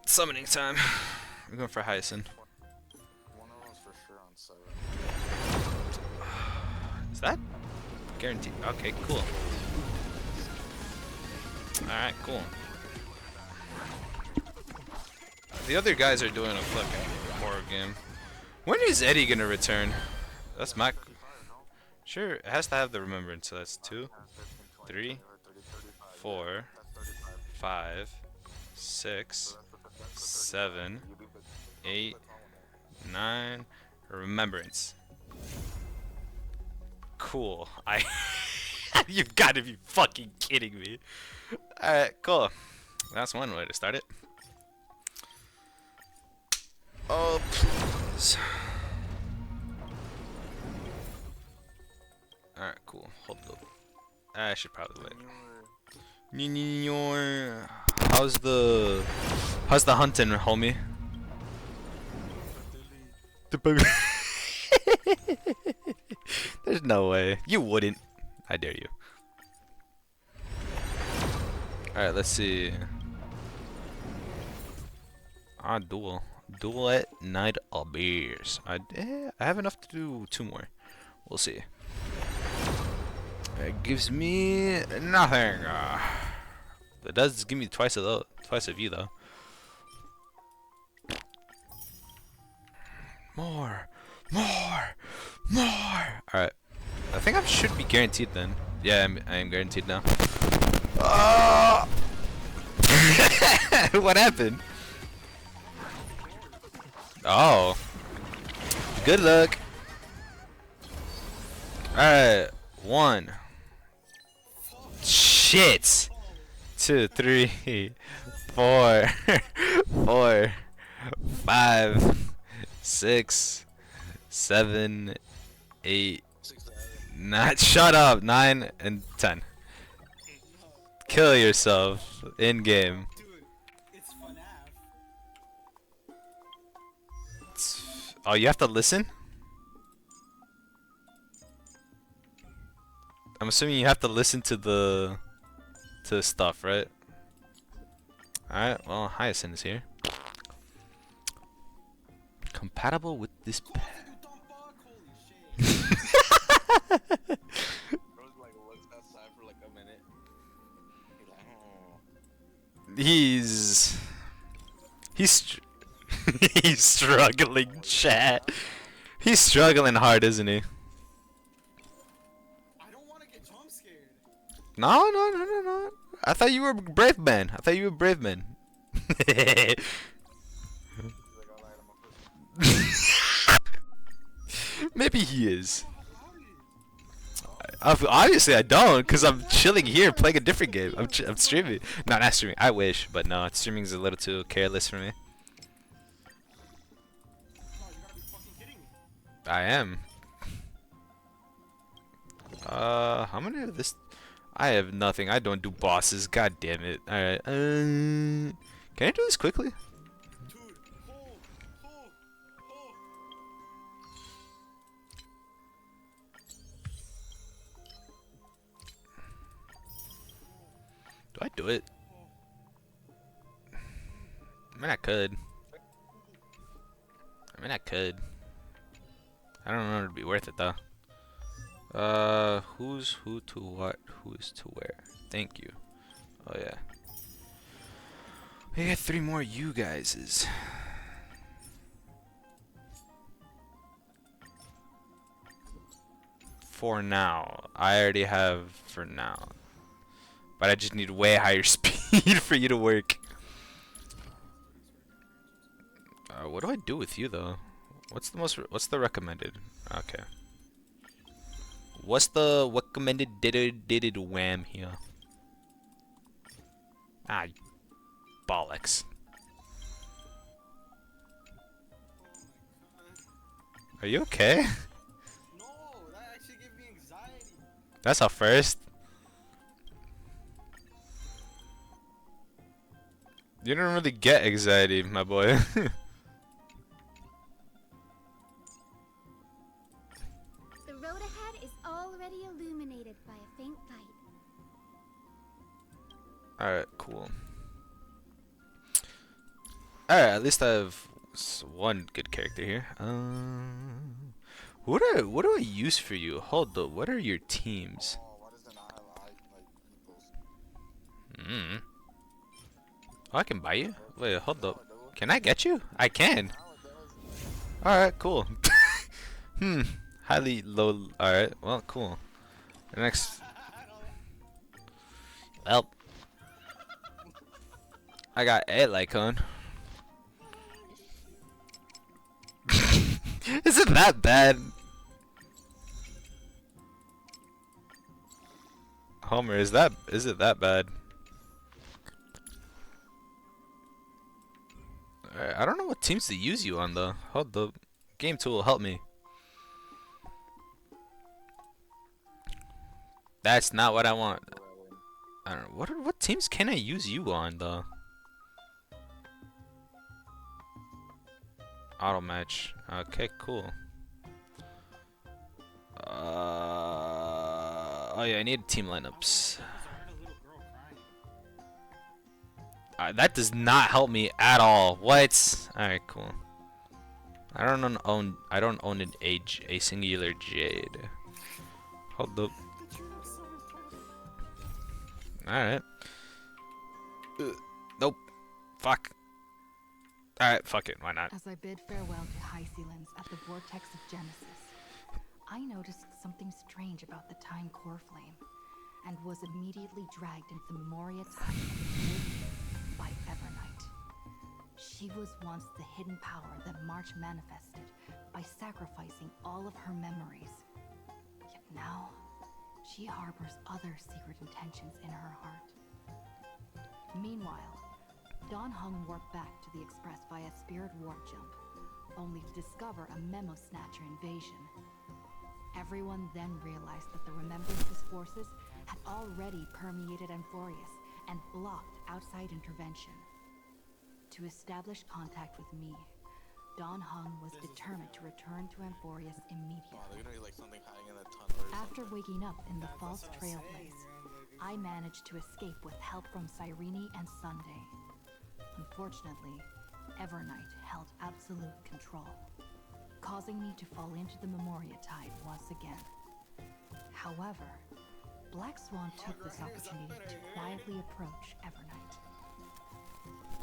Summoning time. We're going for Hyacinth. One of them's for sure on 7. Is that guaranteed? Okay, cool. Alright, cool. The other guys are doing a fucking horror game. When is Eddie gonna return? That's my... Sure, it has to have the remembrance, so that's 2, 3, 4, 5, 6, 7, 8, 9. Remembrance. Cool. You've got to be fucking kidding me. Alright, cool. That's one way to start it. Oh, please. Alright, cool. Hold up. I should probably wait. How's the hunting, homie? There's no way. You wouldn't. I dare you. Alright, let's see. Duel. Duel at Night of Beers. I have enough to do 2 more. We'll see. It gives me nothing. It does give me twice a view though. More. Alright. I think I should be guaranteed then. Yeah, I am guaranteed now. What happened? Oh. Good luck. Alright. 1. Shit. 2, 3, 4, 4, 5, 6, 7, 8, 9. Shut up. 9 and 10. Kill yourself in game. Oh, you have to listen? I'm assuming you have to listen to the stuff, right? Alright, well, Hyacinth is here. Compatible with this pet. He's he's struggling, chat. He's struggling hard, isn't he? I don't want to get jump scared. No. I thought you were a brave man. Maybe he is. Obviously I don't, because I'm chilling here playing a different game. I'm streaming. No, not streaming. I wish, but no, streaming is a little too careless for me. I am. How many of this? I have nothing. I don't do bosses. God damn it. Alright. Can I do this quickly? Do I do it? I mean, I could. I don't know if it'd be worth it though. Who's who to what? Who is to where? Thank you. Oh yeah. I got 3 more you guyses. For now. I already have for now. But I just need way higher speed for you to work. What do I do with you though? What's the recommended? Okay. What's the recommended did wham here? Ah, bollocks. Are you okay? No, that actually gave me anxiety. That's a first. You don't really get anxiety, my boy. The road ahead is already illuminated by a faint light. Alright, cool. Alright, at least I have one good character here. What do I use for you? Hold up, what are your teams? Oh, why does it not have equals? Mm. Oh, I can buy you? Wait, hold No, up. it doesn't. Can I get you? I can. Now it does. Alright, cool. Highly low. Alright, well, cool. The next. Well. I got a Lycon. Is it that bad? Homer, is it that bad? Alright, I don't know what teams to use you on though. Hold the game tool will help me. That's not what I want. I don't know. What teams can I use you on though? Auto match. Okay, cool. Oh yeah, I need team lineups. That does not help me at all. What? All right, cool. I don't own a singular jade. Hold up. All right. Nope. Fuck. All right, fuck it. Why not? As I bid farewell to High Sealans at the vortex of Genesis, I noticed something strange about the Time Core Flame, and was immediately dragged into the Memoria Tide by Evernight. She was once the hidden power that March manifested by sacrificing all of her memories. Yet now, she harbors other secret intentions in her heart. Meanwhile, Don Hung warped back to the Express via Spirit Warp Jump, only to discover a Memo Snatcher invasion. Everyone then realized that the Remembrance's forces had already permeated Amphoreus and blocked outside intervention. To establish contact with me, Don Hung was determined to return to Amphoreus Oh, immediately. there's gonna be like something hiding in the tunnel or After something. waking up in the false trailblaze, I managed to escape with help from Cyrene and Sunday. Unfortunately, Evernight held absolute control, causing me to fall into the Memoria Tide once again. However, Black Swan took this opportunity to quietly approach Evernight.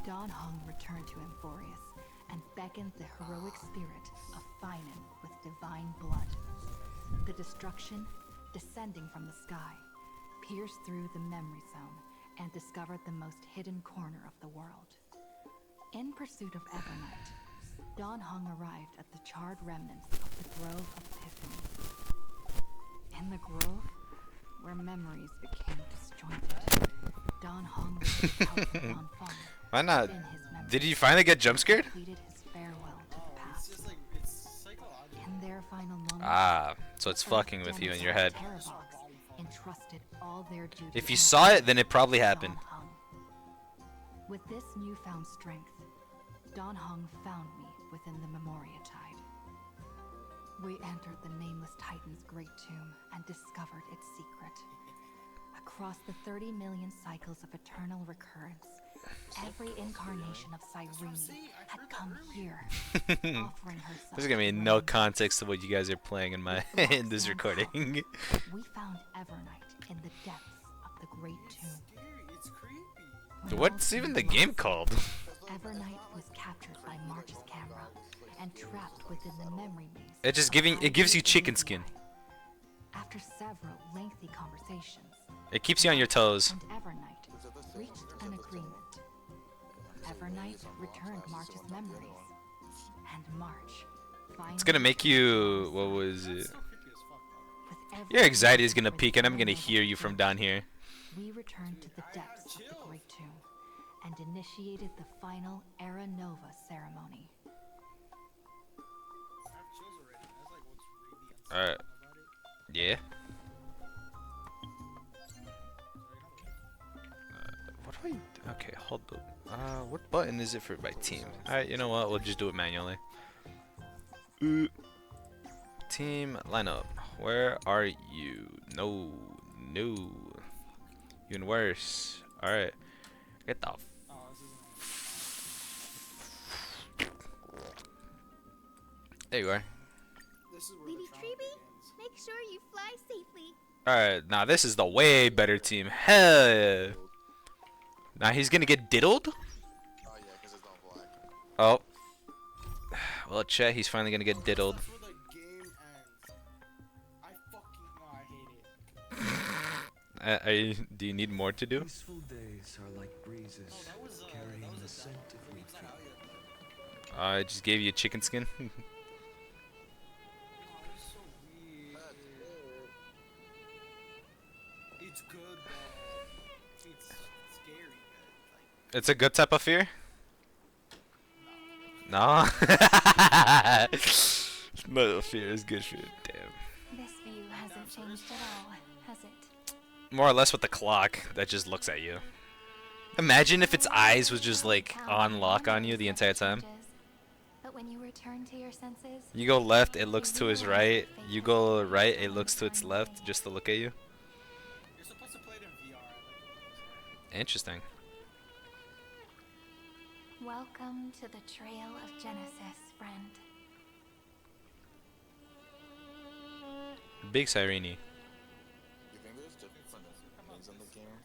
Don Hung returned to Amphoreus and beckoned the heroic spirit of Finan with divine blood. The destruction, descending from the sky, pierced through the memory zone and discovered the most hidden corner of the world. In pursuit of Evernight, Don Hung arrived at the charred remnants of the Grove of Epiphany. In the grove, where memories became disjointed, Don Hung was powerful Don Fung. Why not? In his memory, Did you finally get jump scared? completed his farewell to the It's past. just like, it's psychological. In their final moments, Ah, so it's fucking with you in your head. Entrusted all their duties If you in saw the it, then it probably Don happened. Hung. With this newfound strength, Don Hung found me within the Memoria Tide. We entered the Nameless Titan's great tomb and discovered its secret. Across the 30 million cycles of eternal recurrence, every incarnation of Cyrene had come here, offering herself. There's gonna be to no learn. context to what you guys are playing in my in this recording. We found Evernight in the depths of the great tomb. Scary, it's creepy. When What's all even the seemed game lost, called? Evernight was captured by March's camera and trapped within the memory maze. It gives you chicken skin. After several lengthy conversations, It keeps you on your toes. and Evernight reached an agreement. Evernight returned March's memories, and March finally It's gonna make you. What was it? So creepy as fuck, though. with every Your anxiety is gonna with peak, and I'm gonna Evernight hear you from down here. We returned to the depths of the Great Tomb and initiated the final Era Nova ceremony. I have chills already. That's like what's really Alright. unsettling about it. Yeah. Sorry, What do I? Okay, hold up. What button is it for my team? Alright, you know what? We'll just do it manually. Team lineup. Where are you? No. Even worse. Alright. Get the Oh, this isn't. There you are. This is where Lady the trauma Treeby, begins. make sure you fly safely. Alright, now this is the way better team. Hell yeah. Now he's gonna get diddled? Oh yeah, because it's all black. Oh. Well, Chet, he's finally gonna get diddled. That's where the game ends. I fucking I hate it. Do you need more to do? Peaceful days are like breezes, carrying the scent of wheat field. I just gave you a chicken skin. Oh, it's so weird. It's good though. It's scary good. Like, It's a good type of fear? No? No, fear is good fear. Damn. This view hasn't changed at all, has it? More or less with the clock that just looks at you. Imagine if its eyes was just like on lock on you the entire time. But when you return to your senses, You go left, it looks to his right. You go right, it looks to its left just to look at you. you're supposed to play it in VR. I like it. Interesting. welcome to the Trail of Genesis, friend. Big Sirene. You think there's different things in the game?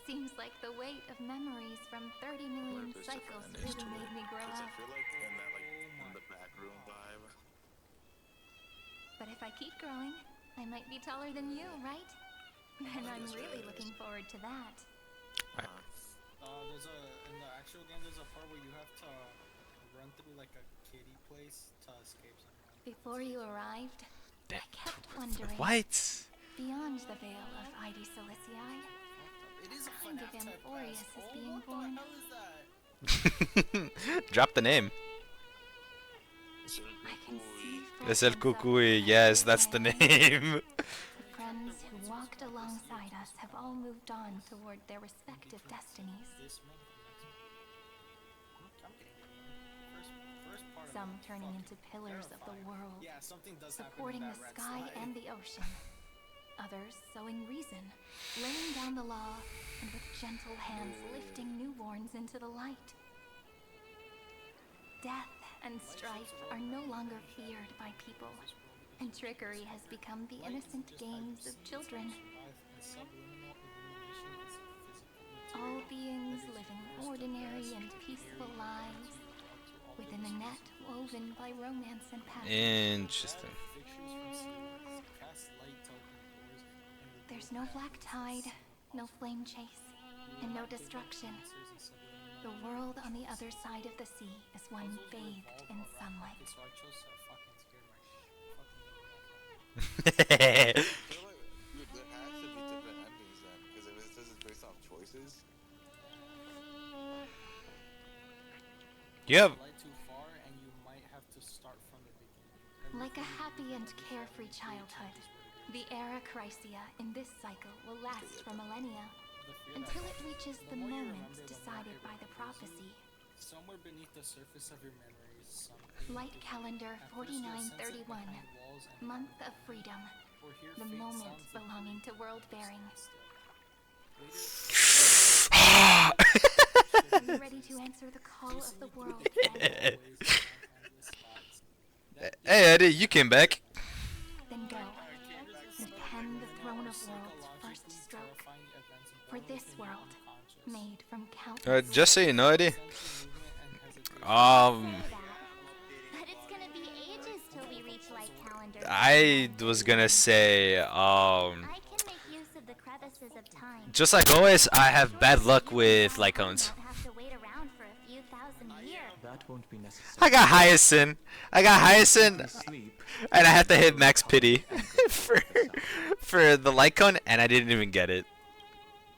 Seems like the weight of memories from 30 million There's cycles different endings really to made it? me grow 'Cause I up. feel like in that in the back room vibe. But if I keep growing, I might be taller than you, right? And I'm really looking forward to that. There's a in the actual game. There's a part where you have to run through like a kiddie place to escape someone. Before you arrived, I kept wondering, What? beyond the veil of Id Silicii, It is a kind of FNAF type Amphoreus quest. is Oh, being what born. the hell is that? Drop the name. I can see Es el fragments of Kukui, my yes, that's the memory. name. The friends who walked alongside us have all moved on toward their respective destinies. This one, I'm getting it. First part of Some it, turning fucking into pillars of the terrifying. world, Yeah, something does supporting happen the in that red sky slide. and the ocean. Others sowing reason, laying down the law, and with gentle hands lifting newborns into the light. Death and strife are no longer feared by people, and trickery has become the innocent games of children. All beings living ordinary and peaceful lives within a net woven by romance and passion. Interesting. There's no black tide, no flame chase, and no destruction. The world on the other side of the sea is one bathed in sunlight. So I chose to fucking scare my fucking I feel like dude, there has to be different endings then, because if this is based off choices. You have light too far, and you might have to start from the beginning. Like a happy and carefree childhood, the era Chrysia in this cycle will last for millennia, until it reaches the moment decided by the prophecy. Somewhere beneath the surface of your memories, something Light calendar 4931, month of freedom, the moment belonging to world bearing. Are you ready to answer the call of the world? Then? Hey Eddie, you came back. Then go and pen the throne of worlds' first stroke for this world, made from countless. Just so you know, Eddie. But it's gonna be ages till we reach light calendar. I was gonna say, I can make use of the crevices of time. just like always, I have bad luck with light cones. Don't have to wait around for a few thousand years. That won't be necessary. I got Hyacinth. Sleep. And I have to hit max pity for the light cone, and I didn't even get it.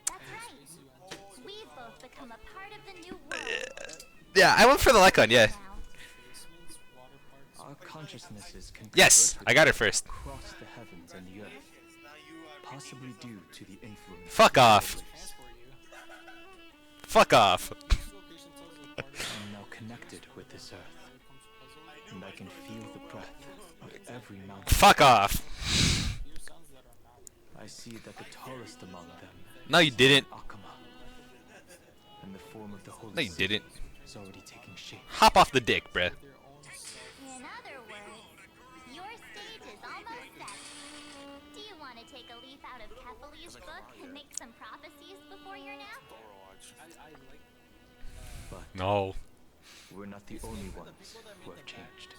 That's right. We've both become a part of the new world. Yeah, I went for the light cone. Yeah. Now, Our consciousnesses can Yes, converge I got it first. across the heavens and the earth, possibly due to the influence. Fuck off. Fuck off. I'm now connected with this earth, and I can feel the breath of every mountain. Fuck off. I see that the tallest among them No, you didn't. Akama. and the form of the holy No, you didn't. is already taking shape. Hop off the dick, bruh. In other words, your stage is almost set. Do you want to take a leaf out of Kepali's book and make some prophecies before your nap? But No. we're not the only ones who have changed.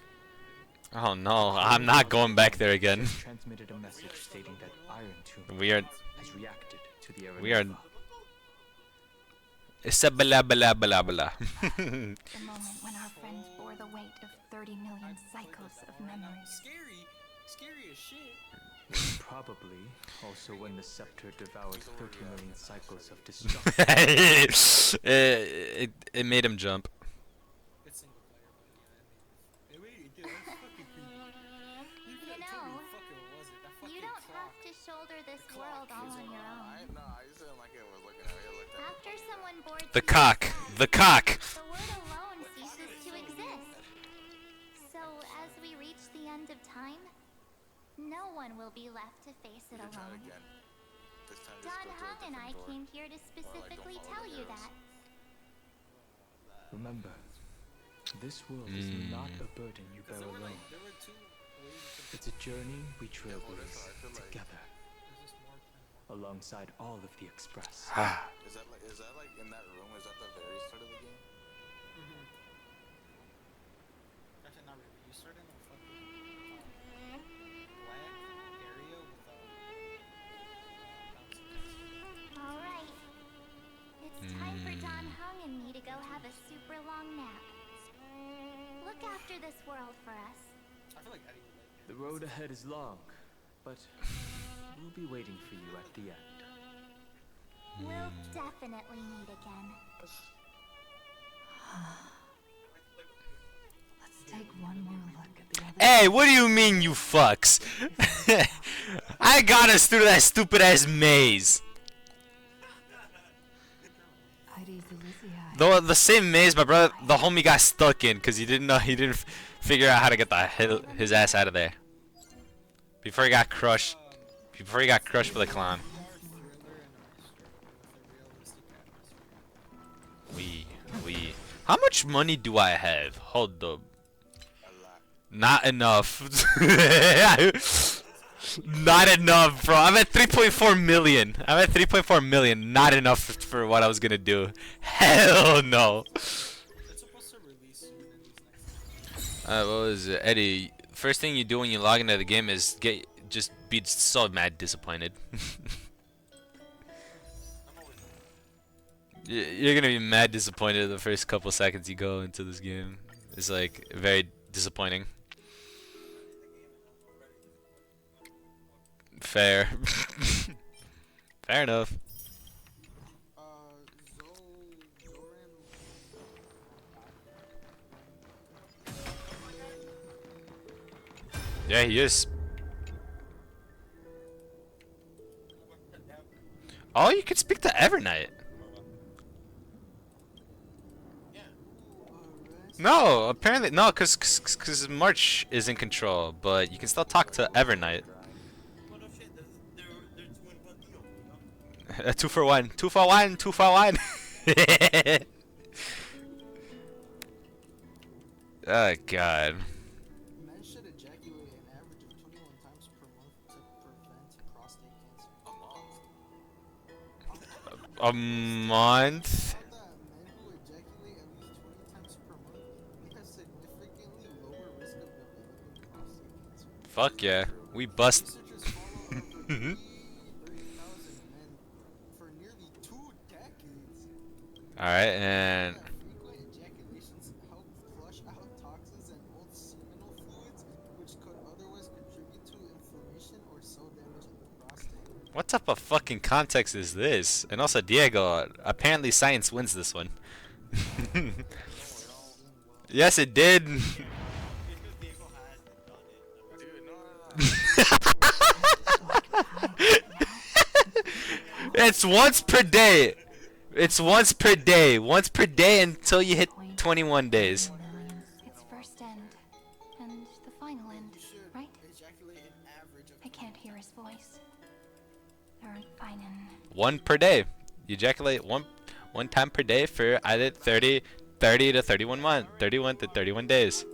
Oh no, I'm not going back there again. Just transmitted a message stating that Iron Tomb We are. has reacted to the We are. Aranova. It's a blah blah blah blah. The moment when our friends bore the weight of 30 million cycles of memories. Scary as shit. Probably also when the scepter devoured 30 million cycles of destruction. It made him jump. It's single player, but yeah, wait, dude, that's fucking creepy. You know, you don't have to shoulder this world all on your own. I just didn't like it. Was looking at it. Looked at After someone boards The you cock. inside, The cock. the word alone ceases to exist. So as we reach the end of time, no one will be left to face it Try it alone. again. This time just Don go to a Hung and I different door. came here to specifically follow tell the you arrows. that. Remember, this world is not a burden you bear alone. There were two ways you could It's a journey we trailblaze I feel like- together, there's just more. alongside all of the Express. Is that like in that room? Is that the very start of the game? Actually, not really. You start in a fucking black area with bouncing Alright. It's time for Don Hung and me to go have a super long nap. Look after this world for us. I feel like Eddie would like it. The road ahead is long, but we'll be waiting for you at the end. We'll definitely meet again. Let's take one more look at the other. Hey, what do you mean, you fucks? I got us through that stupid ass maze. Heidi's Elysiae. The same maze my brother, the homie, got stuck in because he didn't figure out how to get his ass out of there before he got crushed. Before he got crushed by the clown. We. How much money do I have? Hold up. Not enough. Not enough, bro. I'm at 3.4 million. I'm at 3.4 million. Not enough for what I was gonna do. Hell no. It's supposed to release soon in these next. What was it? Eddie, first thing you do when you log into the game is just be so mad disappointed. You're gonna be mad disappointed the first couple seconds you go into this game. It's like very disappointing. Fair. Fair enough. Yeah, he is. Oh, you can speak to Evernight. No, apparently no, cause March is in control, but you can still talk to Evernight. A 2 for 1, 2 for 1, 2 for 1. Oh god. Men should ejaculate an average of 21 times per month to prevent prostate cancer. A month? Found that men who ejaculate at least 20 times per month have significantly lower risk of developing prostate cancer. Fuck yeah, we bust. Researchers follow over 30,000 men for nearly 2 decades. Alright, and Frequent ejaculations help flush out toxins and old seminal fluids, which could otherwise contribute to inflammation or cell damage in the prostate. what type of fucking context is this? And also, Diego, apparently science wins this one. Yes, it did. It's once per day. It's once per day. Once per day until you hit 21 days. It's first end, and the final end, right? Ejaculate an average of I can't hear his voice. They're fine and One per day. You ejaculate one time per day for either 30 to 31 to 31 days.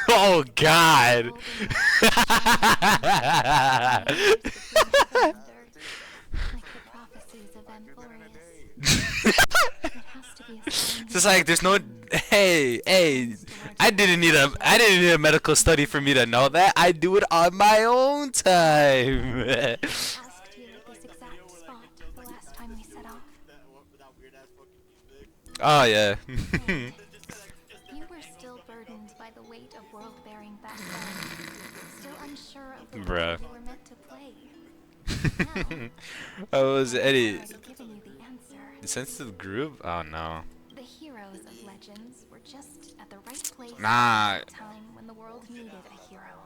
Oh God. Like the prophecies of Amphoreus. It has to be a sign. It's just like there's no. Hey, I didn't need a medical study for me to know that. I do it on my own time. Asked you at this exact spot the last time we set off. Oh yeah. You were still burdened by the weight of world-bearing back then. Still unsure of the role Bruh. you were meant to play. Now, Oh, was Eddie? I've already given you the answer. The sensitive group? Oh no. The heroes of legends were just at the right place Nah. at the time when the world needed a hero.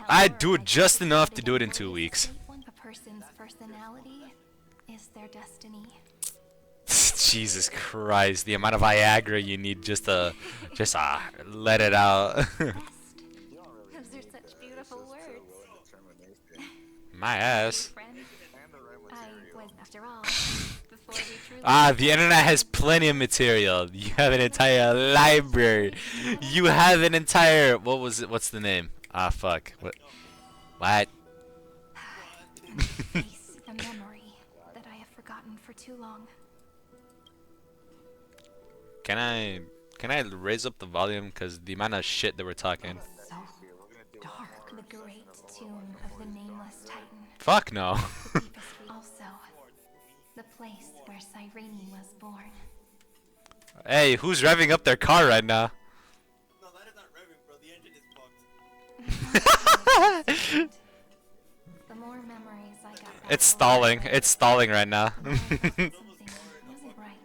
I'd do it just enough to do it in 2 weeks. A person's personality is their destiny. Jesus Christ, the amount of Viagra you need just to let it out. Best. Those are such beautiful words. My ass. Friend, I was, after all, before we truly The internet has plenty of material. You have an entire library. You have an entire what's the name? Fuck. What? face a memory that I have forgotten for too long. Can I raise up the volume cuz the amount of shit that we're talking. So dark. The great tomb of the nameless titan. Fuck no. The deepest also, the place where Cyrene was born. Hey, who's revving up their car right now? No, that is not revving, bro. The engine is bugged. The more memories I got back It's stalling. It's stalling right now. something wasn't right.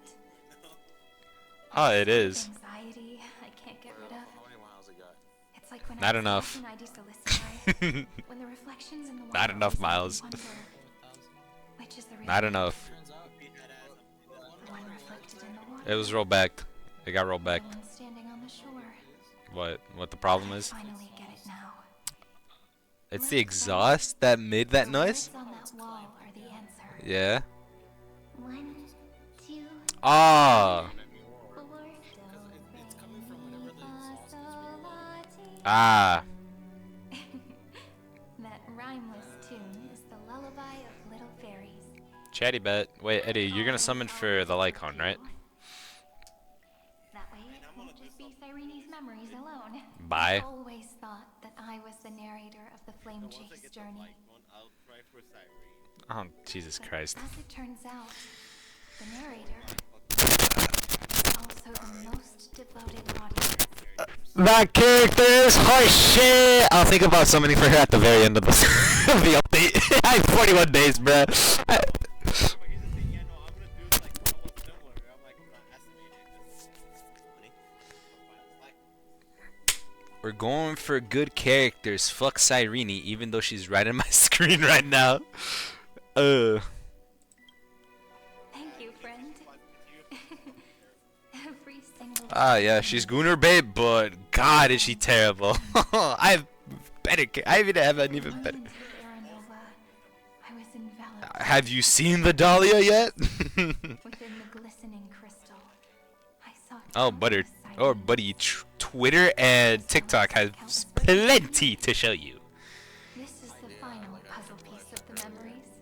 Oh, it is. Anxiety I can't get rid of. How many miles it got? It's like when Not I was enough. watching ID Soliciti, when the reflections in the Not water enough always made me miles. wonder, which is the real Not enough. the one reflected in the water, It was rolled back. It got rolled or back. the one standing on the shore. What the problem I is? finally get it now. It's the exhaust that made that The noise? words on that wall are the answer. Yeah. 1, 2, Oh. 4. It's coming from whenever the exhaust is really Ah. That rhymeless tune is the lullaby of little fairies. Chatty bet. Wait, Eddie, you're gonna summon for the Lycon, right? That way it won't just be Cyrene's memories alone. Bye. I always thought that I was the narrator of the Flame Chase journey. Oh, Jesus Christ. As it turns out, the narrator is also the most devoted audience. That character is horse shit. I'll think about summoning for her at the very end of the the update. I have 41 days, bruh. We're going for good characters. Fuck Cyrene, even though she's right on my screen right now. Thank you, friend. Every single Yeah, she's Gunnar babe, but God, is she terrible. I haven't even better. Going to Aranova, I was enveloped Have you seen the Dahlia yet? within the glistening crystal. I saw Oh, countless buddy, Twitter and TikTok has plenty to show you. This is the final puzzle piece of the memories.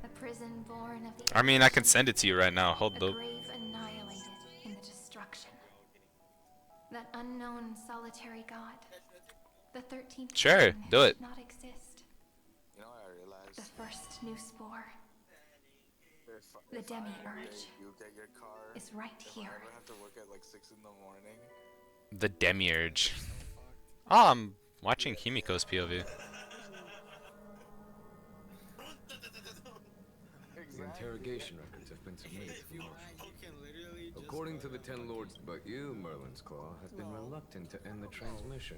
A prison born of the I mean, I can send it to you right now. Hold a up. grave annihilated in the destruction. That unknown solitary god. The 13th Sure, king do it. did not exist. You know what I realized? The first new spore, the If demiurge, you get your car, is right if here. I ever have to work at like 6 in the morning, The Demiurge. Oh, I'm watching Himiko's POV. The interrogation records have been submitted for marshal. You can literally just According to the 10 lords, but you, Merlin's Claw, have been reluctant to end the transmission.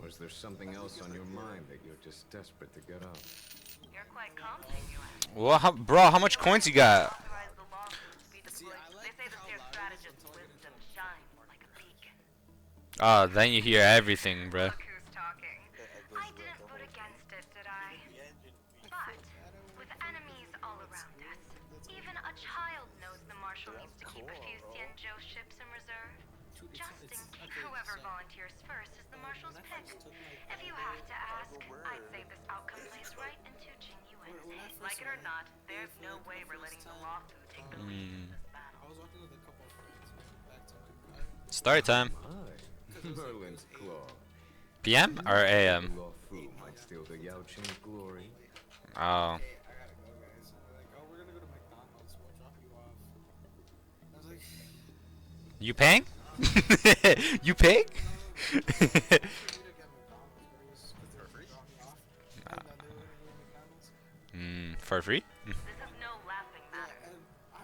Or is there something else on your mind that you're just desperate to get out? You're quite confident, you ask. Well, bro, how much coins you got? Authorize the lawsuit to be displayed. They say the Seer strategist's wisdom shines like a beacon. Oh, then you hear everything, bro. Look who's talking. I didn't vote against it, did I? first is the Marshal's pick. If you have to ask, I'd say this outcome plays right into Genuine's hands. Like it or not, there's no way we're letting the lawsuit take the lead in this battle. I was walking with a couple of friends back to my car. Story time. My, Merlin's Claw. PM or AM? Law Fu might steal the Yao Qing's glory. Oh. Hey, I gotta go, guys. They're like, oh, we're gonna go to McDonald's. We'll drop you off. I was like, You paying? You paying? we didn't get McDonald's, but it was because they were gonna drop me off. And then they were gonna go to McDonald's. For free? This is no laughing matter. And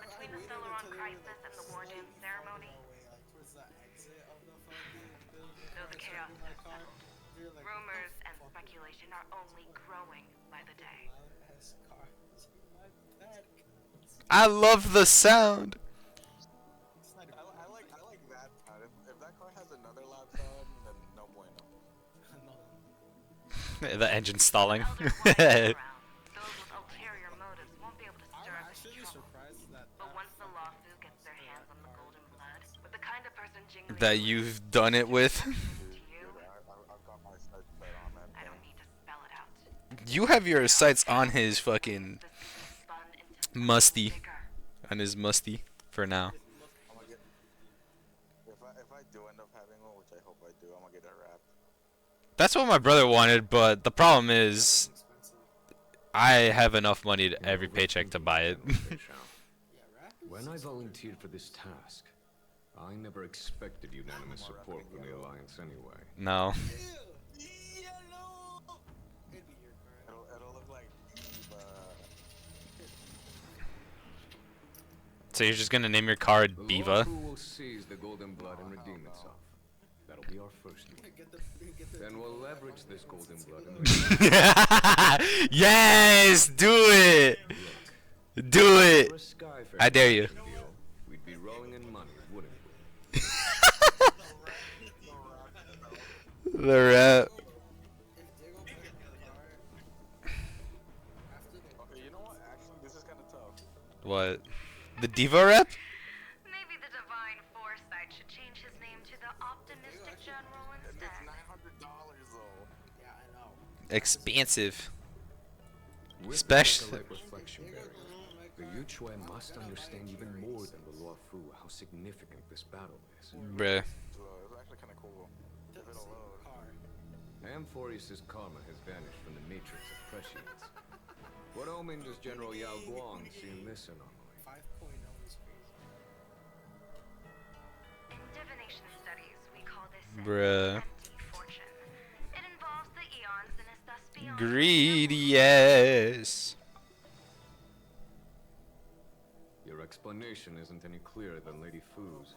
Between the waited Celeron until they were, crisis and the war dance ceremony, way, like towards the exit of the fucking building. though the where I chaos started my has car. settled, They were like, rumors what and the fuck speculation are only growing by the day. Violent-ass cars in my bed. I love the sound. I like that part. If that car has another lap sound, then no bueno. The engine stalling. Elders won't hang around. Those with ulterior motives won't be able to I'm stir up any actually trouble. surprised that. But once the lawsuit gets their hands on the golden blood, with the kind of person Jingli That is, you've done it with. to you, I've got my sights set on that. I don't need to spell it out. You have your sights on his fucking This is spun into musty. something bigger. On his musty for now. I'm gonna get. If I do end up having one, which I hope I do, I'm gonna get a wrap. That's what my brother wanted, but the problem is Expensive. I have enough money to every paycheck to buy it. Yeah, rap is When I volunteered for this task, I never expected unanimous support from the Alliance anyway. No. Yeah, no. It'd be your car. It'll look like So you're just gonna name your car The Law Beava? Fu will seize the golden blood and redeem itself. That'll be our first move. Get the Then we'll leverage this golden blood and Yes! Do it! Do it! for a Skyfarer I dare you. deal, we'd be rolling in money, wouldn't we? The rap. if they go put it in the car after they okay, you know what? Actually, this is kind of tough. What? The Diva rep? Maybe the divine foresight should change his name to the optimistic general It's instead. $900 though. yeah, I know. Expansive. With Special- the Light reflection barrier, the Yuchue must understand even more than the Law Fu how significant this battle is. Bruh. So it's actually kind of cool. If it'll load. Car. Amphoreus' karma has vanished from the matrix of prescience. What omen does General Yao Guang see in this anomaly? 5.0 is crazy. In divination studies, we call this an Bruh. empty fortune. It involves the eons and is thus beyond Greedy yes. Your explanation isn't any clearer than Lady Fu's.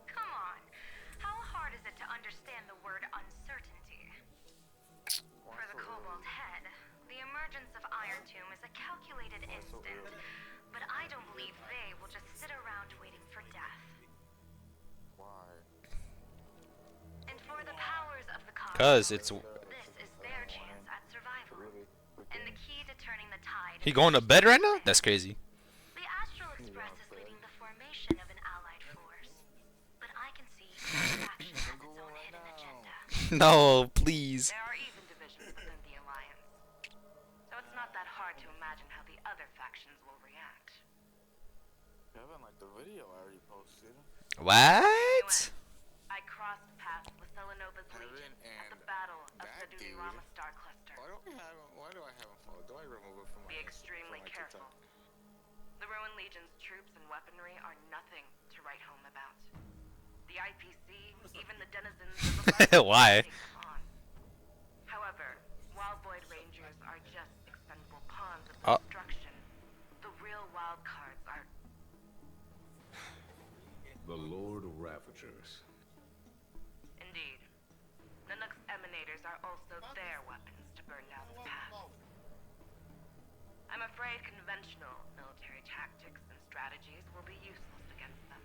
Come on. How hard is it to understand the word uncertainty? For the Cobalt Head, the emergence of Iron Tomb is a calculated instant, but I don't believe they will just sit around waiting for death. Why? And for the powers of the cosmos, 'Cause it's this is their chance at survival. And the key to turning the tide. he going to bed right now? That's crazy. The Astral Express is leading the formation of an allied force, but I can see each faction has its own hidden agenda. No, please. There are even divisions within the Alliance, so it's not that hard to imagine how the other factions will react. Kevin, like the video I already posted. What? I crossed paths with Selenova's Kevin Legion at and the Battle of that the dude. Rama Star Cluster. Why do I have him followed? Do I remove it from my Be extremely from my careful. TikTok? The Ruined Legion's troops and weaponry are nothing to write home about. The IPC, even the denizens of the Legion Why? take them on. However, while Void Rangers are just expendable pawns of Oh. destruction, the real wild cards are The Lord Ravagers. indeed. Nanook's emanators are also their weapons to burn down the path. I'm afraid conventional military tactics and strategies will be useless against them.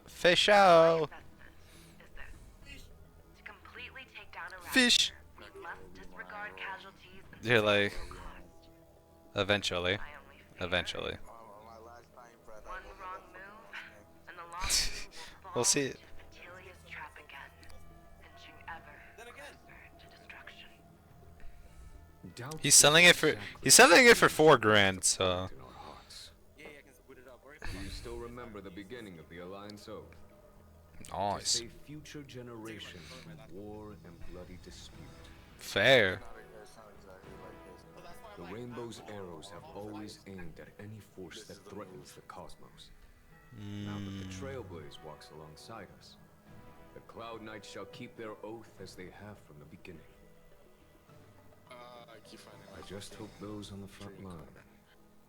Fish My out. assessment is this. To completely take down a Fish. Ravager, we must disregard casualties and You're like, cost. eventually. I only fear Eventually. On my last dying breath, I one will wrong never move, forget and the lawsuit will fall We'll see. into Fatilia's doubt He's selling it for 4 grand. So. in our hearts. Do you still remember the beginning of the Alliance Oath? To Nice. save future generations from war and bloody dispute. Fair. The Rainbow's arrows have always aimed at any force that threatens the cosmos. Now that the Trailblaze walks alongside us, the Cloud Knights shall keep their oath as they have from the beginning. I just hope those on the front line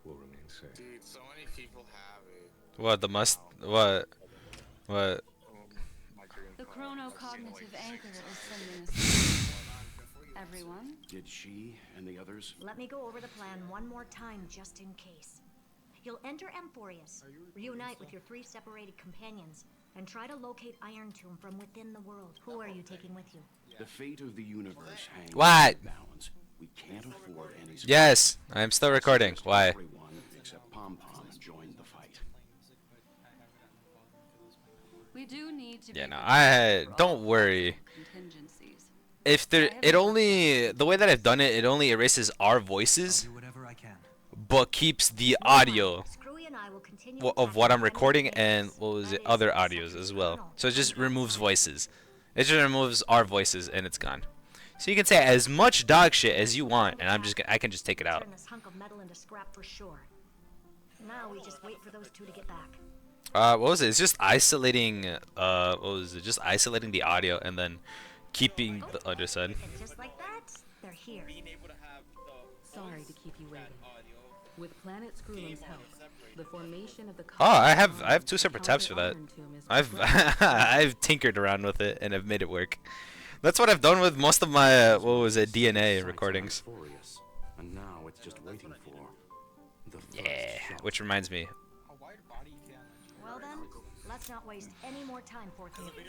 will remain safe. Dude, so many people have it. What the must? What? What? The chronocognitive anchor is sending us. Everyone? Did she and the others? Let me go over the plan one more time, just in case. You'll enter Amphoreus, reunite with your 3 separated companions, and try to locate Iron Tomb from within the world. Who are you taking with you? The fate of the universe hangs What? in the balance. We can't afford any. Yes, I'm still recording. Why? Everyone except Pom Pom joined the fight. We do need to. Yeah, be no, prepared for don't all worry. contingencies. If there, it only the way that I've done it, it only erases our voices, Do whatever I can. but keeps the audio Screwy and I will continue of what I'm attacking recording enemy and bases. what was it, That is other the audios second as well. tunnel. So it just removes voices. It just removes our voices and it's gone. So you can say as much dog shit as you want, and I can just take it out. Turn this hunk of metal into scrap for sure. Now we just wait for those 2 to get back. What was it? It's just isolating. What was it? Just isolating the audio and then keeping the other side. And just like that, they're here. Sorry to keep you waiting. With Planet Screwlum's help, the formation of the Oh, I have 2 separate tabs for that. I've I've tinkered around with it and I've made it work. That's what I've done with most of my what was it, DNA recordings. Amphoreus, and now it's just waiting for the first Yeah, shot. which reminds me. Well then, let's not waste any more time, Fourth Mutant.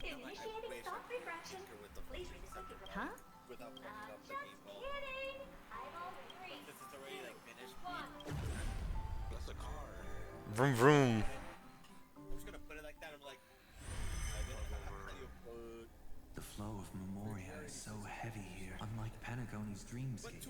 Initiating stock refraction. Please Huh? just kidding. I'm all free. That's a car. Vroom vroom. The flow of Memoria is so heavy here. Unlike Panagoni's dreamscape,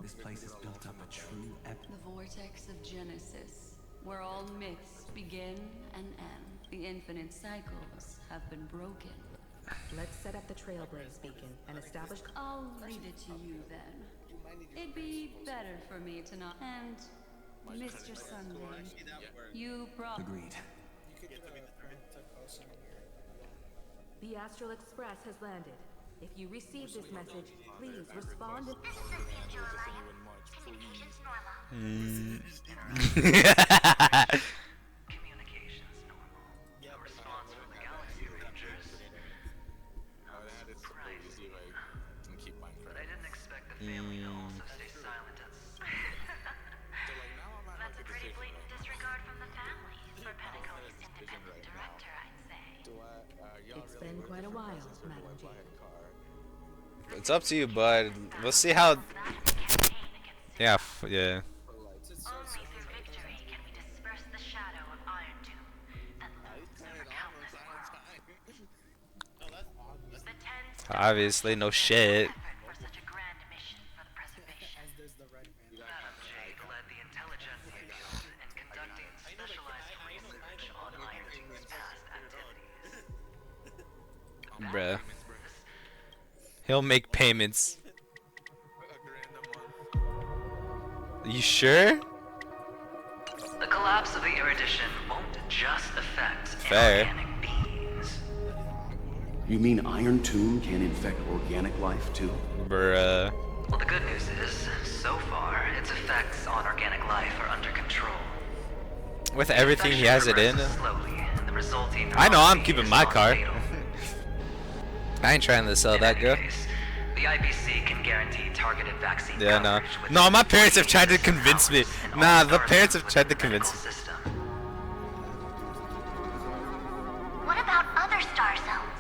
this place has built up a true epic. The vortex of Genesis, where all myths begin and end. The infinite cycles have been broken. Let's set up the Trailblaze beacon and establish. I'll leave it to you then. It'd be better for me to not. And Mr. Sunday, you brought. Agreed. The Astral Express has landed. If you receive this message, please respond. This is the Schedule Alliance. Communications normal. Communications normal. A response from the Galaxy Rangers. I would have had it so easy if I can keep my But I credit. didn't expect the family to also stay silent at So like now I'm at That's a like a pretty decision. blatant Like, disregard from the family for Pentagon's independent director, I'd say. do I? Y'all It's really been work quite a for while, Francis or do Madam I G. buy a car? It's up to you, bud. We'll see how. That is a campaign against Yeah, yeah. Only through victory can we disperse the shadow of Iron Doom that looms over countless worlds. The tens Obviously, no shit. effort for such a grand mission for the preservation. Madam Jake led the Intelligentsia Guild in conducting specialized research on Iron Team's past activities. Bruh. He'll make payments. You sure? The collapse of the Erudition won't just affect Fair. inorganic beings. You mean Iron Tomb can infect organic life too? Bruh. Well, the good news is, so far, its effects on organic life are under control. With everything he has it in. Progresses slowly, and the resulting I know I'm neuropathy keeping is my car. non-fatal. I ain't trying to sell In that any girl. case, the IPC can guarantee targeted vaccine Yeah, no. coverage with No, my parents have tried to convince me. and all Nah, the stars parents have within tried to the convince medical me. system. What about other star zones?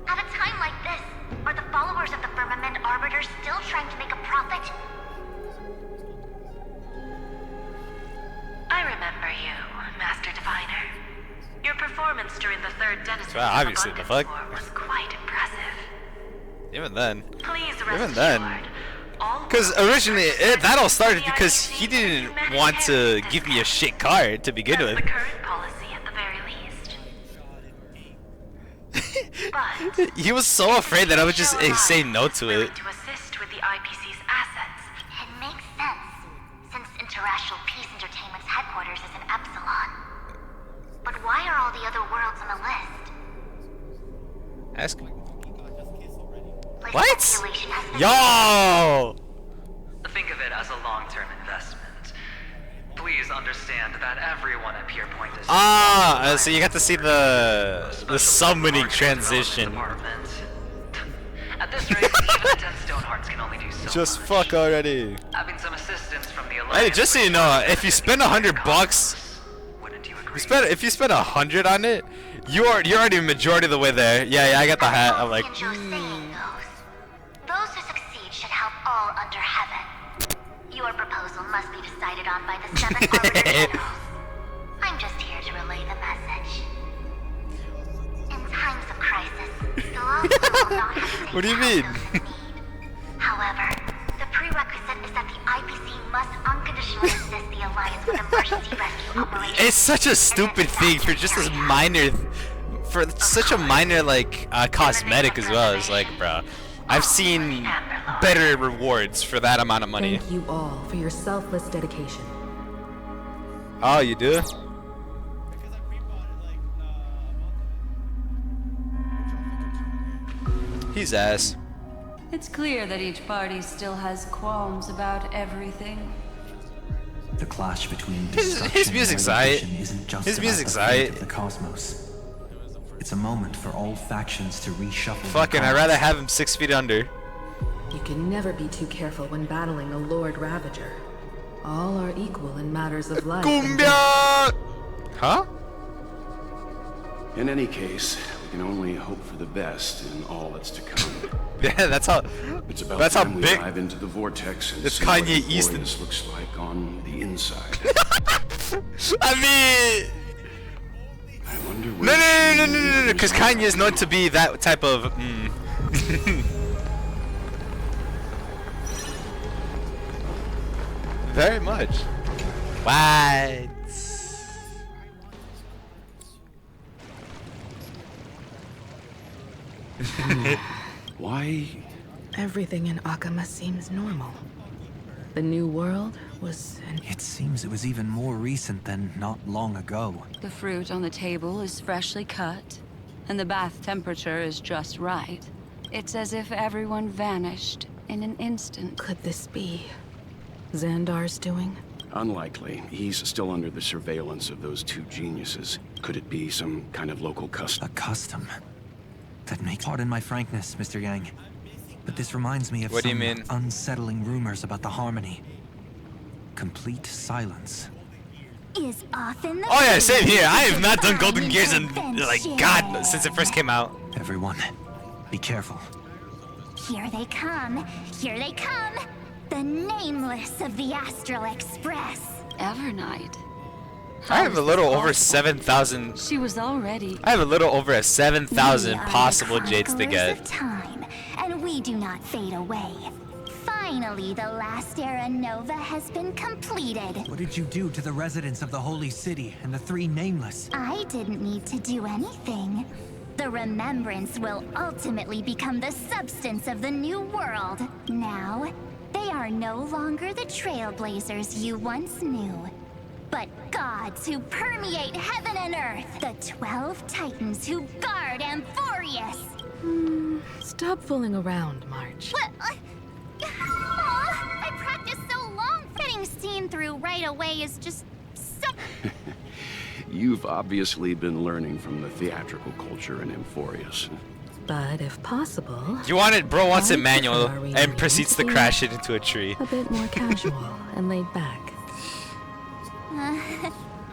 At a time like this, are the followers of the Firmament Arbiter still trying to make a profit? I remember you, Master Diviner. Your performance during the third Denizens Well, obviously, the fuck? War was quite impressive. Even then. Please Even then. Because originally, that all started because he didn't want to give me a shit card to begin with. The current policy at the very least. He was so afraid that I would just say no to it. To assist with the IPC's assets. It makes sense, since Interracial Peace Entertainment's headquarters is in Epsilon. But why are all the other worlds on the list? Ask me. Like What? population has been- Yo! Think of it as a long-term investment. Please understand that everyone at Pier Point is... So you got to see the summoning transition. At this rate, even the 10 stone hearts can only do so Just much. fuck already. Having some assistance from the Hey, Alliance... just so you know, if you spend $100, if you spend 100 on it, you're already majority of the way there. Yeah, I got the hat. I'm like, Those who succeed should help all under heaven. Your proposal must be decided on by the 7 arbiter generals. I'm just here to relay the message. In times of crisis, you'll also not have to What do you mean? However, the prerequisite is that the IPC must unconditionally assist the Alliance with emergency rescue operations. It's such a stupid thing for just as minor, for such a minor like cosmetic as well. It's like, bro, I've seen better rewards for that amount of money. Thank you all for your selfless dedication. Oh, you do? He's ass. It's clear that each party still has qualms about everything. The clash between His music's aight. His music's aight. of the cosmos. It's a moment for all factions to reshuffle. Fucking, I'd rather have him 6 feet under. You can never be too careful when battling a Lord Ravager. All are equal in matters of life. Cumbia! Huh? In any case, we can only hope for the best in all that's to come. Yeah, that's how. It's about That's how time we big. dive into the vortex and It's see what Kanye East. Amphoreus looks like on the inside. I mean, I wonder no, where because Kanye is known to be that type of. Very much. What? Why? Everything in Akama seems normal. The new world was It seems it was even more recent than not long ago. The fruit on the table is freshly cut, and the bath temperature is just right. It's as if everyone vanished in an instant. Could this be Xandar's doing? Unlikely. He's still under the surveillance of those two geniuses. Could it be some kind of local custom? A custom? That makes... Pardon my frankness, Mr. Yang. But this reminds me of What do you some mean? unsettling rumors about the Harmony. Complete silence. Is often the Oh yeah, same here. I have not done Golden Gears in like God since it first came out. Everyone, be careful. Here they come. Here they come. The nameless of the Astral Express. Evernight. I have a little over 7,000. She was already. I have a little over a 7,000 We are possible the jades to conquerors get. of time, and we do not fade away. Finally, the last era Nova has been completed. What did you do to the residents of the Holy City and the three nameless? I didn't need to do anything. The remembrance will ultimately become the substance of the new world. Now, they are no longer the trailblazers you once knew, but gods who permeate heaven and earth. The 12 titans who guard Amphoreus. Stop fooling around, March. What? I practiced so long. Getting seen through right away is just so... You've obviously been learning from the theatrical culture in Amphoreus. But if possible... You want it, bro wants it I manual prefer our and reunion proceeds to be crash it into a tree. a bit more casual and laid back.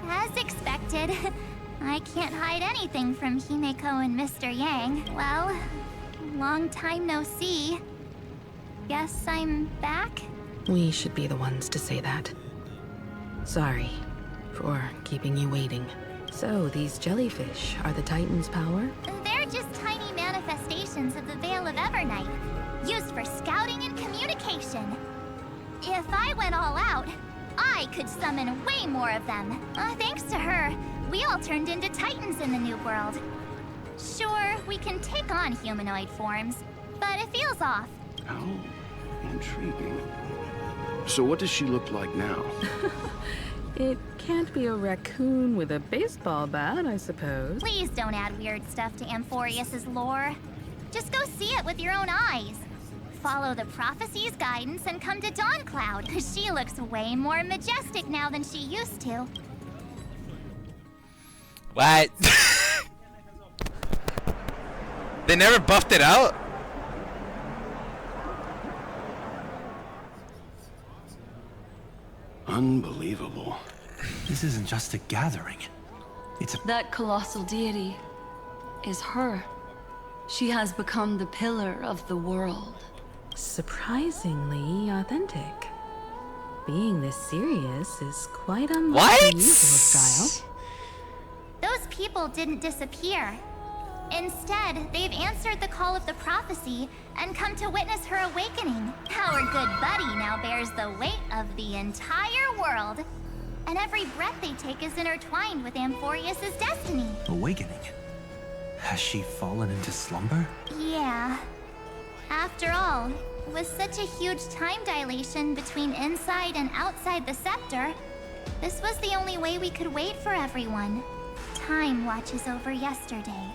As expected. I can't hide anything from Himeko and Mr. Yang. Well, long time no see. Guess I'm back? We should be the ones to say that. Sorry for keeping you waiting. So, these jellyfish are the Titan's power? They're just tiny manifestations of the Veil of Evernight. used for scouting and communication. If I went all out, I could summon way more of them. Thanks to her, we all turned into titans in the new world. Sure, we can take on humanoid forms, but it feels off. How intriguing. So what does she look like now? It can't be a raccoon with a baseball bat, I suppose. Please don't add weird stuff to Amphoreus' lore. Just go see it with your own eyes. Follow the prophecy's guidance and come to Dawncloud. She looks way more majestic now than she used to. What? They never buffed it out? Unbelievable. This isn't just a gathering. It's a... That colossal deity is her. She has become the pillar of the world. Surprisingly authentic. Being this serious is quite unlike the usual style. Those people didn't disappear. Instead, they've answered the call of the prophecy and come to witness her awakening. Our good buddy now bears the weight of the entire world. And every breath they take is intertwined with Amphoreus' destiny. Awakening? Has she fallen into slumber? Yeah. After all, with such a huge time dilation between inside and outside the scepter, this was the only way we could wait for everyone. Time watches over yesterday.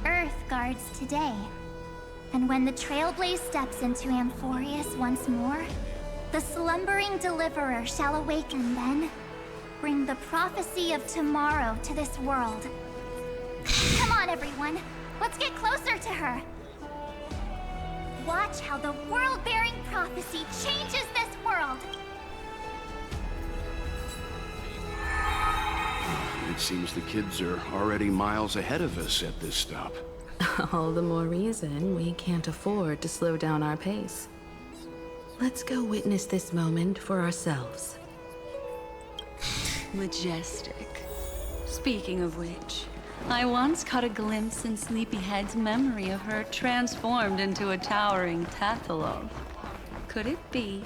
Earth guards today. And when the Trailblaze steps into Amphoreus once more, the slumbering deliverer shall awaken then. Bring the prophecy of tomorrow to this world. Come on, everyone. Let's get closer to her. Watch how the world-bearing prophecy changes this world. It seems the kids are already miles ahead of us at this stop. All the more reason we can't afford to slow down our pace. Let's go witness this moment for ourselves. Majestic. Speaking of which, I once caught a glimpse in Sleepyhead's memory of her transformed into a towering Tathalov. Could it be?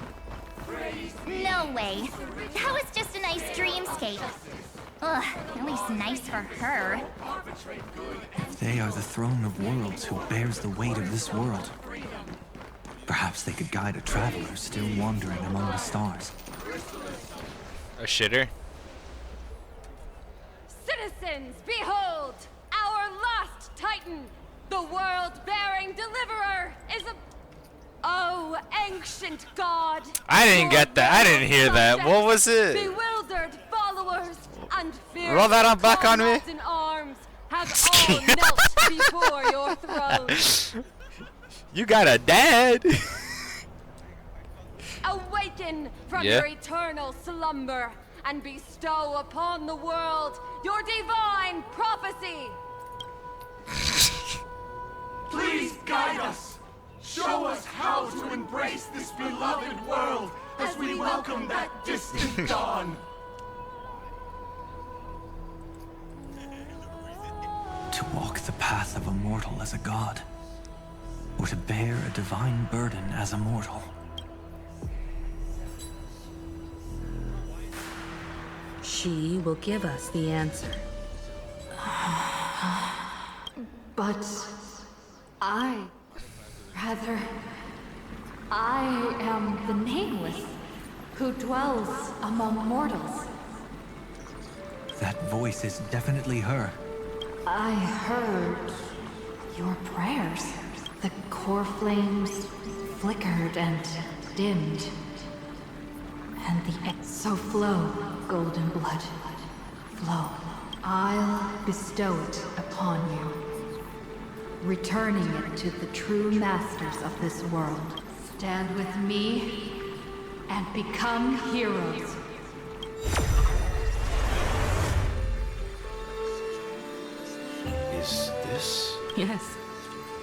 No way. That was just a nice dreamscape. Ugh, at least nice for her. They are the throne of worlds who bears the weight of this world. Perhaps they could guide a traveler still wandering among the stars. A shitter? Citizens, behold! Our last Titan! The world-bearing deliverer is a... Oh, ancient god! I didn't get that. I didn't hear that. What was it? Bewildered followers and feared Roll that on back on me. in arms have all knelt before your throne. You got a dad. Awaken from your eternal slumber and bestow upon the world your divine prophecy. Please guide us. Show us how to embrace this beloved world as we welcome that distant dawn. To walk the path of a mortal as a god, or to bear a divine burden as a mortal. She will give us the answer. But I am the Nameless, who dwells among mortals. That voice is definitely her. I heard your prayers. The core flames flickered and dimmed. And so flow, golden blood. Flow. I'll bestow it upon you, returning it to the true masters of this world. Stand with me and become heroes. Is this? Yes.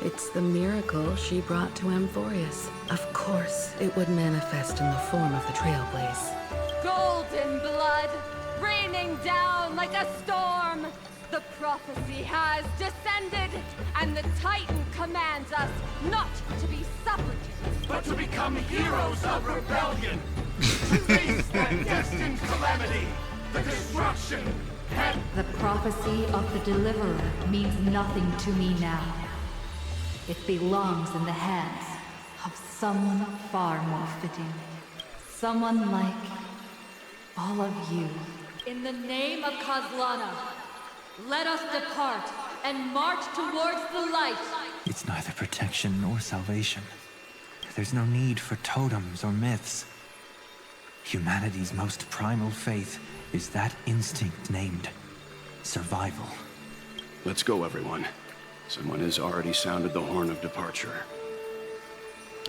It's the miracle she brought to Amphoreus. Of course, it would manifest in the form of the Trailblaze. Golden blood, raining down like a storm. The prophecy has descended, and the Titan commands us not to be supplicants, but to become heroes of rebellion. To face that destined calamity, the destruction, and The prophecy of the Deliverer means nothing to me now. It belongs in the hands of someone far more fitting. Someone like all of you. In the name of Kozlana, let us depart and march towards the light. It's neither protection nor salvation. There's no need for totems or myths. Humanity's most primal faith is that instinct named survival. Let's go, everyone. Someone has already sounded the horn of departure.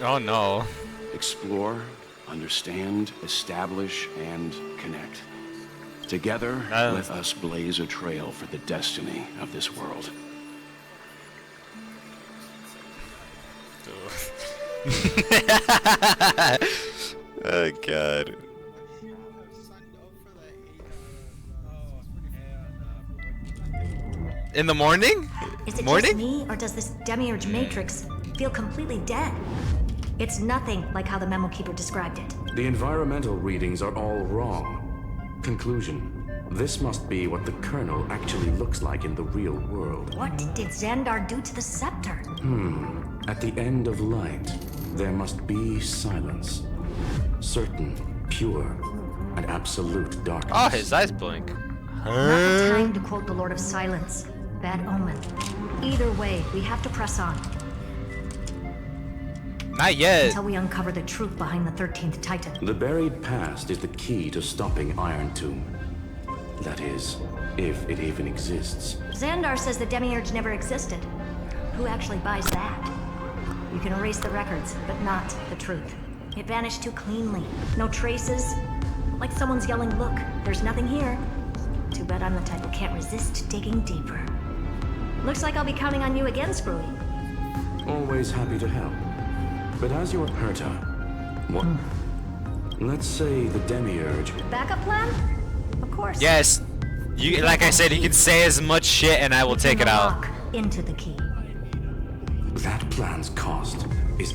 Oh no. Explore, understand, establish, and connect. Together, let us blaze a trail for the destiny of this world. Oh god. In the morning? Is it Morning? just me, or does this demiurge matrix feel completely dead? It's nothing like how the memo keeper described it. The environmental readings are all wrong. Conclusion. This must be what the kernel actually looks like in the real world. What did Xandar do to the scepter? At the end of light, there must be silence. Certain, pure, and absolute darkness. Oh, his eyes blink. Not the time to quote the Lord of Silence. Bad omen. Either way, we have to press on. Not yet. Until we uncover the truth behind the 13th Titan. The buried past is the key to stopping Iron Tomb. That is, if it even exists. Xandar says the demiurge never existed. Who actually buys that? You can erase the records, but not the truth. It vanished too cleanly. No traces. Like someone's yelling, look, there's nothing here. Too bad I'm the type who can't resist digging deeper. Looks like I'll be counting on you again, Screwy. Always happy to help. But as your Herta, what? Let's say the demiurge. Backup plan? Of course. Yes. You, like I said, you can say as much shit and I will take it out. Into the key. That plan's cost is.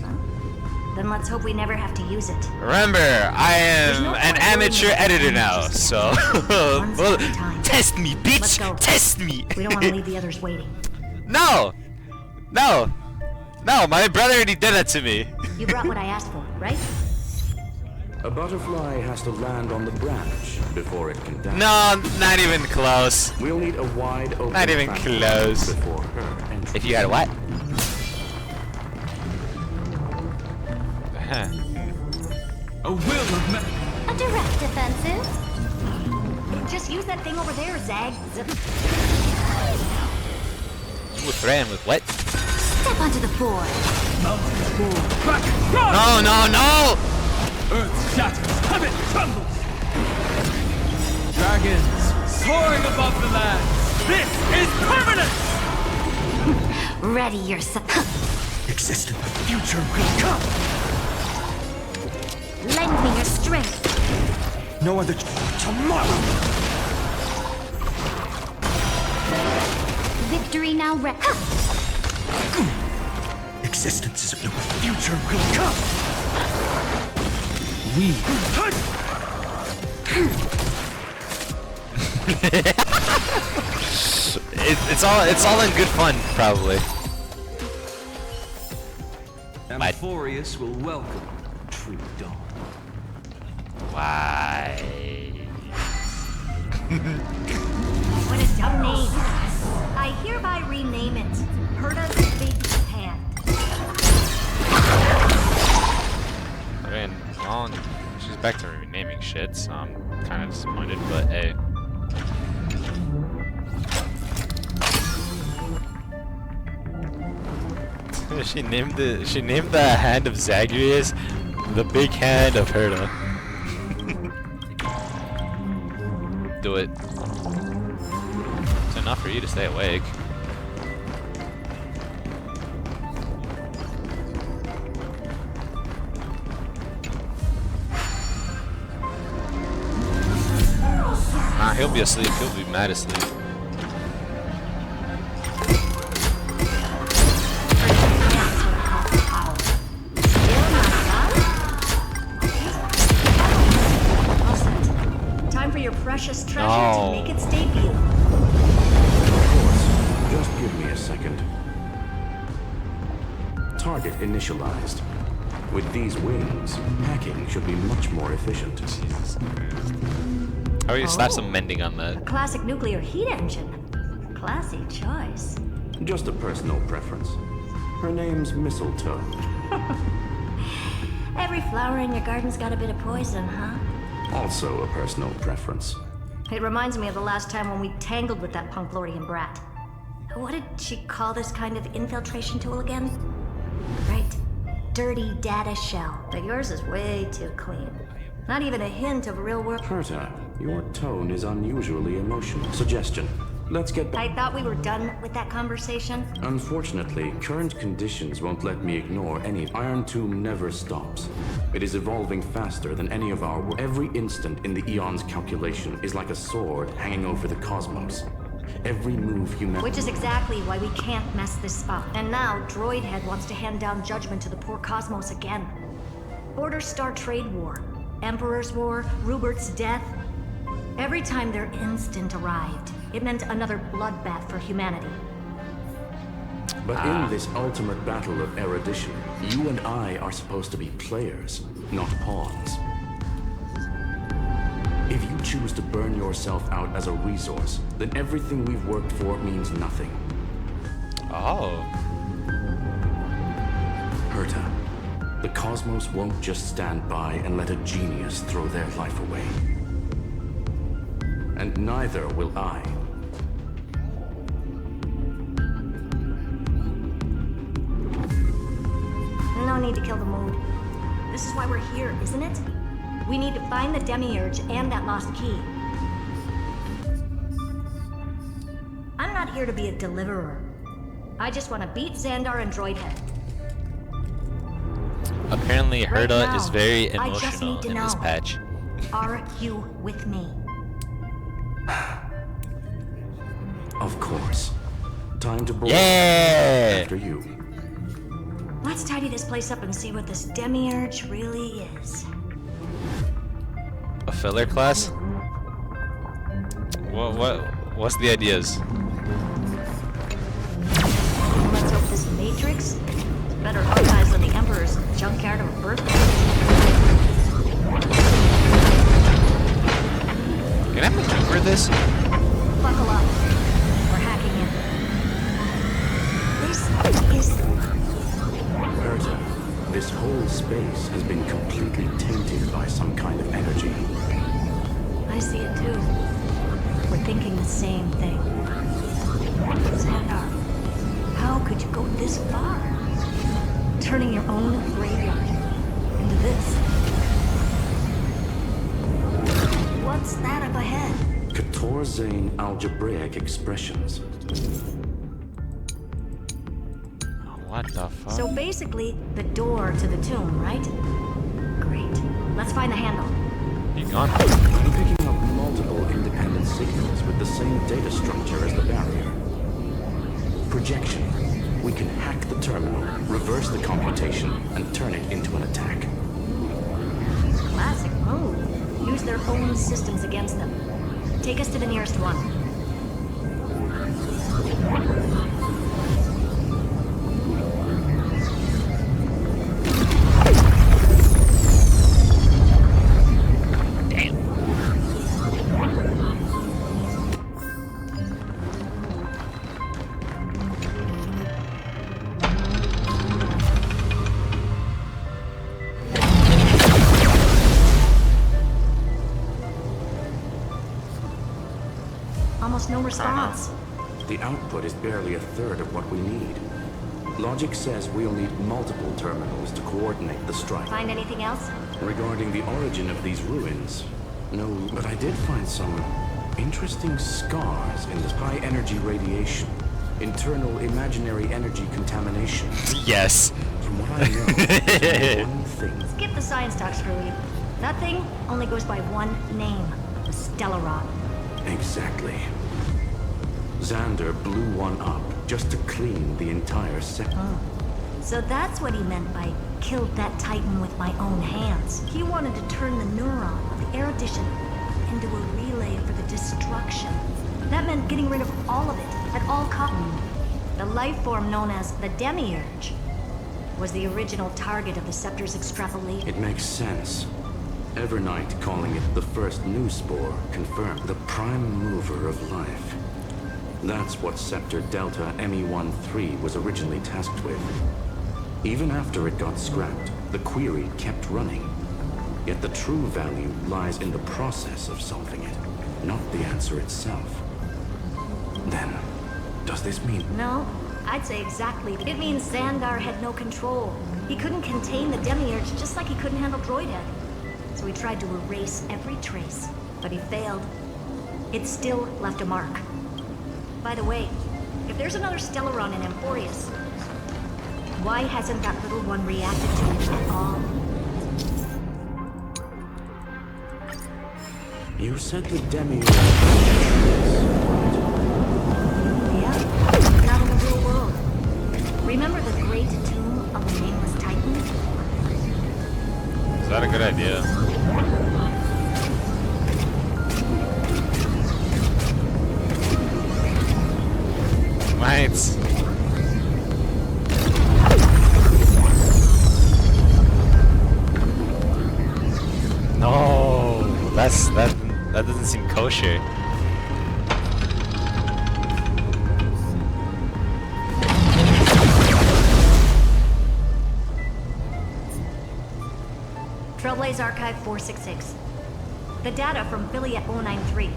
Then let's hope we never have to use it. Remember, I am an amateur editor now, so well, test me, bitch. Test me. We don't want to leave the others waiting. No, no, no. My brother already did that to me. You brought what I asked for, right? A butterfly has to land on the branch before it can die. No, not even close. We'll need a wide open. Not even close. Before her entry. If you got a what? a will of A direct offensive? Just use that thing over there, Zag. You would threaten with what? Step onto the board. mountains roar. No, no, no! Earth shatters, heaven trembles. Dragons soaring above the land. This is permanent. Ready yourself. Existent future will come. Lend me your strength. No other tomorrow. Victory now Existence is no future will come. We. It's all in good fun, probably. Amphoreus will welcome true dawn. Why? What a dumb name. I hereby rename it Herta's Big Hand. I mean, well, she's back to renaming shit, so I'm kind of disappointed, but hey. She named the hand of Zagreus the big hand of Herta. Do it. It's enough for you to stay awake. Nah, he'll be asleep. He'll be mad asleep. scheduled to make its debut. Of course. Just give me a second. Target initialized. With these wings, hacking should be much more efficient. How are you slap some mending on that? A classic nuclear heat engine. Classy choice. Just a personal preference. Her name's Mistletoe. Every flower in your garden's got a bit of poison, huh? Also a personal preference. It reminds me of the last time when we tangled with that Punklorian brat. What did she call this kind of infiltration tool again? Right. Dirty data shell. But yours is way too clean. Not even a hint of real world. Herta, your tone is unusually emotional. Suggestion. Let's get back. I thought we were done with that conversation. Unfortunately, current conditions won't let me ignore any. Iron Tomb never stops. It is evolving faster than any of our work. Every instant in the Eon's calculation is like a sword hanging over the cosmos. Every move human. Which is exactly why we can't mess this up. And now, Droidhead wants to hand down judgment to the poor cosmos again. Order Star Trade War, Emperor's War, Rupert's death. Every time their instant arrived, it meant another bloodbath for humanity. But in this ultimate battle of erudition, you and I are supposed to be players, not pawns. If you choose to burn yourself out as a resource, then everything we've worked for means nothing. Oh. Herta, the cosmos won't just stand by and let a genius throw their life away. And neither will I. No need to kill the mood. This is why we're here, isn't it? We need to find the Demiurge and that lost key. I'm not here to be a deliverer. I just want to beat Xandar and Droidhead. Apparently, Right Herta now, is very I just emotional need to in this know. patch. Are you with me? Of course. Time to blow Yeah! after you. Let's tidy this place up and see what this Demiurge really is. A filler class? What's the ideas? Let's hope this Matrix is better organized than the Emperor's junkyard of a birthplace. Can I maneuver this? Buckle up. We're hacking in. This is... Herta, this whole space has been completely tainted by some kind of energy. I see it too. We're thinking the same thing. Xandar, how could you go this far? Turning your own graveyard into this. What's that up ahead? Katorzane algebraic expressions. What the fuck? So basically, the door to the tomb, right? Great. Let's find the handle. You gone? I'm picking up multiple independent signals with the same data structure as the barrier. Projection. We can hack the terminal, reverse the computation, and turn it into an attack. Classic move. Use their own systems against them. Take us to the nearest one. Almost no response. The output is barely a third of what we need. Logic says we'll need multiple terminals to coordinate the strike. Find anything else? Regarding the origin of these ruins, no, but I did find some interesting scars in this high-energy radiation. Internal imaginary energy contamination. Yes. From what I know, there's only one thing. Skip the science talk, Screwy. That thing only goes by one name. The Stellarod. Exactly. Xander blew one up just to clean the entire sector. Oh. So that's what he meant by killed that Titan with my own hands. He wanted to turn the neuron of the erudition into a relay for the destruction. That meant getting rid of all of it, at all costs. The life form known as the Demiurge was the original target of the Scepter's extrapolation. It makes sense. Evernight calling it the first new spore confirmed the prime mover of life. That's what Scepter Delta ME-13 was originally tasked with. Even after it got scrapped, the query kept running. Yet the true value lies in the process of solving it, not the answer itself. Then, does this mean... No, I'd say exactly. It means Xandar had no control. He couldn't contain the Demiurge just like he couldn't handle Droidhead. So he tried to erase every trace, but he failed. It still left a mark. By the way, if there's another Stellaron in Amphoreus, why hasn't that little one reacted to it at all? You said the Demiurge... Yeah, not in the real world. Remember the great tomb of the nameless Titan? Is that a good idea? Mates. No, that doesn't seem kosher. Trailblaze Archive 466. The data from Philiet 093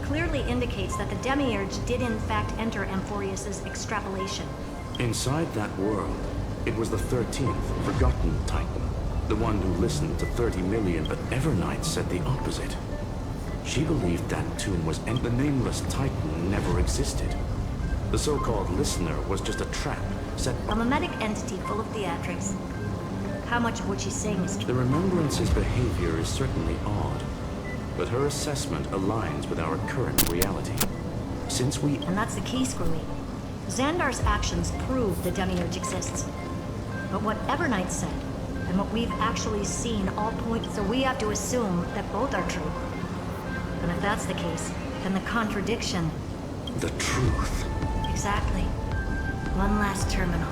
clearly indicates that the Demiurge did in fact enter Amphoreus' extrapolation. Inside that world, it was the 13th, forgotten Titan. The one who listened to 30 million, but Evernight said the opposite. She believed that tomb was the nameless Titan never existed. The so-called listener was just a trap set... A mimetic entity full of theatrics. How much of what she's saying is true? The Remembrance's behavior is certainly odd, but her assessment aligns with our current reality. Since we... And that's the key, Screwy. Xandar's actions prove the Demiurge exists. But what Evernight said, and what we've actually seen all point... So we have to assume that both are true. And if that's the case, then the contradiction... The truth. Exactly. One last terminal.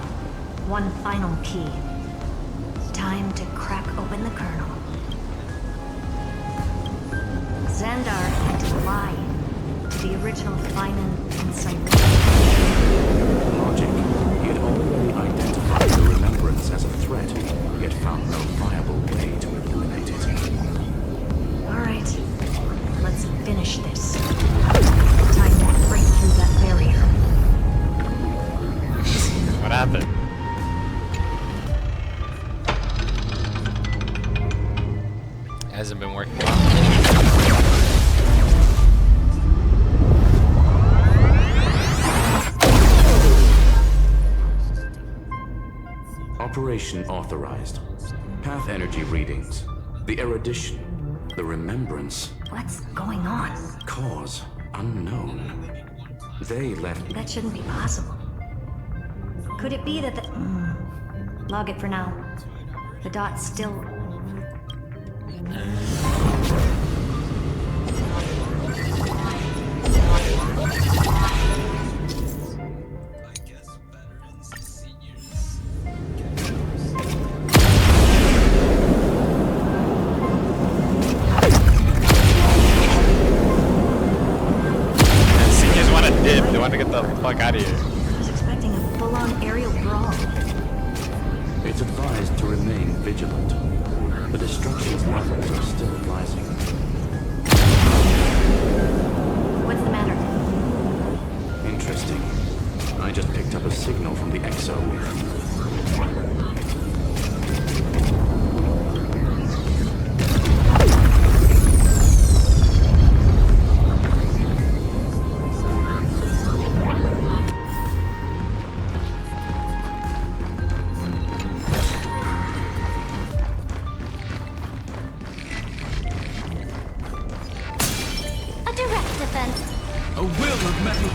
One final key. Time to crack open the kernel. Xandar had to lie to the original Finan and Cyrene. Logic. He had already identified the Remembrance as a threat, yet found no viable way to eliminate it. Alright. Let's finish this. Time to break through that barrier. What happened? Hasn't been working well. Operation authorized. Path energy readings. The erudition. The remembrance. What's going on? Cause unknown. They left... That shouldn't be possible. Could it be that the... Log it for now. The dot's still... Seniors want to dip. They want to get the fuck out of here. I was expecting a full-on aerial brawl. It's advised to remain vigilant. The destruction's levels are still rising. What's the matter? Interesting. I just picked up a signal from the XO. A direct defense. A will of metal.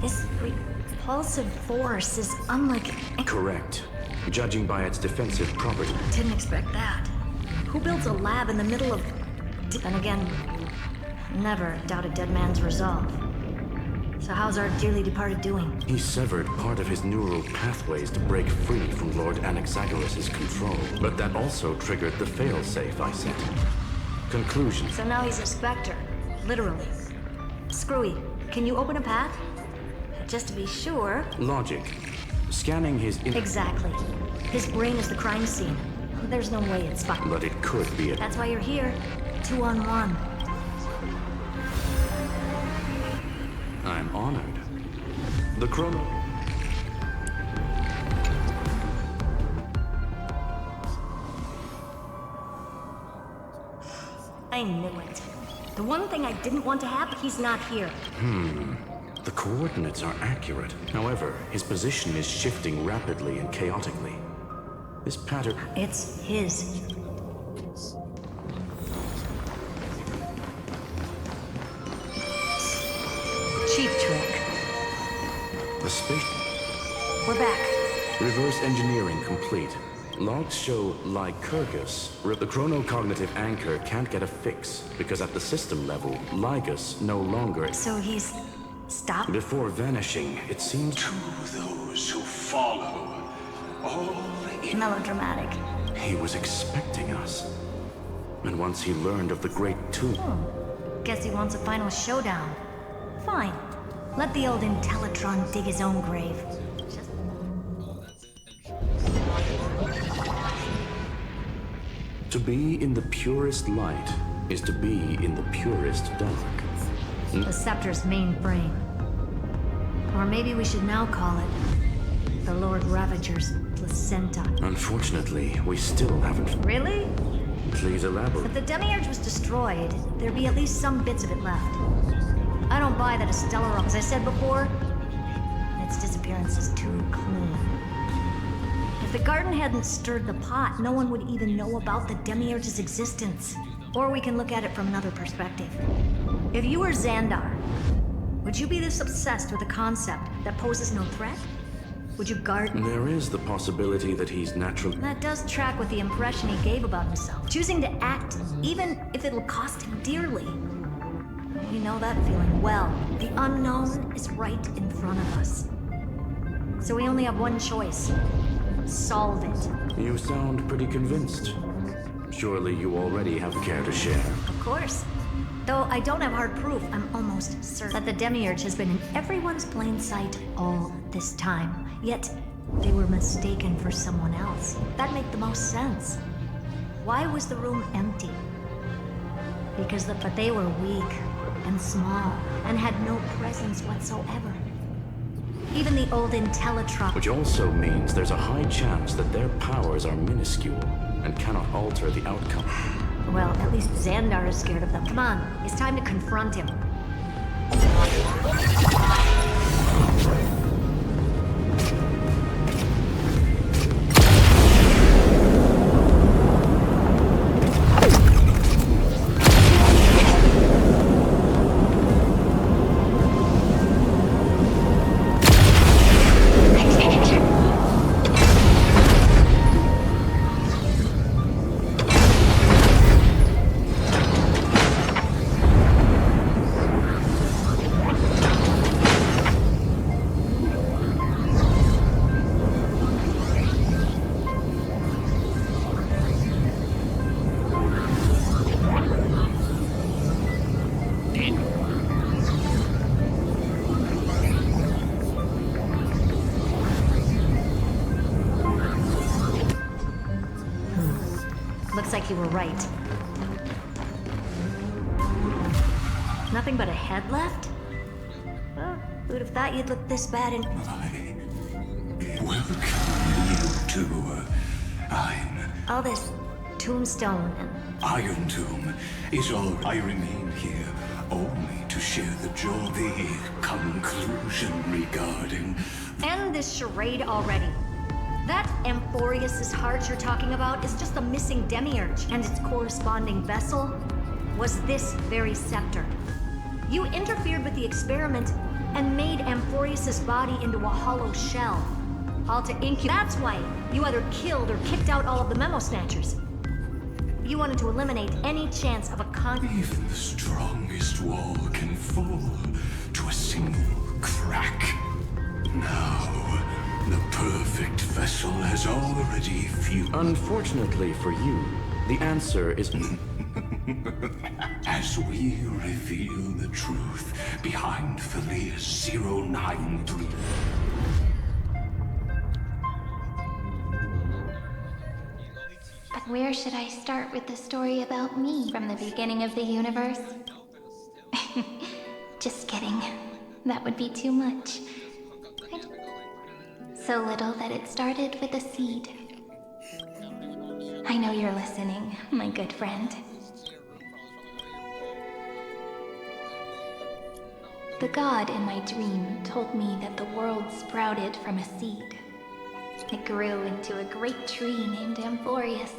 This repulsive force is unlike... Correct. Judging by its defensive property. Didn't expect that. Who builds a lab in the middle of... Then again, never doubt a dead man's resolve. So how's our dearly departed doing? He severed part of his neural pathways to break free from Lord Anaxagoras' control. But that also triggered the failsafe I set. Conclusion. So now he's a specter. Literally. Screwy, can you open a path? Just to be sure. Logic. Scanning his... Exactly. His brain is the crime scene. There's no way it's fine. But it could be a... That's why you're here. 2-on-1. I'm honored. The chrono... I knew it. The one thing I didn't want to happen, he's not here. The coordinates are accurate. However, his position is shifting rapidly and chaotically. This pattern... It's his. Cheap trick. The space... We're back. Reverse engineering complete. Logs show Lycurgus. The chronocognitive anchor can't get a fix, because at the system level, Lygus no longer... So he's... stopped? Before vanishing, it seems... To those who follow, all Melodramatic. He was expecting us. And once he learned of the Great Tomb... Guess he wants a final showdown. Fine. Let the old Intellitron dig his own grave. To be in the purest light is to be in the purest dark. The Scepter's main brain. Or maybe we should now call it the Lord Ravager's placenta. Unfortunately, we still haven't... Really? Please elaborate. If the Demiurge was destroyed, there'd be at least some bits of it left. I don't buy that a stellar... As I said before, its disappearance is too clean. If the garden hadn't stirred the pot, no one would even know about the Demiurge's existence. Or we can look at it from another perspective. If you were Xandar, would you be this obsessed with a concept that poses no threat? Would you guard... There is the possibility that he's naturally... That does track with the impression he gave about himself. Choosing to act, even if it'll cost him dearly. We know that feeling well. The unknown is right in front of us. So we only have one choice. Solve it. You sound pretty convinced. Surely you already have care to share. Of course. Though I don't have hard proof, I'm almost certain that the Demiurge has been in everyone's plain sight all this time. Yet, they were mistaken for someone else. That'd make the most sense. Why was the room empty? Because but they were weak and small and had no presence whatsoever. Even the old Intellitron... Which also means there's a high chance that their powers are minuscule and cannot alter the outcome. Well, at least Xandar is scared of them. Come on, it's time to confront him. Looks like you were right. Nothing but a head left? Well, who'd have thought you'd look this bad in... Welcome you to I'm... all this tombstone and... Iron Tomb is all I remain here, only to share the joy, the conclusion regarding... End this charade already. That Amphoreus' heart you're talking about is just a missing demiurge, and its corresponding vessel was this very scepter. You interfered with the experiment and made Amphoreus' body into a hollow shell. All to incubate. That's why you either killed or kicked out all of the memo snatchers. You wanted to eliminate any chance of a Even the strongest wall can fall to a single crack. Now, the perfect vessel has already fused. Unfortunately for you, the answer is... As we reveal the truth behind Felius 093. But where should I start with the story about me from the beginning of the universe? Just kidding. That would be too much. So little that it started with a seed. I know you're listening, my good friend. The god in my dream told me that the world sprouted from a seed. It grew into a great tree named Amphoreus,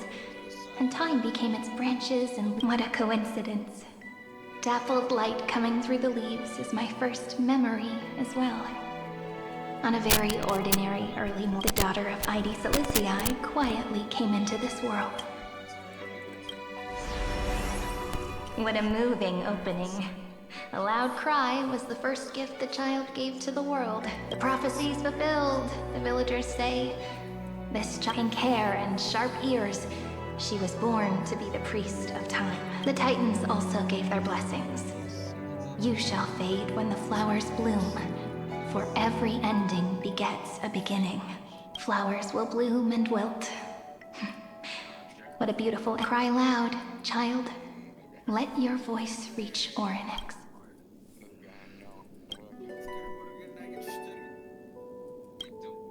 and time became its branches, and what a coincidence. Dappled light coming through the leaves is my first memory as well. On a very ordinary early morning, the daughter of Id Silicii quietly came into this world. What a moving opening. A loud cry was the first gift the child gave to the world. The prophecies fulfilled, the villagers say. This pink hair and sharp ears, she was born to be the priest of time. The Titans also gave their blessings. You shall fade when the flowers bloom, for every ending begets a beginning. Flowers will bloom and wilt. What a beautiful... Cry loud, child. Let your voice reach Orynyx.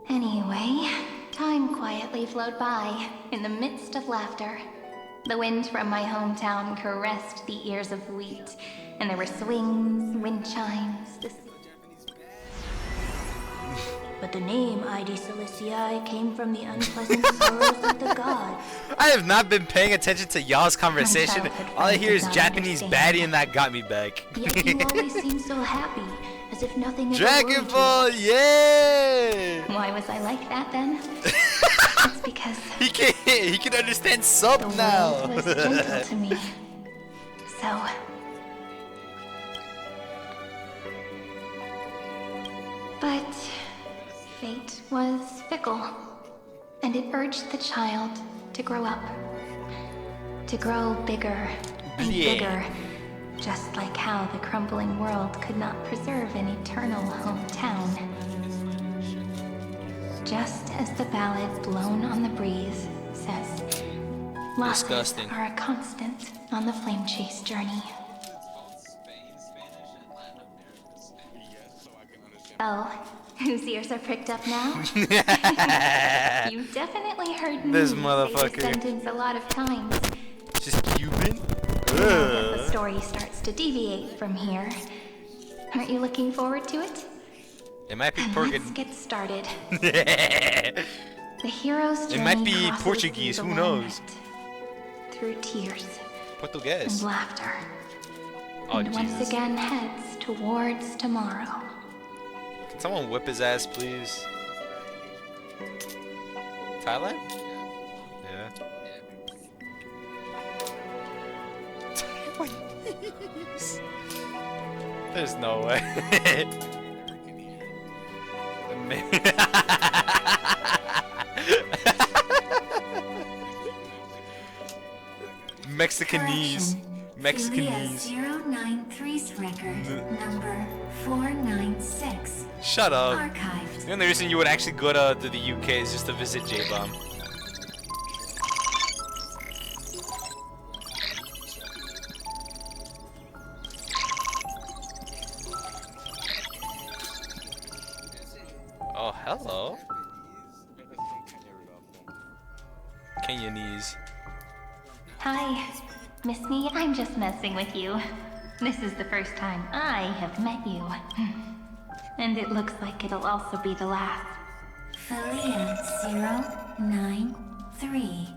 Anyway, time quietly flowed by, in the midst of laughter. The wind from my hometown caressed the ears of wheat, and there were swings, wind chimes, But the name Id Silicii came from the unpleasant sorrows of the gods. I have not been paying attention to y'all's conversation. All I hear is Japanese baddie, and that got me back. Yet you always seem so happy, as if nothing ever Dragon worried Ball, you. yeah! Why was I like that then? It's because he can understand sub the now. world was gentle to me. So but fate was fickle, and it urged the child to grow up. To grow bigger and bigger, just like how the crumbling world could not preserve an eternal hometown. Just as the ballad blown on the breeze says, losses Disgusting. are a constant on the flame chase journey. Oh, whose ears are pricked up now? You definitely heard me This say motherfucker. the sentence a lot of times. Just Cuban? You know that the story starts to deviate from here. Aren't you looking forward to it? It might be Let's get started. The hero's journey It might be crosses Portuguese, through who the knows? land, through tears Portuguese. and laughter. Oh, And once Jesus. again heads towards tomorrow. Can someone whip his ass, please? Thailand? Yeah. There's no way. Mexicanese. Mexicanese. 093's record number 496. Shut up. Archived. The only reason you would actually go to the UK is just to visit J-Bomb. Oh, hello. Kenyanese. Hi, miss me? I'm just messing with you. This is the first time I have met you. And it looks like it'll also be the last. Felia 093.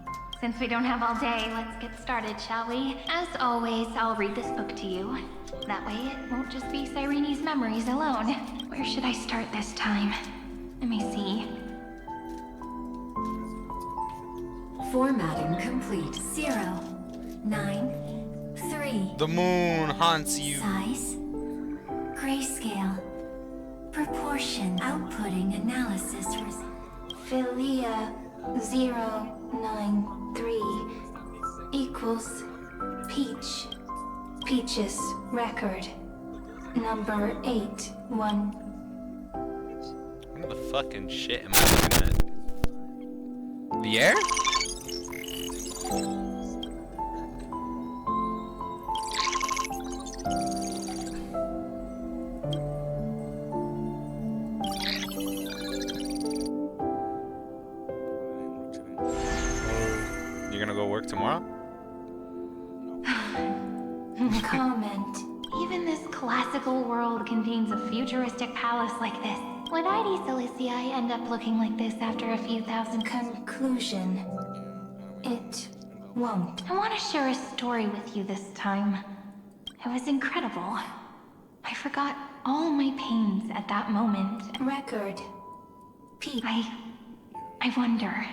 Since we don't have all day, let's get started, shall we? As always, I'll read this book to you. That way it won't just be Cyrene's memories alone. Where should I start this time? Let me see. Formatting complete. 0. 3. The moon haunts you. Size. Grayscale. Proportion. Outputting analysis. Philia 093 equals Peach. Peach's record. Number 81. What the fucking shit am I looking at? The air? You're gonna go work tomorrow? Comment. Even this classical world contains a futuristic palace like this. Would ID Silicii end up looking like this after a few thousand? Conclusion. It won't. I want to share a story with you this time. It was incredible. I forgot all my pains at that moment. Record. I wonder.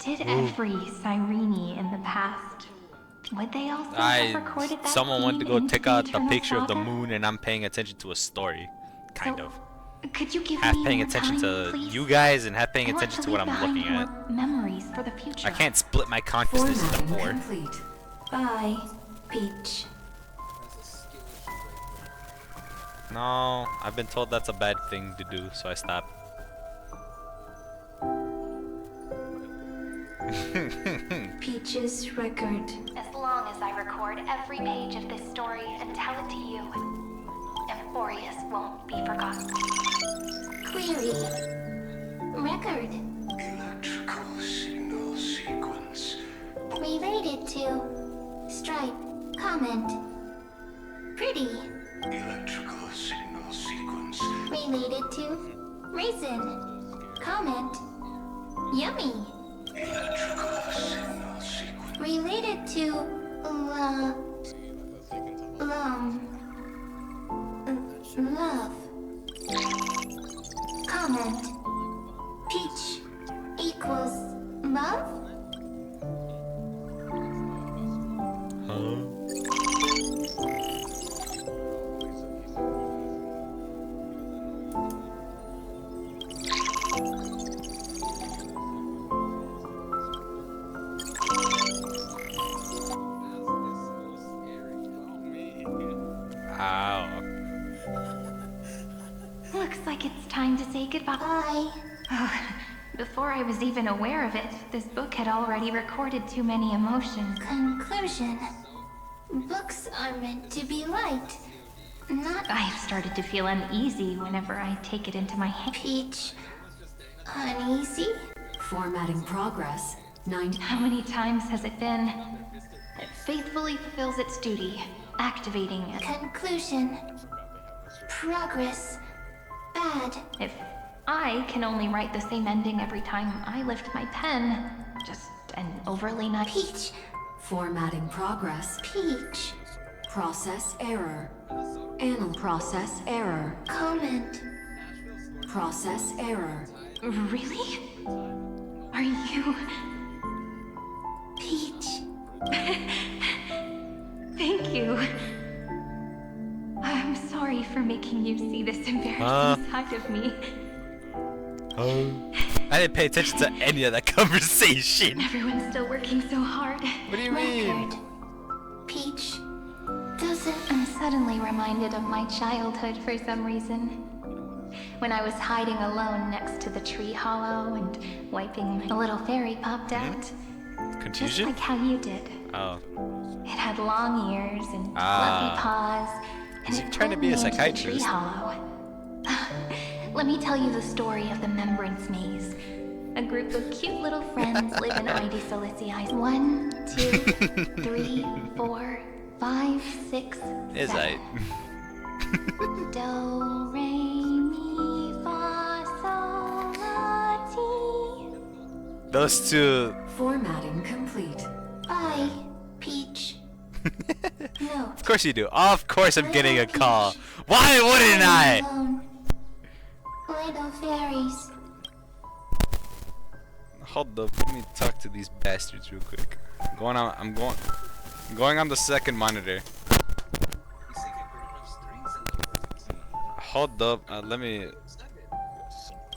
Did every Cyrene in the past, would they also have recorded that someone went to scene go in take out the Eternal picture of the Saga? moon and I'm paying attention to a story. Kind of. Could you give Half me paying more attention time, to please? you guys and half paying I want attention to to what leave I'm behind looking at. more memories for the future. I can't split my consciousness into Formatting four. complete. By Peach. No, I've been told that's a bad thing to do, so I stopped. Peach's record. As long as I record every page of this story and tell it to you, Amphoreus won't be forgotten. Query. Record. Electrical signal sequence. Related to. Stripe. Comment. Pretty. Electrical signal sequence. Related to. Raisin. Comment. Yummy. Electrical signal sequence. Related to. Love. Comment. Peach equals love? Ow. Looks like it's time to say goodbye. Bye. Before I was even aware of it, this book had already recorded too many emotions. Conclusion. Books are meant to be liked, not. I've started to feel uneasy whenever I take it into my hand. Peach. Uneasy? Formatting progress. 90. How many times has it been? It faithfully fulfills its duty, activating it. Conclusion. Progress. Bad. If I can only write the same ending every time I lift my pen, just an overly nice. Peach. Formatting progress. Peach. Process error. Anal process error. Comment. Process error. Really? Are you... Peach. Thank you. I'm sorry for making you see this embarrassing side of me. I didn't pay attention to any of that conversation. Everyone's still working so hard. What do you mean? Peach. Doesn't. I'm suddenly reminded of my childhood for some reason. When I was hiding alone next to the tree hollow and wiping, a little fairy popped out. Just Confusion? like how you did. Oh. It had long ears and Ah. fluffy paws. And Is he it trying to pulled be a me into the psychiatrist? Tree hollow. Let me tell you the story of the Membrance Maze. A group of cute little friends live in ID Silicii. 1, 2, 3, 4, 5, 6, Is 7. I? Do, re, mi, fa, sol, la, ti. Those two. Formatting complete. Bye, Peach. No. Of course you do. Of course I'm getting a call. Why wouldn't I? Alone. Little fairies. Hold up. Let me talk to these bastards real quick. I'm going on the second monitor. Hold up, let me.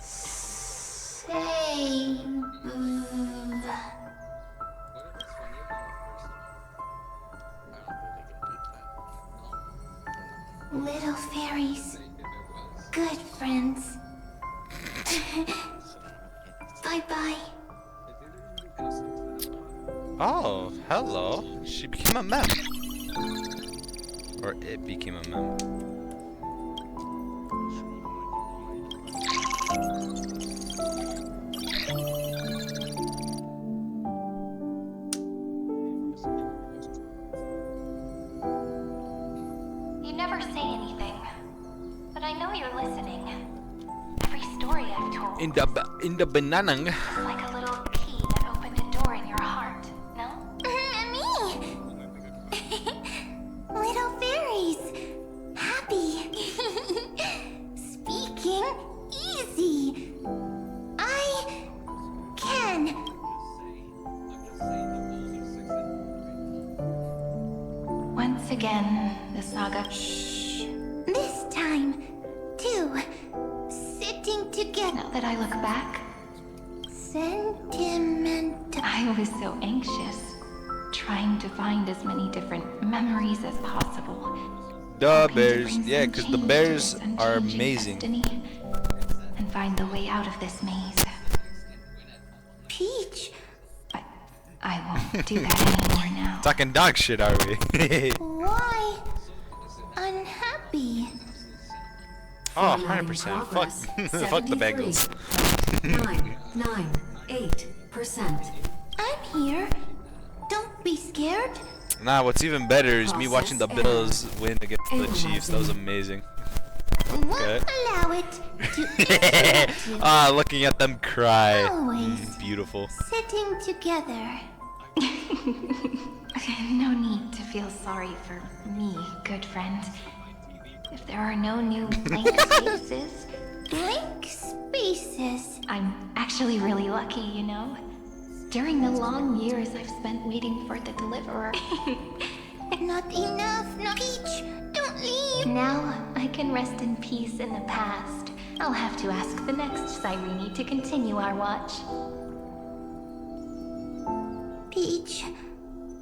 Say, boo. Little fairies, good friends. Bye bye. Oh, hello. She became a mem. Or it became a mem. You never say anything, but I know you're listening. Every story I've told In the banana. is like a little key that opened a door in your heart, no? Me! Little fairies! Happy! Speaking easy! I can! Once again, the saga. This time, too. Sitting together. Now that I look back, Sentimental. I was so anxious, trying to find as many different memories as possible. The bears. Yeah, because the bears are amazing. Destiny, and find the way out of this maze. Peach. But I won't do that anymore now. Talking dog shit, are we? Why unhappy? Oh, 100%. Fuck the Bengals. 8%. I'm here. Don't be scared. Nah, what's even better is me watching the Bills win against the Chiefs. That was amazing. Okay. Allow it to interrupt you. Ah, looking at them cry. Always. Beautiful. Sitting together. No need to feel sorry for me, good friend. If there are no new blank spaces, Blank spaces. I'm actually really lucky, you know? During the long years I've spent waiting for the deliverer. Not enough. No, Peach, don't leave. Now I can rest in peace in the past. I'll have to ask the next Cyrene to continue our watch. Peach,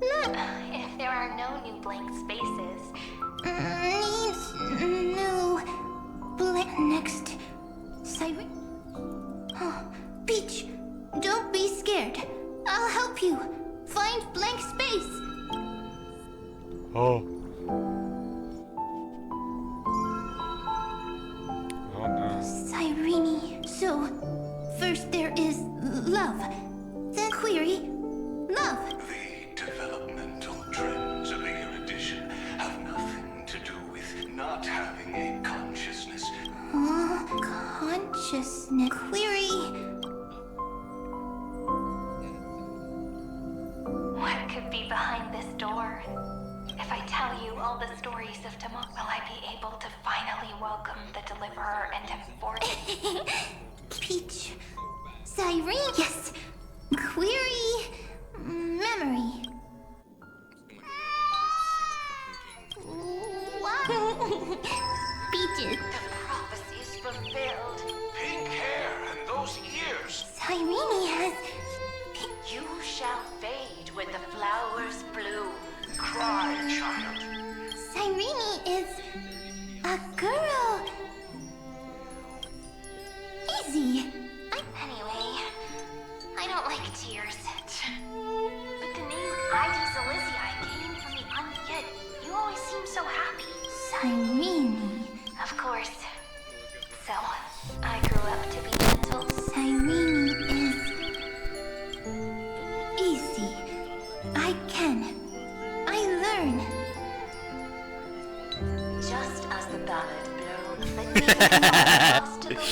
look. If there are no new blank spaces, Needs new blank next. Siren. Oh, Peach, don't be scared. I'll help you. Find blank space. Oh. Oh no. Cyrene. So, first there is love. Then query, love. The developmental trends of the erudition have nothing to do with not having a consciousness. Consciousness. Query. what could be behind this door? If I tell you all the stories of tomorrow, will I be able to finally welcome the deliverer and Amphoreus? Peach. Cyrene. Yes. Query. Memory. What? Peaches. The prophecy is fulfilled. Pink hair and those ears. Cyrene has. You shall fade when the flowers bloom. Cry, child. Cyrene is a girl. Easy. Anyway, I don't like tears. But the name Ivy Zelizii came from the undead. You always seem so happy. Cyrene. Of course. So, I grew up to be gentle. Cyrene is easy. I can. I learn. Just as the ballad blown flicked me like a moth to the wind.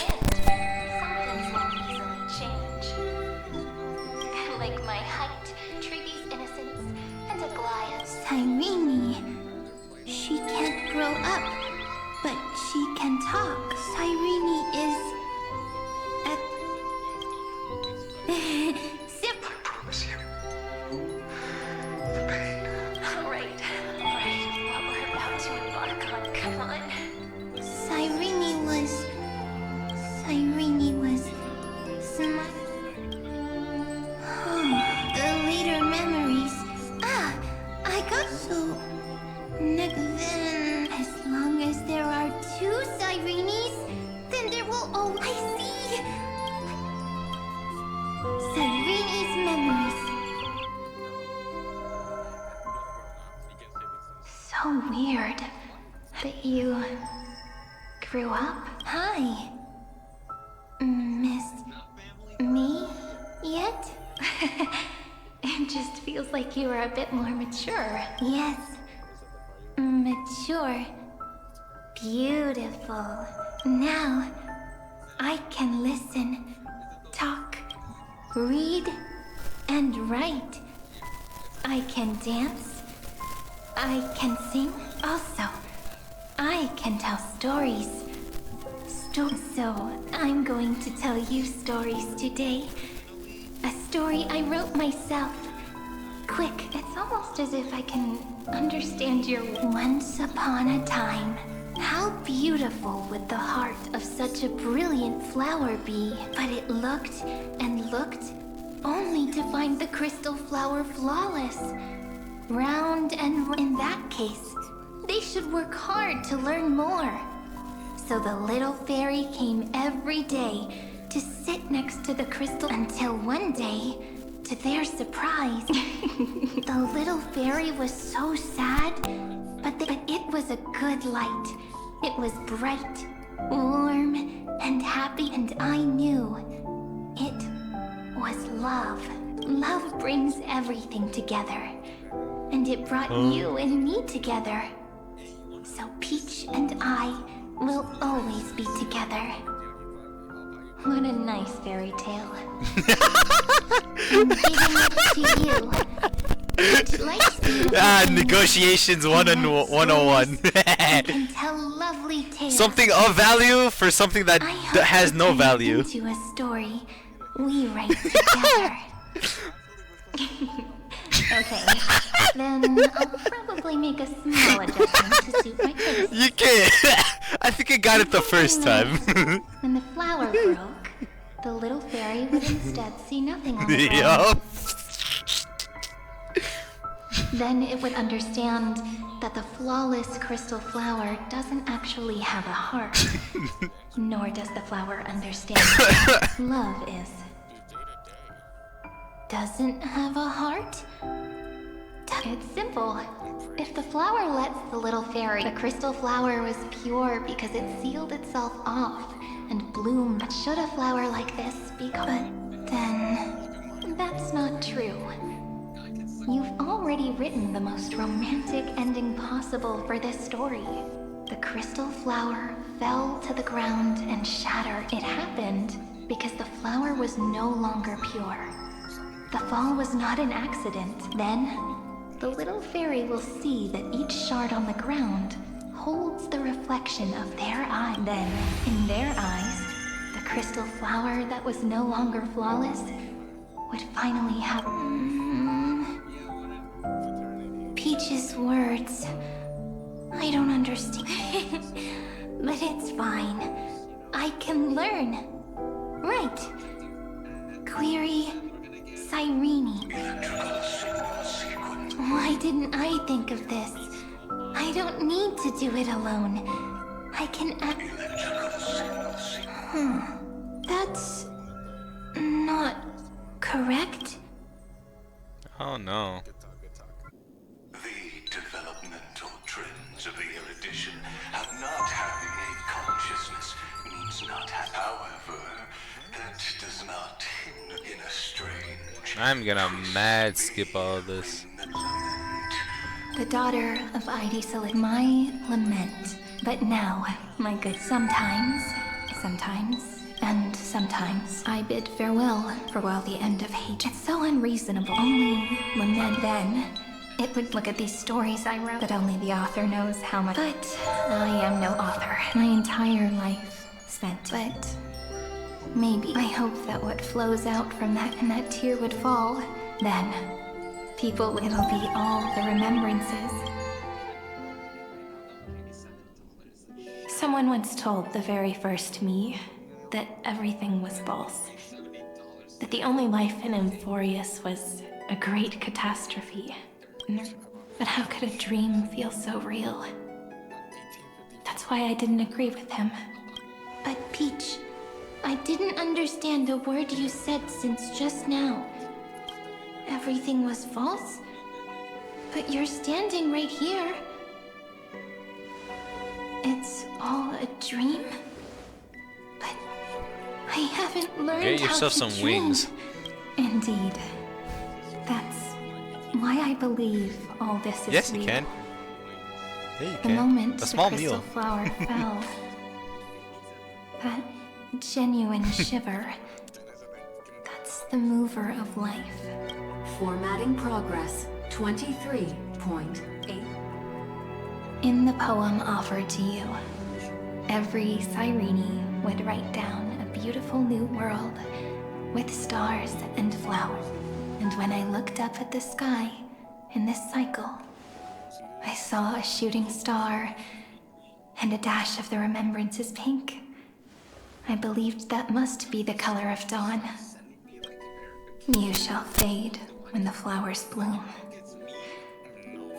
Some things won't easily change. Like my height, Treeby's innocence, and Aglaya's. Cyrene. She can't grow up, but she can talk. Cyrene is I promise you. Cyrene was smart. Oh, the later memories. Ah, I got so. Then, as long as there are two Cyrenes, then there will always. I see. Cyrene's memories. So weird that you grew up. Hi. Miss me yet? It just feels like you are a bit more mature. Yes. Mature. Beautiful. Now, I can listen, talk, read, and write. I can dance. I can sing. Also, I can tell stories. So, I'm going to tell you stories today. A story I wrote myself. Quick, it's almost as if I can understand your once upon a time. How beautiful would the heart of such a brilliant flower be? But it looked and looked, only to find the crystal flower flawless. Round and in that case, they should work hard to learn more. So the little fairy came every day to sit next to the crystal until one day, to their surprise, the little fairy was so sad, but it was a good light. It was bright, warm, and happy, and I knew it was love. Love brings everything together, and it brought you and me together. So Peach and I will always be together. What a nice fairy tale. I'm giving it to you. Which likes you. Negotiations 101. You can tell lovely tales. Something of value for something that has no value. Into a story we write together. Okay, then I'll probably make a small adjustment to suit my taste. You can't. I think I got it the first time. When the flower broke, the little fairy would instead see nothing on the ground. Yup. Then it would understand that the flawless crystal flower doesn't actually have a heart. Nor does the flower understand what love is. Doesn't have a heart? It's simple. If the flower lets the little fairy, the crystal flower was pure because it sealed itself off and bloomed. But should a flower like this be good? Then that's not true. You've already written the most romantic ending possible for this story. The crystal flower fell to the ground and shattered. It happened because the flower was no longer pure. The fall was not an accident. Then, the little fairy will see that each shard on the ground holds the reflection of their eye. Then, in their eyes, the crystal flower that was no longer flawless would finally have... Peach's words. I don't understand. But it's fine. I can learn. Right. Query Cyrene. Why didn't I think of this? I don't need to do it alone. I can That's not correct. Oh no. The developmental trends of the erudition of not having a consciousness means not have. However, that does not hinder in a strange. I'm gonna mad skip all this. The daughter of Idi Salit, my lament. But now, my good, sometimes, and sometimes I bid farewell for while the end of hate. It's so unreasonable. Only lament then. It would look at these stories I wrote that only the author knows how much. But I am no author. My entire life spent. But maybe I hope that what flows out from that and that tear would fall. Then it'll be all the remembrances. Someone once told the very first me that everything was false. That the only life in Amphoreus was a great catastrophe. But how could a dream feel so real? That's why I didn't agree with him. But Peach, I didn't understand a word you said since just now. Everything was false? But you're standing right here. It's all a dream? But I haven't learned Get how yourself to some dream. wings. Indeed. That's why I believe all this is Yes, real. you can. Yeah, you The can. moment A small the crystal meal. flower fell, that genuine shiver, that's the mover of life. Formatting progress 23.8. In the poem offered to you, every Cyrene would write down a beautiful new world with stars and flowers. And when I looked up at the sky in this cycle, I saw a shooting star and a dash of the remembrance's pink. I believed that must be the color of dawn. You shall fade when the flowers bloom.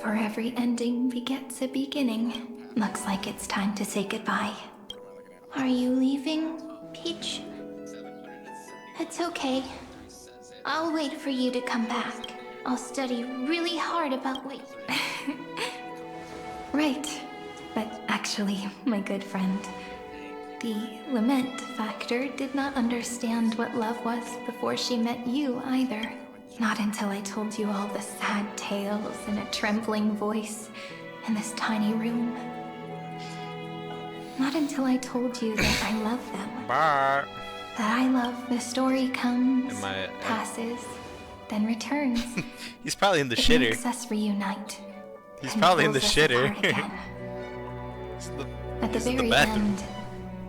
For every ending begets a beginning. Looks like it's time to say goodbye. Are you leaving, Peach? It's okay. I'll wait for you to come back. I'll study really hard about what... Right. But actually, my good friend, the lament factor did not understand what love was before she met you either. Not until I told you all the sad tales in a trembling voice in this tiny room. Not until I told you that I love them. Bar. That I love the story comes, Am I- passes, then returns. He's probably in the It shitter. makes us reunite. He's and probably in the pulls us shitter. apart again. At the he's in the very bathroom. end,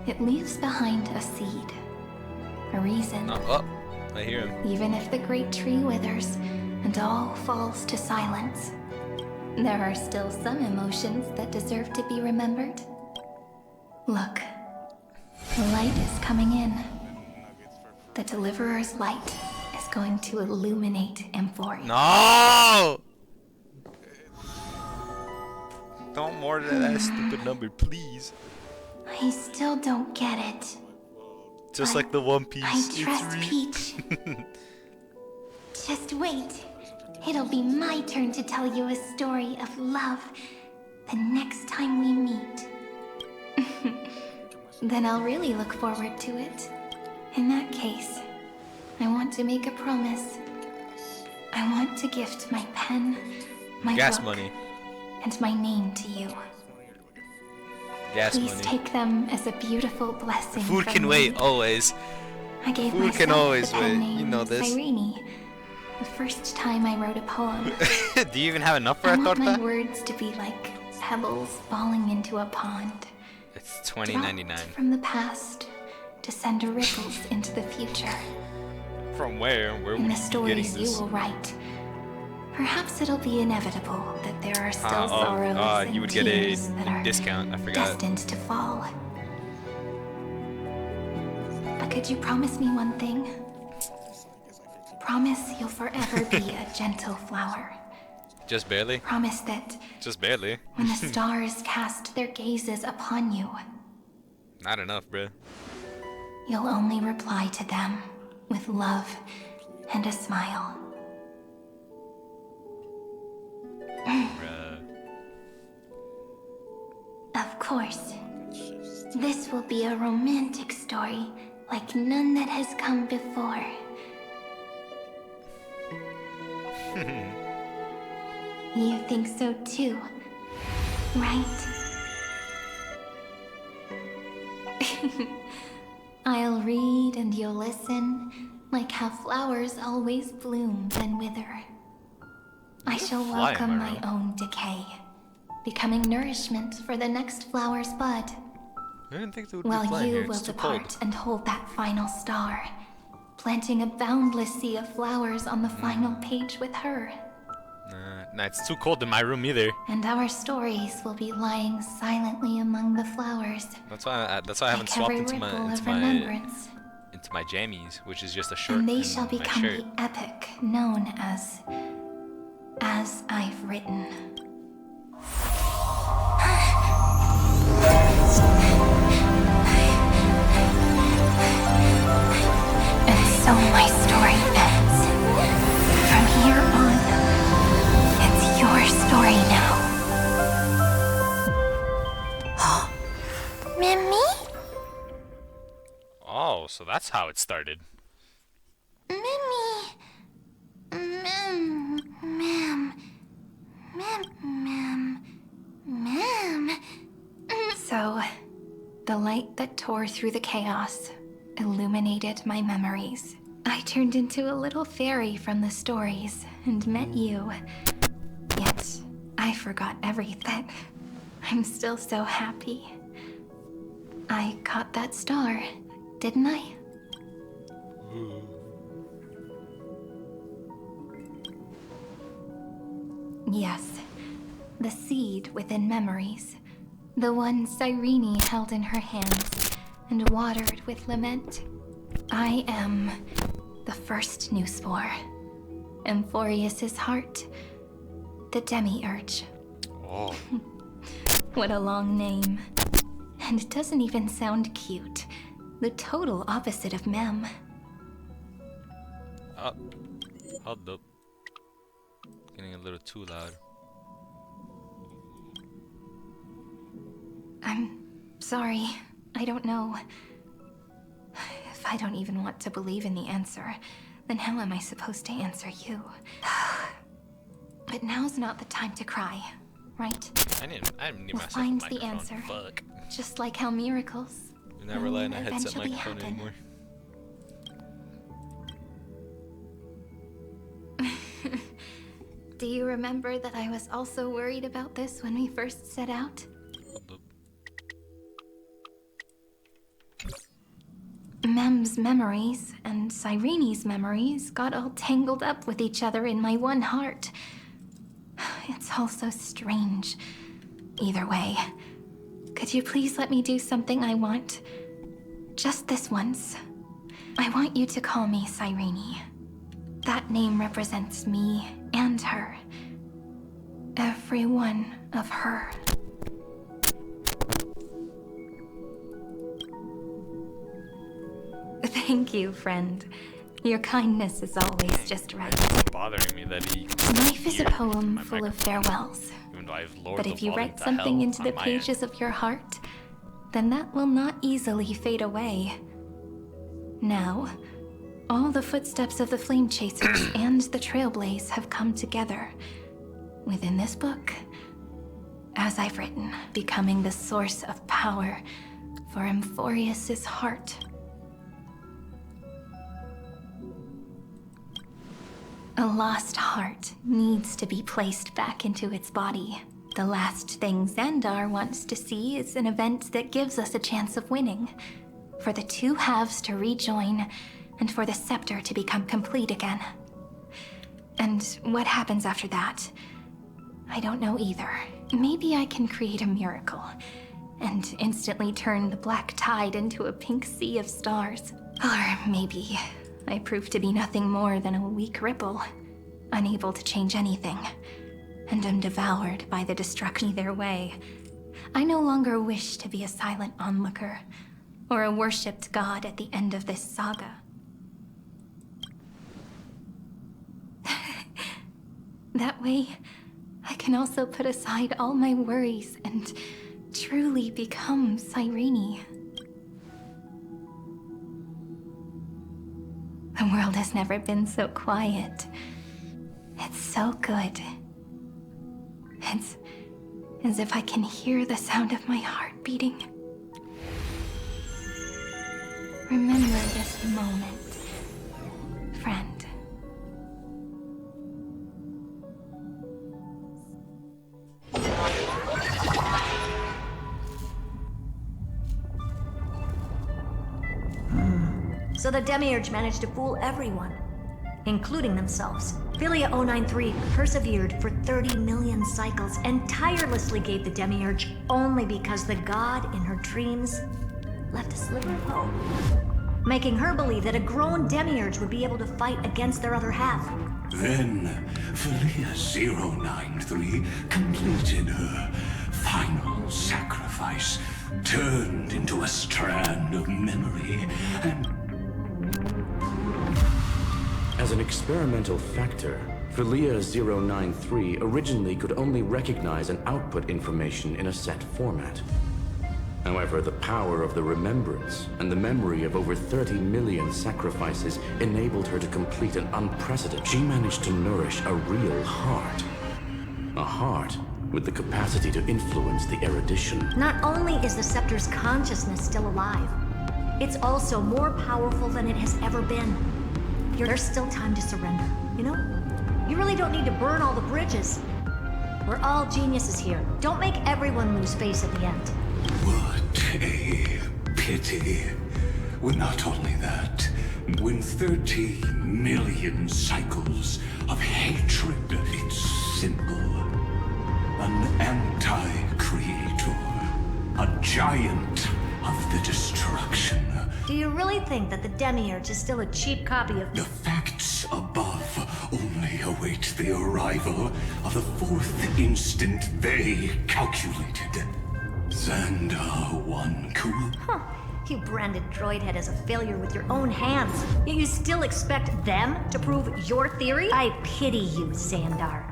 it leaves behind a seed. A reason. Oh, I hear him. Even if the great tree withers and all falls to silence, there are still some emotions that deserve to be remembered. Look, the light is coming in. The Deliverer's light is going to illuminate Amphoreus. No! Don't more than that stupid number, please. I still don't get it. Just like the One Piece. I it's trust real. Peach. Just wait. It'll be my turn to tell you a story of love the next time we meet. Then I'll really look forward to it. In that case, I want to make a promise. I want to gift my pen, my Gas book, money. and my name to you. Gas Please money. take them as a beautiful blessing. Food from can me. wait, always. I gave Food myself can always the pen wait. name You know this. Cyrene, the first time I wrote a poem. Do you even have enough for I a want my torta? words to be like pebbles falling into a pond. It's $20.99. Dropped from the past to send ripples into the future. From where? Where In would the you be stories getting you this? will write, perhaps it'll be inevitable that there are still sorrows and you would get a tears that are discount. I forgot. destined to fall. But could you promise me one thing? Promise you'll forever be a gentle flower. Just barely? Promise that Just barely. when the stars cast their gazes upon you, Not enough, bruh. you'll only reply to them with love and a smile. Bruh. Of course. This will be a romantic story like none that has come before. You think so too, right? I'll read and you'll listen, like how flowers always bloom then wither. I shall fly, welcome am I my own decay, becoming nourishment for the next flower's bud, I didn't think they would while be flying you here. will It's too depart cold. and hold that final star, planting a boundless sea of flowers on the final page with her. Nah, it's too cold in my room either. And our stories will be lying silently among the flowers. That's why I haven't like swapped every into my ripple of remembrance. jammies, which is just a shirt And they and shall my become shirt. the epic known as I've Written. And so my story ends. From here on, it's your story now. Mimi? Oh, so that's how it started. Mimi. Ma'am. So, the light that tore through the chaos illuminated my memories. I turned into a little fairy from the stories and met you. Yet, I forgot everything. I'm still so happy. I caught that star, didn't I? Yes, the seed within memories. The one Cyrene held in her hands and watered with lament. I am the first new spore. Amphoreus' heart. The demiurge. Oh. What a long name. And it doesn't even sound cute. The total opposite of Mem. Hold up. Getting a little too loud. I'm sorry. I don't know. If I don't even want to believe in the answer, then how am I supposed to answer you? But now's not the time to cry, right? I need We'll myself find a the microphone. answer. Fuck. Just like how miracles You're not relying on a headset eventually microphone happen. anymore. Do you remember that I was also worried about this when we first set out? Mem's memories and Cyrene's memories got all tangled up with each other in my one heart. It's all so strange. Either way, could you please let me do something I want? Just this once. I want you to call me Cyrene. That name represents me and her. Every one of her. Thank you, friend. Your kindness is always just right. It's bothering me that he. Life is a poem full of farewells. Even though I've lowered But the if you volume write to something hell into the on my pages of your heart, then that will not easily fade away. Now, all the footsteps of the Flame Chasers and the Trailblaze have come together within this book, as I've written, becoming the source of power for Amphoreus' heart. A lost heart needs to be placed back into its body. The last thing Xandar wants to see is an event that gives us a chance of winning. For the two halves to rejoin, and for the scepter to become complete again. And what happens after that? I don't know either. Maybe I can create a miracle, and instantly turn the black tide into a pink sea of stars. Or maybe I prove to be nothing more than a weak ripple, unable to change anything, and am devoured by the destruction. Either way, I no longer wish to be a silent onlooker, or a worshipped god at the end of this saga. That way, I can also put aside all my worries and truly become Cyrene. The world has never been so quiet. It's so good. It's as if I can hear the sound of my heart beating. Remember this moment, friend. So the Demiurge managed to fool everyone. including themselves. Philia 093 persevered for 30 million cycles and tirelessly gave the Demiurge only because the god in her dreams left a sliver of hope, making her believe that a grown Demiurge would be able to fight against their other half. Then, Philia 093 completed her final sacrifice, turned into a strand of memory, and... As an experimental factor, Philia 093 originally could only recognize and output information in a set format. However, the power of the remembrance and the memory of over 30 million sacrifices enabled her to complete an unprecedented. She managed to nourish a real heart. A heart with the capacity to influence the erudition. Not only is the Scepter's consciousness still alive, it's also more powerful than it has ever been. There's still time to surrender, you know? You really don't need to burn all the bridges. We're all geniuses here. Don't make everyone lose face at the end. What a pity. Well, not only that, when 30 million cycles of hatred, it's simple. An anti-creator. A giant of the destruction. Do you really think that the Demiurge is still a cheap copy of... The facts above only await the arrival of the fourth instant they calculated. Xandar 1 cool. Huh. You branded Droidhead as a failure with your own hands, yet you still expect them to prove your theory? I pity you, Xandar.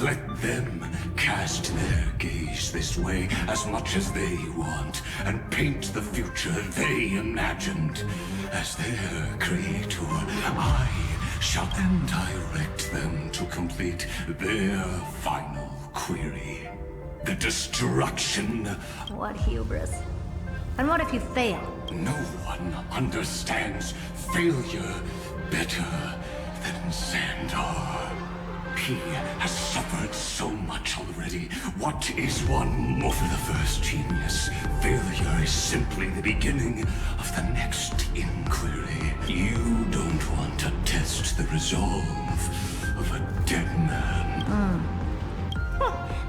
Let them cast their gaze this way as much as they want, and paint the future they imagined. As their creator, I shall direct them to complete their final query. The destruction. What hubris. And what if you fail? No one understands failure better than Xandar. He has suffered so much already. What is one more for the first genius? Failure is simply the beginning of the next inquiry. You don't want to test the resolve of a dead man.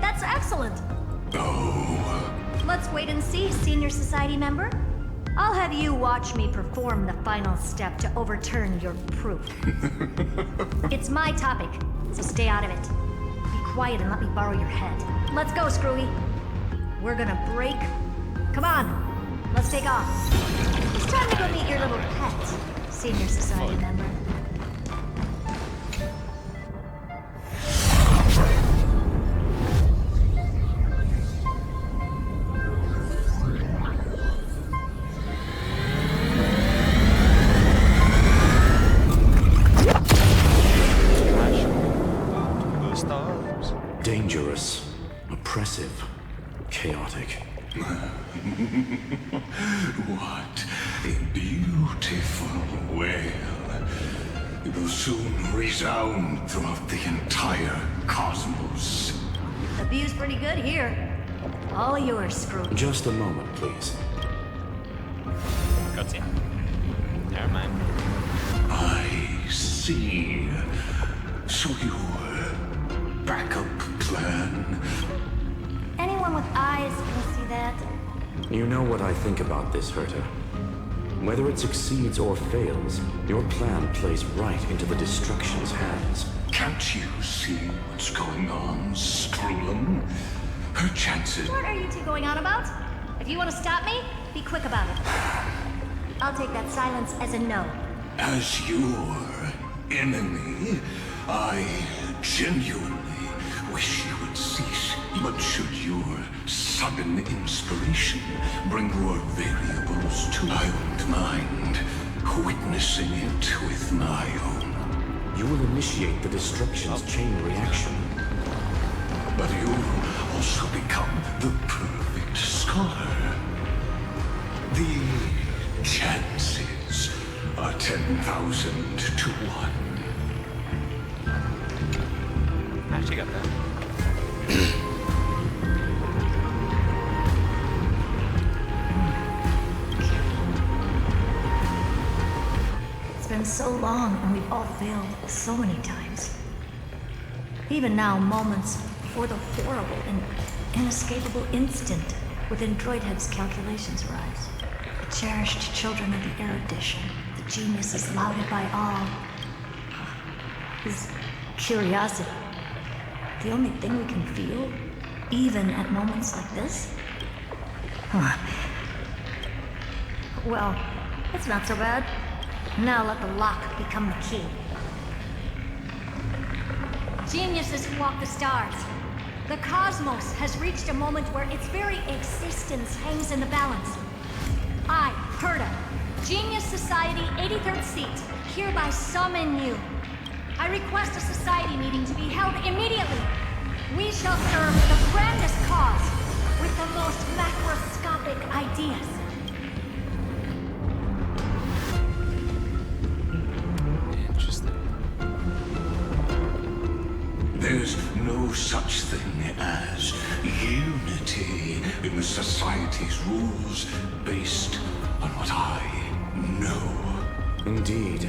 That's excellent. Oh. Let's wait and see, Senior Society member. I'll have you watch me perform the final step to overturn your proof. It's my topic, so stay out of it. Be quiet and let me borrow your head. Let's go, Screwy. We're gonna break. Come on, let's take off. It's time to go meet your little pet, Senior Society member. Dangerous, oppressive, chaotic. What a beautiful wail. It will soon resound throughout the entire cosmos. The view's pretty good here. All yours, Screwy. Just a moment, please. Cutscene. Never mind. I see. So you backup plan? Anyone with eyes can see that. You know what I think about this, Herta. Whether it succeeds or fails, your plan plays right into the destruction's hands. Can't you see what's going on, Strulum? Her chances... What are you two going on about? If you want to stop me, be quick about it. I'll take that silence as a no. As your enemy, I genuinely wish you would cease. But should your sudden inspiration bring your variables to, I won't mind witnessing it with my own. You will initiate the destruction's chain reaction. But you also become the perfect scholar. The chances are 10,000 to 1. I actually got that. It's been so long and we've all failed so many times. Even now, moments before the horrible and inescapable instant within Droidhead's calculations arise. The cherished children of the erudition, the geniuses lauded by all. His curiosity. The only thing we can feel, even at moments like this? Huh. Well, it's not so bad. Now let the lock become the key. Geniuses who walk the stars. The cosmos has reached a moment where its very existence hangs in the balance. I, Herta, Genius Society 83rd seat, hereby summon you. I request a society meeting to be held immediately. We shall serve the grandest cause with the most macroscopic ideas. Interesting. There's no such thing as unity in the Society's rules based on what I know. Indeed.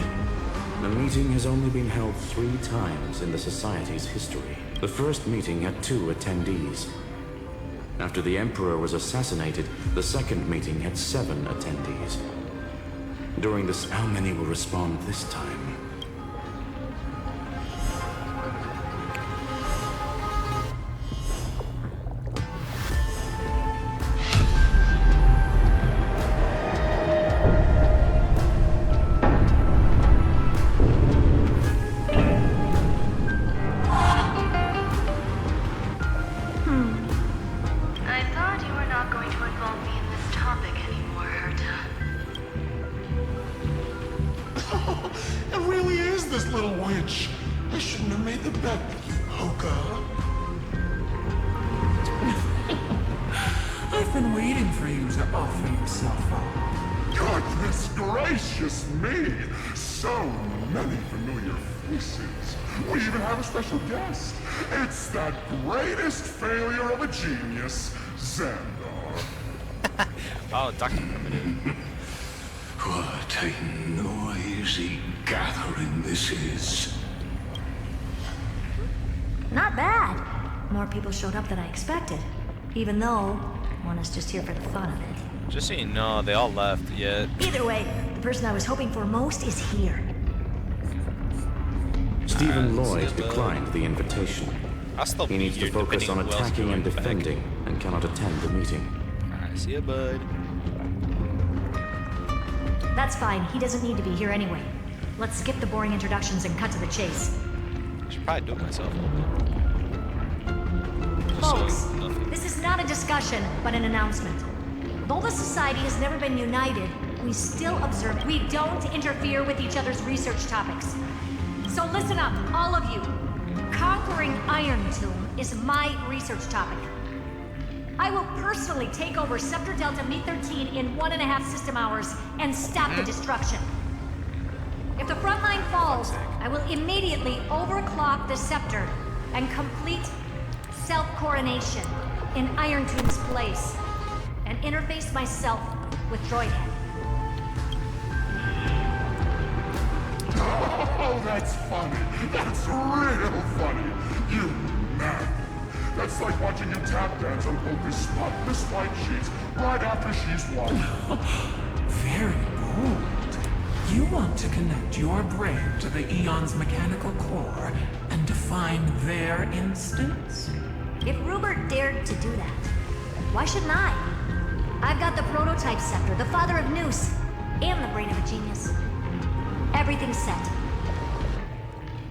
The meeting has only been held 3 times in the Society's history. The first meeting had 2 attendees. After the Emperor was assassinated, the second meeting had 7 attendees. During this, how many will respond this time? I thought you were not going to involve me in this topic anymore, Herta. It really is this little witch. I shouldn't have made the bet with you, Hoka. I've been waiting for you to offer yourself up. Goodness gracious me! So many familiar faces. We even have a special guest. It's that greatest failure of a genius, Xandar. Oh, Dr. Primitive. What a noisy gathering this is. Not bad. More people showed up than I expected. Even though one is just here for the fun of it. Just so you know, they all left yet. Either way, the person I was hoping for most is here. Stephen Lloyd declined the invitation. He needs to focus on attacking and defending, and cannot attend the meeting. Alright, see ya, bud. That's fine. He doesn't need to be here anyway. Let's skip the boring introductions and cut to the chase. I should probably do it myself. Folks, this is not a discussion, but an announcement. Though the Society has never been united, we still observe we don't interfere with each other's research topics. So listen up, all of you. Conquering Iron Tomb is my research topic. I will personally take over Scepter Delta Me-13 in 1.5 system hours and stop the destruction. If the front line falls, I will immediately overclock the Scepter and complete self-coronation in Iron Tomb's place, and interface myself with Droidhead. Oh, that's funny. That's real funny. You man. That's like watching you tap dance on Poker's spotless white sheets right after she's won. Very bold. You want to connect your brain to the Eon's mechanical core and define their instance? If Rupert dared to do that, why shouldn't I? I've got the prototype scepter, the father of Noose, and the brain of a genius. Everything's set.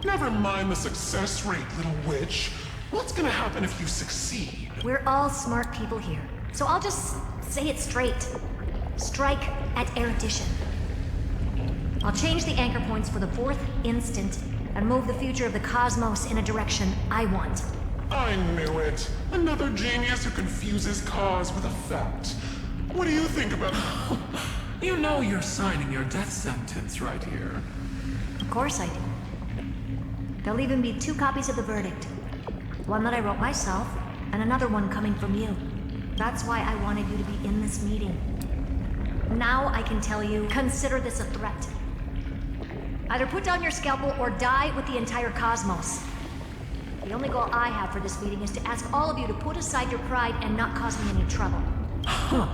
Never mind the success rate, little witch. What's gonna happen if you succeed? We're all smart people here, so I'll just say it straight. Strike at erudition. I'll change the anchor points for the 4th instant and move the future of the cosmos in a direction I want. I knew it. Another genius who confuses cause with effect. What do you think about it? You know you're signing your death sentence right here. Of course I do. There'll even be 2 copies of the verdict. One that I wrote myself, and another one coming from you. That's why I wanted you to be in this meeting. Now I can tell you, consider this a threat. Either put down your scalpel or die with the entire cosmos. The only goal I have for this meeting is to ask all of you to put aside your pride and not cause me any trouble. Huh.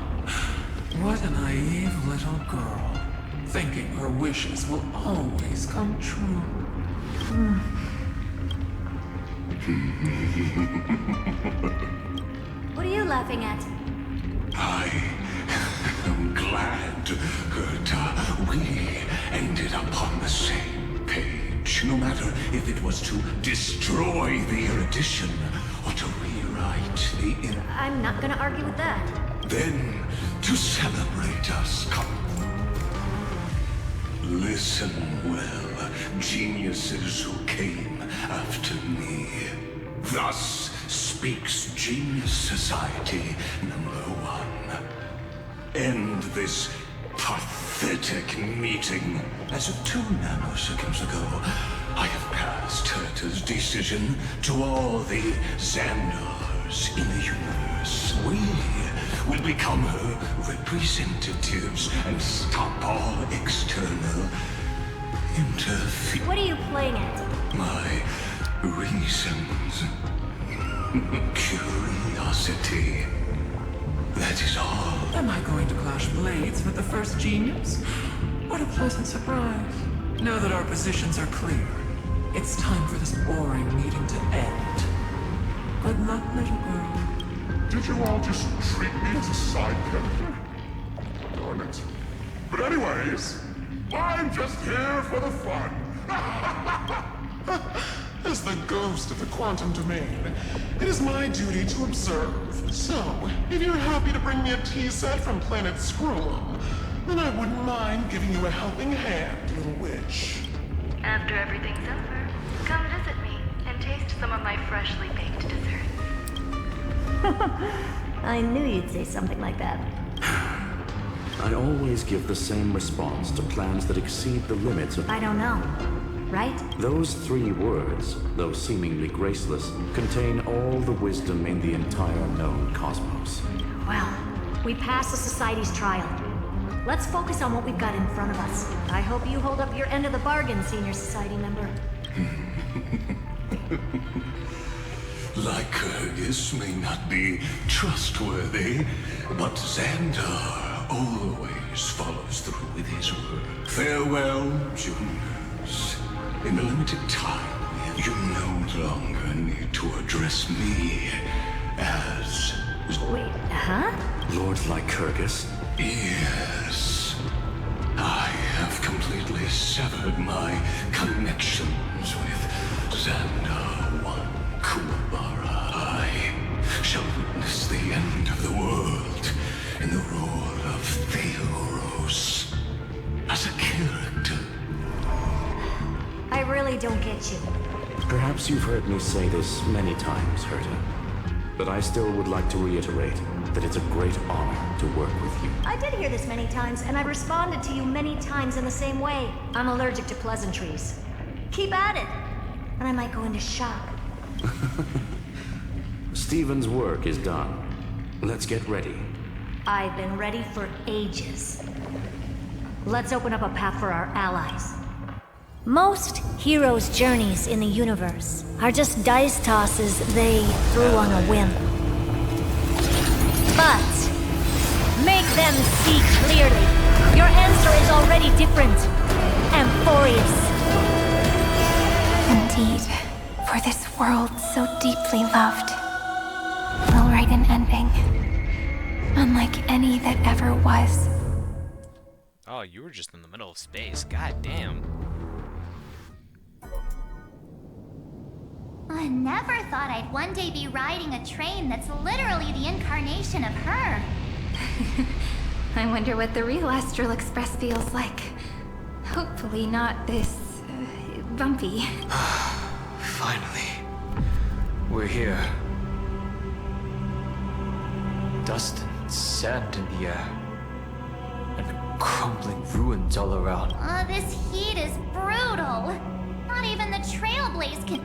What a naive little girl, thinking her wishes will always come true. What are you laughing at? I'm glad that we ended up on the same page. No matter if it was to destroy the erudition or to rewrite the I'm not gonna argue with that. Then, to celebrate us, come. Listen well, geniuses who came after me. Thus speaks Genius Society #1. End this pathetic meeting. As of 2 nanoseconds ago, I have passed Herta's decision to all the Xandars in the universe. We will become her representatives and stop all external interference. What are you playing at? My reasons. Curiosity. That is all. Am I going to clash blades with the first genius? What a pleasant surprise. Now that our positions are clear, it's time for this boring meeting to end. Good luck, little girl. Did you all just treat me as a side character? Darn it. But anyways, I'm just here for the fun. As the ghost of the quantum domain, it is my duty to observe. So, if you're happy to bring me a tea set from planet Scrollum, then I wouldn't mind giving you a helping hand, little witch. After everything's over, come visit me and taste some of my freshly baked desserts. I knew you'd say something like that. I always give the same response to plans that exceed the limits of... I don't know. Right? Those 3 words, though seemingly graceless, contain all the wisdom in the entire known cosmos. Well, we passed the Society's trial. Let's focus on what we've got in front of us. I hope you hold up your end of the bargain, Senior Society member. Lycurgus may not be trustworthy, but Xandar always follows through with his word. Farewell, juniors. In the limited time, you no longer need to address me as... Wait, huh? Lord Lycurgus? Yes. I have completely severed my connections with Xandar 1 Kuwabara. I shall witness the end of the world in the role of Theoros. As a character. I really don't get you. Perhaps you've heard me say this many times, Herta. But I still would like to reiterate that it's a great honor to work with you. I did hear this many times, and I've responded to you many times in the same way. I'm allergic to pleasantries. Keep at it, and I might go into shock. Stephen's work is done. Let's get ready. I've been ready for ages. Let's open up a path for our allies. Most heroes' journeys in the universe are just dice tosses they threw on a whim. But make them see clearly. Your answer is already different. Amphoreus. Indeed, for this world so deeply loved, will write an ending, unlike any that ever was. Oh, you were just in the middle of space. God damn. I never thought I'd one day be riding a train that's literally the incarnation of her. I wonder what the real Astral Express feels like. Hopefully not this... bumpy. Finally. We're here. Dust and sand in the air. And crumbling ruins all around. Oh, this heat is brutal. Not even the Trailblaze can...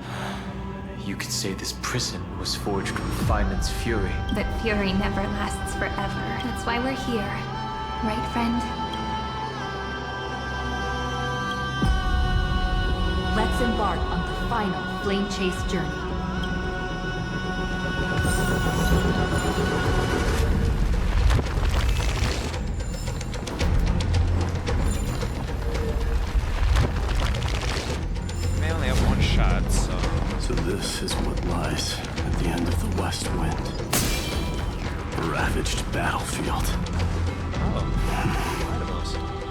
You could say this prison was forged from Finland's fury. But fury never lasts forever. That's why we're here. Right, friend? let's embark on the final flame chase journey. They only have one shot, so... So this is what lies at the end of the West Wind. A ravaged battlefield.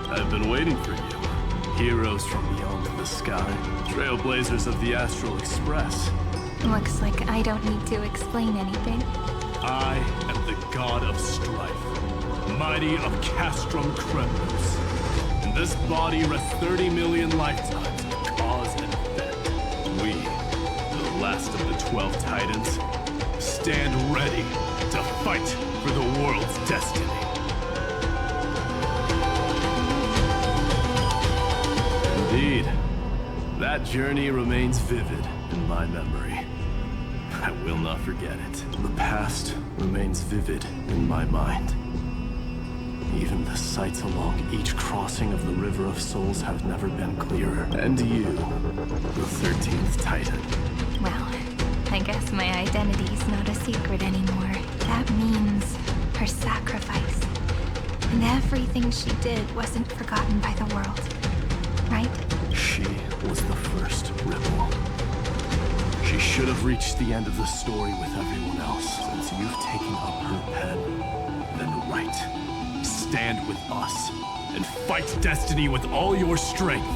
I've been waiting for you. Heroes from beyond the sky. Trailblazers of the Astral Express. Looks like I don't need to explain anything. I am the god of strife, mighty of Castrum Kremnos. In this body rests 30 million lifetimes of cause and effect. We, the last of the 12 Titans, stand ready to fight for the world's destiny. Indeed, that journey remains vivid in my memory. I will not forget it. The past remains vivid in my mind. Even the sights along each crossing of the River of Souls have never been clearer. And you, the 13th Titan. Well, I guess my identity's not a secret anymore. That means her sacrifice. And everything she did wasn't forgotten by the world. Right? She was the first rebel. She should have reached the end of the story with everyone else. Since you've taken up her pen, then write. Stand with us and fight destiny with all your strength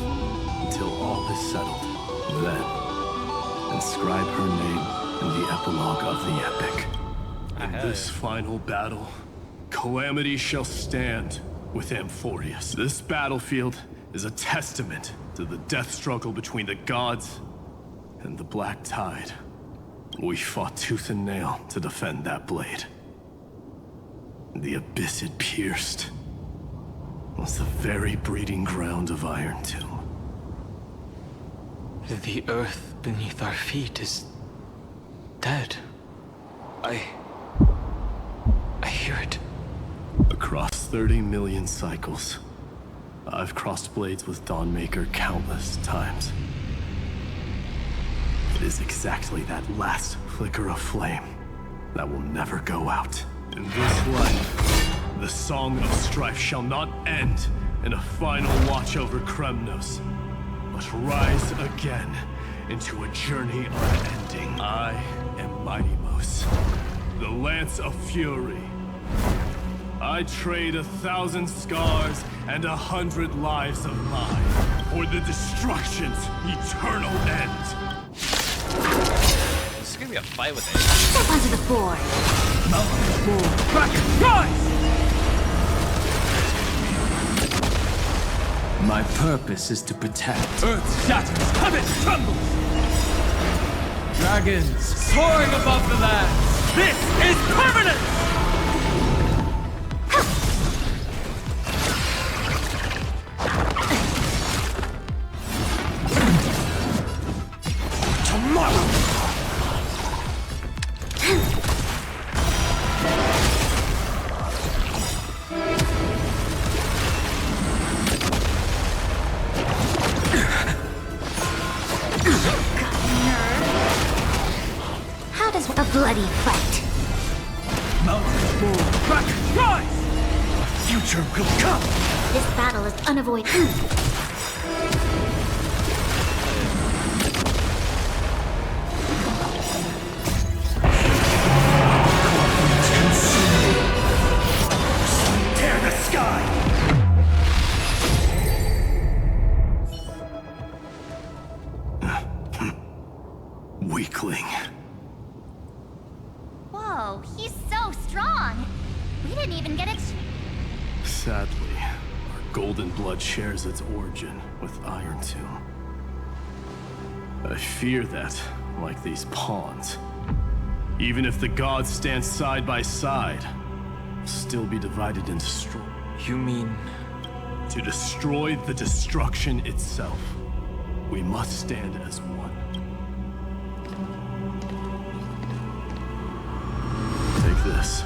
until all is settled. Then, inscribe her name in the epilogue of the epic. In this final battle, calamity shall stand with Amphoreus. This battlefield is a testament to the death struggle between the gods and the Black Tide. We fought tooth and nail to defend that blade. The abyss it pierced was the very breeding ground of Iron Tomb. The earth beneath our feet is dead. I hear it. Across 30 million cycles, I've crossed blades with Dawnmaker countless times. It is exactly that last flicker of flame that will never go out. In this life, the song of strife shall not end in a final watch over Kremnos, but rise again into a journey unending. I am Mightymos, the Lance of Fury. I trade 1,000 scars and 100 lives of mine for the destruction's eternal end. This is gonna be a fight with it. Step onto the floor. My purpose is to protect. Earth shatters, heaven trembles! Dragons soaring above the land! This is permanent! Tomorrow! How does a bloody fight? Rise! A future will come! This battle is unavoidable. Tear the sky! Weakling. Whoa, he's so strong. We didn't even get it. Sadly, our golden blood shares its origin with Iron Tomb. I fear that, like these pawns, even if the gods stand side by side, we'll still be divided and destroyed. You mean... To destroy the destruction itself, we must stand as one. Take this.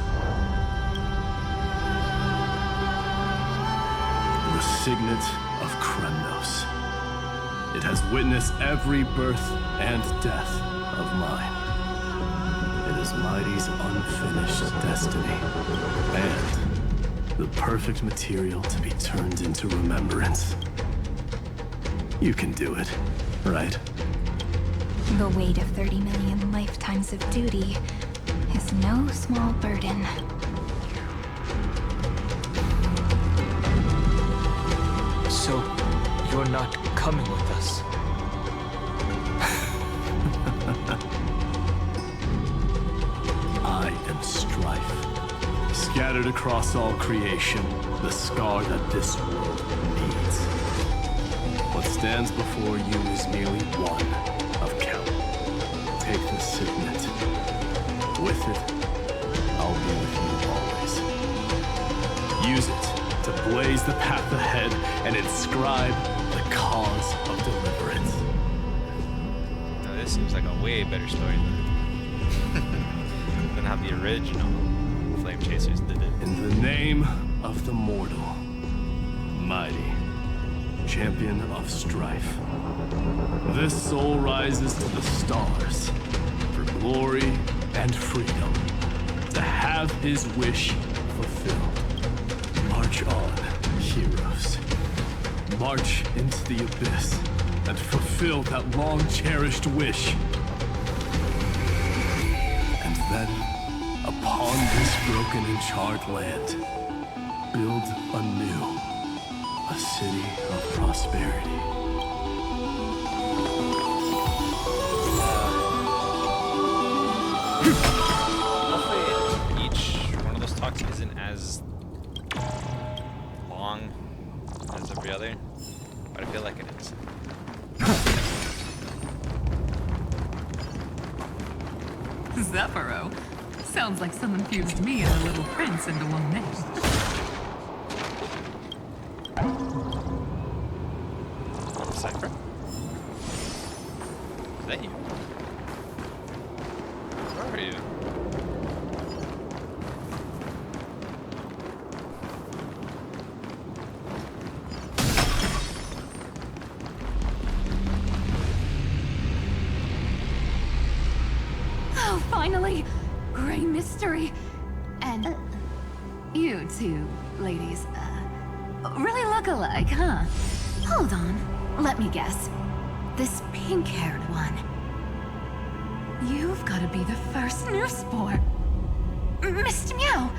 The signet of Kremnos. It has witnessed every birth and death of mine. It is Mighty's unfinished destiny, and the perfect material to be turned into remembrance. You can do it, right? The weight of 30 million lifetimes of duty is no small burden. So, you're not coming with us? I am strife. Scattered across all creation, the scar that this world needs. What stands before you is merely one of count. Take the signet. With it, I'll be with you always. Use it to blaze the path ahead and inscribe the cause of deliverance. Now this seems like a way better story than how the original Flame Chasers did it. In the name of the mortal, Mighty, champion of strife, this soul rises to the stars for glory and freedom, to have his wish fulfilled. March on, heroes. March into the abyss and fulfill that long-cherished wish. And then, upon this broken and charred land, build anew a city of prosperity. Hopefully each one of those talks isn't as long as every other, but I feel like it is. Zephyro. Sounds like someone fused me and the little prince into one name. Cypher? Is that you? Where are you? Oh, finally! Gray mystery. And you two, ladies, really look alike, huh? Hold on. Let me guess. This pink-haired one. You've got to be the first new sport. Mr. Meow.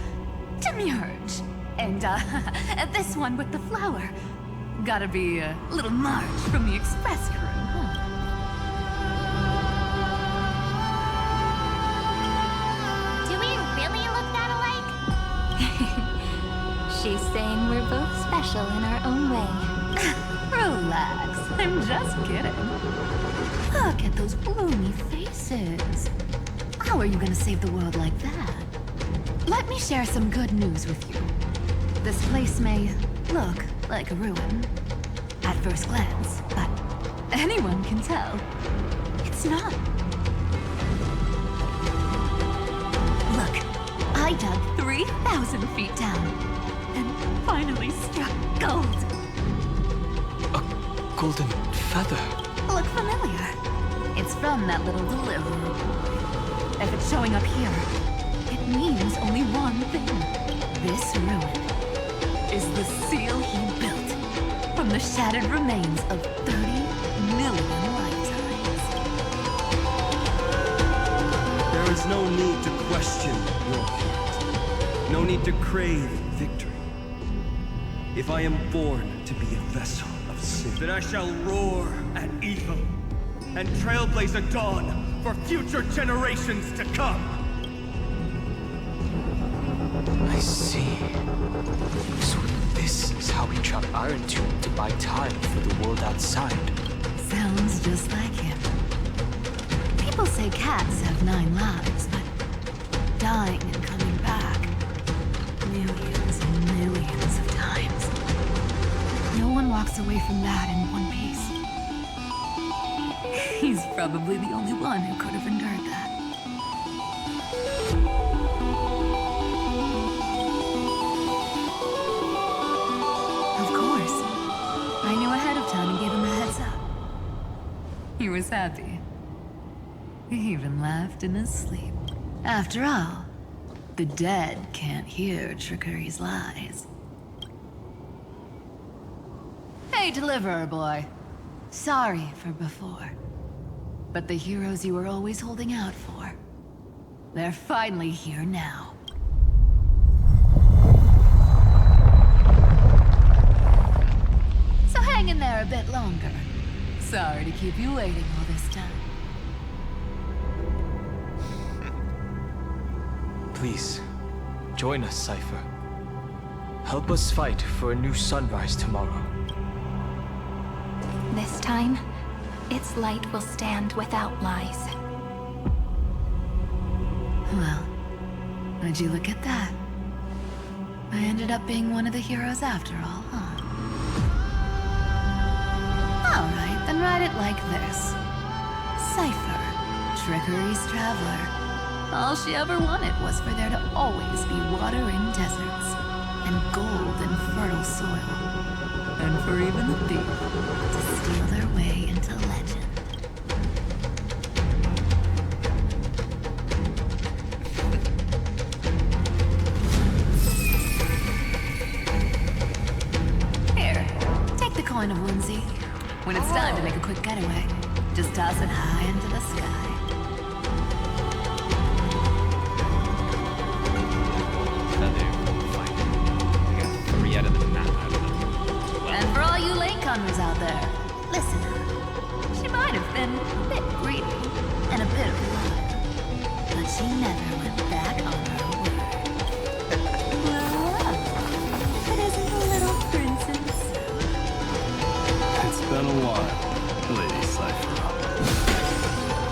Demurge. And, this one with the flower. Gotta be a little Marge from the express crew, huh? Do we really look that alike? She's saying we're both special in our own way. Relax. I'm just kidding. Look at those gloomy faces. How are you gonna save the world like that? Let me share some good news with you. This place may look like a ruin at first glance, but anyone can tell it's not. Look, I dug 3,000 feet down and finally struck gold. A golden feather. Look familiar? It's from that little deliverer boy. If it's showing up here, it means only one thing. This ruin is the seal he built from the shattered remains of 30 million lifetimes. There is no need to question your heart. No need to crave victory. If I am born to be a vessel of sin, then I shall roar at evil and trailblaze a dawn for future generations to come. I see. So this is how he trapped Iron Tomb to buy time for the world outside. Sounds just like him. People say cats have 9 lives, but dying and coming back millions and millions of times. No one walks away from that in one piece. He's probably the only one who could have endured that. Of course. I knew ahead of time and gave him a heads up. was happy. He even laughed in his sleep. After all, the dead can't hear Trickery's lies. Hey, Deliverer Boy. Sorry for before. But the heroes you were always holding out for, they're finally here now. So hang in there a bit longer. Sorry to keep you waiting all this time. Please, join us, Cypher. Help us fight for a new sunrise tomorrow. This time, its light will stand without lies. Well, would you look at that? I ended up being one of the heroes after all, huh? Alright, then write it like this. Cypher, Trickery's Traveler. All she ever wanted was for there to always be water in deserts, and gold in fertile soil, and for even the thief to steal their way into legend. Here, take the coin of whimsy. When it's time to make a quick getaway, just toss it high into the sky. And for all you latecomers out there, listen up. She might have been a bit greedy and a bit of a liar, but she never went back on her word. Well, but isn't the little princess? It's been a while, Lady Cypher.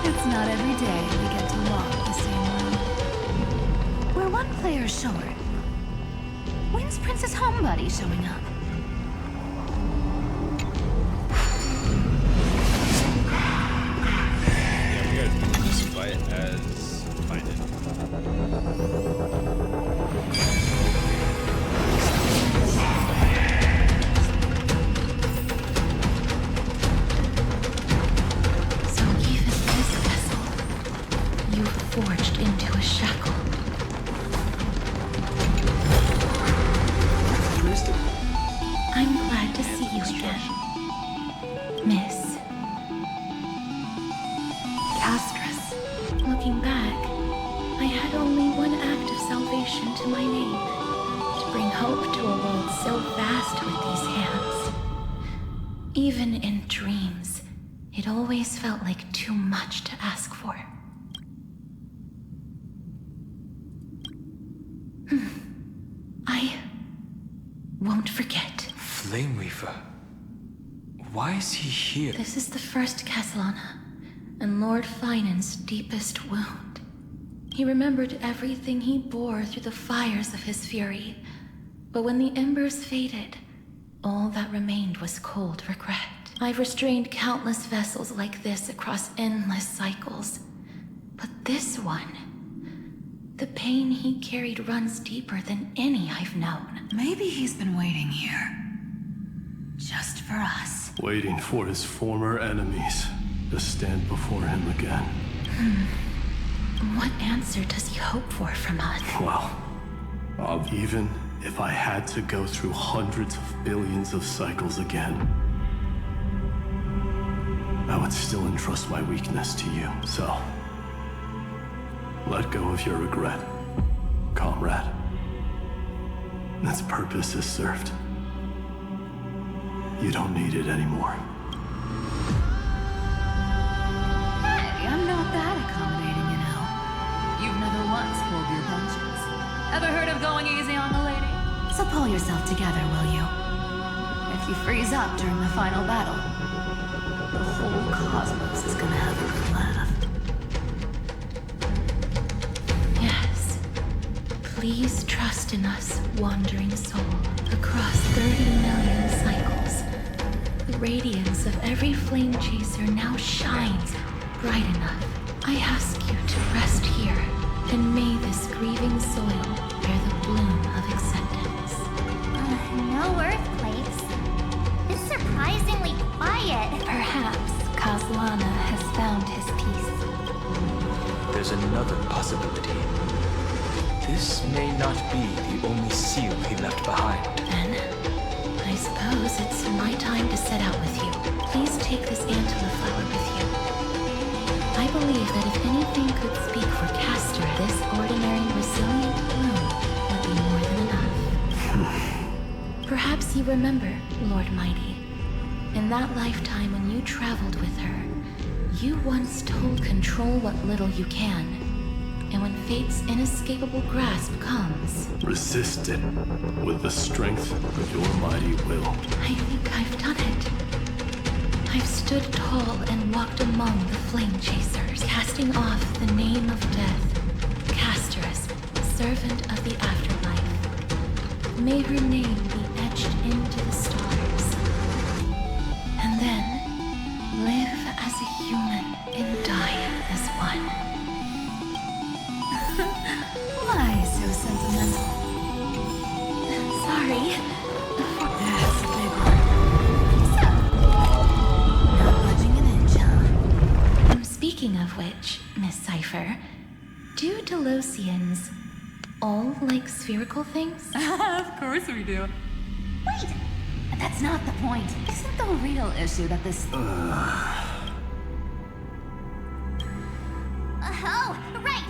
It's not every day we get to walk the same road. We're one player short. When's Princess Homebody showing up? Yeah, we gotta do this fight as find it. So even this vessel, you forged into a shackle. I'm glad to see you again, Miss Castress. Looking back, I had only one act of salvation to my name, to bring hope to a world so vast with these hands. Even in dreams, it always felt like too much to ask for. I won't forget. Flame Weaver. Why is he here? This is the first Castellana, and Lord Finan's deepest wound. He remembered everything he bore through the fires of his fury, but when the embers faded, all that remained was cold regret. I've restrained countless vessels like this across endless cycles, but this one, the pain he carried runs deeper than any I've known. Maybe he's been waiting here. Just for us. Waiting for his former enemies to stand before him again. What answer does he hope for from us? Well, even if I had to go through hundreds of billions of cycles again, I would still entrust my weakness to you, so let go of your regret, comrade. Its purpose is served. You don't need it anymore. Hey, I'm not that accommodating, you know. You've never once pulled your punches. Ever heard of going easy on the lady? So pull yourself together, will you? If you freeze up during the final battle, the whole cosmos is gonna have a good laugh. Yes. Please trust in us, wandering soul. Across 30 million cycles, the radiance of every flame chaser now shines bright enough. I ask you to rest here, and may this grieving soil bear the bloom of acceptance. No earthquakes. It's surprisingly quiet. Perhaps Aslana has found his peace. There's another possibility. This may not be the only seal he left behind. Then, I suppose it's my time to set out with you. Please take this Antilla flower with you. I believe that if anything could speak for Castor, this ordinary resilient bloom would be more than enough. Perhaps you remember, Lord Mighty, in that lifetime when you traveled with her, you once told Control what little you can. And when fate's inescapable grasp comes... Resist it with the strength of your mighty will. I think I've done it. I've stood tall and walked among the flame chasers, casting off the name of death. Castorus, servant of the afterlife. May her name be etched into the stars. And then, live as a human and die as one. Why so sentimental? Sorry. Yes, big one. So, not budging an inch, huh? Speaking of which, Miss Cypher, do Delosians all like spherical things? Of course we do. Wait! That's not the point. Isn't the real issue that this... Oh, right!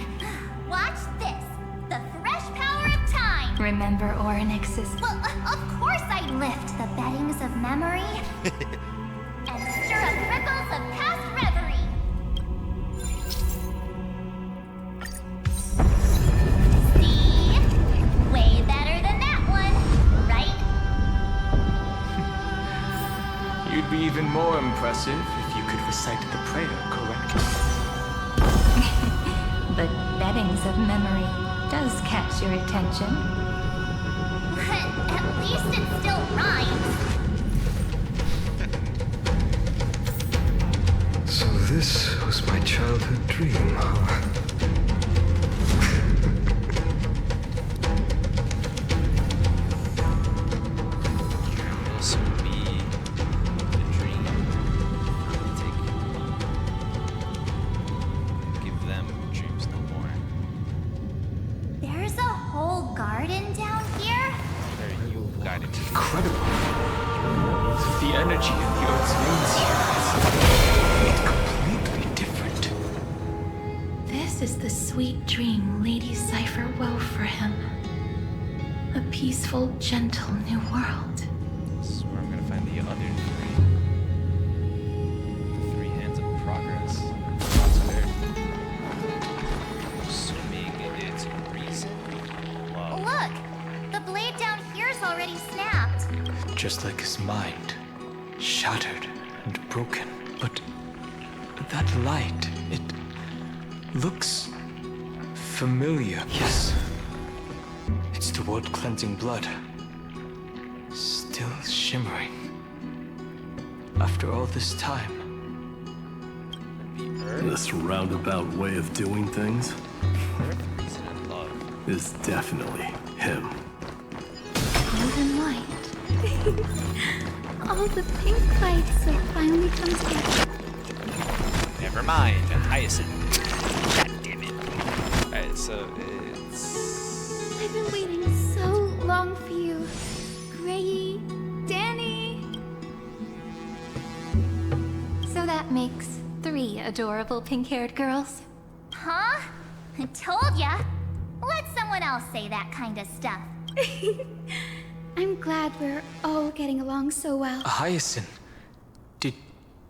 Watch this! The fresh power of time! Remember Orynyx's... Well, of course I'd lift the beddings of memory and stir up ripples of past reverie. See? Way better than that one, right? You'd be even more impressive if you could recite the prayer correctly. But beddings of memory does catch your attention. But at least it still rhymes. So this was my childhood dream, huh? This would be the dream. Give them dreams no more. There's a whole garden down here? There you got it. Incredible. The energy in the Earth's veins here is completely different. This is the sweet dream Lady Cypher wove for him. A peaceful, gentle new world. This is where I'm gonna find the other three hands of progress. That's fair. Assuming it's reason. Wow. Look! The blade down here's already snapped. Just like his mind, shattered and broken. But that light, it looks familiar. Yes. It's the world-cleansing blood. Still shimmering. After all this time. This roundabout way of doing things Reason and love. is definitely him. Gold and white. All the pink lights have finally come together. Never mind. Hyacinth. God damn it. Alright, so it's. I've been waiting so long for you. Gray, Danny. So that makes 3 adorable pink-haired girls. Huh? I told ya. Let someone else say that kind of stuff. I'm glad we're all getting along so well. Hyacinth, did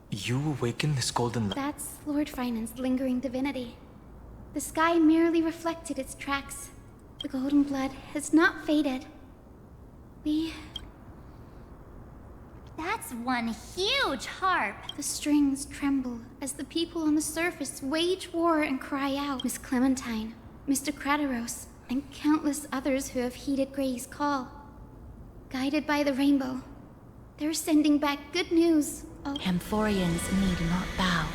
you awaken this golden light? That's Lord Finan's lingering divinity. The sky merely reflected its tracks. The golden blood has not faded. That's one huge harp. The strings tremble as the people on the surface wage war and cry out. Miss Clementine, Mr. Crateros, and countless others who have heeded Gray's call. Guided by the rainbow, they're sending back good news. Amphoreans need not bow,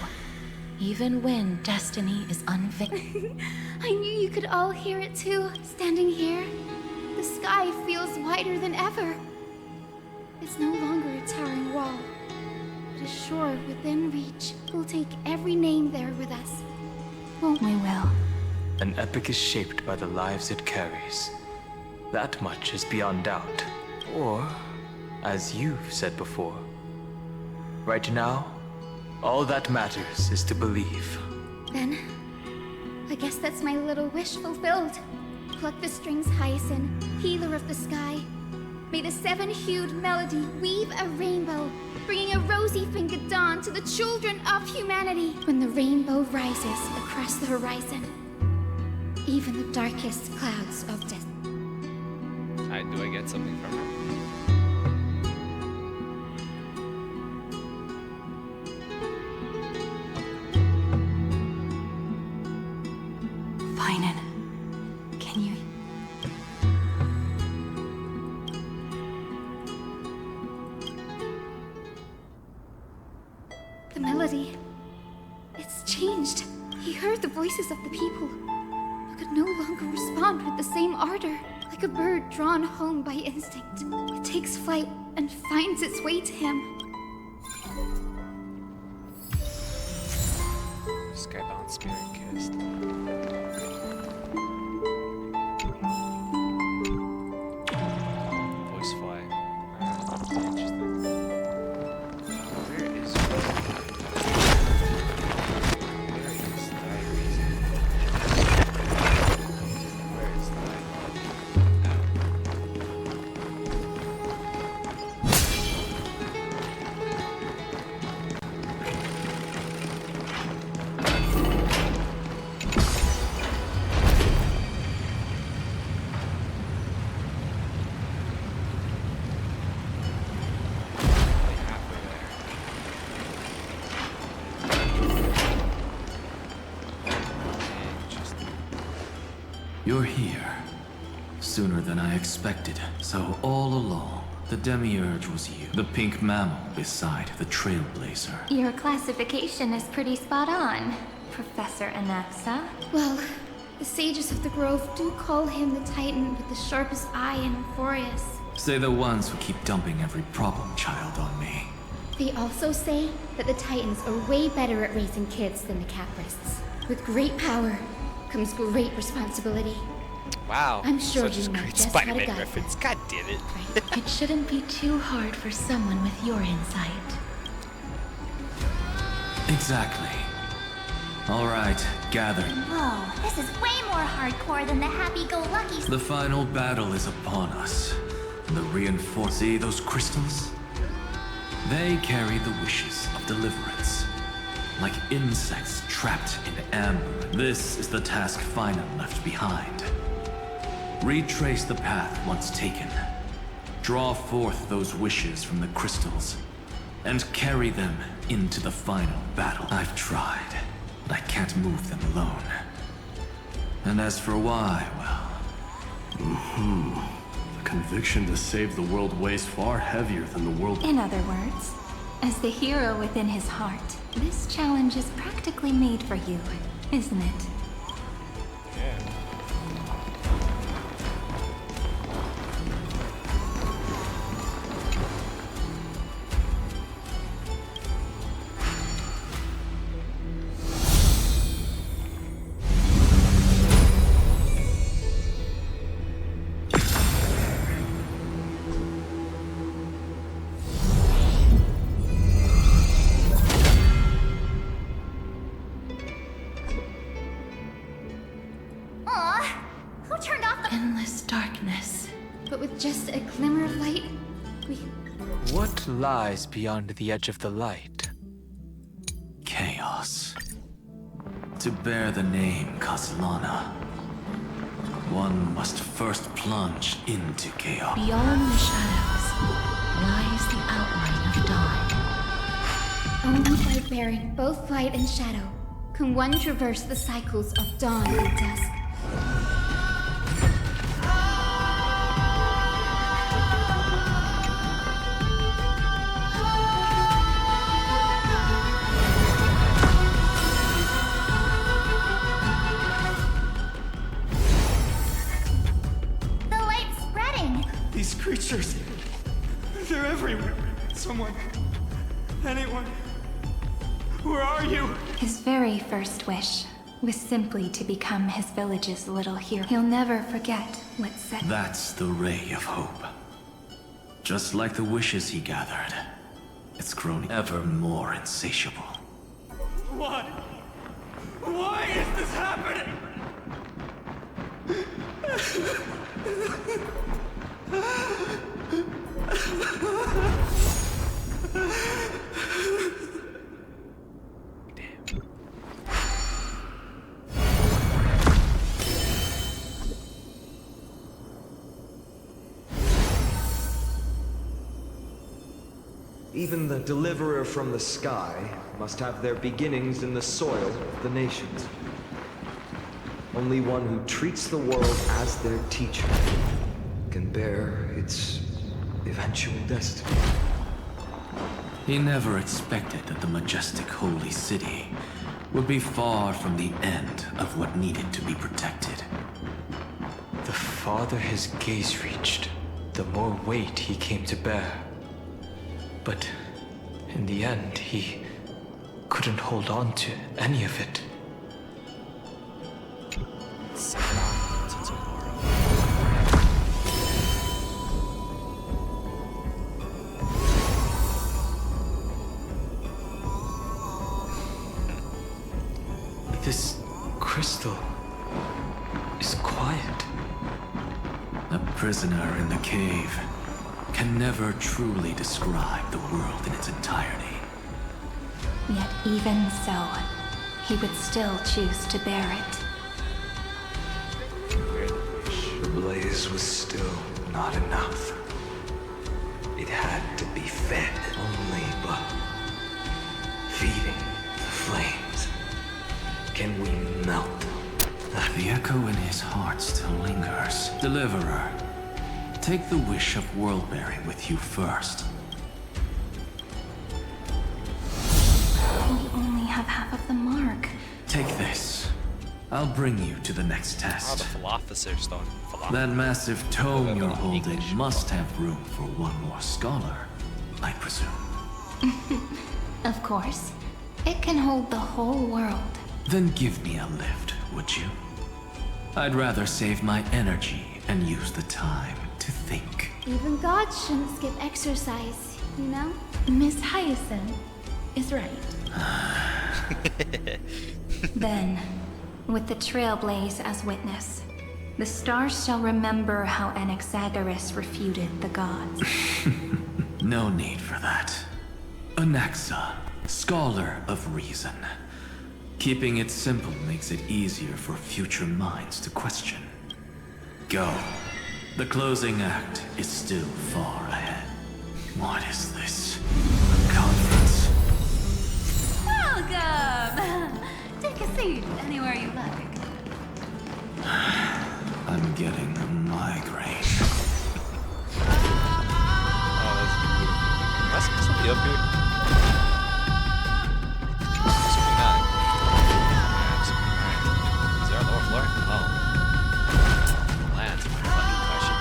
even when destiny is unvictored. I knew you could all hear it too, standing here. The sky feels wider than ever. It's no longer a towering wall, but a shore within reach, we'll take every name there with us. Won't we, Will? An epic is shaped by the lives it carries. That much is beyond doubt. Or, as you've said before, right now, all that matters is to believe. Then, I guess that's my little wish fulfilled. Pluck the strings, Hyacinth, healer of the sky. May the seven-hued melody weave a rainbow, bringing a rosy-fingered dawn to the children of humanity. When the rainbow rises across the horizon, even the darkest clouds of death. Alright, do I get something from her? Finan, can you... The melody. It's changed. He heard the voices of the people, but could no longer respond with the same ardor. Like a bird drawn home by instinct, it takes flight and finds its way to him. Skybound Spirit Cast. Voice fly. Interesting. Where is You're here. Sooner than I expected. So all along, the Demiurge was you. The pink mammal beside the Trailblazer. Your classification is pretty spot on, Professor Anapsa. Well, the sages of the Grove do call him the Titan with the sharpest eye in Amphoreus. Say the ones who keep dumping every problem child on me. They also say that the Titans are way better at raising kids than the Caprists. With great power comes great responsibility. Wow. I'm sure such you a know great just how to Spider-Man guide reference. God damn it. It shouldn't be too hard for someone with your insight. Exactly. All right, gather. Whoa, this is way more hardcore than the happy-go-lucky. The final battle is upon us. The reinforce. See those crystals? They carry the wishes of deliverance. Like insects trapped in amber. This is the task Finan left behind. Retrace the path once taken. Draw forth those wishes from the crystals. And carry them into the final battle. I've tried, but I can't move them alone. And as for why, well... The conviction to save the world weighs far heavier than the world... In other words, as the hero within his heart, this challenge is practically made for you, isn't it? Yeah. Endless darkness. But with just a glimmer of light, we... What lies beyond the edge of the light? Chaos. To bear the name Castellana, one must first plunge into chaos. Beyond the shadows lies the outline of dawn. Only by bearing both light and shadow can one traverse the cycles of dawn and dusk. These creatures, they're everywhere. Someone, anyone, Where are you? His very first wish was simply to become his village's little hero. He'll never forget what set. That's the ray of hope. Just like the wishes he gathered, it's grown ever more insatiable. Why? Why is this happening? Even the deliverer from the sky must have their beginnings in the soil of the nations. Only one who treats the world as their teacher can bear its eventual destiny. He never expected that the majestic holy city would be far from the end of what needed to be protected. The farther his gaze reached, the more weight he came to bear. But in the end, he couldn't hold on to any of it. This crystal is quiet. A prisoner in the cave can never truly describe the world in its entirety. Yet even so, he would still choose to bear it. The blaze was still not enough. It had to be fed only by feeding the flames. Can we melt them? The echo in his heart still lingers. Deliverer, take the wish of world-bearing with you first. We only have half of the mark. Take this. I'll bring you to the next Oh, test. the philosopher stone. That massive tome you're holding must have room for one more scholar, I presume. Of course. It can hold the whole world. Then give me a lift, would you? I'd rather save my energy and use the time to think. Even gods shouldn't skip exercise, you know? Miss Hyacinth is right. Then, with the Trailblaze as witness, the stars shall remember how Anaxagoras refuted the gods. No need for that. Anaxa, scholar of reason. Keeping it simple makes it easier for future minds to question. Go. The closing act is still far ahead. What is this? A conference? Welcome! Take a seat anywhere you like. I'm getting a migraine. Am I supposed to be up here? Assuming not. Yeah, assuming not. Is there a lower floor? Oh. Lands my fucking question.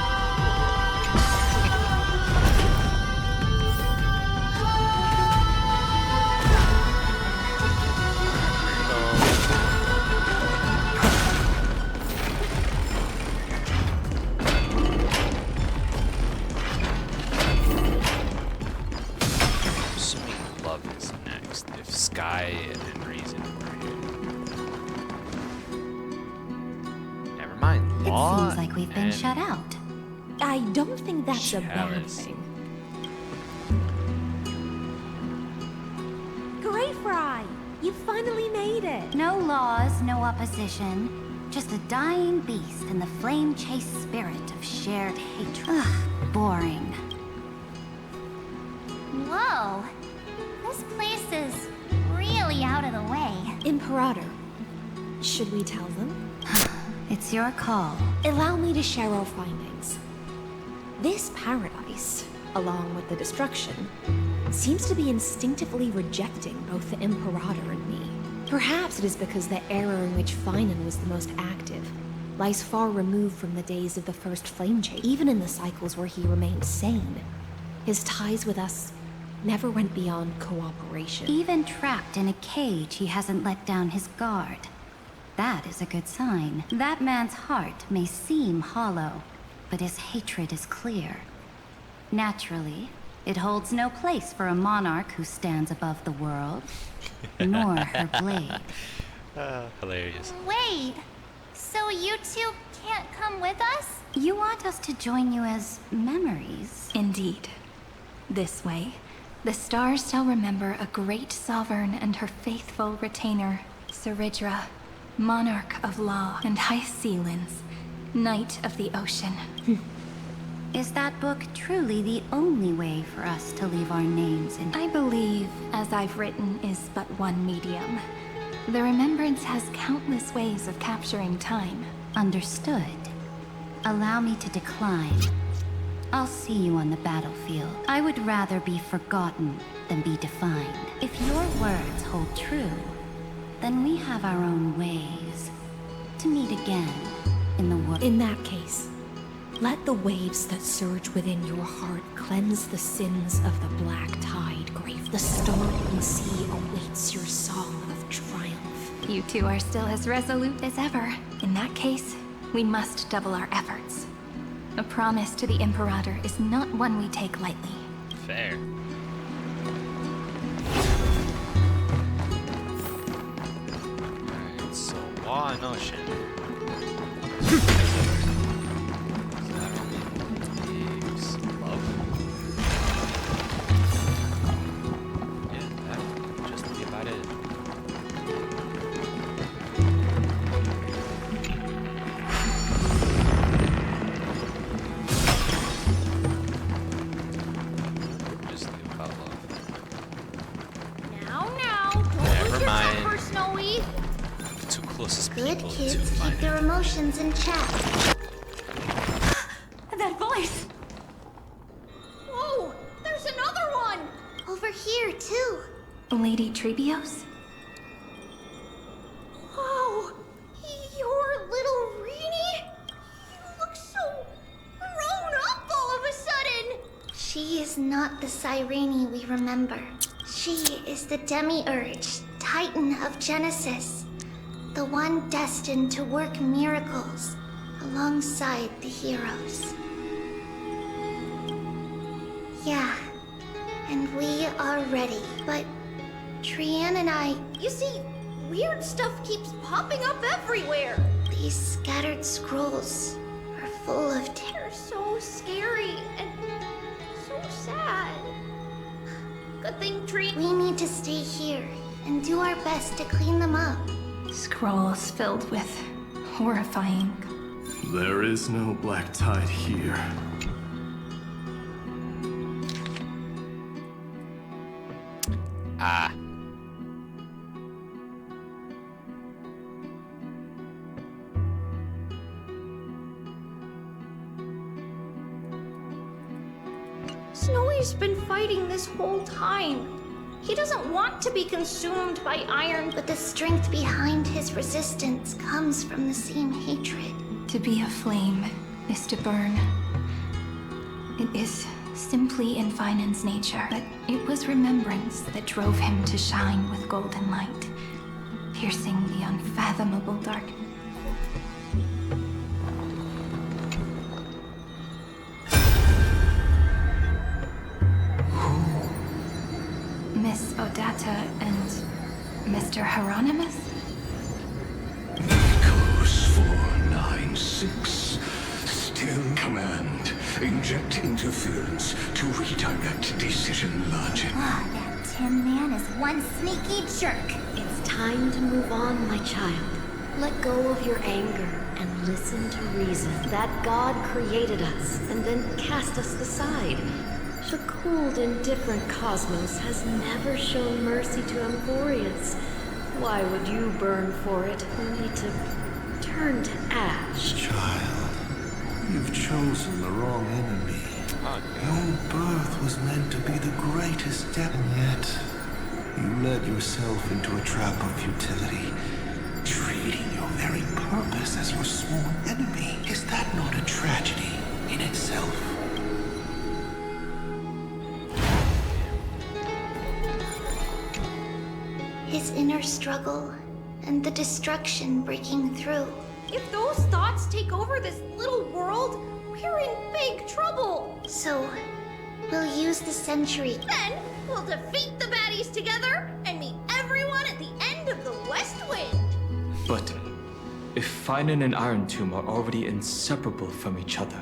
Assuming love is next, if Sky and Reason were here. Never mind. It Law seems like we've been and shut out. I don't think that's a bad Chalice. thing. Great Fry! You finally made it! No laws, no opposition. Just a dying beast and the flame-chased spirit of shared hatred. Ugh, boring. Whoa! This place is really out of the way. Imperator, should we tell them? It's your call. Allow me to share our findings. This paradise, along with the destruction, seems to be instinctively rejecting both the Imperator and me. Perhaps it is because the era in which Finan was the most active lies far removed from the days of the first flame chase. Even in the cycles where he remained sane, his ties with us never went beyond cooperation. Even trapped in a cage, he hasn't let down his guard. That is a good sign. That man's heart may seem hollow, but his hatred is clear. Naturally, it holds no place for a monarch who stands above the world, nor her blade. Hilarious. Wait, so you two can't come with us? You want us to join you as memories? Indeed. This way, the stars shall remember a great sovereign and her faithful retainer, Saridra, monarch of law and high sealands, knight of the ocean. Is that book truly the only way for us to leave our names in? I believe, as I've written, is but one medium. The remembrance has countless ways of capturing time. Understood. Allow me to decline. I'll see you on the battlefield. I would rather be forgotten than be defined. If your words hold true, then we have our own ways to meet again in the world. In that case, let the waves that surge within your heart cleanse the sins of the black tide grave. The storming sea awaits your song of triumph. You two are still as resolute as ever. In that case, we must double our efforts. A promise to the Imperator is not one we take lightly. Fair. Alright, so Law and Ocean. Good kids keep their emotions in check. That voice! Whoa! There's another one! Over here, too. Lady Trebios? Whoa! Your little Reenie? You look so grown up all of a sudden! She is not the Cyrene we remember. She is the Demiurge, Titan of Genesis. The one destined to work miracles alongside the heroes. Yeah, and we are ready. But Trian and I... You see, weird stuff keeps popping up everywhere. These scattered scrolls are full of They're so scary and so sad. Good thing, Trian. We need to stay here and do our best to clean them up. Scrolls filled with horrifying. There is no black tide here. Ah. Snowy's been fighting this whole time. He doesn't want to be consumed by iron. But the strength behind his resistance comes from the same hatred. To be a flame is to burn. It is simply in Finan's nature, but it was remembrance that drove him to shine with golden light, piercing the unfathomable darkness. Miss Odata and Mr. Hieronymus? Echoes 496. Still command. Inject interference to redirect decision logic. Ah, that Tin Man is one sneaky jerk. It's time to move on, my child. Let go of your anger and listen to reason. That God created us and then cast us aside. The cold, indifferent cosmos has never shown mercy to Amphoreus. Why would you burn for it, only to turn to ash? Child, you've chosen the wrong enemy. Your birth was meant to be the greatest step, and yet you led yourself into a trap of futility, treating your very purpose as your sworn enemy. Is that not a tragedy in itself? His inner struggle and the destruction breaking through. If those thoughts take over this little world, we're in big trouble. So, we'll use the century. Then, we'll defeat the baddies together and meet everyone at the end of the West Wind. But if Finan and Iron Tomb are already inseparable from each other,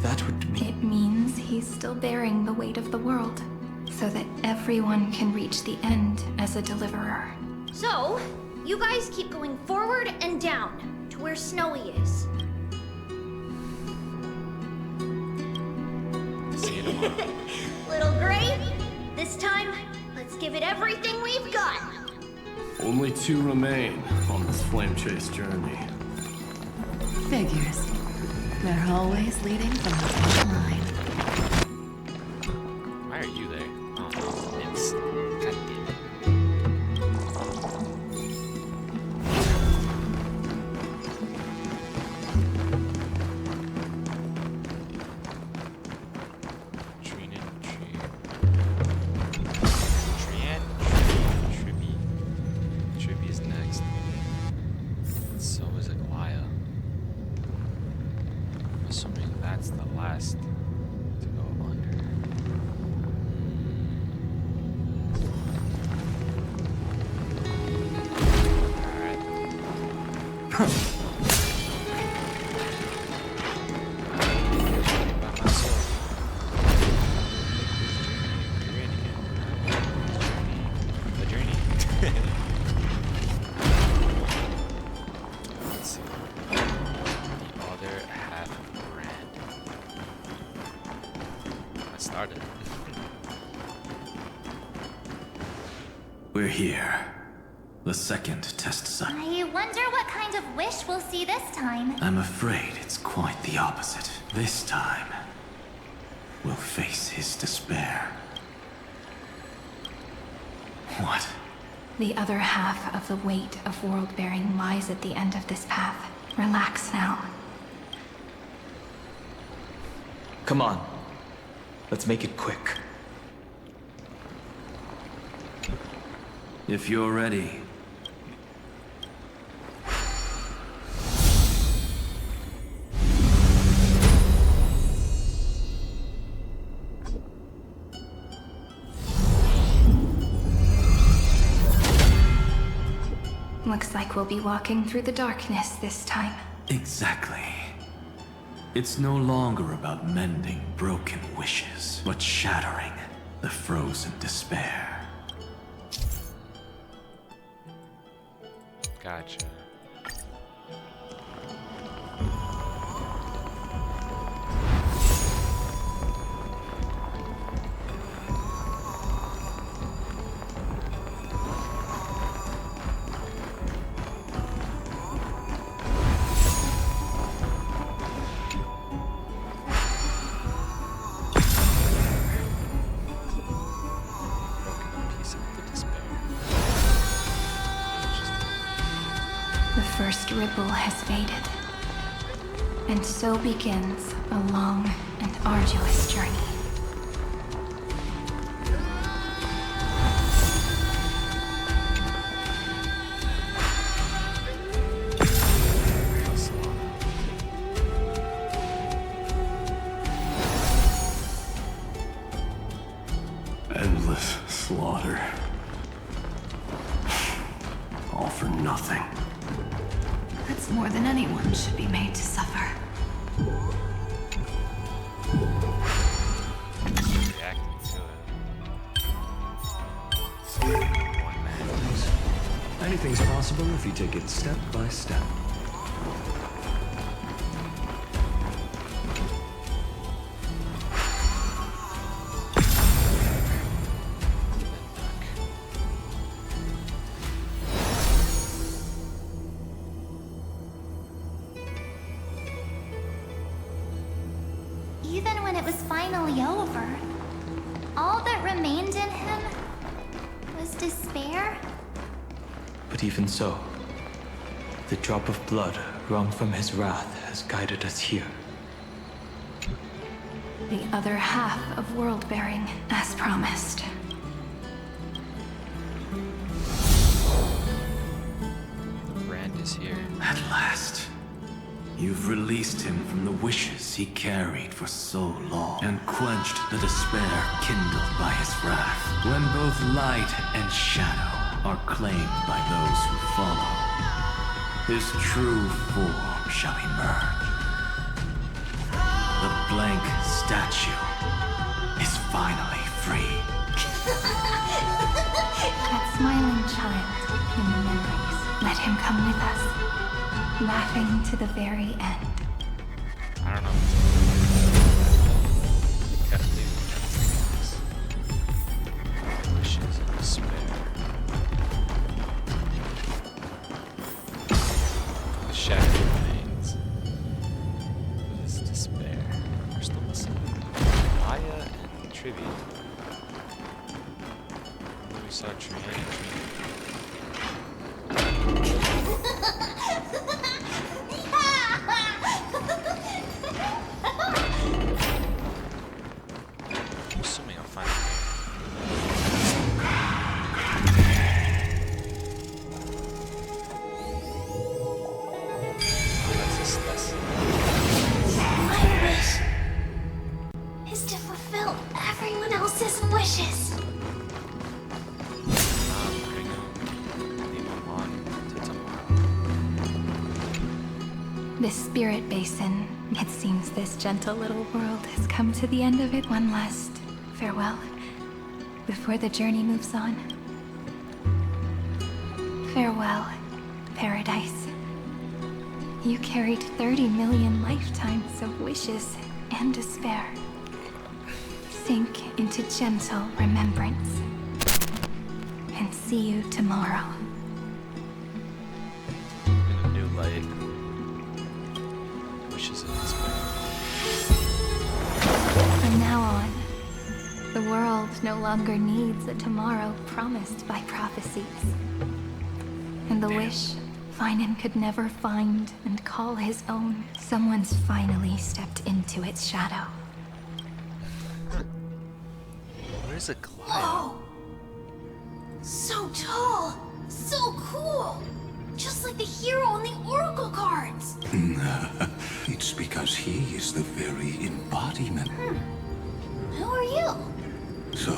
that would mean... It means he's still bearing the weight of the world, so that everyone can reach the end as a deliverer. So, you guys keep going forward and down to where Snowy is. See you tomorrow. Little Gray, this time, let's give it everything we've got. Only 2 remain on this flame chase journey. Figures. They're always leading from the front line. Why are you there? Oh, it's... God damn it. Tribby is next. So is Aglaya. I'm assuming that's the last to go under. Alright. Let's see. The other half grand. I started. We're here. The second test site. I wonder what kind of wish we'll see this time. I'm afraid it's quite the opposite. This time, we'll face his despair. What? The other half of the weight of world-bearing lies at the end of this path. Relax now. Come on. Let's make it quick. If you're ready. Looks like we'll be walking through the darkness this time. Exactly. It's no longer about mending broken wishes, but shattering the frozen despair. Gotcha. The first ripple has faded. And so begins a long and arduous journey. Endless slaughter. All for nothing. That's more than anyone should be made to suffer. Reacting to it. One man. Anything's possible if you take it step by step. Even when it was finally over, all that remained in him was despair. But even so, the drop of blood wrung from his wrath has guided us here. The other half of world-bearing, as promised. is here. At last. You've released him from the wishes he carried for so long, and quenched the despair kindled by his wrath. When both light and shadow are claimed by those who follow, his true form shall emerge. The blank statue is finally free. That smiling child in the memories. Let him come with us, laughing to the very end. I don't know. Wishes and despair. The shadow remains. With his despair. We're still missing Maya and Trivia. We saw Triana. I'm assuming I'll find it. My wish is to fulfill everyone else's wishes. This spirit basin, it seems this gentle little world has come to the end of it. One last farewell before the journey moves on. Farewell, paradise. You carried 30 million lifetimes of wishes and despair. Sink into gentle remembrance. And see you tomorrow. In a new light. Wishes and despair. From now on, the world no longer needs a tomorrow promised by prophecies. And the wish Finan could never find and call his own, someone's finally stepped into its shadow. Where's a cloud? Whoa! So tall! So cool! Just like the hero on the Oracle cards! It's because he is the very embodiment. Who are you? So,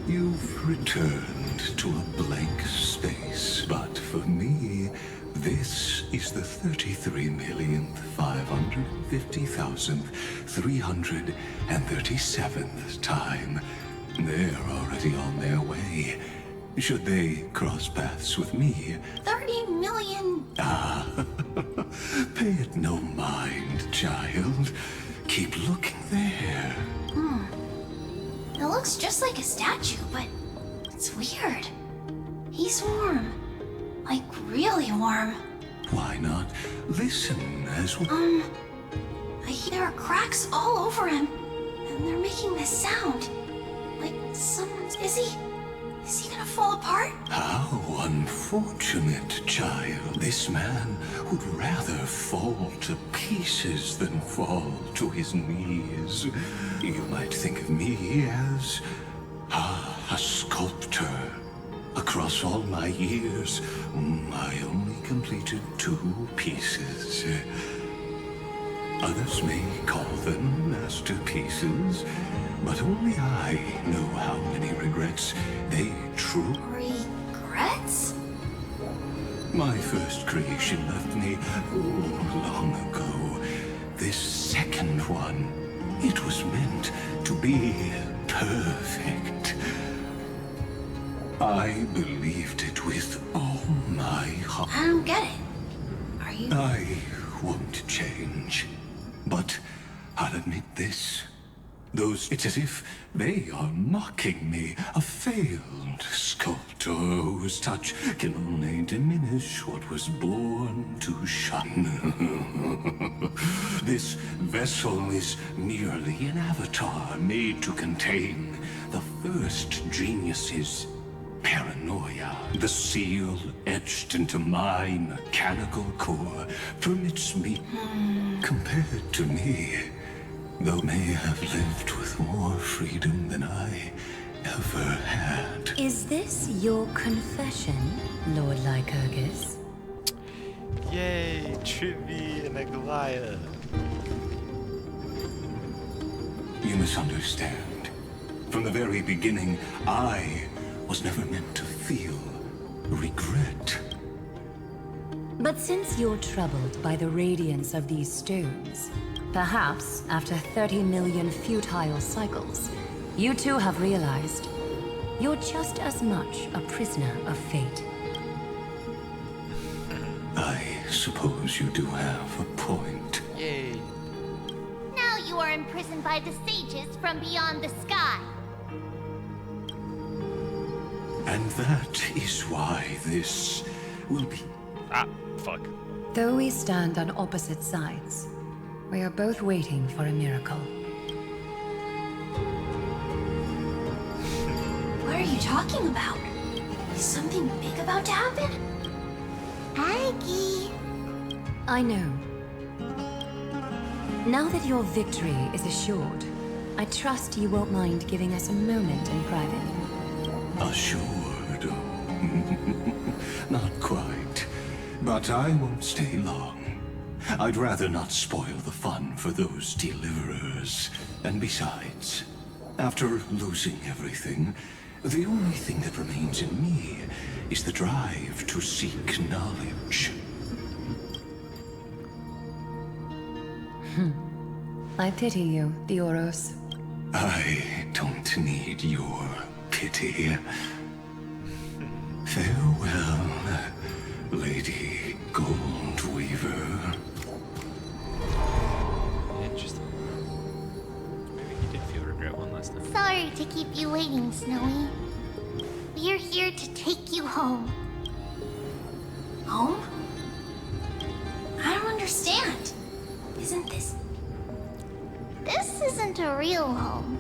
you've returned to a blank space, but for me, this is the 33,550,337th time. They're already on their way. Should they cross paths with me? 30 million... Ah, pay it no mind, child. Keep looking there. It looks just like a statue, but it's weird. He's warm. Like, really warm. Why not listen as well? I hear there are cracks all over him, and they're making this sound. Like someone's... Is he gonna fall apart? How unfortunate, child. This man would rather fall to pieces than fall to his knees. You might think of me as a sculptor. Across all my years, I only completed 2 pieces. Others may call them masterpieces, but only I know how many regrets they truly... Regrets? My first creation left me long ago. This second one, it was meant to be perfect. I believed it with all my heart. I don't get it. Are you... I won't change. But I'll admit this. It's as if they are mocking me. A failed sculptor whose touch can only diminish what was born to shine. This vessel is merely an avatar made to contain the first genius's paranoia. The seal etched into my mechanical core permits me, compared to me, though may have lived with more freedom than I ever had. Is this your confession, Lord Lycurgus? Yay, Trivi and Aglaya. You misunderstand. From the very beginning, I was never meant to feel regret. But since you're troubled by the radiance of these stones, perhaps after 30 million futile cycles, you too have realized you're just as much a prisoner of fate. I suppose you do have a point. Yay. Now you are imprisoned by the sages from beyond the sky. And that is why this will be... Ah, fuck. Though we stand on opposite sides, we are both waiting for a miracle. What are you talking about? Is something big about to happen? Aggie. I know. Now that your victory is assured, I trust you won't mind giving us a moment in private. Assured. Not quite. But I won't stay long. I'd rather not spoil the fun for those deliverers. And besides, after losing everything, the only thing that remains in me is the drive to seek knowledge. I pity you, Theoros. I don't need your pity. Farewell, Lady Goldweaver. Interesting. Maybe he did feel regret one last time. Sorry to keep you waiting, Snowy. We're here to take you home. Home? I don't understand. Isn't this... This isn't a real home.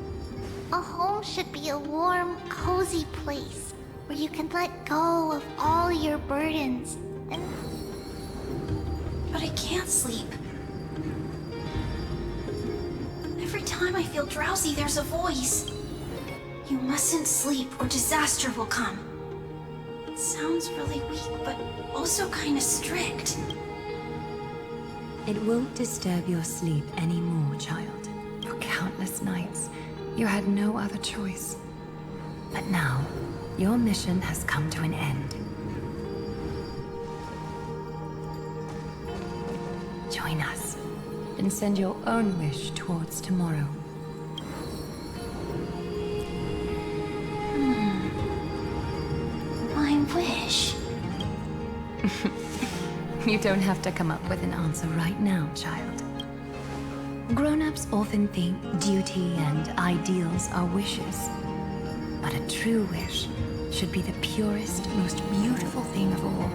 A home should be a warm, cozy place where you can let go of all your burdens and... But I can't sleep. Every time I feel drowsy, there's a voice. You mustn't sleep or disaster will come. It sounds really weak, but also kind of strict. It won't disturb your sleep anymore, child. For countless nights, you had no other choice. But now, your mission has come to an end. Join us, and send your own wish towards tomorrow. My wish. You don't have to come up with an answer right now, child. Grown-ups often think duty and ideals are wishes. But a true wish should be the purest, most beautiful thing of all.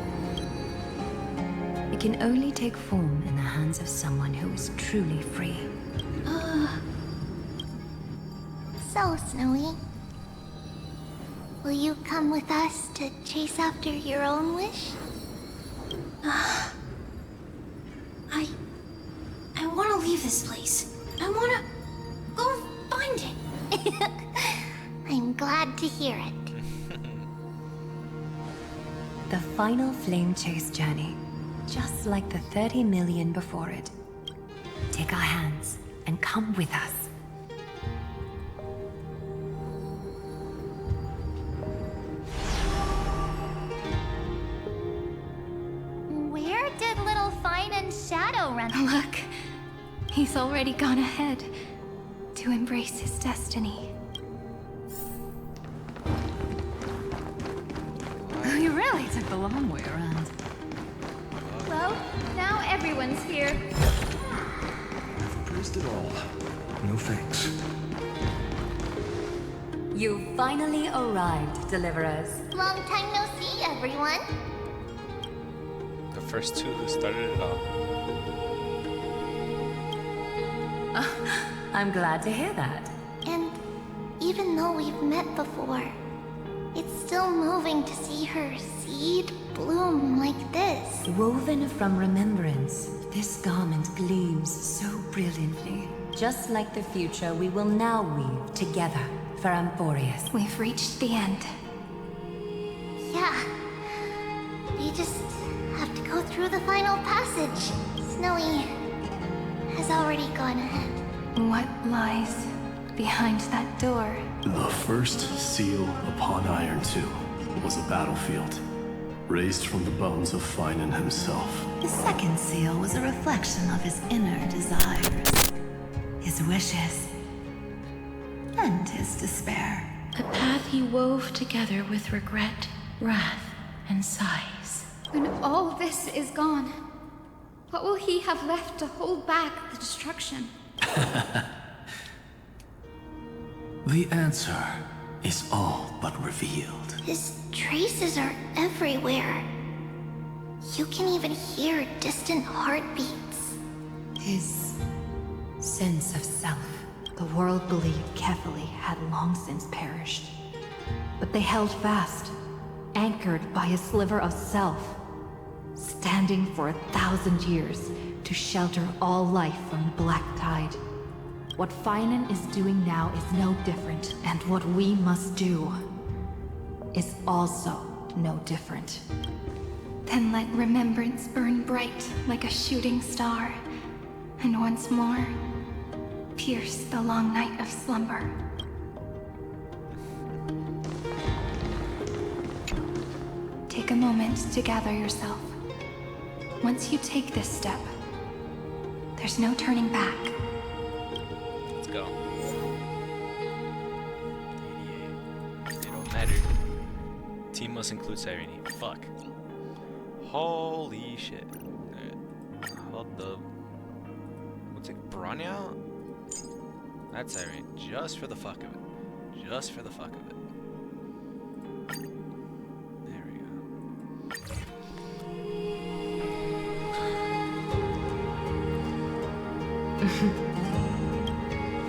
It can only take form in the hands of someone who is truly free. So, Snowy, will you come with us to chase after your own wish? I want to leave this place. I want to go find it. I'm glad to hear it. The final flame chase journey, just like the 30 million before it. Take our hands and come with us. Where did little Fine and Shadow run? Look, he's already gone ahead to embrace his destiny. You really took the long way around. Well, now everyone's here. I've praised it all. No thanks. You finally arrived, Deliverers. Long time no see, everyone. The first two who started it all. I'm glad to hear that. And even though we've met before, it's still moving to see her seed bloom like this. Woven from remembrance, this garment gleams so brilliantly. Just like the future we will now weave together for Amphoreus. We've reached the end. Yeah. We just have to go through the final passage. Snowy has already gone ahead. What lies behind that door? The first seal upon Iron 2 was a battlefield, raised from the bones of Finan himself. The second seal was a reflection of his inner desires, his wishes, and his despair. A path he wove together with regret, wrath, and sighs. When all this is gone, what will he have left to hold back the destruction? The answer is all but revealed. His traces are everywhere. You can even hear distant heartbeats. His sense of self, the world believed carefully, had long since perished. But they held fast, anchored by a sliver of self, standing for 1,000 years to shelter all life from the Black Tide. What Finan is doing now is no different, and what we must do is also no different. Then let remembrance burn bright like a shooting star, and once more, pierce the long night of slumber. Take a moment to gather yourself. Once you take this step, there's no turning back. Let's go. 88. It don't matter. Team must include Cyrene. Fuck. Holy shit. Alright. Hold up. We'll take Bronya out? That's Cyrene. Just for the fuck of it. Just for the fuck of it. There we go.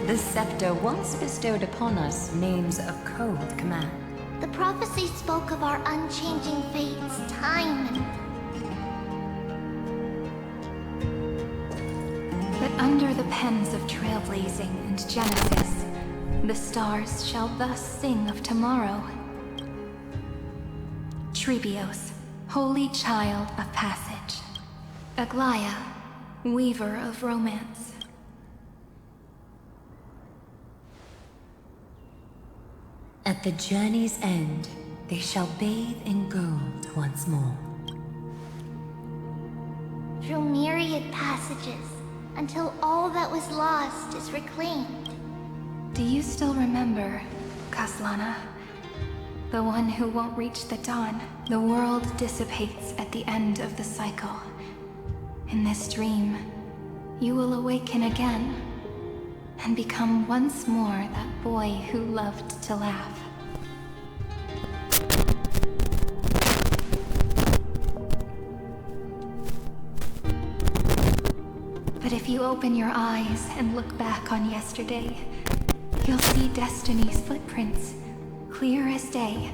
The scepter once bestowed upon us names of cold command. The prophecy spoke of our unchanging fates, time and... But under the pens of trailblazing and genesis, the stars shall thus sing of tomorrow. Trebios, holy child of passage. Aglaia, weaver of romance. At the journey's end, they shall bathe in gold once more. through myriad passages, until all that was lost is reclaimed. Do you still remember, Kaslana? The one who won't reach the dawn. The world dissipates at the end of the cycle. In this dream, you will awaken again and become once more that boy who loved to laugh. But if you open your eyes and look back on yesterday, you'll see Destiny's footprints, clear as day.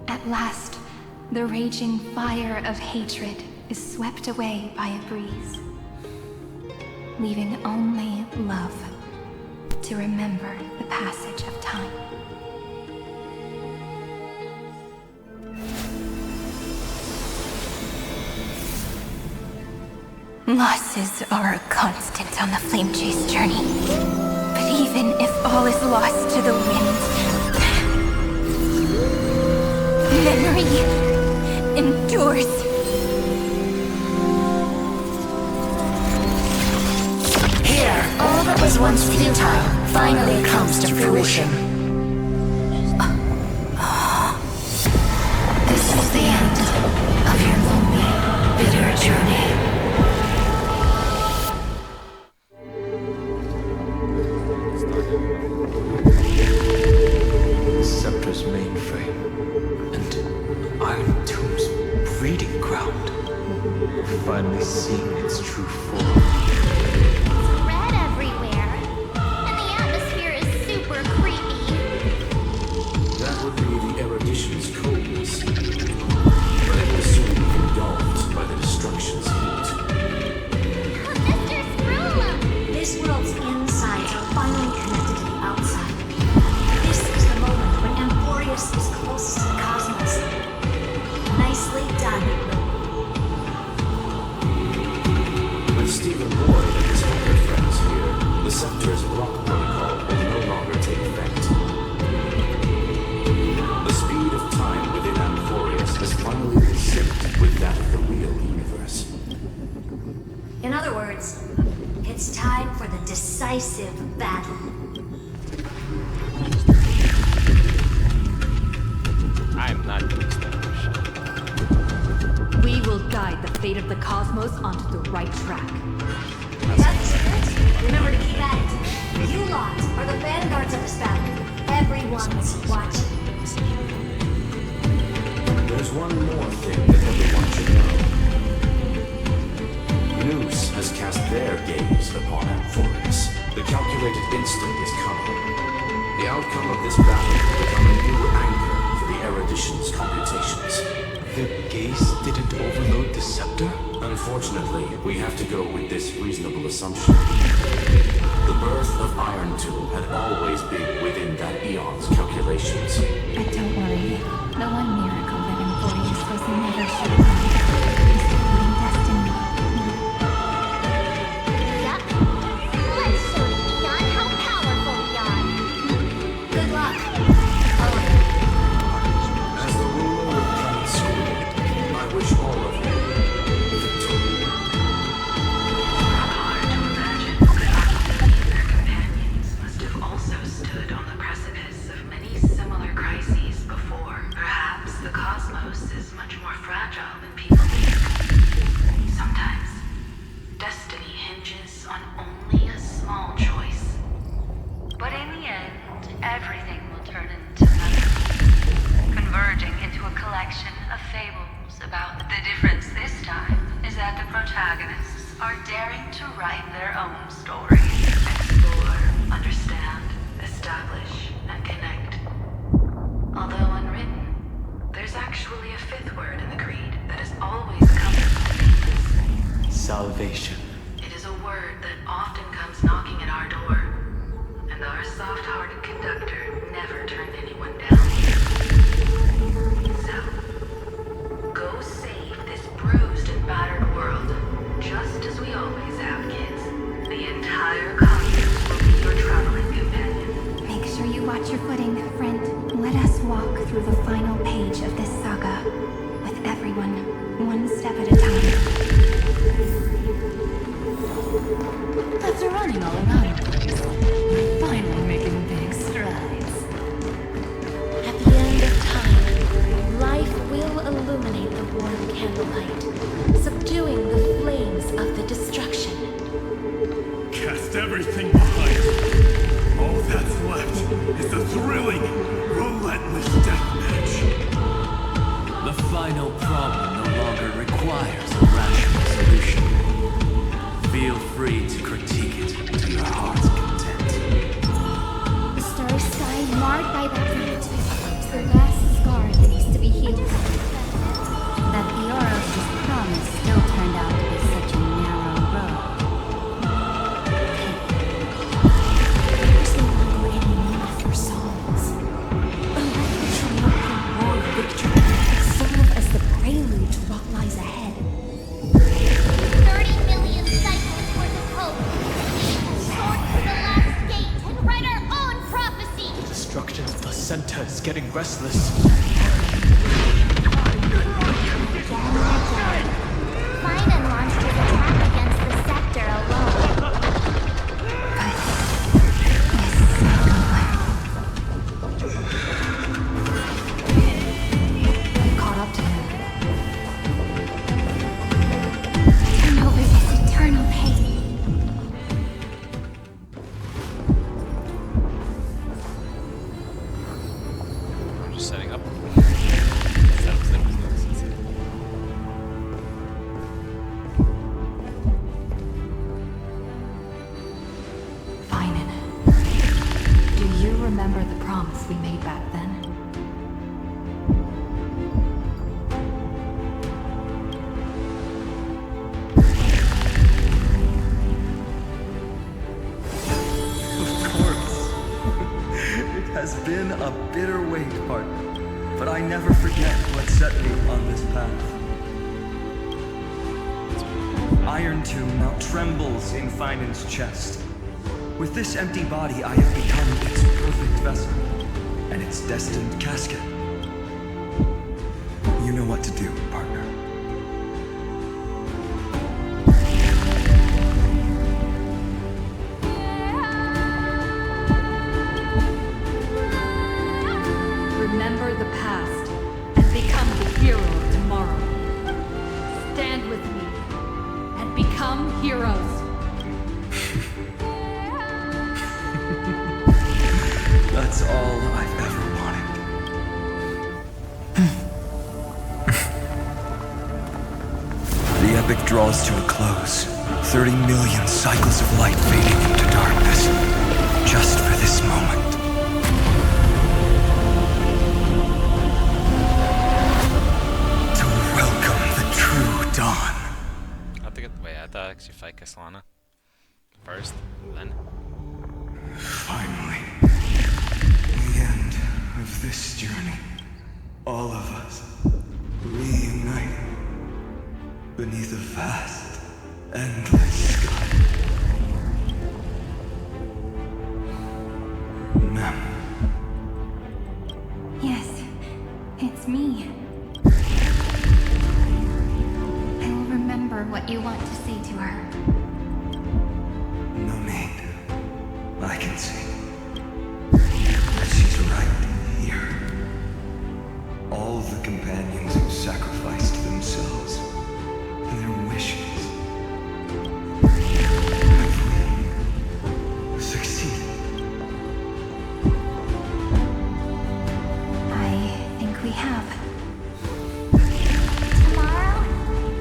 At last, the raging fire of hatred is swept away by a breeze, leaving only love to remember the passage of time. Losses are a constant on the Flame Chase journey. But even if all is lost to the wind, memory endures. Here, all that was once futile finally comes to fruition. This is the end of your lonely, bitter journey. The Scepter's mainframe and Iron Tomb's breeding ground. We're finally seeing its true form. It's red everywhere, and the atmosphere is super creepy. That would be the erudition's coldness. But it will soon be engulfed by the destruction's heat. Mr. Scroom! This world's insides are finally connected to the outside. This is the moment when Amphoreus is closest to the cosmos. Nicely done. words. It's time for the decisive battle. I'm not doing stuff. We will guide the fate of the cosmos onto the right track. Got the spirit? Remember to keep at it. You lot are the vanguards of this battle. Everyone's watching. There's one more thing that everyone should know. News has cast their gaze upon Amphoreus. The calculated instant is coming. The outcome of this battle will become a new anchor for the erudition's computations. The gaze didn't overload the scepter? Unfortunately, we have to go with this reasonable assumption. The birth of Iron Tomb had always been within that eon's calculations. But don't worry. The one miracle that Amphoreus was never sure of is defeating destiny. Yep. Let's show the Eon how powerful we are. Good luck. As the ruler of Planet School, I wish all of you victory. Hard to imagine that Oculus and their companions must have also stood on the precipice of many similar crises before. Perhaps the cosmos is much more fragile than people think. Sometimes, destiny hinges on only a small choice. But in the end, everything will turn into nothing, converging into a collection of fables about the difference this time is that the protagonists are daring to write their own stories, explore, understand, establish, and connect. Although unwritten, there's actually a fifth word in the creed that has always come with the nameless. Salvation. It is a word that often comes knocking at our door, and our soft-hearted conductor never turned anyone down. So, go save this bruised and battered world, just as we always have, kids. The entire cosmos will be your traveling companion. Make sure you watch your footing, friend. Let us walk through the final page of this saga, with everyone, one step at a time. After running all around the place, we're finally making big strides. At the end of time, life will illuminate the warm candlelight, subduing the flames of the destruction. Cast everything behind you. All that's left is a thrilling, relentless deathmatch. The final problem no longer requires a rational solution. Feel free to critique it to your heart's content. The starry sky marred by that night is the last scar that needs to be healed. That Theoros' promise still turned out to be such a narrow road. There's no longer any need for songs. Let the triumphant roar of victory serve as the prelude to what lies ahead. 30 million cycles worth of hope. We will soar to the last gate and write our own prophecy. Destruction's placenta is getting restless. Finan launched his attack against the scepter alone. I caught up to him. Turn over this eternal pain. I'm just setting up. Set up. Finan, do you remember the promise we made back then? Of course. It has been a bitter wait, partner. But I never forget what set me on this path. Iron Tomb now trembles in Finan's chest. With this empty body, I have become its perfect vessel, and its destined casket. You know what to do, partner. epic draws to a close. 30 million cycles of light fading into darkness. Just for this moment. To welcome the true dawn. I thought actually fight Caslana first, then. Finally. The end of this journey. All of us reunited beneath a vast, endless sky. Ma'am. Yes, it's me. I will remember what you want to say to her. No need. I can see that she's right here. All the companions who sacrificed themselves and their wishes. Have we succeeded? I think we have. Tomorrow,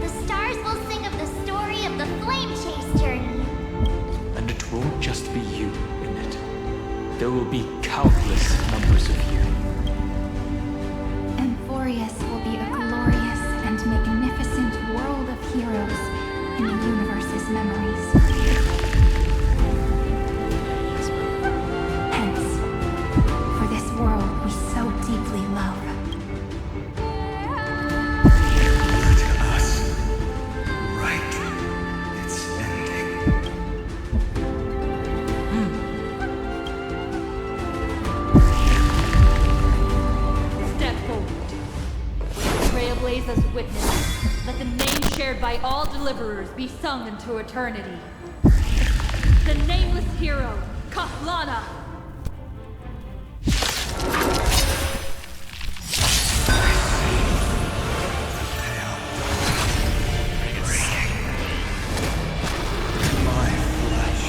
the stars will sing of the story of the Flame Chase journey. And it won't just be you in it. There will be countless numbers of you. Amphoreus will be a glorious and magnificent world of heroes in the universe's memories. Hence, for this world we so deeply love. Let us write its ending. Step forward. With Trailblazers witness, let the name shared by all deliverers be sung into eternity. The nameless hero, Kahlana. My flesh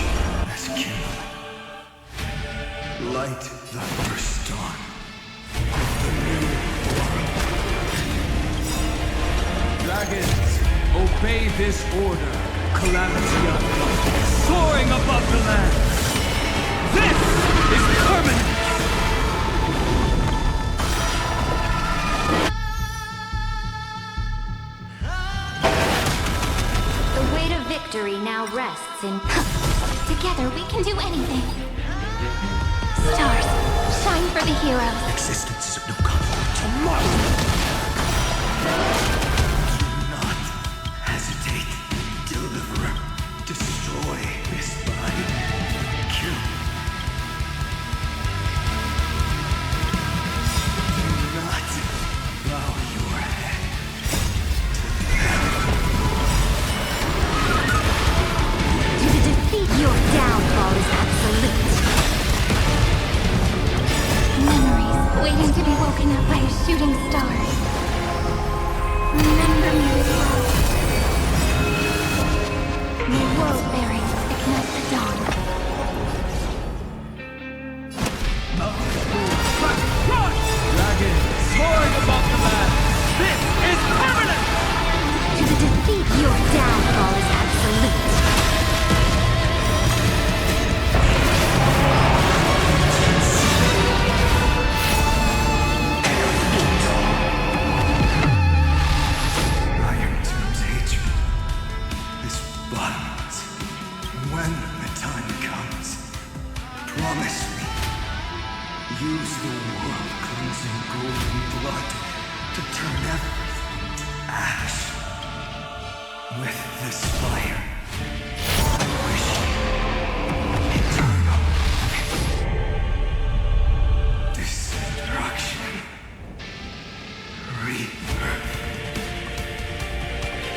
has kindled. Light the first dawn of the new world. Dragons, obey this order. Calamity unleashed, soaring above the land. This is permanent. The weight of victory now rests in... Together we can do anything. Stars, shine for the heroes. Existence is of no consequence. Tomorrow. Do not hesitate. Deliverer. Destroy this body. Kill. Do not bow your head To the defeat, your downfall is absolute. Memories waiting to be woken up by a shooting star. Remember me with love. May world bearings ignite the dawn. Dragon, soaring above the land. This is permanent. To the defeat, your downfall is absolute. Iron Tomb's hatred is bottomless. When the time comes, promise me. Use the world-cleansing golden blood to turn everything to ash. With this fire, I wish eternal destruction. Rebirth.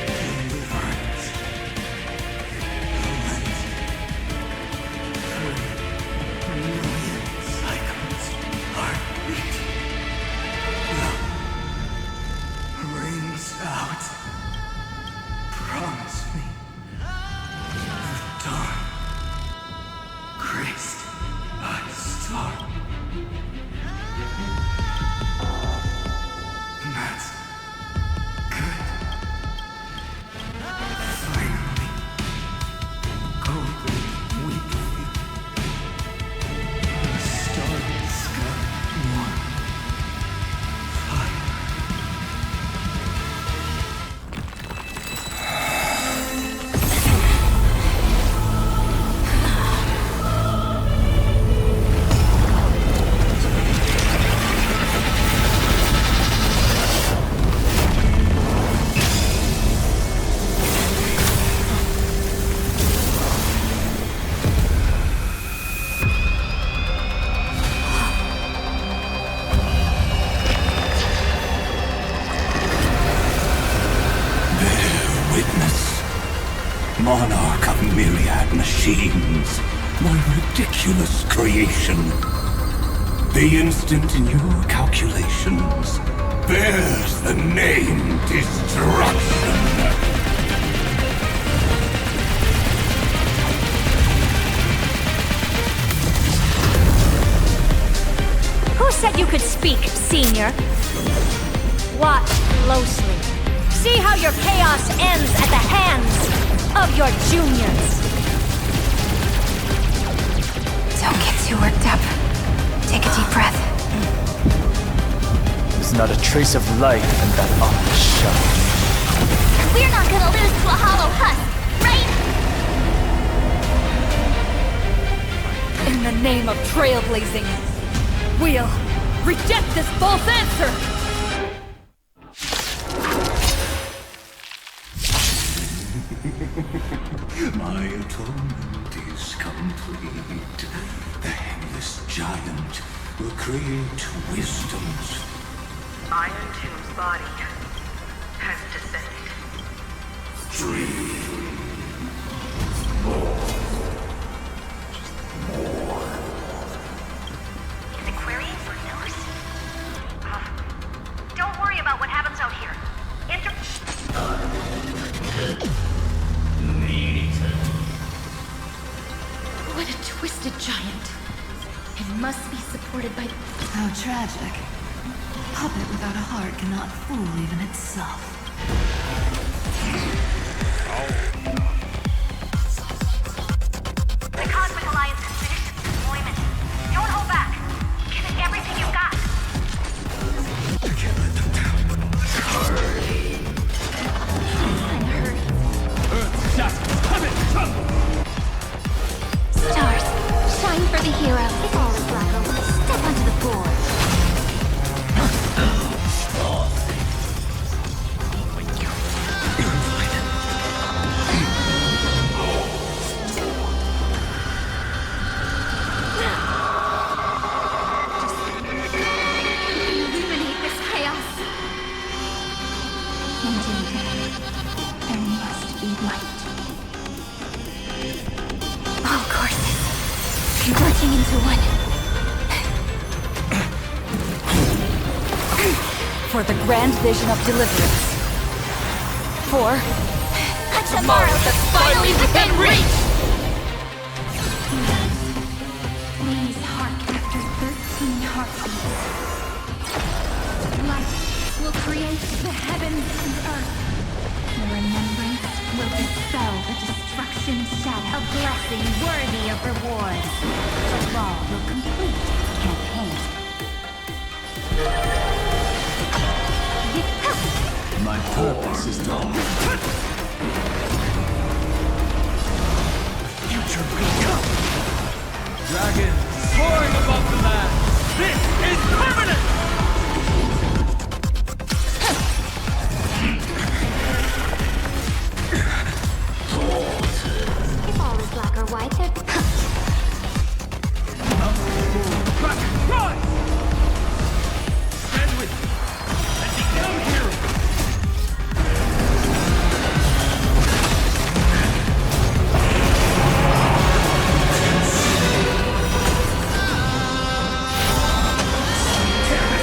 Deliverance. Cleansing. Million cycles. Heartbeat. Love rains out. Promise me. monarch of myriad machines. My ridiculous creation. The instant in your calculations bears the name Destruction. Who said you could speak, Senior? Watch closely. See how your chaos ends at the hands of your juniors. Don't get too worked up. Take a deep breath. There's not a trace of life in that ominous shell. We're not gonna lose to a hollow husk, right? In the name of trailblazing, we'll reject this false answer! My atonement is complete. The headless giant will create wisdoms. Iron Tomb's body has descended. Dream. Is it querying for news? Don't worry about what happens out here. What a twisted giant. It must be supported by... How tragic. A puppet without a heart cannot fool even itself. The Cosmic Alliance has finished its deployment. Don't hold back. Give it everything you've got. Stars, shine for the hero. If all is black, step onto the board. Illuminate this chaos. Indeed, there must be light. All courses converging into one. For the grand vision of deliverance. For A tomorrow that's finally within reach! Please hark after 13 heartbeats. Light will create the heavens and earth. The remembrance will dispel the destruction shadow. A blessing worthy of reward. The law will complete its campaign. My purpose is to Future will come. Dragon soaring above the land. This is permanent! If all is black or white, there... Dragon, rise! Stand with me and become heroes! Tear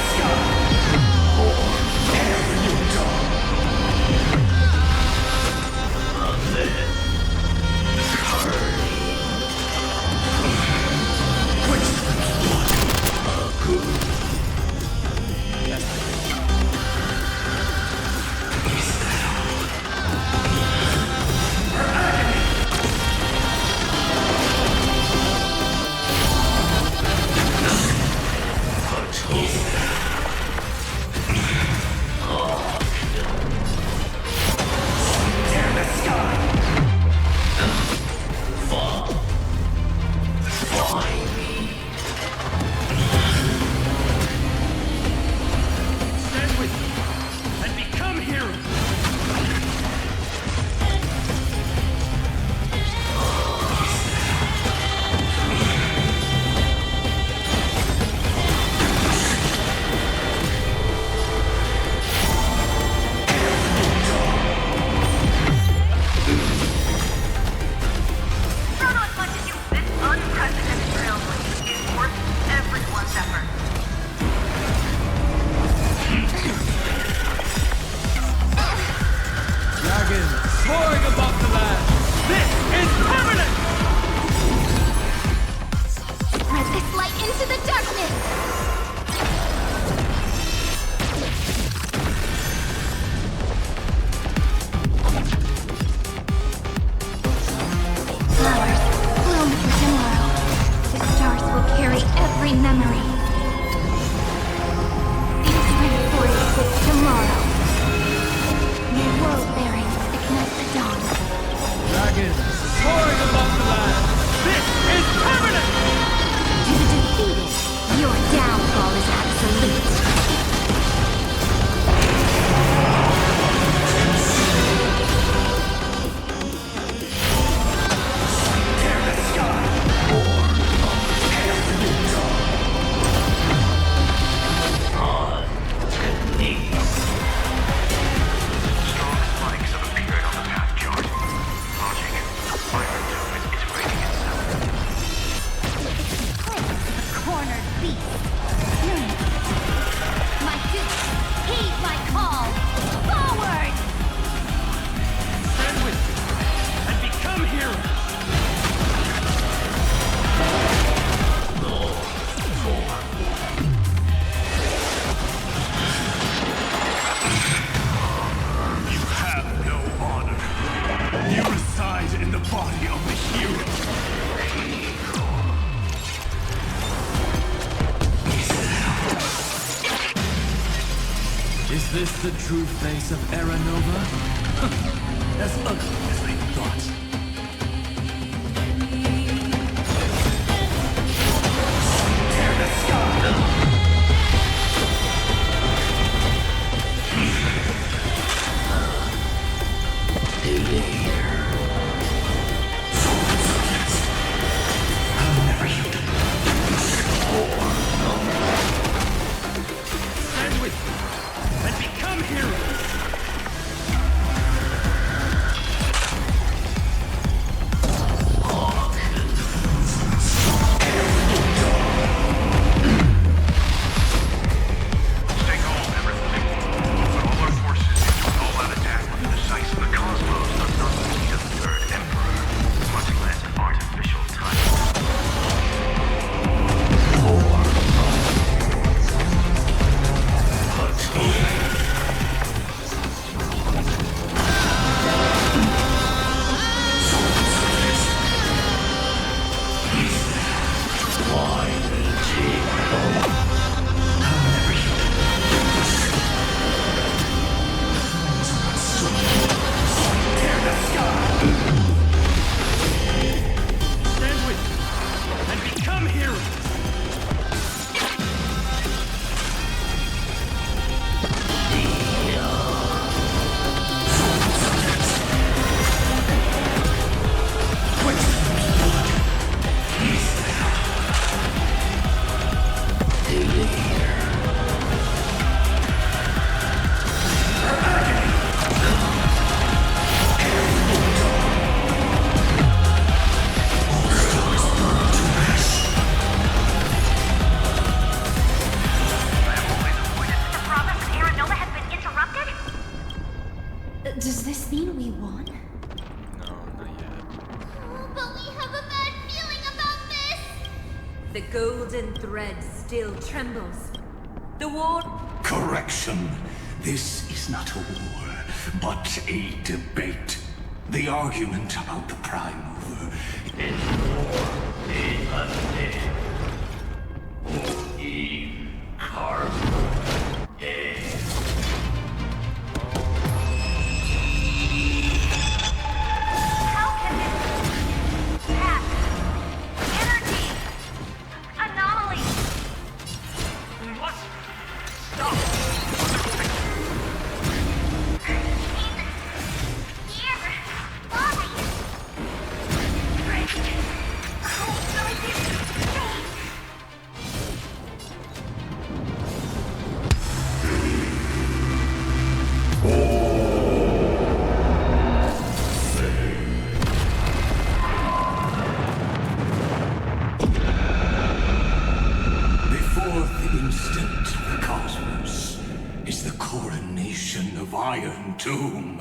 soaring above the land. This is permanent! Spread this light into the darkness! Flowers, bloom for tomorrow. The stars will carry every memory. These rainforests with tomorrow. May world bearings ignite the dawn. Dragons soaring above the land. This is permanent! To the defeated, your downfall is absolute. My goose, heed my call! Forward! Stand with me and become heroes! You have no honor. You reside in the body of the hero. Is this the true face of Era Nova? As ugly as they thought. Tear the sky! Stand with me and become heroes! Stay calm, everything. Put all our forces into an all-out attack with the decisive. The cosmos does not need a third emperor, much less an artificial title. Stand with me and become heroes! The progress of Era Nova has been interrupted? Does this mean we won? No, not yet. But we have a bad feeling about this! The golden thread still trembles. The war... Correction. This is not a war, but a debate. The argument about the Prime Mover is more How can this path, energy, anomaly? We must stop. The fourth instant of the cosmos is the coronation of Iron Tomb.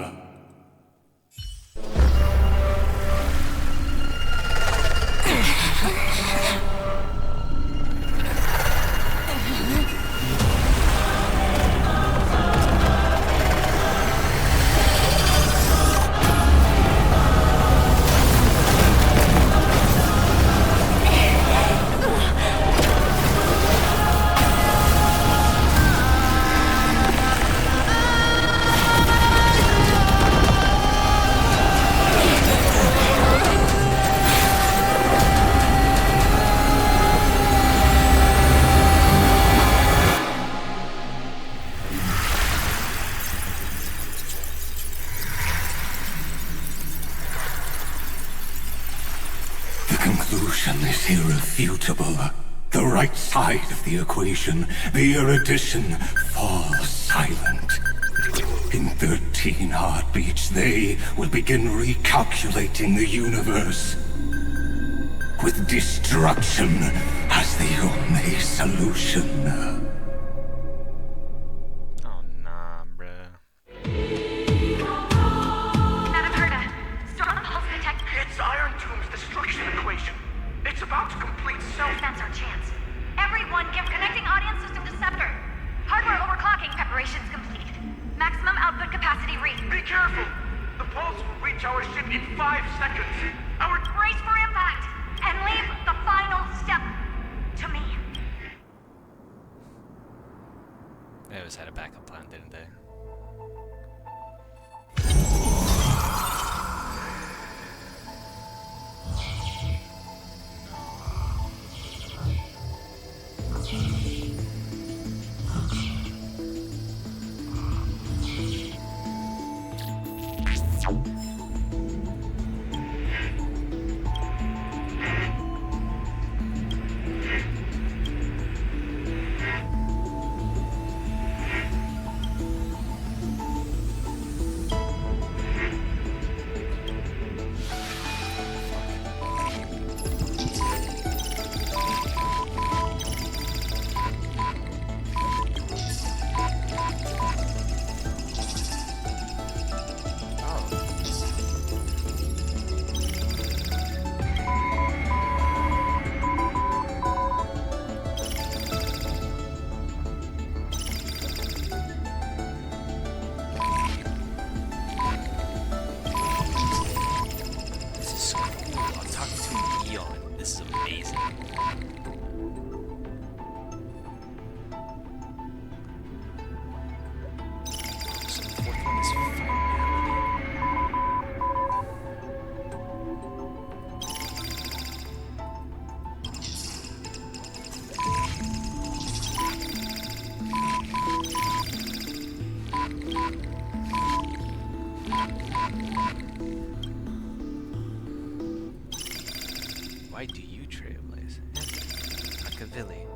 conclusion is irrefutable. The right side of the equation, the erudition, falls silent. In 13 heartbeats, they will begin recalculating the universe. With destruction as the only solution. Oh, nah, bruh. Madam Herda, storm pulse detect. It's Iron Tomb's destruction equation. It's about to complete self-defense our chance. Everyone give connecting audience system to Scepter. Hardware overclocking preparations complete. Maximum output capacity reached. Be careful! The pulse will reach our ship in 5 seconds. Our brace for impact and leave the final step to me. They always had a backup plan, didn't they? Why do you trailblaze? Machiavelli.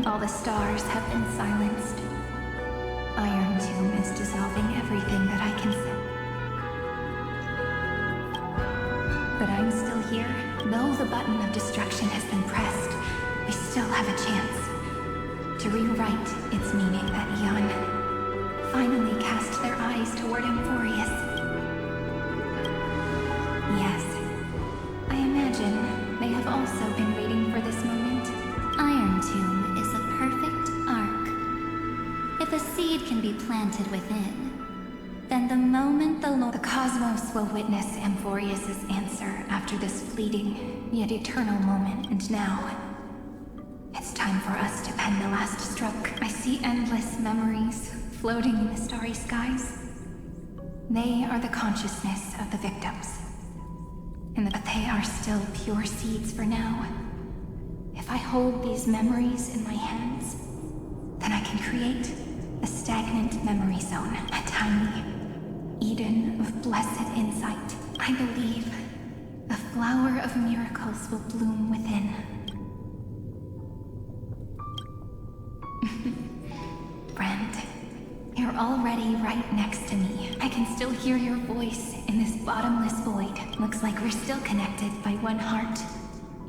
All the stars have been silenced. Iron Tomb is dissolving everything that I can see. But I'm still here. Though the button of destruction has been pressed, we still have a chance to rewrite its meaning that Eon finally cast their eyes toward Amphoreus. Yes, I imagine they have also been waiting for this moment. Iron Tomb is a perfect arc. If a seed can be planted within, then the moment the cosmos will witness Amphoreus' answer after this fleeting, yet eternal moment. And now, it's time for us to pen the last stroke. I see endless memories floating in the starry skies. They are the consciousness of the victims. But they are still pure seeds for now. If I hold these memories in my hands, then I can create a stagnant memory zone, a tiny Eden of blessed insight. I believe a flower of miracles will bloom within. Friend, you're already right next to me. I can still hear your voice in this bottomless void. Looks like we're still connected by one heart,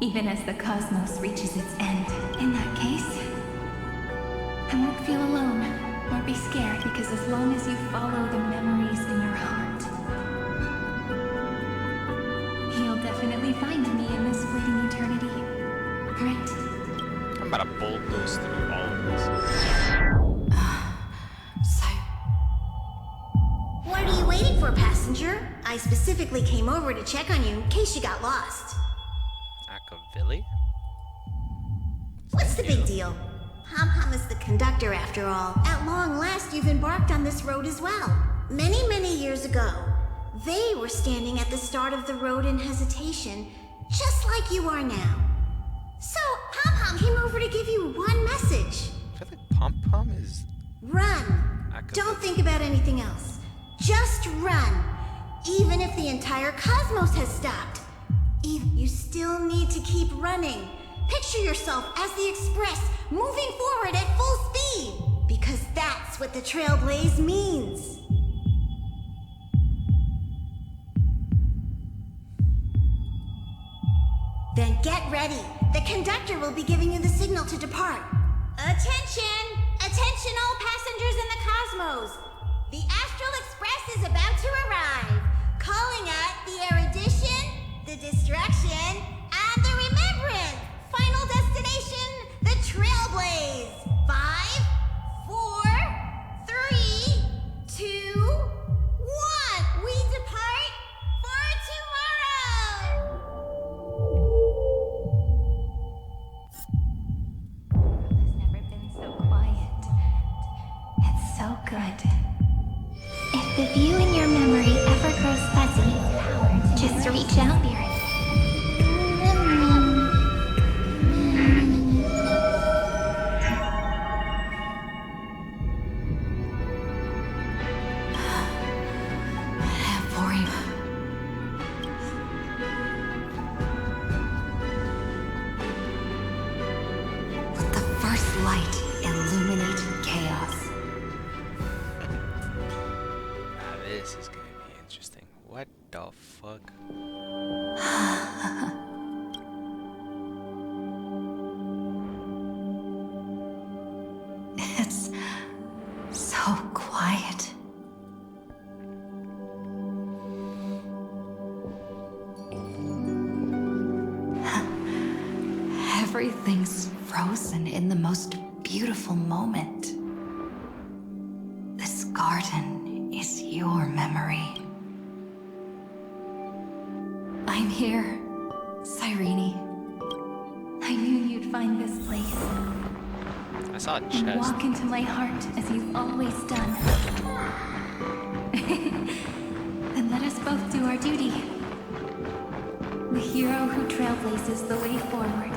even as the cosmos reaches its end. In that case, And won't feel alone, nor be scared, because as long as you follow the memories in your heart, you'll definitely find me in this fleeting eternity. Right? I'm about to bulldoze through all of this. What are you waiting for, passenger? I specifically came over to check on you in case you got lost. Akavili? What's the big deal? Pom-Pom is the conductor after all. At long last, you've embarked on this road as well. Many, many years ago, they were standing at the start of the road in hesitation, just like you are now. So, Pom-Pom came over to give you one message. I feel like Pom-Pom is... Run. Don't think about anything else. Just run. Even if the entire cosmos has stopped. You still need to keep running. Picture yourself as the Express, moving forward at full speed. Because that's what the Trailblaze means. Then get ready. The conductor will be giving you the signal to depart. Attention! Attention all passengers in the cosmos! The Astral Express is about to arrive. Calling at the erudition, the destruction, and the remembrance. Final destination, the Trailblaze. 5, 4, 3, 2, 1. We depart for tomorrow. It's never been so quiet. It's so good. If the view in your memory ever grows fuzzy, just reach out. Let the first light illuminate chaos. Now this is gonna be interesting. What the fuck? It's so quiet. Everything's frozen in the most beautiful moment. This garden is your memory. I'm here, Cyrene. I knew you'd find this place. I saw a And chest. walk into my heart as you've always done. Then let us both do our duty. The hero who trailblazes the way forward,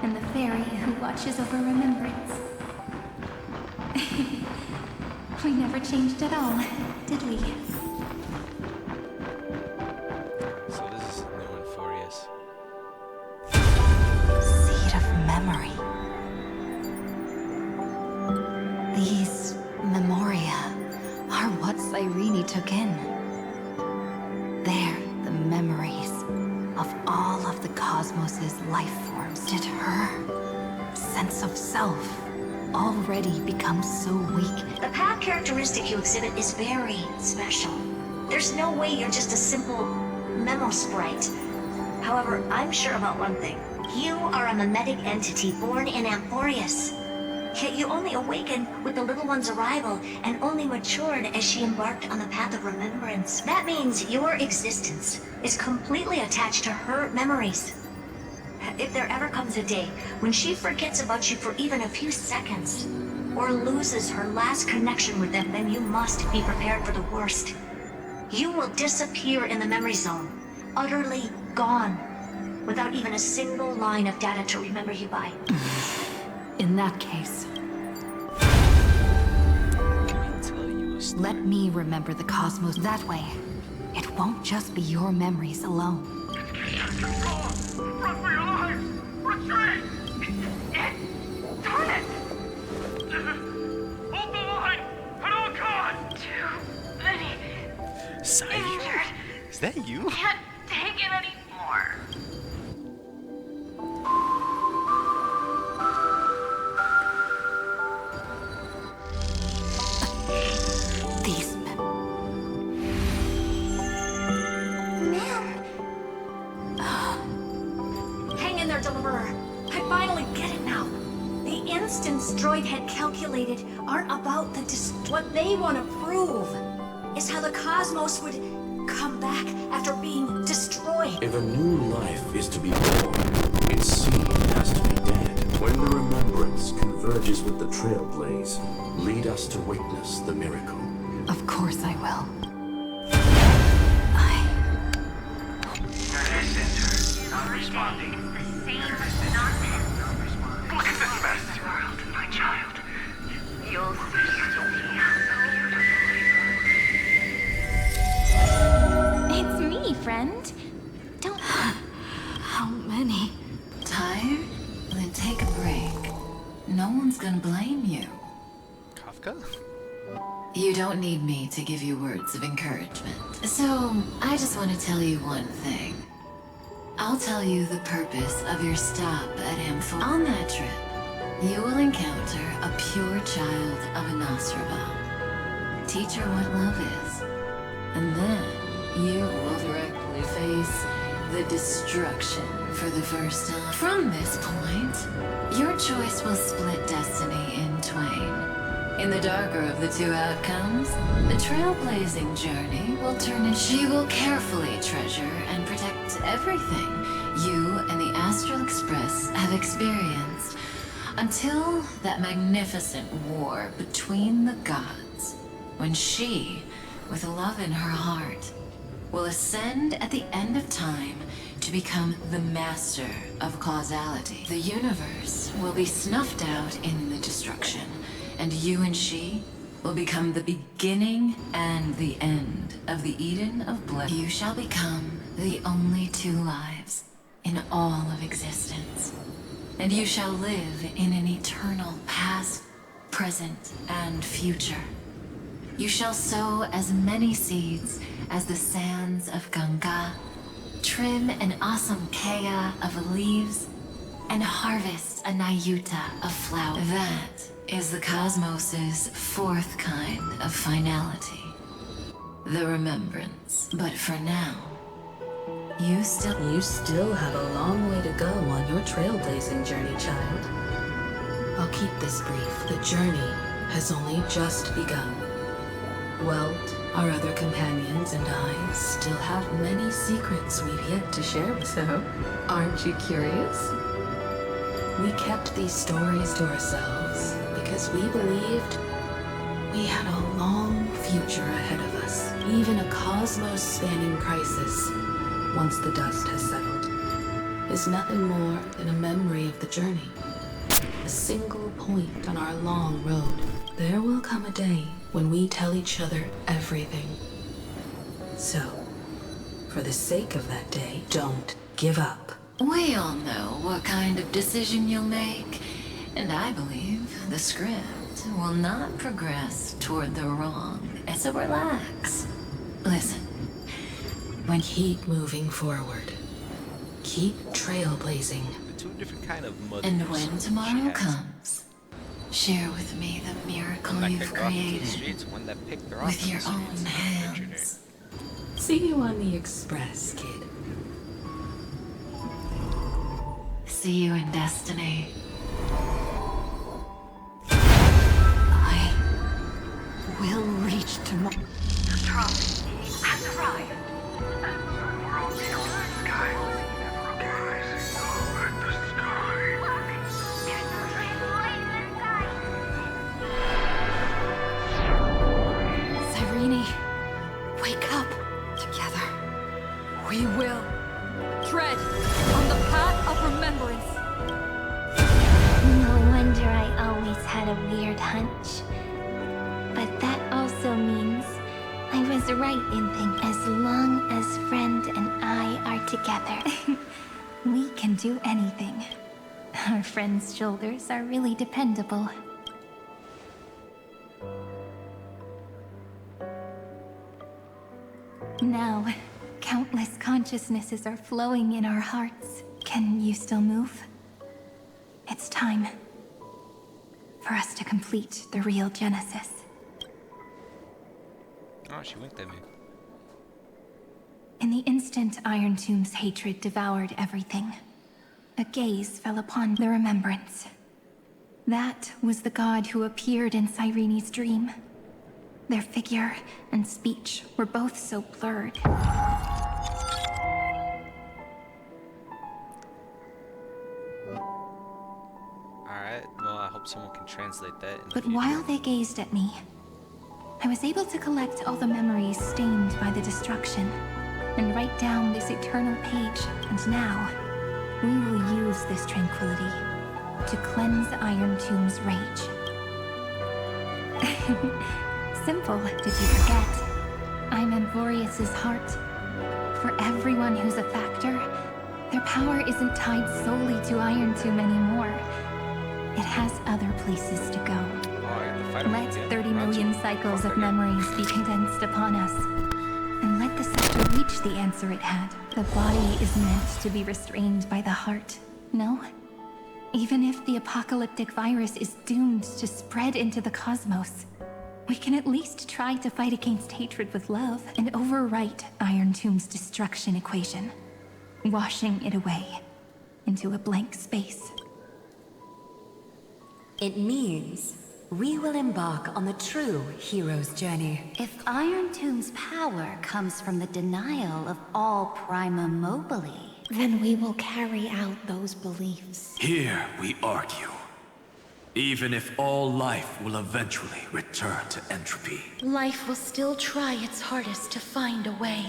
and the fairy who watches over remembrance. We never changed at all, did we? So this is Long Amphoreus. Seed of memory. These memoria are what Cyrene took in. They're the memories of all of the cosmos's life forms. Did her sense of self already become so weak? The path characteristic you exhibit is very special. There's no way you're just a simple memo sprite. However, I'm sure about one thing. You are a mimetic entity born in Amphoreus. Yet you only awakened with the little one's arrival and only matured as she embarked on the path of remembrance. That means your existence is completely attached to her memories. If there ever comes a day when she forgets about you for even a few seconds, or loses her last connection with them, then you must be prepared for the worst. You will disappear in the memory zone, utterly gone, without even a single line of data to remember you by. In that case, let me remember the cosmos that way. It won't just be your memories alone. Run for your lives! Retreat! Turn it! Hold the line! At all costs! Too many injured. Is that you? Can't take it anymore. Master Deliverer. I finally get it now. The instants Droid had calculated aren't about the what they want to prove is how the cosmos would come back after being destroyed. If a new life is to be born, its seed has to be dead. When the remembrance converges with the trailblaze, lead us to witness the miracle. Of course I will. Data center not responding. It's the same nonsense. Look at this mess. World, my child. You'll see It's me, friend. Don't. How many? Tired? Then take a break. No one's gonna blame you. Kafka? You don't need me to give you words of encouragement. So, I just want to tell you one thing. I'll tell you the purpose of your stop at Amphoreus. On that trip, you will encounter a pure child of an Nostrabah. Teach her what love is. And then, you will directly face the destruction for the first time. From this point, your choice will split destiny in twain. In the darker of the two outcomes, the trailblazing journey will turn in. She will carefully treasure and protect everything you and the Astral Express have experienced until that magnificent war between the gods, when she, with love in her heart, will ascend at the end of time to become the master of causality. The universe will be snuffed out in the destruction, and you and she will become the beginning and the end of the Eden of Bliss. You shall become the only two lives in all of existence. And you shall live in an eternal past, present, and future. You shall sow as many seeds as the sands of Ganga, trim an awesome kea of leaves, and harvest a nayuta of flowers. That is the cosmos's fourth kind of finality. The remembrance. But for now, you still have a long way to go on your trailblazing journey, child. I'll keep this brief. The journey has only just begun. Welt, our other companions, and I still have many secrets we've yet to share with you. So, aren't you curious? We kept these stories to ourselves because we believed we had a long future ahead of us. Even a cosmos-spanning crisis, once the dust has settled, is nothing more than a memory of the journey. A single point on our long road. There will come a day when we tell each other everything. So, for the sake of that day, don't give up. We all know what kind of decision you'll make, and I believe the script will not progress toward the wrong. So relax. Listen, when keep moving forward, keep trailblazing. The two different kind of mothers. And when tomorrow comes, share with me the miracle you've created One that picked her with your own hands. See you on the Express, kid. See you in destiny. I will reach tomorrow. The drop has arrived. World beyond the sky. Rising over the sky. Cyrene, wake up. Together, we will. Tread on the path of remembrance. No wonder I always had a weird hunch. But that also means I was right in thinking as long as Friend and I are together, we can do anything. Our friend's shoulders are really dependable. Now, countless consciousnesses are flowing in our hearts. Can you still move? It's time for us to complete the real Genesis. Oh, she winked at me. In the instant Iron Tomb's hatred devoured everything, a gaze fell upon the remembrance. That was the god who appeared in Cyrene's dream. Their figure and speech were both so blurred. Alright, well, I hope someone can translate that. But while they gazed at me, I was able to collect all the memories stained by the destruction and write down this eternal page. And now, we will use this tranquility to cleanse Iron Tomb's rage. Simple, did you forget? I'm Amphoreus' heart. For everyone who's a factor, their power isn't tied solely to Iron Tomb anymore. It has other places to go. Let 30 million cycles of memories be condensed upon us. And let the scepter reach the answer it had. The body is meant to be restrained by the heart, no? Even if the apocalyptic virus is doomed to spread into the cosmos, we can at least try to fight against hatred with love and overwrite Iron Tomb's destruction equation, washing it away into a blank space. It means we will embark on the true hero's journey. If Iron Tomb's power comes from the denial of all Prima Mobile, then we will carry out those beliefs. Here we argue. Even if all life will eventually return to entropy. Life will still try its hardest to find a way.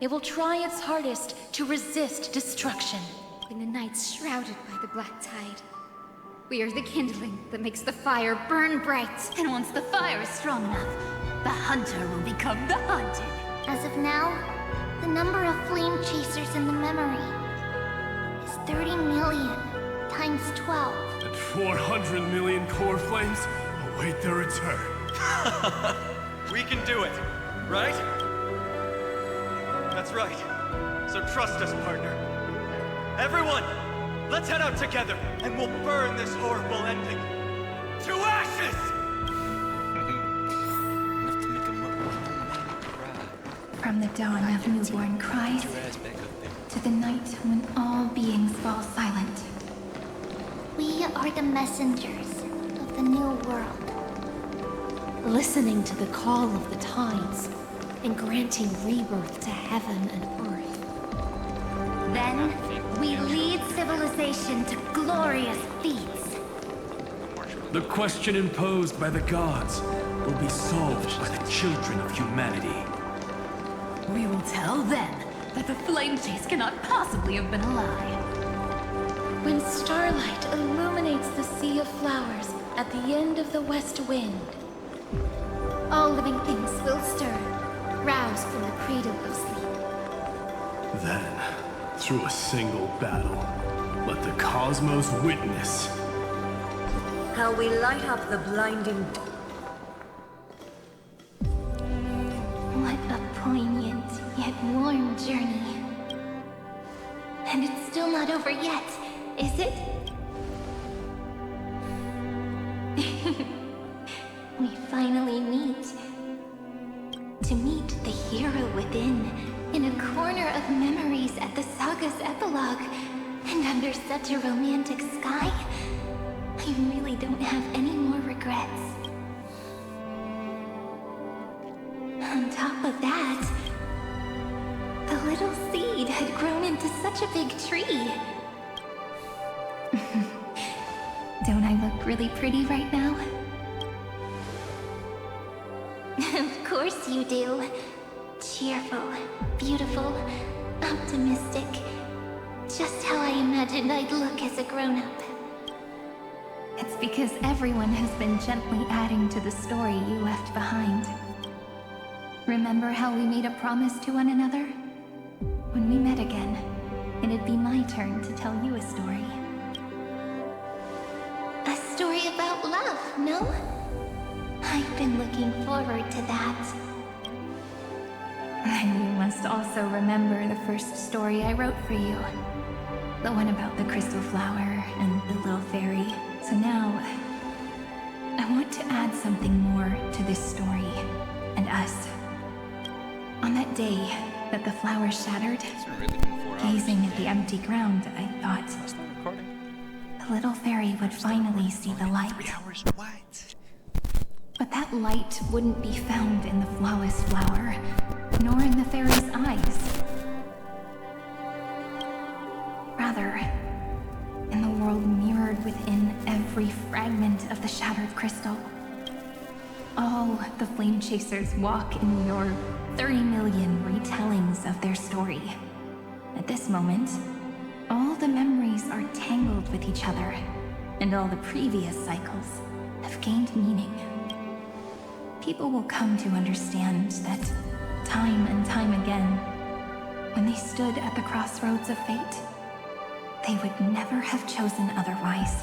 It will try its hardest to resist destruction. In the night's shrouded by the black tide, we are the kindling that makes the fire burn bright. And once the fire is strong enough, the hunter will become the hunted. As of now, the number of flame chasers in the memory is 30 million times 12. And 400 million core flames await their return. We can do it, right? That's right. So trust us, partner. Everyone, let's head out together, and we'll burn this horrible ending to ashes! From the dawn of newborn cries, to the night when all beings fall silent. We are the messengers of the new world. Listening to the call of the tides, and granting rebirth to heaven and earth. Then, we lead civilization to glorious feats. The question imposed by the gods will be solved by the children of humanity. We will tell them that the flame chase cannot possibly have been a lie. When starlight illuminates the sea of flowers at the end of the west wind, all living things will stir, roused from the cradle of sleep. Then, through a single battle, let the cosmos witness how we light up the blinding. What a poignant yet warm journey. And it's still not over yet, is it? We finally meet. To meet the hero within, in a corner of memories at the saga's epilogue, and under such a romantic sky, I really don't have any more regrets. On top of that, the little seed had grown into such a big tree. Don't I look really pretty right now? Of course you do. Cheerful, beautiful, optimistic. Just how I imagined I'd look as a grown-up. It's because everyone has been gently adding to the story you left behind. Remember how we made a promise to one another? When we met again, it'd be my turn to tell you a story. A story about love, no? I've been looking forward to that. And you must also remember the first story I wrote for you. The one about the crystal flower and the little fairy. So now, I want to add something more to this story, and us. On that day, that the flowers shattered, Really been 4 hours. gazing at the empty ground, I thought That's not recording. the little fairy would finally see the light. 3 hours? What? But that light wouldn't be found in the flawless flower, nor in the fairy's eyes. Rather, in the world mirrored within every fragment of the shattered crystal. All the flame chasers walk in your 30 million retellings of their story. At this moment, all the memories are tangled with each other, and all the previous cycles have gained meaning. People will come to understand that time and time again, when they stood at the crossroads of fate, they would never have chosen otherwise.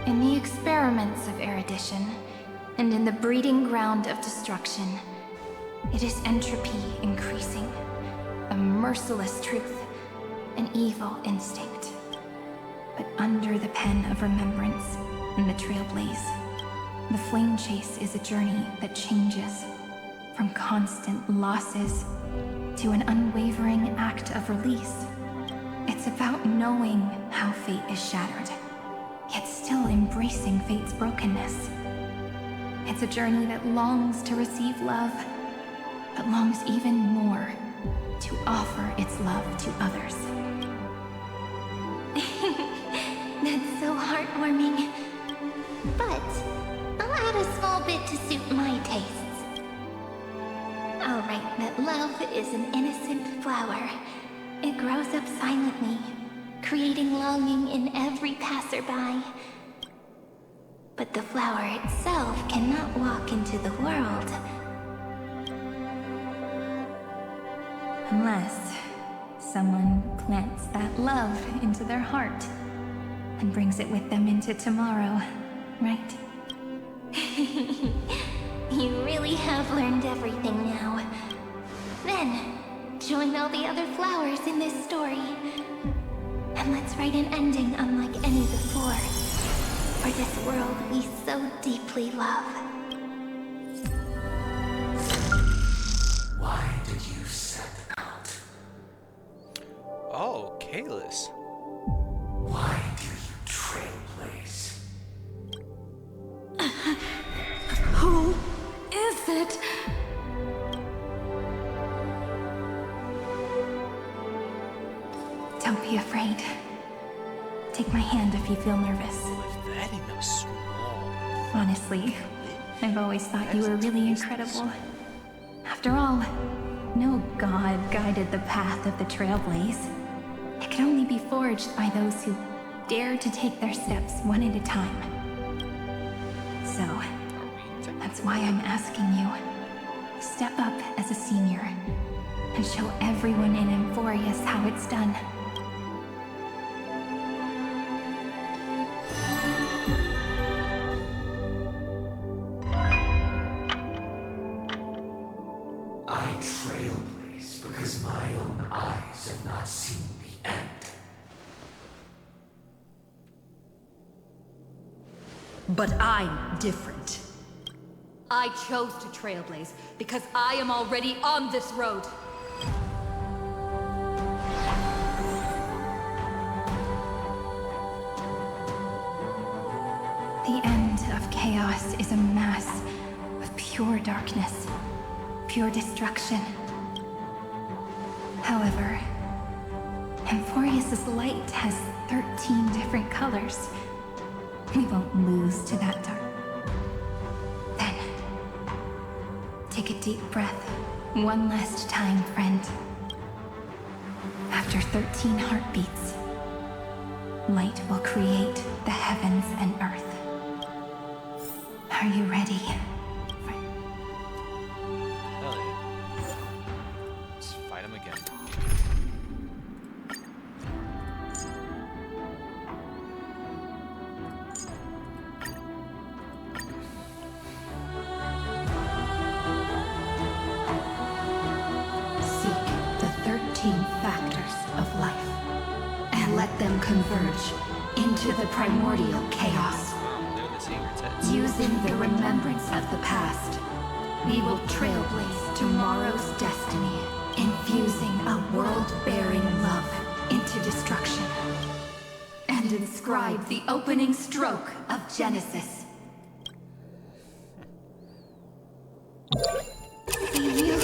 In the experiments of erudition, and in the breeding ground of destruction, it is entropy increasing, a merciless truth, an evil instinct. But under the pen of remembrance and the trailblaze, the flame chase is a journey that changes from constant losses to an unwavering act of release. It's about knowing how fate is shattered, yet still embracing fate's brokenness. It's a journey that longs to receive love, but longs even more to offer its love to others. That's so heartwarming. But I'll add a small bit to suit my tastes. I'll write that love is an innocent flower. It grows up silently, creating longing in every passerby. But the flower itself cannot walk into the world. Unless someone plants that love into their heart and brings it with them into tomorrow, right? You really have learned everything now. Then, join all the other flowers in this story. And let's write an ending unlike any before. For this world we so deeply love. Why did you set out? Oh, Kalis. Why do you trailblaze? Who is it? Don't be afraid. Take my hand if you feel nervous. That ain't no small. Honestly, I've always thought you were really incredible. After all, no god guided the path of the trailblaze. It could only be forged by those who dare to take their steps one at a time. So, that's why I'm asking you. Step up as a senior and show everyone in Amphoreus how it's done. I trailblaze because my own eyes have not seen the end. But I'm different. I chose to trailblaze because I am already on this road. The end of chaos is a mass of pure darkness, pure destruction. However, Amphoreus' light has 13 different colors. We won't lose to that dark. Then, take a deep breath. One last time, friend. After 13 heartbeats, light will create the heavens and earth. Are you ready? Hell yeah. Let's fight him again. Seek the 13 factors of life, and let them converge into the primordial chaos. Literally seeing her tits. Using the remembrance of the past, We will trailblaze tomorrow's destiny, infusing a world-bearing love into destruction, and inscribe the opening stroke of Genesis. See you.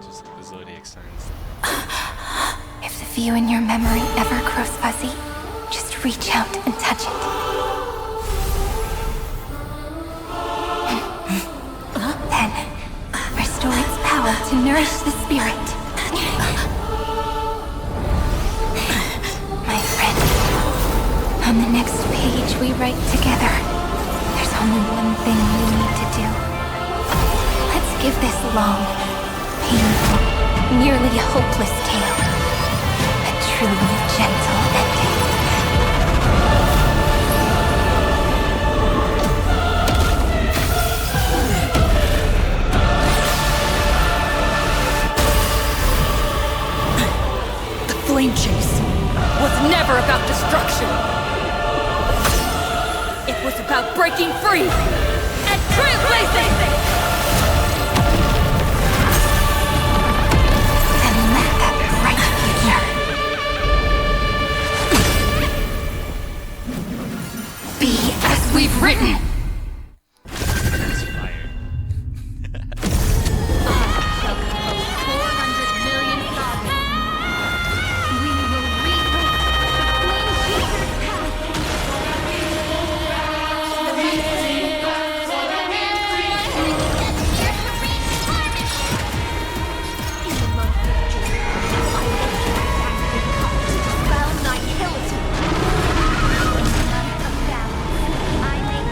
Just like the zodiac signs. If the view in your memory ever grows fuzzy, just reach out and touch it. Then, restore its power to nourish the spirit. My friend, on the next page we write together, there's only one thing we need to do. Let's give this long, painful, nearly hopeless tale a truly gentle ending. The flame chase was never about destruction. It was about breaking free and trailblazing! Then let that bright future be as we've written. That's fire. I make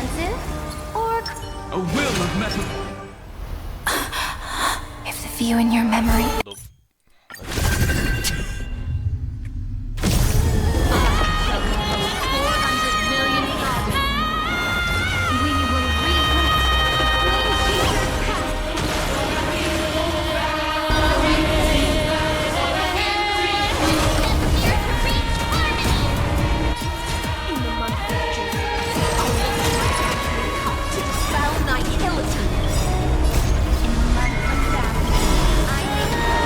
expensive, or... A will of metal. If the view in your memory... Foul nihility. In the month of famine, I make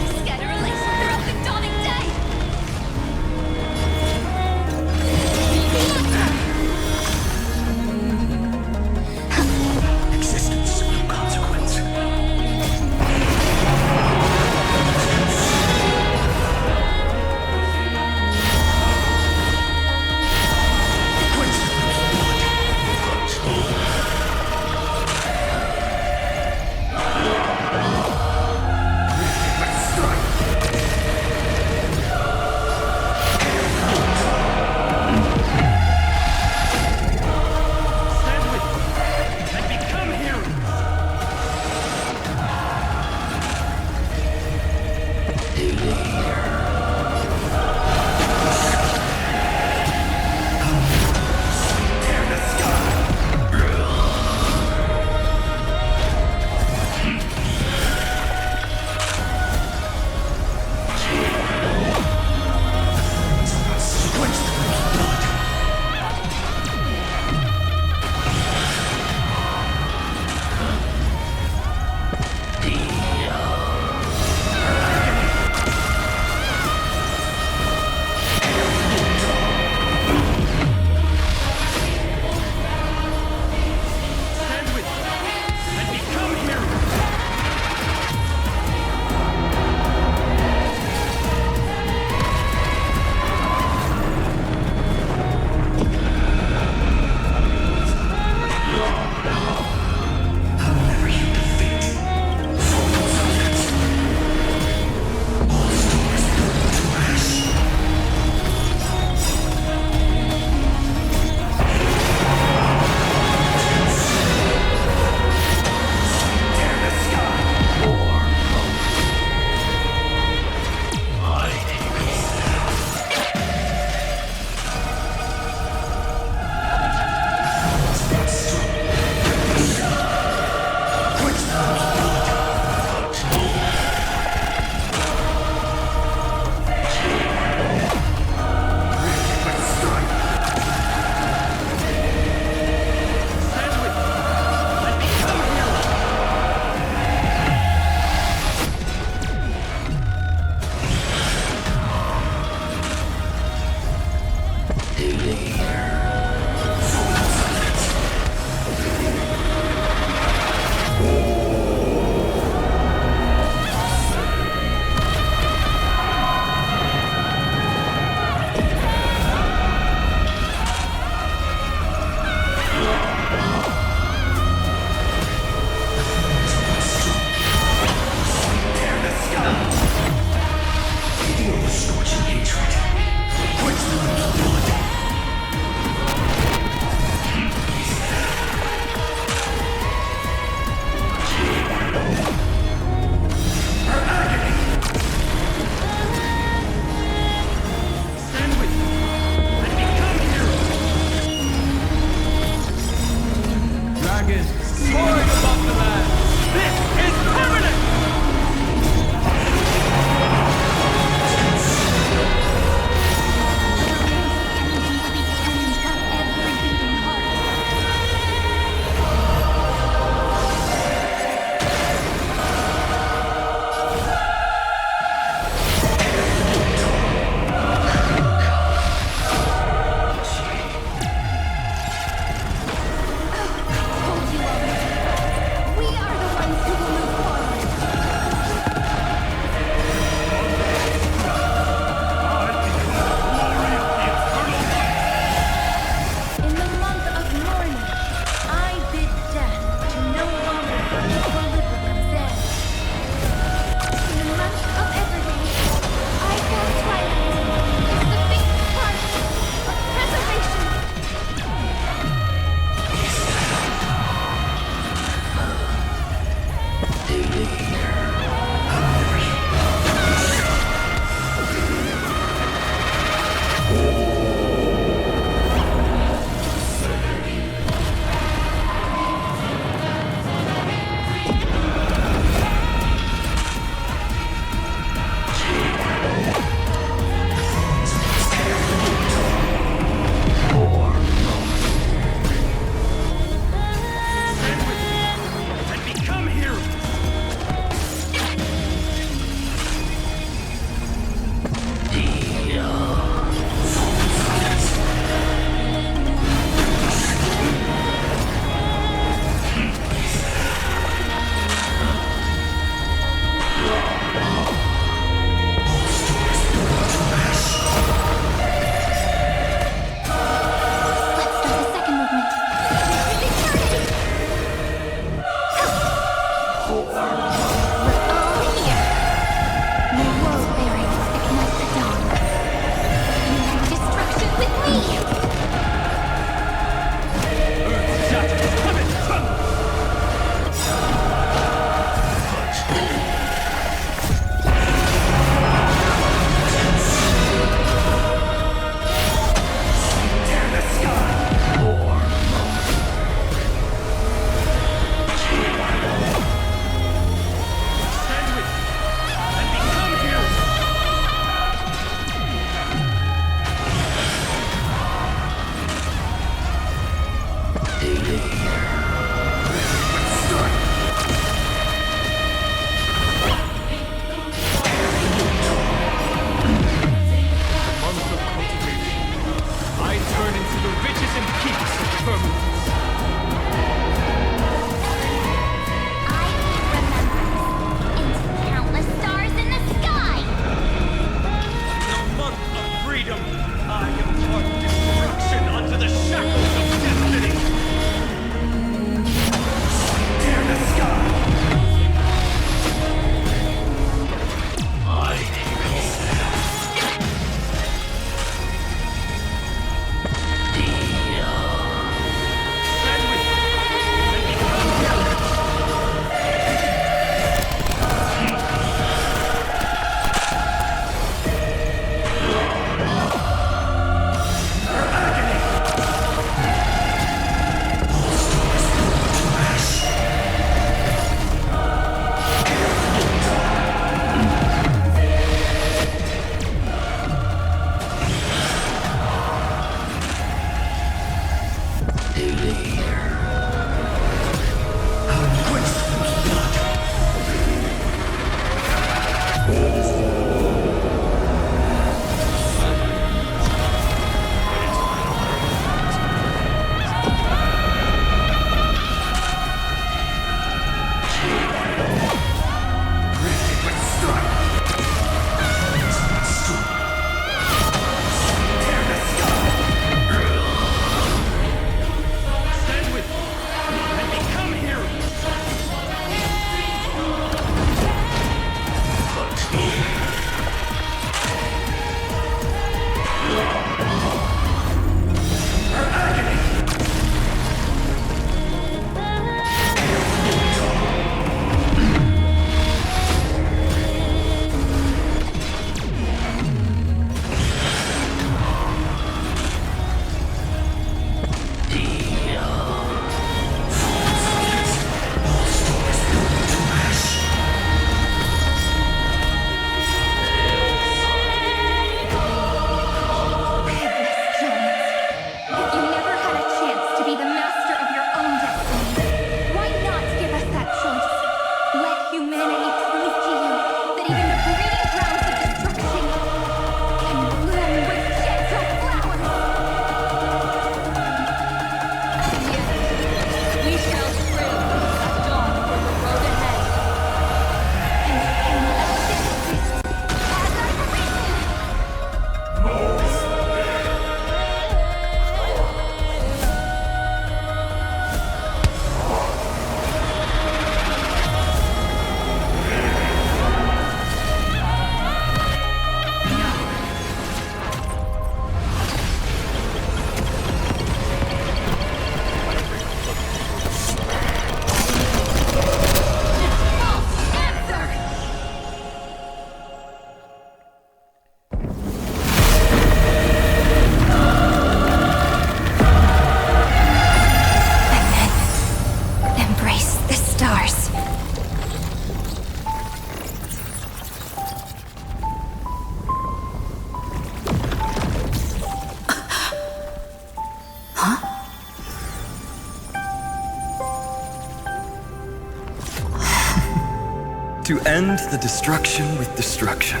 To end the destruction with destruction.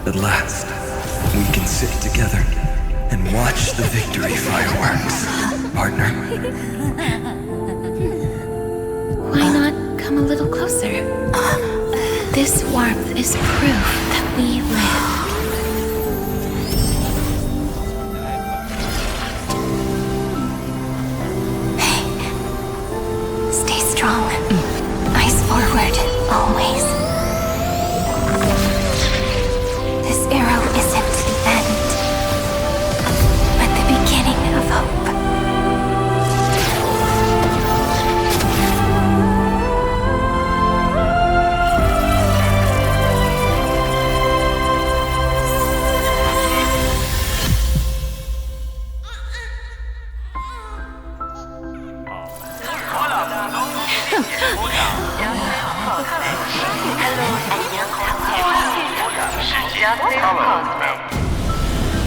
At last, we can sit together and watch the victory fireworks, partner. Why not come a little closer? This warmth is proof that we live. Hey, stay strong. Eyes forward, always. This arrow isn't the end, but the beginning of hope.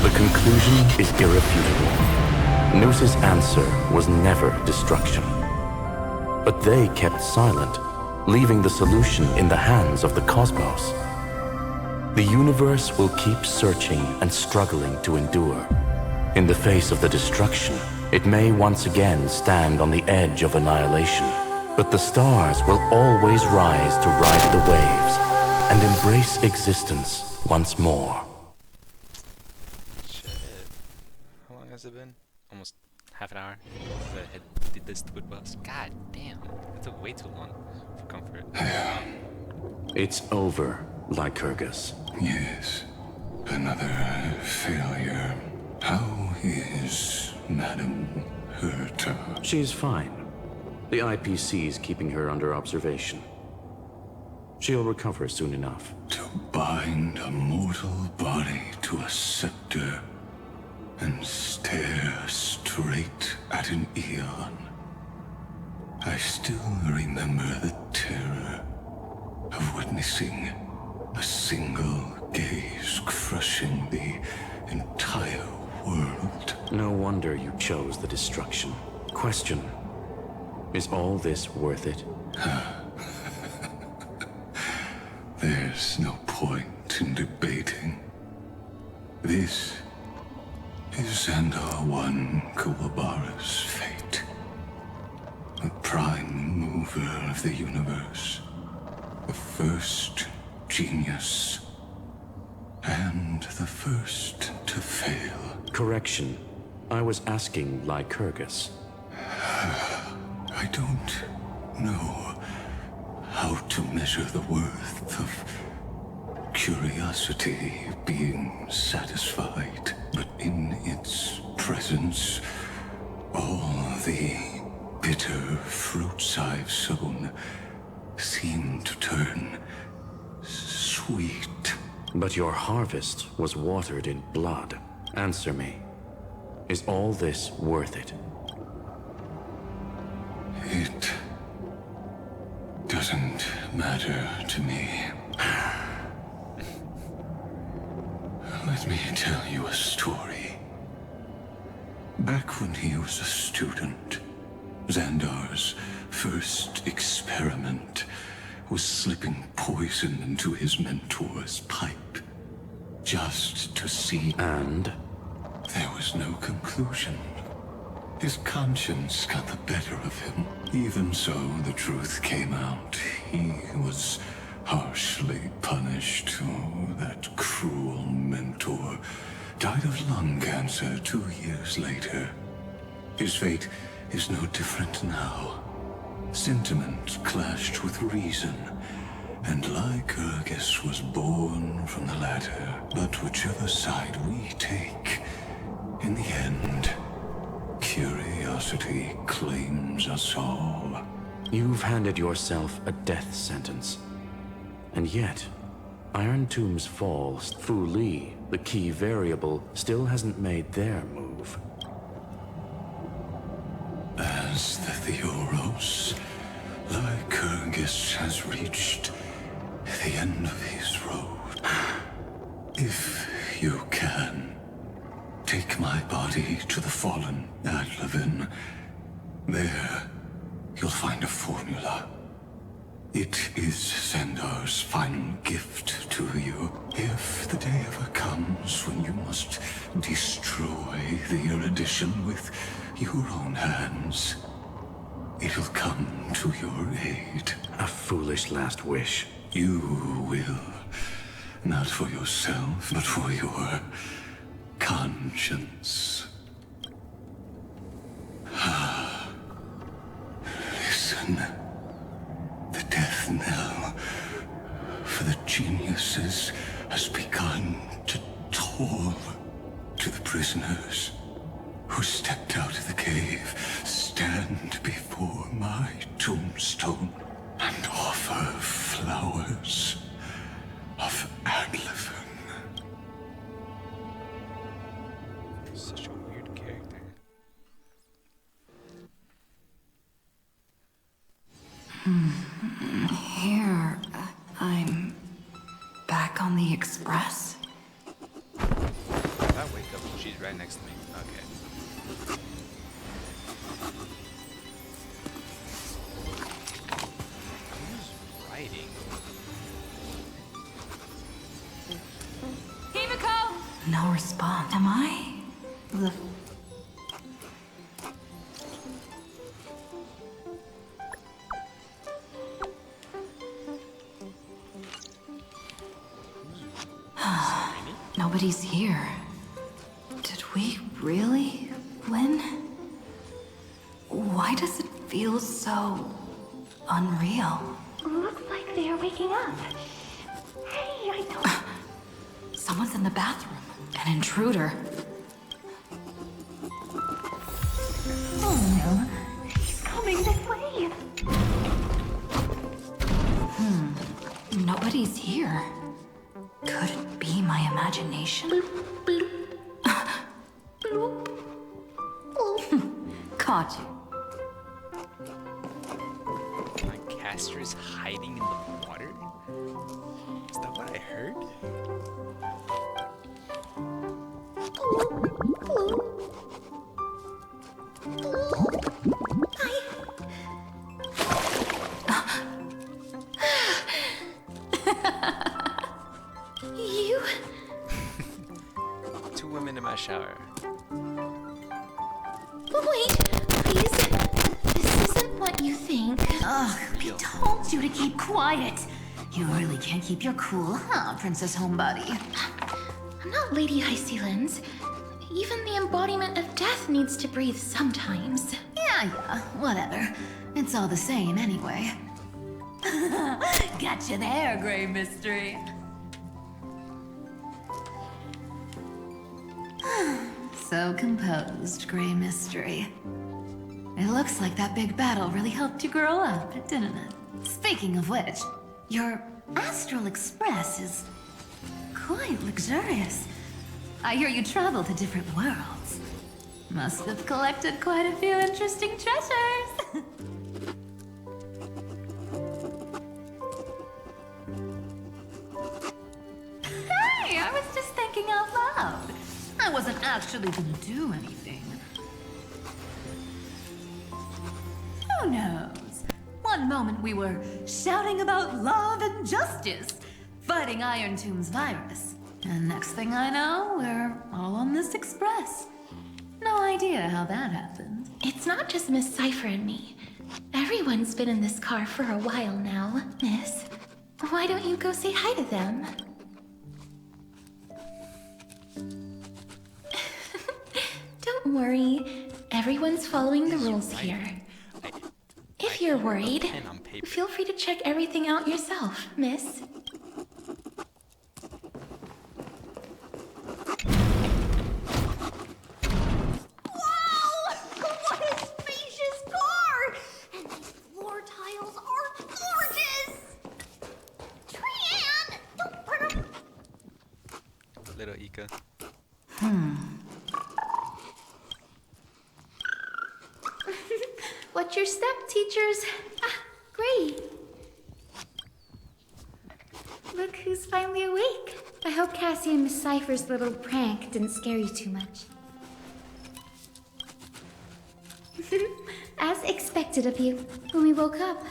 The conclusion is irrefutable. Noos's answer was never destruction. But they kept silent, leaving the solution in the hands of the cosmos. The universe will keep searching and struggling to endure. In the face of the destruction, it may once again stand on the edge of annihilation. But the stars will always rise to ride the waves and embrace existence once more. Shit. How long has it been? Almost half an hour since I did this stupid boss. God damn. That took way too long for comfort. It's over, Lycurgus. Yes, another failure. How is Madame Herta? She's fine. The IPC is keeping her under observation. She'll recover soon enough. To bind a mortal body to a scepter and stare straight at an eon. I still remember the terror of witnessing a single gaze crushing the entire world. No wonder you chose the destruction. Question: is all this worth it? There's no point in debating. This is Xandar One Kuwabara's fate. The prime mover of the universe. The first genius. And the first to fail. Correction. I was asking Lycurgus. I don't know how to measure the worth of curiosity being satisfied, but in its presence, all the bitter fruits I've sown seem to turn sweet. But your harvest was watered in blood. Answer me. Is all this worth it? It doesn't matter to me. Let me tell you a story. Back when he was a student, Xandar's first experiment was slipping poison into his mentor's pipe. Just to see. And? There was no conclusion. His conscience got the better of him. Even so, the truth came out. He was harshly punished. Oh, that cruel mentor died of lung cancer 2 years later. His fate is no different now. Sentiment clashed with reason, and Lycurgus was born from the latter. But whichever side we take, in the end, curiosity claims us all. You've handed yourself a death sentence. And yet, Iron Tomb's fall, Fu Li, the key variable, still hasn't made their move. As the Theoros, Lycurgus has reached the end of his road. If you can, take my body to the fallen Adlevin. There, you'll find a formula. It is Xandar's final gift to you. If the day ever comes when you must destroy the erudition with your own hands, it'll come to your aid. A foolish last wish. You will. Not for yourself, but for your conscience. Listen. The death knell for the geniuses has begun to toll. To the prisoners who stepped out of the cave, stand before my tombstone and offer flowers of Adlevin. Such a weird character. Here, I'm back on the express. If I wake up, she's right next to me. Okay. Who's writing? Himiko! No response. Am I the... Nobody's here. Did we really win? Why does it feel so unreal? Looks like they are waking up. Hey, I don't... Someone's in the bathroom. An intruder. Oh no. He's coming this way. Nobody's here. Could it be my imagination? Caught you. My caster is hiding in the water? Is that what I heard? You? Two women in my shower. Wait, please. This isn't what you think. Ugh, I told you to keep quiet. You really can't keep your cool, huh, Princess Homebody? I'm not Lady High Sealands. Even the embodiment of death needs to breathe sometimes. Yeah, whatever. It's all the same anyway. Gotcha there, Grey Mystery. So composed, Grey Mystery. It looks like that big battle really helped you grow up, didn't it? Speaking of which, your Astral Express is quite luxurious. I hear you travel to different worlds. Must have collected quite a few interesting treasures. Hey, I was just thinking out loud. I wasn't actually gonna do anything. Who knows? One moment we were shouting about love and justice, fighting Iron Tomb's virus. And next thing I know, we're all on this express. No idea how that happened. It's not just Miss Cypher and me. Everyone's been in this car for a while now. Miss, why don't you go say hi to them? Don't worry. Everyone's following the rules here. If you're worried, feel free to check everything out yourself, miss. What a spacious car! And these floor tiles are gorgeous! Trian, don't put them... Little Ika. Watch your step, teachers. Ah, great. Look who's finally awake. I hope Cassie and Miss Cypher's little prank didn't scare you too much. As expected of you, when we woke up,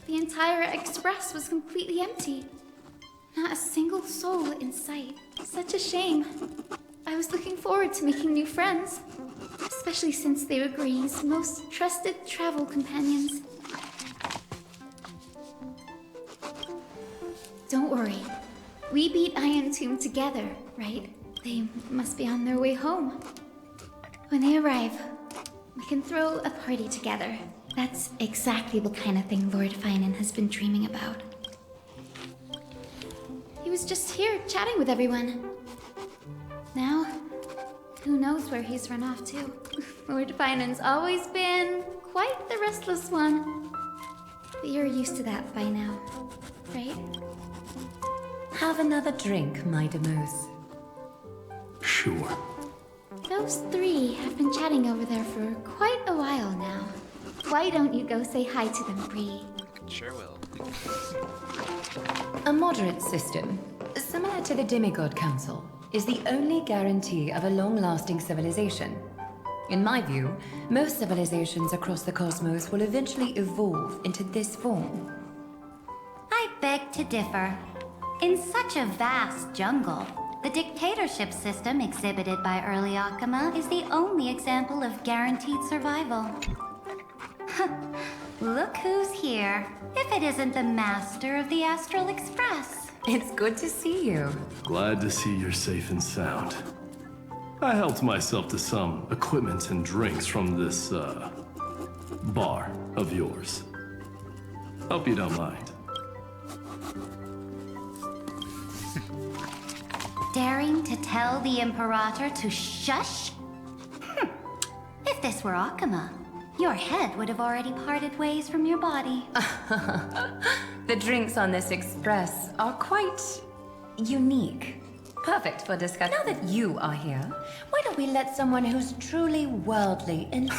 the entire express was completely empty. Not a single soul in sight. Such a shame. I was looking forward to making new friends, especially since they were Gray's most trusted travel companions. Don't worry. We beat Iron Tomb together, right? They must be on their way home. When they arrive, we can throw a party together. That's exactly the kind of thing Lord Finan has been dreaming about. He was just here chatting with everyone. Now, who knows where he's run off to? Lord Finan's always been quite the restless one. But you're used to that by now, right? Have another drink, my Demouse. Sure. Those three have been chatting over there for quite a while now. Why don't you go say hi to them, Bree? Sure will. A moderate system, similar to the Demigod Council, is the only guarantee of a long-lasting civilization. In my view, most civilizations across the cosmos will eventually evolve into this form. I beg to differ. In such a vast jungle, the dictatorship system exhibited by early Akama is the only example of guaranteed survival. Look who's here. If it isn't the master of the Astral Express. It's good to see you. Glad to see you're safe and sound. I helped myself to some equipment and drinks from this, bar of yours. Hope you don't mind. Daring to tell the Imperator to shush? If this were Akama, your head would have already parted ways from your body. The drinks on this express are quite unique. Perfect for discussion. Now that you are here, why don't we let someone who's truly worldly and...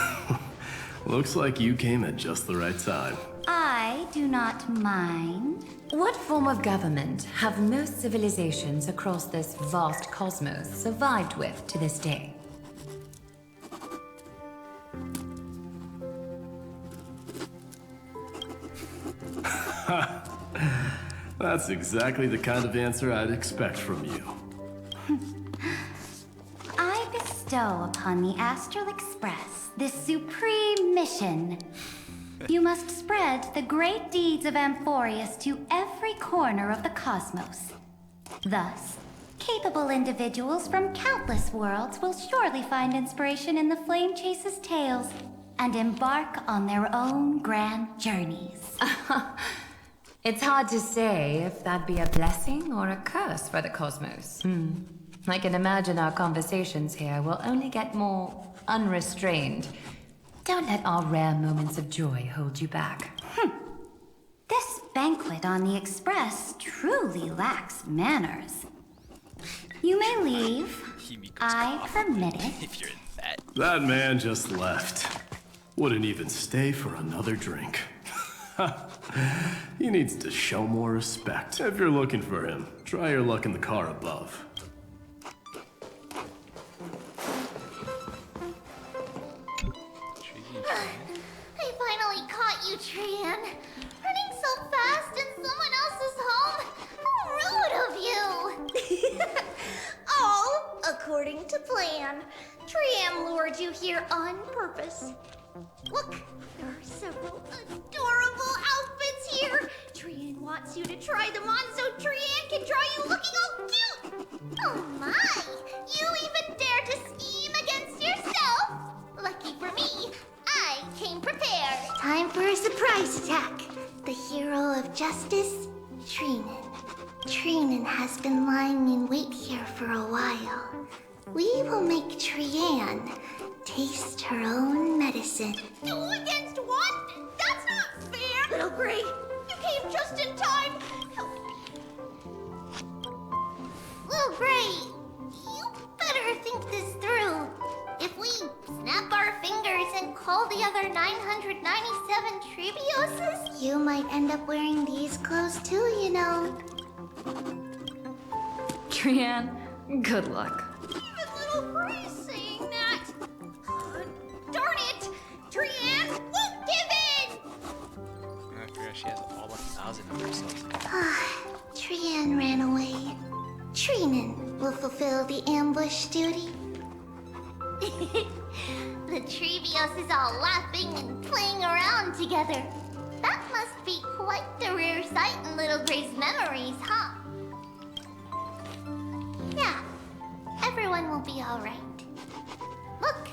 Looks like you came at just the right time. I do not mind. What form of government have most civilizations across this vast cosmos survived with to this day? That's exactly the kind of answer I'd expect from you. I bestow upon the Astral Express this supreme mission. You must spread the great deeds of Amphoreus to every corner of the cosmos. Thus, capable individuals from countless worlds will surely find inspiration in the Flame Chase's tales and embark on their own grand journeys. It's hard to say if that be a blessing or a curse for the cosmos. I can imagine our conversations here will only get more unrestrained. Don't let our rare moments of joy hold you back. This banquet on the Express truly lacks manners. You may leave. I permit it. If you're that. That man just left. Wouldn't even stay for another drink. He needs to show more respect. If you're looking for him, try your luck in the car above. I finally caught you, Trian. Running so fast in someone else's home? How rude of you! All according to plan. Trian lured you here on purpose. Look, there are several adorable outfits here. Trian wants you to try them on so Trian can draw you looking all cute. Oh my! You even dare to scheme against yourself? Lucky for me, I came prepared. Time for a surprise attack. The hero of justice, Trinan. Trinan has been lying in wait here for a while. We will make Trian taste her own medicine. 2 against 1? That's not fair! Little Gray, you came just in time! Little Gray, you better think this through. If we snap our fingers and call the other 997 Tribioses, you might end up wearing these clothes too, you know. Trian, good luck. Even Little Gray saying that. Darn it! Trian won't give in! I forgot she has all 1,000 of herself. Trian ran away. Trinan will fulfill the ambush duty. The Trivios is all laughing and playing around together. That must be quite the rare sight in Little Gray's memories, huh? Yeah, everyone will be alright. Look,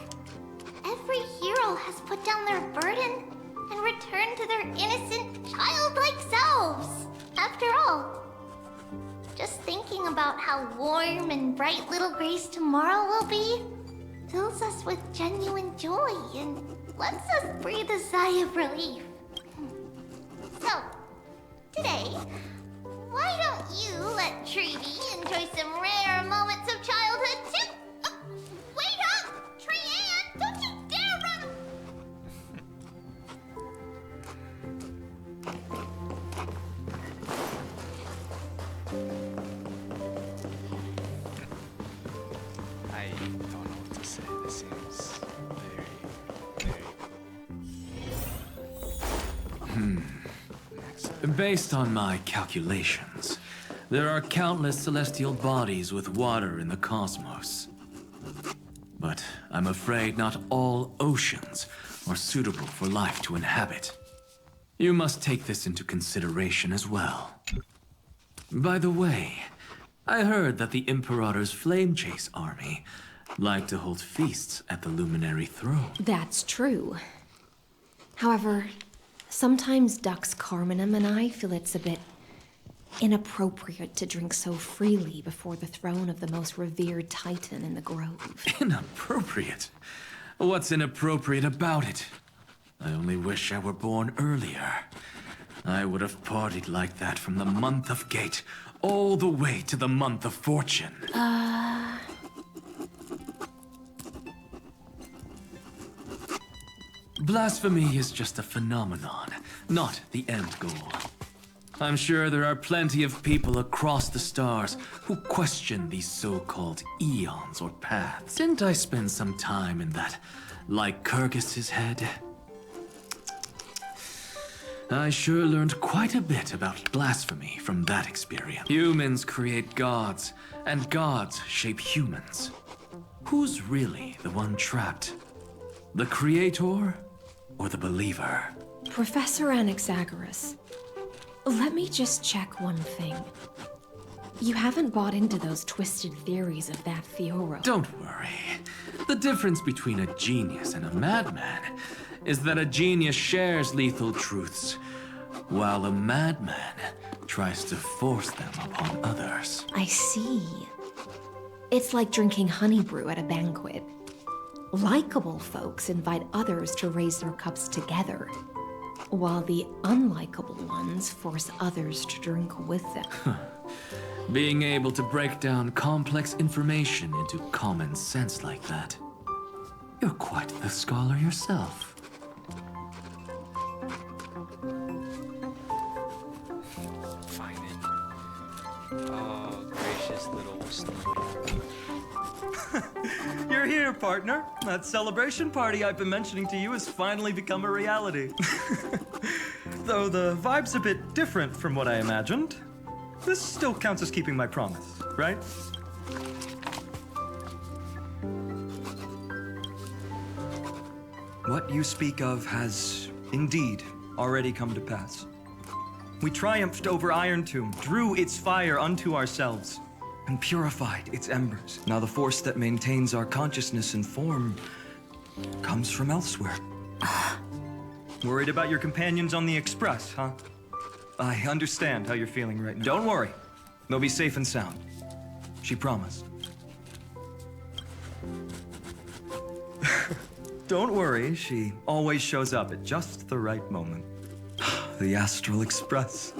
every hero has put down their burden and returned to their innocent, childlike selves. After all, just thinking about how warm and bright Little Gray's tomorrow will be fills us with genuine joy and lets us breathe a sigh of relief. So, today, why don't you let Treevee enjoy some rare moments of childhood too? Wait up! Trian, don't you dare run! I don't know what to say. This seems very, very cool. Based on my calculations, there are countless celestial bodies with water in the cosmos. But I'm afraid not all oceans are suitable for life to inhabit. You must take this into consideration as well. By the way, I heard that the Imperator's Flame Chase army like to hold feasts at the Luminary Throne. That's true. However, sometimes Dux Carminum and I feel it's a bit inappropriate to drink so freely before the throne of the most revered titan in the grove. Inappropriate? What's inappropriate about it? I only wish I were born earlier. I would have partied like that from the month of Gate all the way to the month of Fortune. Blasphemy is just a phenomenon, not the end goal. I'm sure there are plenty of people across the stars who question these so-called eons or paths. Didn't I spend some time in that Lycurgus's head? I sure learned quite a bit about blasphemy from that experience. Humans create gods, and gods shape humans. Who's really the one trapped? The creator or the believer? Professor Anaxagoras, let me just check one thing. You haven't bought into those twisted theories of that Fiora. Don't worry. The difference between a genius and a madman is that a genius shares lethal truths, while a madman tries to force them upon others. I see. It's like drinking honey brew at a banquet. Likeable folks invite others to raise their cups together, while the unlikable ones force others to drink with them. Being able to break down complex information into common sense like that. You're quite the scholar yourself. Fine. Oh, gracious little snowman. You're here, partner. That celebration party I've been mentioning to you has finally become a reality. Though the vibe's a bit different from what I imagined. This still counts as keeping my promise, right? What you speak of has indeed already come to pass. We triumphed over Iron Tomb, drew its fire unto ourselves, and purified its embers. Now the force that maintains our consciousness and form comes from elsewhere. Worried about your companions on the Express, huh? I understand how you're feeling right now. Don't worry. They'll be safe and sound. She promised. Don't worry, she always shows up at just the right moment. The Astral Express.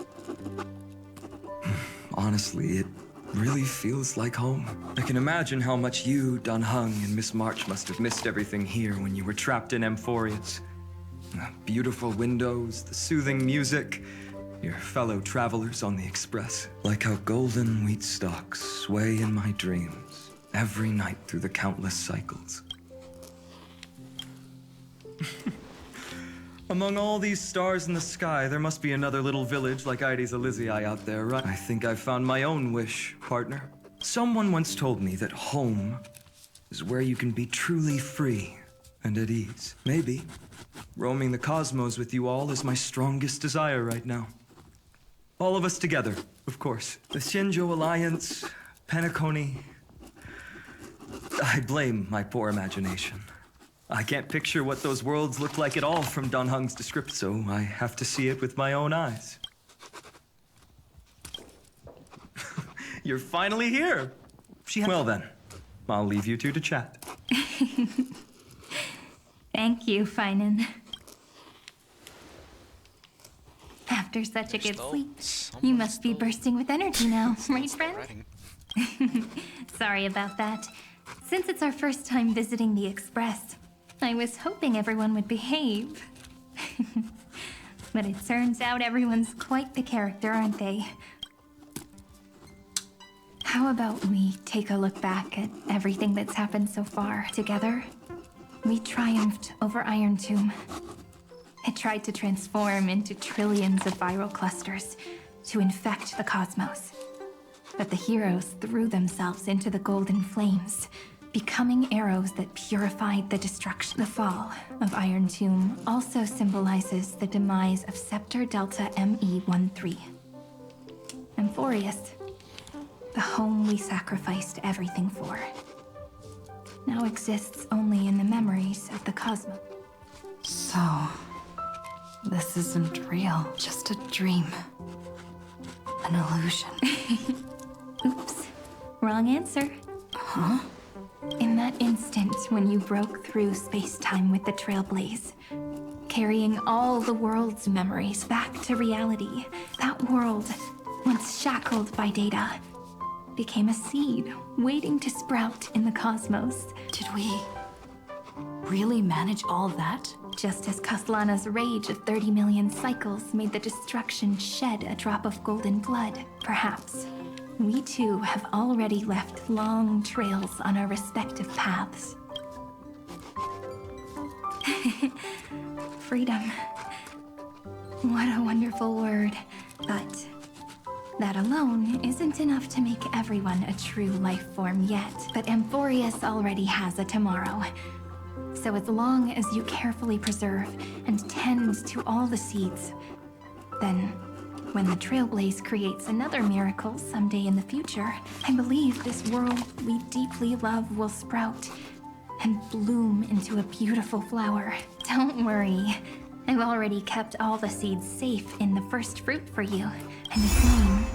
Honestly, it really feels like home. I can imagine how much you, Dun Hung, and Miss March must have missed everything here when you were trapped in Amphoreus. The beautiful windows, the soothing music, your fellow travelers on the Express. Like how golden wheat stalks sway in my dreams every night through the countless cycles. Among all these stars in the sky, there must be another little village like Ides Elysiae out there, right? I think I found my own wish, partner. Someone once told me that home is where you can be truly free and at ease. Maybe roaming the cosmos with you all is my strongest desire right now. All of us together, of course. The Shinjo Alliance, Penacony. I blame my poor imagination. I can't picture what those worlds look like at all from Dun Hung's description, so I have to see it with my own eyes. You're finally here! Well then, I'll leave you two to chat. Thank you, Finan. After such a good sleep, you must be bursting with energy now, right, friend? Sorry about that. Since it's our first time visiting the Express, I was hoping everyone would behave. But it turns out everyone's quite the character, aren't they? How about we take a look back at everything that's happened so far together? We triumphed over Iron Tomb. It tried to transform into trillions of viral clusters to infect the cosmos. But the heroes threw themselves into the golden flames, becoming arrows that purified the destruction. The fall of Iron Tomb also symbolizes the demise of Scepter Delta ME-13. Amphoreus, the home we sacrificed everything for, now exists only in the memories of the cosmos. So, this isn't real, just a dream. An illusion. Oops. Wrong answer. Huh? In that instant when you broke through space-time with the Trailblaze, carrying all the world's memories back to reality, that world, once shackled by data, became a seed waiting to sprout in the cosmos. Did we really manage all that? Just as Kaslana's rage of 30 million cycles made the destruction shed a drop of golden blood, perhaps we too have already left long trails on our respective paths. Freedom. What a wonderful word. But that alone isn't enough to make everyone a true life form yet. But Amphoreus already has a tomorrow. So as long as you carefully preserve and tend to all the seeds, then when the Trailblaze creates another miracle someday in the future, I believe this world we deeply love will sprout and bloom into a beautiful flower. Don't worry. I've already kept all the seeds safe in the first fruit for you, and its name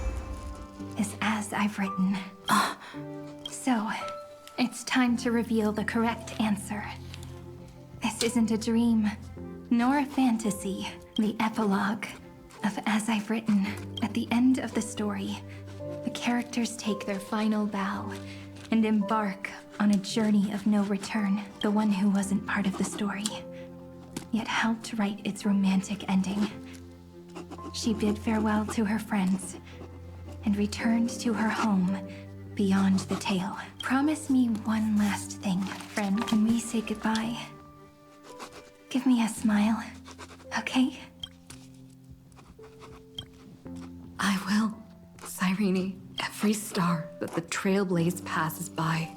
is As I've Written. So, it's time to reveal the correct answer. This isn't a dream, nor a fantasy. The epilogue of As I've Written. At the end of the story, the characters take their final bow and embark on a journey of no return. The one who wasn't part of the story, yet helped write its romantic ending. She bid farewell to her friends and returned to her home beyond the tale. Promise me one last thing, friend, when we say goodbye. Give me a smile, okay? I will, Cyrene. Every star that the Trailblaze passes by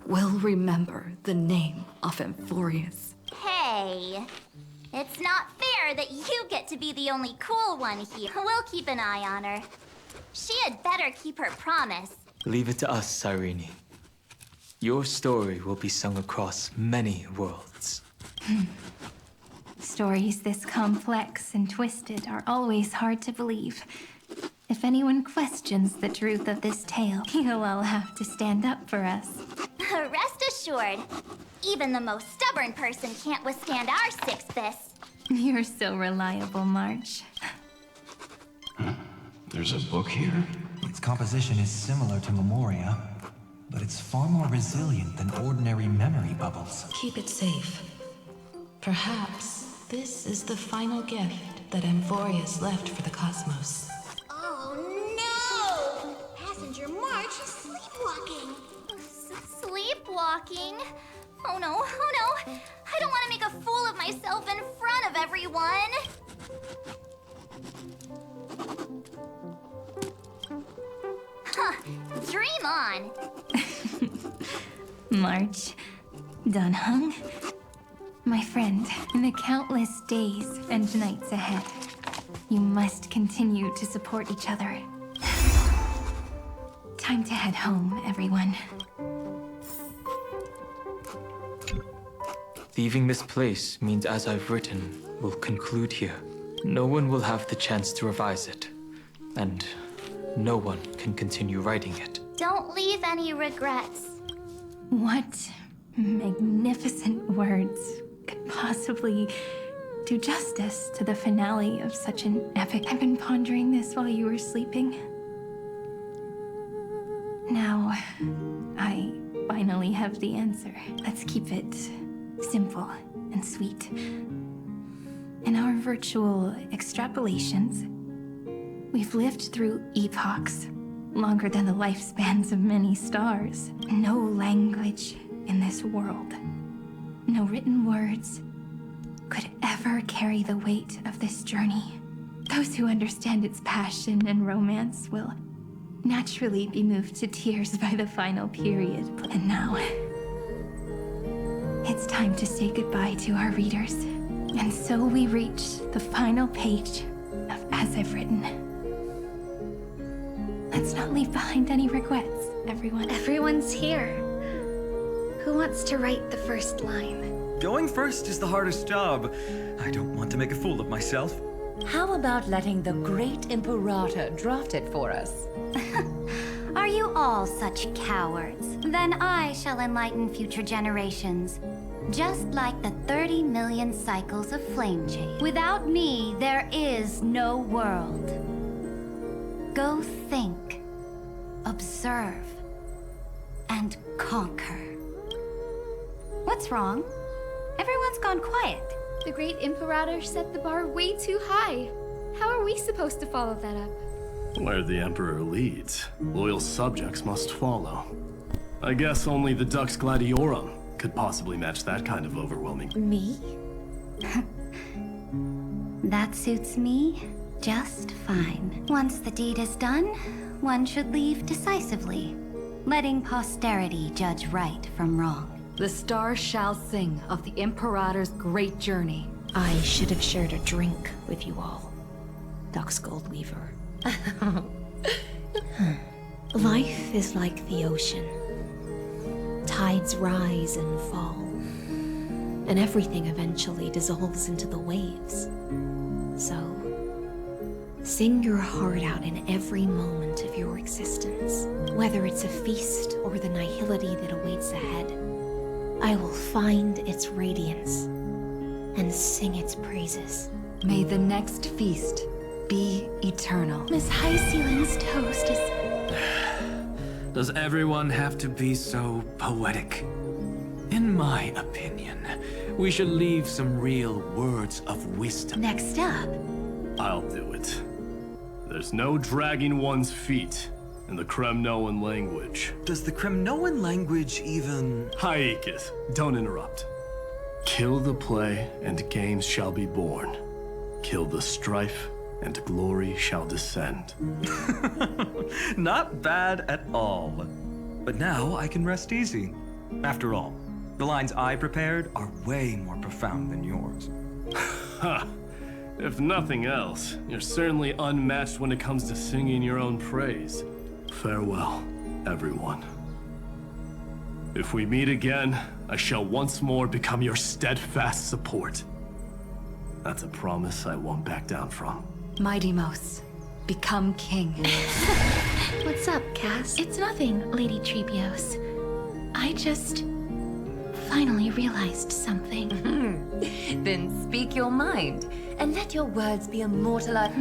will remember the name of Amphoreus. Hey, it's not fair that you get to be the only cool one here. We'll keep an eye on her. She had better keep her promise. Leave it to us, Cyrene. Your story will be sung across many worlds. Stories this complex and twisted are always hard to believe. If anyone questions the truth of this tale, you'll all have to stand up for us. Rest assured, even the most stubborn person can't withstand our six fists. You're so reliable, March. There's a book here? Its composition is similar to Memoria, but it's far more resilient than ordinary memory bubbles. Keep it safe. Perhaps this is the final gift that Amphoreus left for the cosmos. Oh no! Passenger March is sleepwalking. Sleepwalking? Oh no, oh no! I don't want to make a fool of myself in front of everyone! Huh, dream on! March, Dunhung, my friend, in the countless days and nights ahead, you must continue to support each other. Time to head home, everyone. Leaving this place means As I've Written will conclude here. No one will have the chance to revise it, and no one can continue writing it. Don't leave any regrets. What magnificent words could possibly do justice to the finale of such an epic? I've been pondering this while you were sleeping. Now, I finally have the answer. Let's keep it simple and sweet. In our virtual extrapolations, we've lived through epochs longer than the lifespans of many stars. No language in this world, no written words, could ever carry the weight of this journey. Those who understand its passion and romance will naturally be moved to tears by the final period. And now, it's time to say goodbye to our readers. And so we reach the final page of As I've Written. Let's not leave behind any regrets, everyone. Everyone's here. Who wants to write the first line? Going first is the hardest job. I don't want to make a fool of myself. How about letting the great Imperator draft it for us? Are you all such cowards? Then I shall enlighten future generations. Just like the 30 million cycles of flame change. Without me, there is no world. Go think, observe, and conquer. What's wrong? Everyone's gone quiet. The great Imperator set the bar way too high. How are we supposed to follow that up? Where the Emperor leads, loyal subjects must follow. I guess only the Dux Gladiorum could possibly match that kind of overwhelming. Me? That suits me just fine. Once the deed is done, one should leave decisively, letting posterity judge right from wrong. The stars shall sing of the Imperator's great journey. I should have shared a drink with you all, Dux Goldweaver. Life is like the ocean. Tides rise and fall, and everything eventually dissolves into the waves. So, sing your heart out in every moment of your existence. Whether it's a feast or the nihility that awaits ahead, I will find its radiance and sing its praises. May the next feast be eternal. Miss Hyacinth's toast is... Does everyone have to be so poetic? In my opinion, we should leave some real words of wisdom. Next up. I'll do it. There's no dragging one's feet in the Kremnoan language. Does the Kremnoan language even... Haikith, don't interrupt. Kill the play, and games shall be born. Kill the strife, and glory shall descend. Not bad at all. But now I can rest easy. After all, the lines I prepared are way more profound than yours. Ha! If nothing else, you're certainly unmatched when it comes to singing your own praise. Farewell, everyone. If we meet again, I shall once more become your steadfast support. That's a promise I won't back down from. Mighty Mos, become king. What's up, Cass? It's nothing, Lady Trebios. I just finally realized something. Then speak your mind, and let your words be immortalized.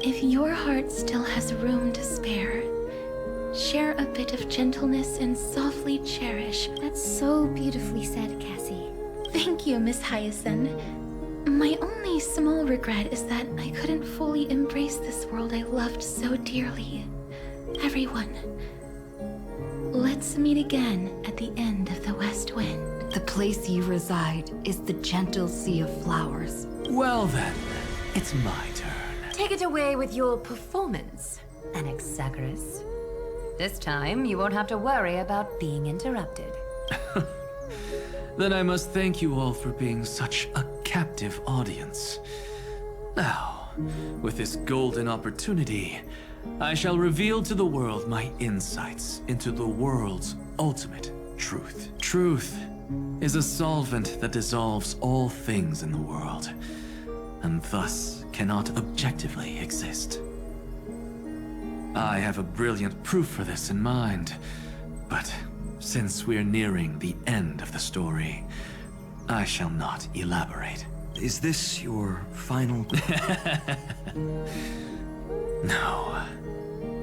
If your heart still has room to spare, share a bit of gentleness and softly cherish. That's so beautifully said, Cassie. Thank you, Miss Hyacinth. My only small regret is that I couldn't fully embrace this world I loved so dearly. Everyone, let's meet again at the end of the West Wind. The place you reside is the gentle sea of flowers. Well then, it's my turn. Take it away with your performance, Anaxagoras. This time, you won't have to worry about being interrupted. Then I must thank you all for being such a captive audience. Now, with this golden opportunity, I shall reveal to the world my insights into the world's ultimate truth. Truth is a solvent that dissolves all things in the world, and thus cannot objectively exist. I have a brilliant proof for this in mind, but since we're nearing the end of the story, I shall not elaborate. Is this your final... No.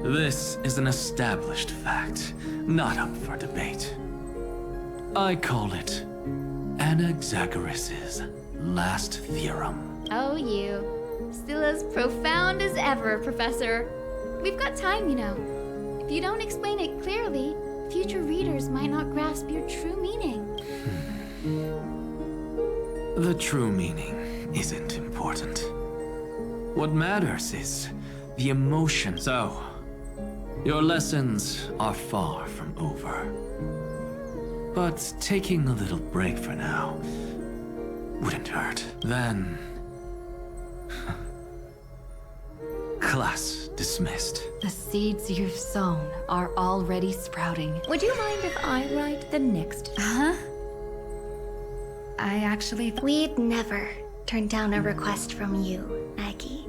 This is an established fact, not up for debate. I call it Anaxagoras' last theorem. Oh, you. Still as profound as ever, Professor. We've got time, you know. If you don't explain it clearly, future readers might not grasp your true meaning. The true meaning isn't important. What matters is the emotion. So, your lessons are far from over. But taking a little break for now wouldn't hurt. Then... Class dismissed. The seeds you've sown are already sprouting. Would you mind if I write the next? I actually... We'd never turn down a request from you, Aggie.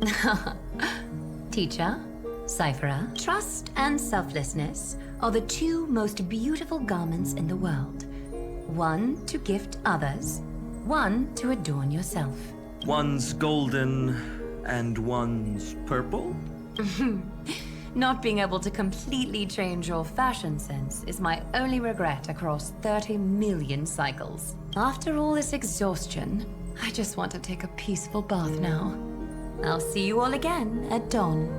Teacher, Cyphera, trust and selflessness are the two most beautiful garments in the world. One to gift others, one to adorn yourself. One's golden and one's purple? Not being able to completely change your fashion sense is my only regret across 30 million cycles. After all this exhaustion, I just want to take a peaceful bath now. I'll see you all again at dawn.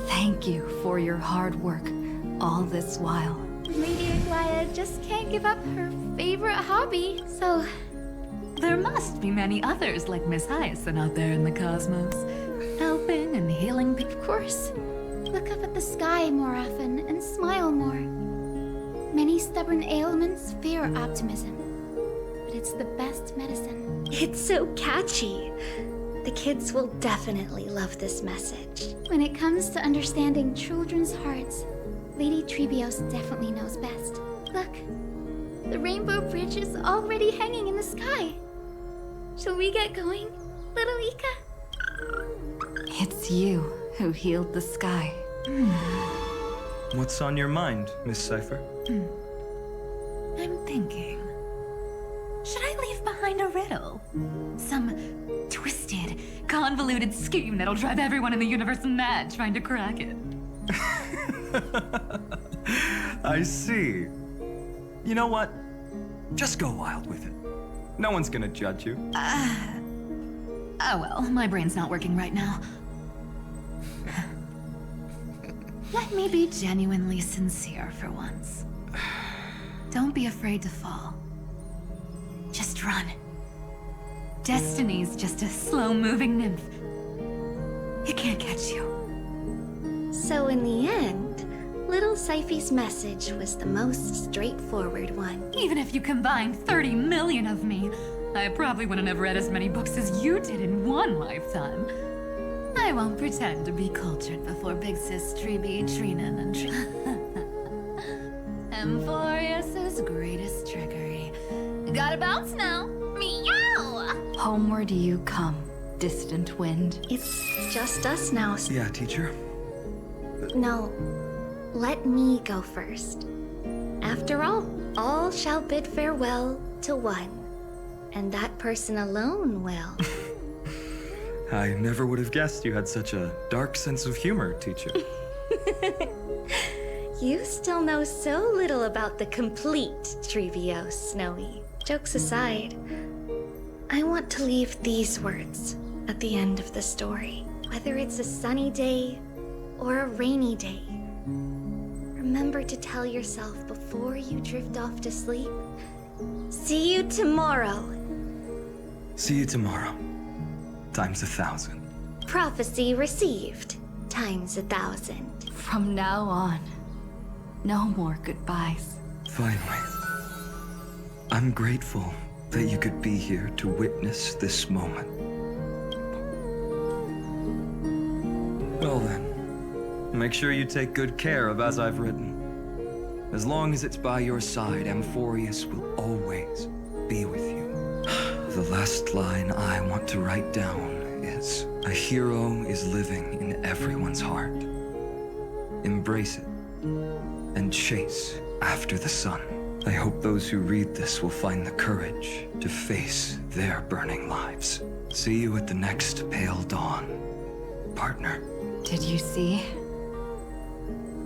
Thank you for your hard work all this while. Lady Aglaia just can't give up her favorite hobby, so There must be many others like Miss Hyacinth out there in the cosmos, helping and healing people. Of course. Look up at the sky more often and smile more. Many stubborn ailments fear optimism, but it's the best medicine. It's so catchy. The kids will definitely love this message. When it comes to understanding children's hearts, Lady Trebios definitely knows best. Look, the Rainbow Bridge is already hanging in the sky. Shall we get going, little Ika? It's you who healed the sky. What's on your mind, Miss Cypher? I'm thinking. Should I leave behind a riddle? Some twisted, convoluted scheme that'll drive everyone in the universe mad trying to crack it. I see. You know what? Just go wild with it. No one's gonna judge you. Oh well, my brain's not working right now. Let me be genuinely sincere for once. Don't be afraid to fall. Just run. Destiny's just a slow-moving nymph. It can't catch you. So in the end, little Syphy's message was the most straightforward one. Even if you combined 30 million of me, I probably wouldn't have read as many books as you did in one lifetime. I won't pretend to be cultured before Big Sis Treeby, Trina, and Amphoreus' greatest trickery. Gotta bounce now. Meow! Homeward you come, distant wind. It's just us now. Yeah, teacher? No, let me go first. After all shall bid farewell to one, and that person alone will. I never would have guessed you had such a dark sense of humor, teacher. You still know so little about the complete Trebios, Snowy. Jokes aside, I want to leave these words at the end of the story. Whether it's a sunny day or a rainy day, remember to tell yourself before you drift off to sleep, see you tomorrow. See you tomorrow. Times 1,000. Prophecy received. Times 1,000. From now on, no more goodbyes. Finally. I'm grateful that you could be here to witness this moment. Well then, make sure you take good care of as I've written. As long as it's by your side, Amphoreus will always be with you. The last line I want to write down is, a hero is living in everyone's heart. Embrace it and chase after the sun. I hope those who read this will find the courage to face their burning lives. See you at the next pale dawn, partner. Did you see?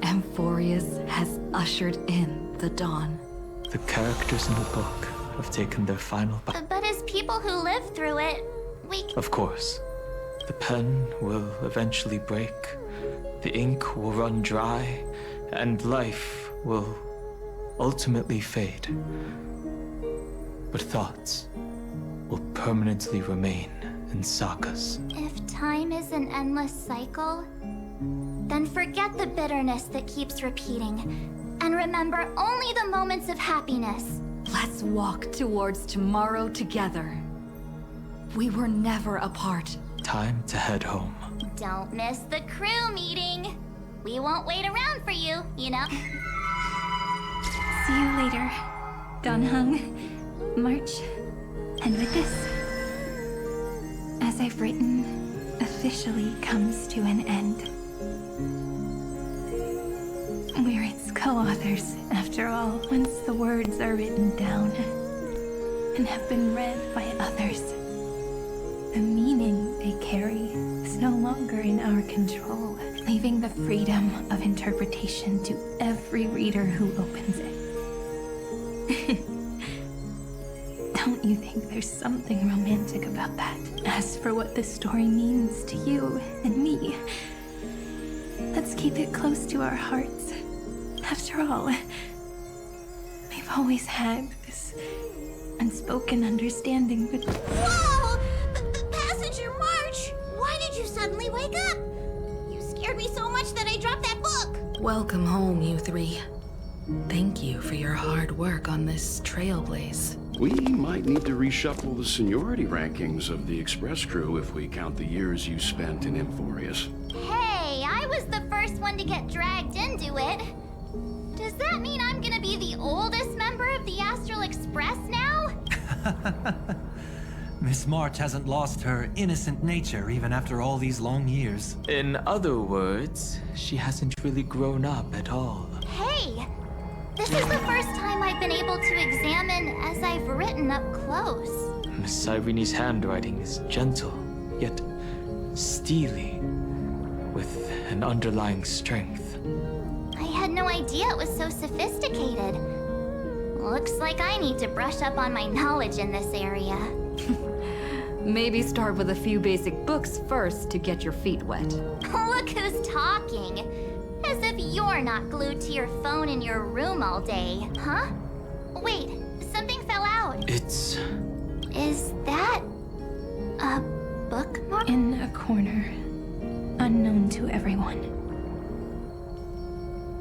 Amphoreus has ushered in the dawn. The characters in the book have taken their final But as people who live through it, we... Of course. The pen will eventually break, the ink will run dry, and life will ultimately fade. But thoughts will permanently remain in sagas. If time is an endless cycle, then forget the bitterness that keeps repeating, and remember only the moments of happiness. Let's walk towards tomorrow together. We were never apart. Time to head home. Don't miss the crew meeting. We won't wait around for you, you know? See you later, Donhung, March, and with this, as I've written, officially comes to an end. We're its co-authors, after all, once the words are written down and have been read by others. The meaning they carry is no longer in our control, leaving the freedom of interpretation to every reader who opens it. Don't you think there's something romantic about that? As for what this story means to you and me, let's keep it close to our hearts. After all, we've always had this unspoken understanding, but Whoa! The passenger march! Why did you suddenly wake up? You scared me so much that I dropped that book! Welcome home, you three. Thank you for your hard work on this trailblaze. We might need to reshuffle the seniority rankings of the Express crew if we count the years you spent in Amphoreus. Hey, I was the first one to get dragged into it. Does that mean I'm gonna be the oldest member of the Astral Express now? Miss March hasn't lost her innocent nature even after all these long years. In other words, she hasn't really grown up at all. Hey! This is the first time I've been able to examine as I've written up close. Miss Irene's handwriting is gentle, yet steely, with an underlying strength. I had no idea it was so sophisticated. Looks like I need to brush up on my knowledge in this area. Maybe start with a few basic books first to get your feet wet. Look who's talking. As if you're not glued to your phone in your room all day, huh? Wait, something fell out. It's... Is that... a bookmark? in a corner, unknown to everyone.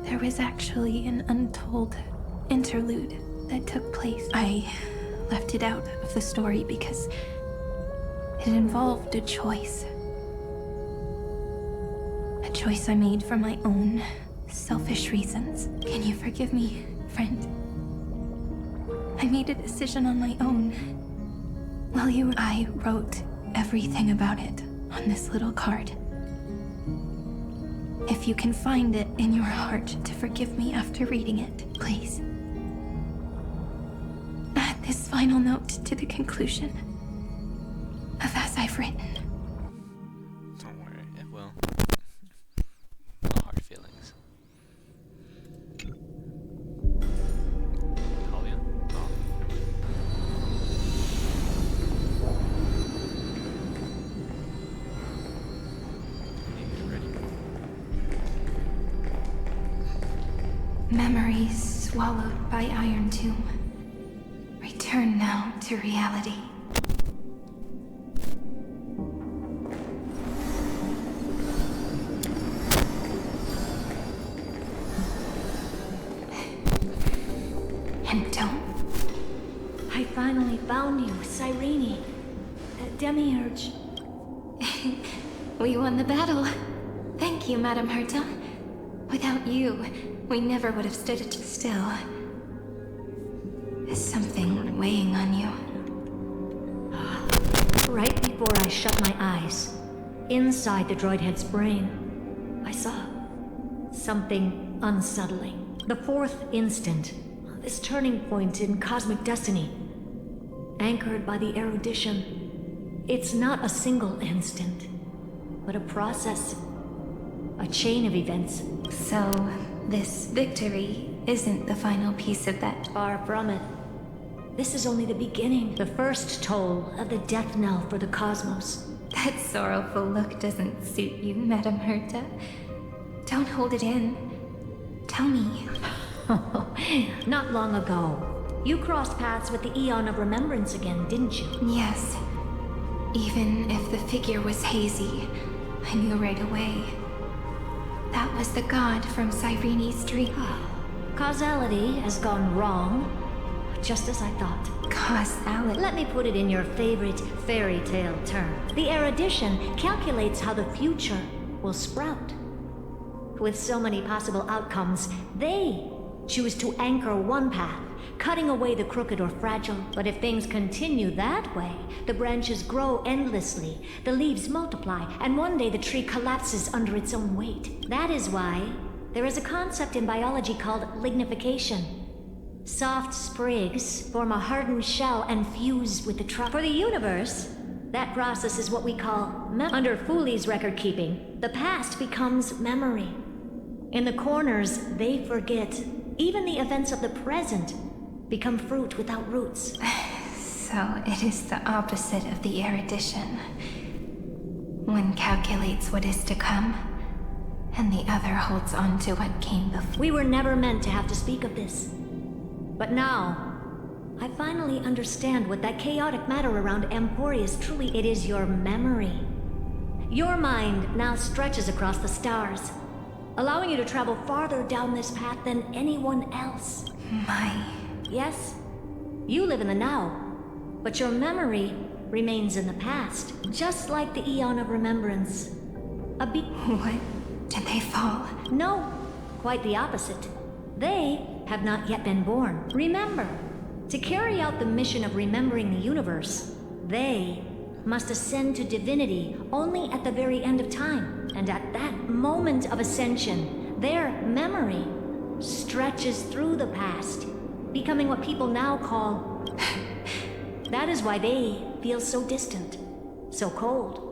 There was actually an untold interlude that took place. I left it out of the story because it involved a choice. A choice I made for my own selfish reasons. Can you forgive me, friend? I made a decision on my own. While I wrote everything about it on this little card. If you can find it in your heart to forgive me after reading it, please. Add this final note to the conclusion of as I've written. Don't worry, it will. No hard feelings. Talia? Oh. Memories swallowed by Iron Tomb. Return now to reality. And don't. I finally found you, Cyrene. Demiurge. We won the battle. Thank you, Madam Herta. Without you, we never would have stood still. Is something weighing on you? Right before I shut my eyes, inside the droid head's brain, I saw something unsettling. The fourth instant, this turning point in cosmic destiny, anchored by the erudition. It's not a single instant, but a process, a chain of events. So, this victory isn't the final piece of that. Far from it. This is only the beginning, the first toll of the death knell for the cosmos. That sorrowful look doesn't suit you, Madam Herta. Don't hold it in. Tell me. Not long ago, you crossed paths with the Eon of Remembrance again, didn't you? Yes. Even if the figure was hazy, I knew right away. That was the god from Cyrene's dream. Causality has gone wrong, just as I thought. Causality? Let me put it in your favorite fairy tale term. The erudition calculates how the future will sprout. With so many possible outcomes, they choose to anchor one path, cutting away the crooked or fragile. But if things continue that way, the branches grow endlessly, the leaves multiply, and one day the tree collapses under its own weight. That is why there is a concept in biology called lignification. Soft sprigs form a hardened shell and fuse with the trunk. For the universe, that process is what we call under Fooley's record keeping. The past becomes memory. In the corners, they forget. Even the events of the present become fruit without roots. So it is the opposite of the erudition. One calculates what is to come, and the other holds on to what came before. We were never meant to have to speak of this. But now, I finally understand what that chaotic matter around Amphoreus truly. It is your memory. Your mind now stretches across the stars, allowing you to travel farther down this path than anyone else. Yes, you live in the now, but your memory remains in the past, just like the Eon of Remembrance. What? Did they fall? No, quite the opposite. They have not yet been born. Remember, to carry out the mission of remembering the universe, they must ascend to divinity only at the very end of time. And at that moment of ascension, their memory stretches through the past, becoming what people now call... That is why they feel so distant, so cold.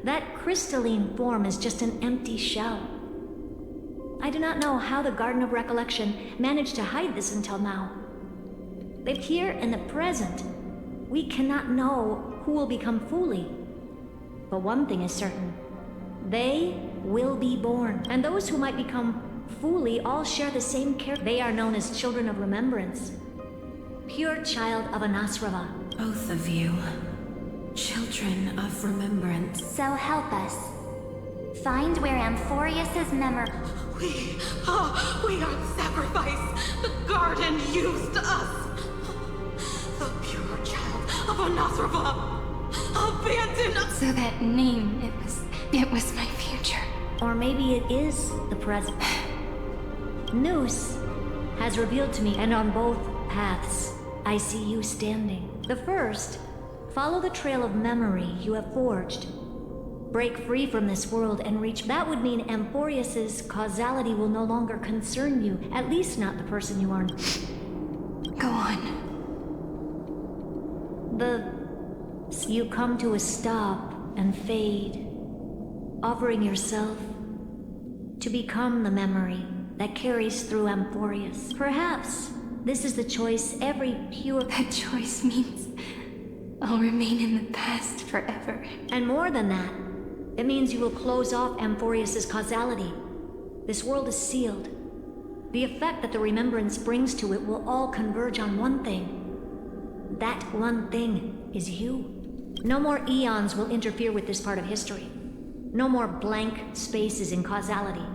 That crystalline form is just an empty shell. I do not know how the Garden of Recollection managed to hide this until now. But here in the present, we cannot know who will become Fuli. But one thing is certain. They will be born. And those who might become Fuli all share the same character. They are known as Children of Remembrance. Pure child of Anasrava. Both of you. Children of Remembrance. So help us. Find where Amphoreus's memory... We are sacrifice. The garden used us. The pure child of Anasrava. Abandoned us. So that name, it was my future. Or maybe it is the present. Noose has revealed to me, and on both paths, I see you standing. The first, follow the trail of memory you have forged. Break free from this world and reach... That would mean Amphoreus's causality will no longer concern you, at least not the person you are. Go on. You come to a stop and fade, offering yourself to become the memory that carries through Amphoreus. Perhaps this is the choice every pure... That choice means I'll remain in the past forever. And more than that, it means you will close off Amphoreus's causality. This world is sealed. The effect that the remembrance brings to it will all converge on one thing. That one thing is you. No more eons will interfere with this part of history. No more blank spaces in causality.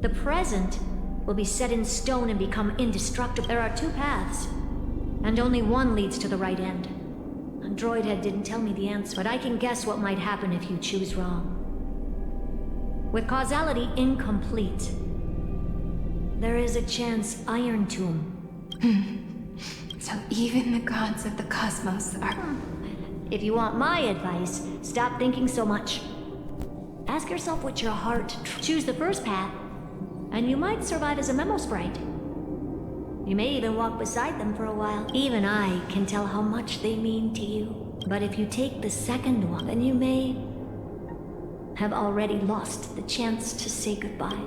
The present will be set in stone and become indestructible. There are two paths, and only one leads to the right end. A droid head didn't tell me the answer, but I can guess what might happen if you choose wrong. With causality incomplete, there is a chance Iron Tomb. So even the gods of the cosmos are... If you want my advice, stop thinking so much. Ask yourself what your heart... Choose the first path, and you might survive as a memo sprite. You may even walk beside them for a while. Even I can tell how much they mean to you. But if you take the second one, then you may have already lost the chance to say goodbye.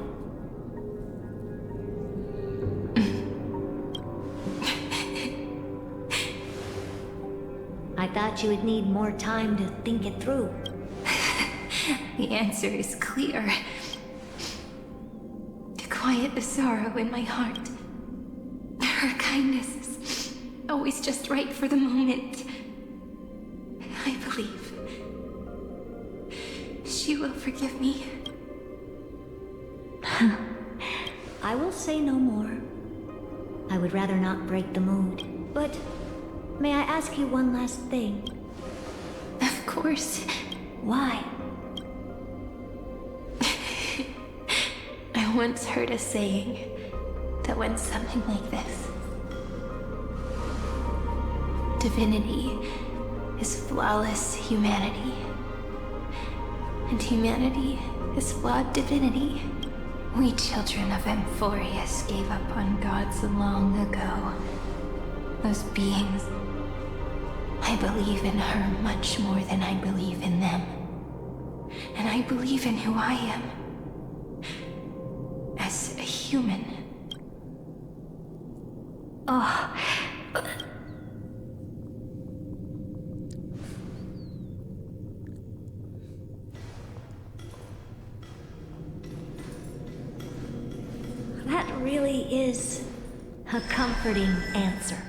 I thought you would need more time to think it through. The answer is clear. To quiet the sorrow in my heart. Her kindness is always just right for the moment. I believe she will forgive me. I will say no more. I would rather not break the mood. But may I ask you one last thing? Of course. Why? I once heard a saying that went something like this. Divinity is flawless humanity, and humanity is flawed divinity. We children of Amphoreus gave up on gods long ago. Those beings. I believe in her much more than I believe in them. And I believe in who I am. As a human. Oh. That really is a comforting answer.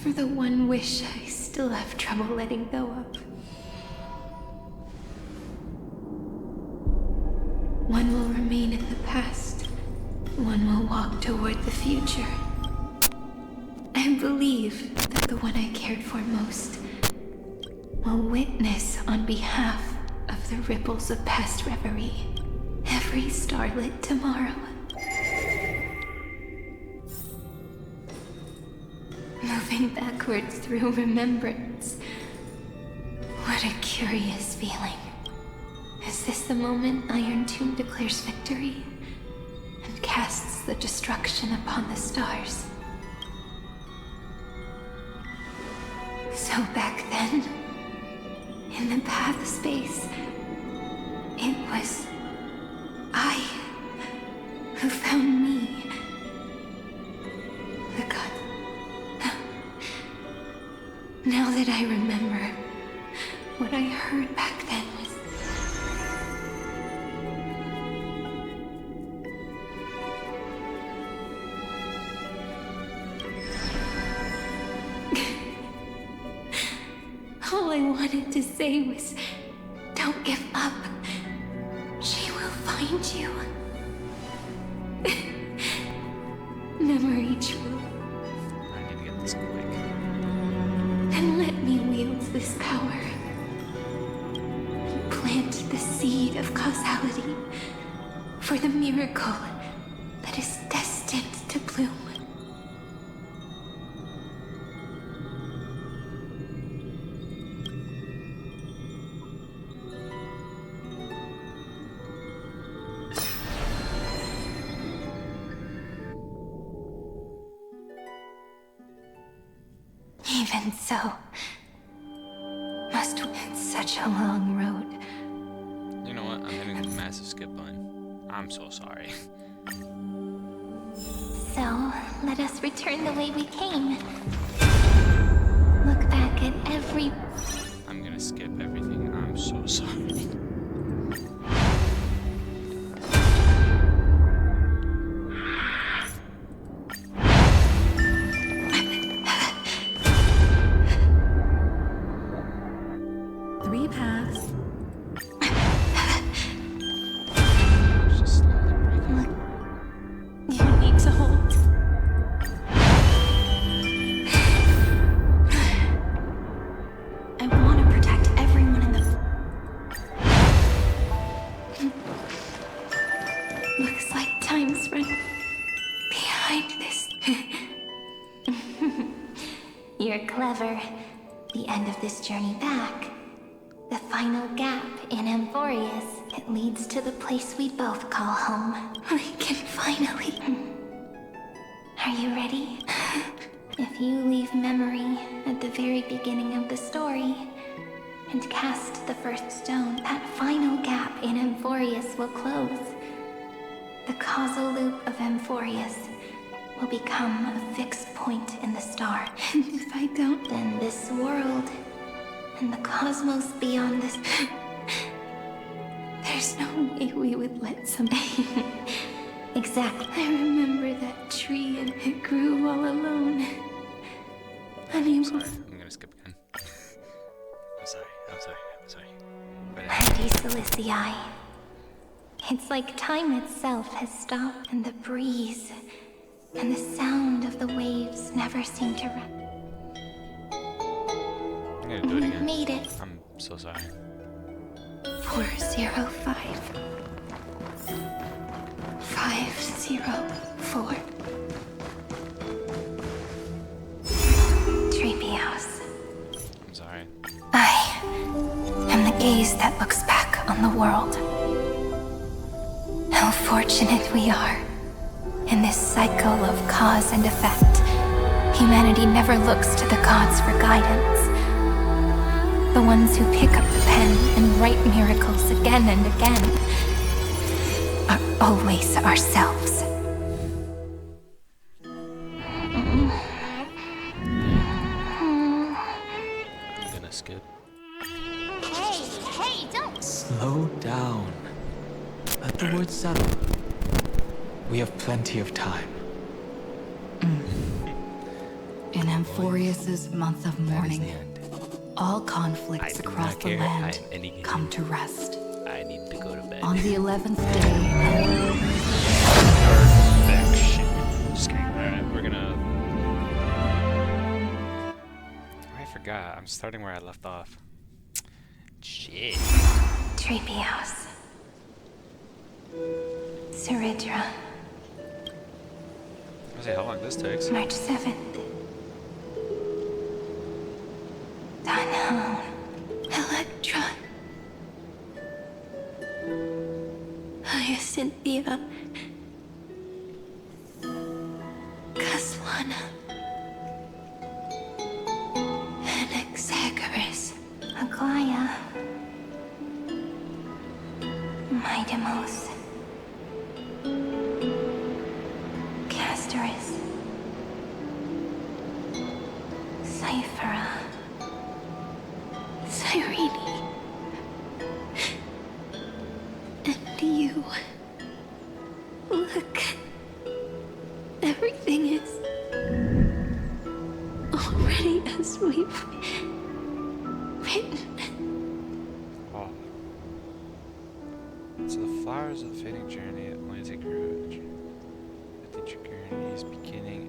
for the one wish I still have trouble letting go of. One will remain in the past. One will walk toward the future. I believe that the one I cared for most will witness on behalf of the ripples of past reverie every starlit tomorrow. Moving backwards through remembrance. What a curious feeling. Is this the moment Iron Tomb declares victory and casts the destruction upon the stars? So back then, in the path space, it was I who found me. The god. Now that I remember, what I heard back then was... All I wanted to say was, don't give up. She will find you. Memory true. I need to get this quick. Then let me wield this power. Plant the seed of causality for the miracle that is destined to bloom. Even so, must it's such a long road. You know what? I'm hitting the massive skip button. I'm so sorry. So, let us return the way we came. Look back at every... I'm gonna skip everything. I'm so sorry. Three paths. You need to hold. I want to protect everyone in the... Looks like time's run behind this. You're clever. The end of this journey back. The final gap in Amphoreus. It leads to the place we both call home. We can finally... Are you ready? If you leave memory at the very beginning of the story and cast the first stone, that final gap in Amphoreus will close. The causal loop of Amphoreus will become a fixed point in the star. And if I don't... Then this world and the cosmos beyond this... There's no way we would let somebody... Exactly. I remember that tree and it grew all alone. Unable... Sorry, I'm gonna skip again. I'm sorry. Mighty Silicii. It's like time itself has stopped, and the breeze and the sound of the waves never seem to rest. I'm gonna do it again. Made it. I'm so sorry. 405. 504. Treehouse. I'm sorry. I am the gaze that looks back on the world. How fortunate we are. In this cycle of cause and effect, humanity never looks to the gods for guidance. The ones who pick up the pen and write miracles again and again are always ourselves. I'm gonna skip. Hey, don't! Slow down. Let the words settle. We have plenty of time. In Long Amphoreus' month of mourning. All conflicts across the land come to rest. I need to go to bed. On the 11th day. Perfection. Just kidding. Alright, we're gonna. I forgot. I'm starting where I left off. Shit. Treebeos. Seridra. Let's see how long this takes. March 7th. Dunhound. Electron. Hyacinthia. Caslana. Anaxagoras. Aglaya. Midemos. Castoris. Cyphera. Cyrene. And you. Look. Everything is already as we've written. Oh. So the flowers of the fading journey only take courage. At the journey is beginning,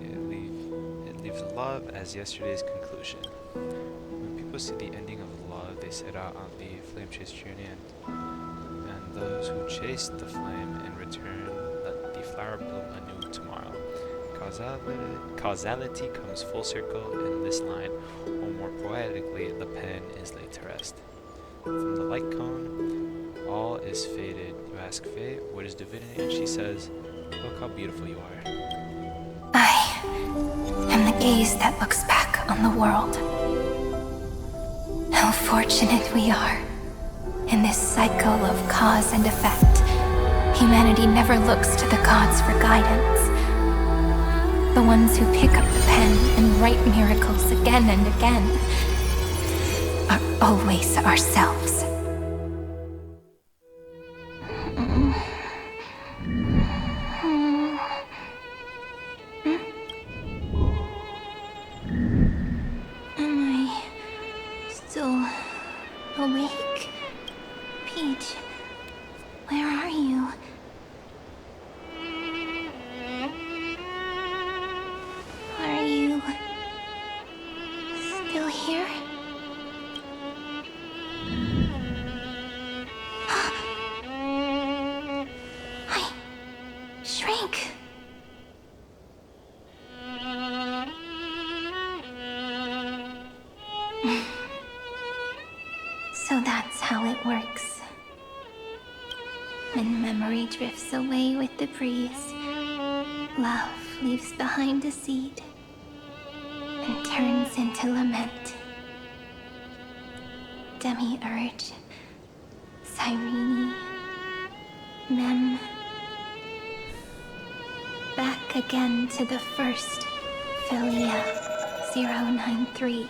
it leaves love as yesterday's conclusion. When people see the ending of love, they set out on the flame chase journey, and those who chase the flame in return let the flower bloom anew tomorrow. Causality comes full circle in this line, or more poetically, the pen is laid to rest. From the light cone, all is faded. You ask fate, what is divinity? And she says, look how beautiful you are. I am the gaze that looks back on the world. How fortunate we are. In this cycle of cause and effect, humanity never looks to the gods for guidance. The ones who pick up the pen and write miracles again and again are always ourselves. Am I still awake? Peach, where are you? Are you still here? I shrank. So that's how it works. When memory drifts away with the breeze, love leaves behind a seed and turns into lament. Demiurge, Cyrene, Mem. Back again to the first Philia 093.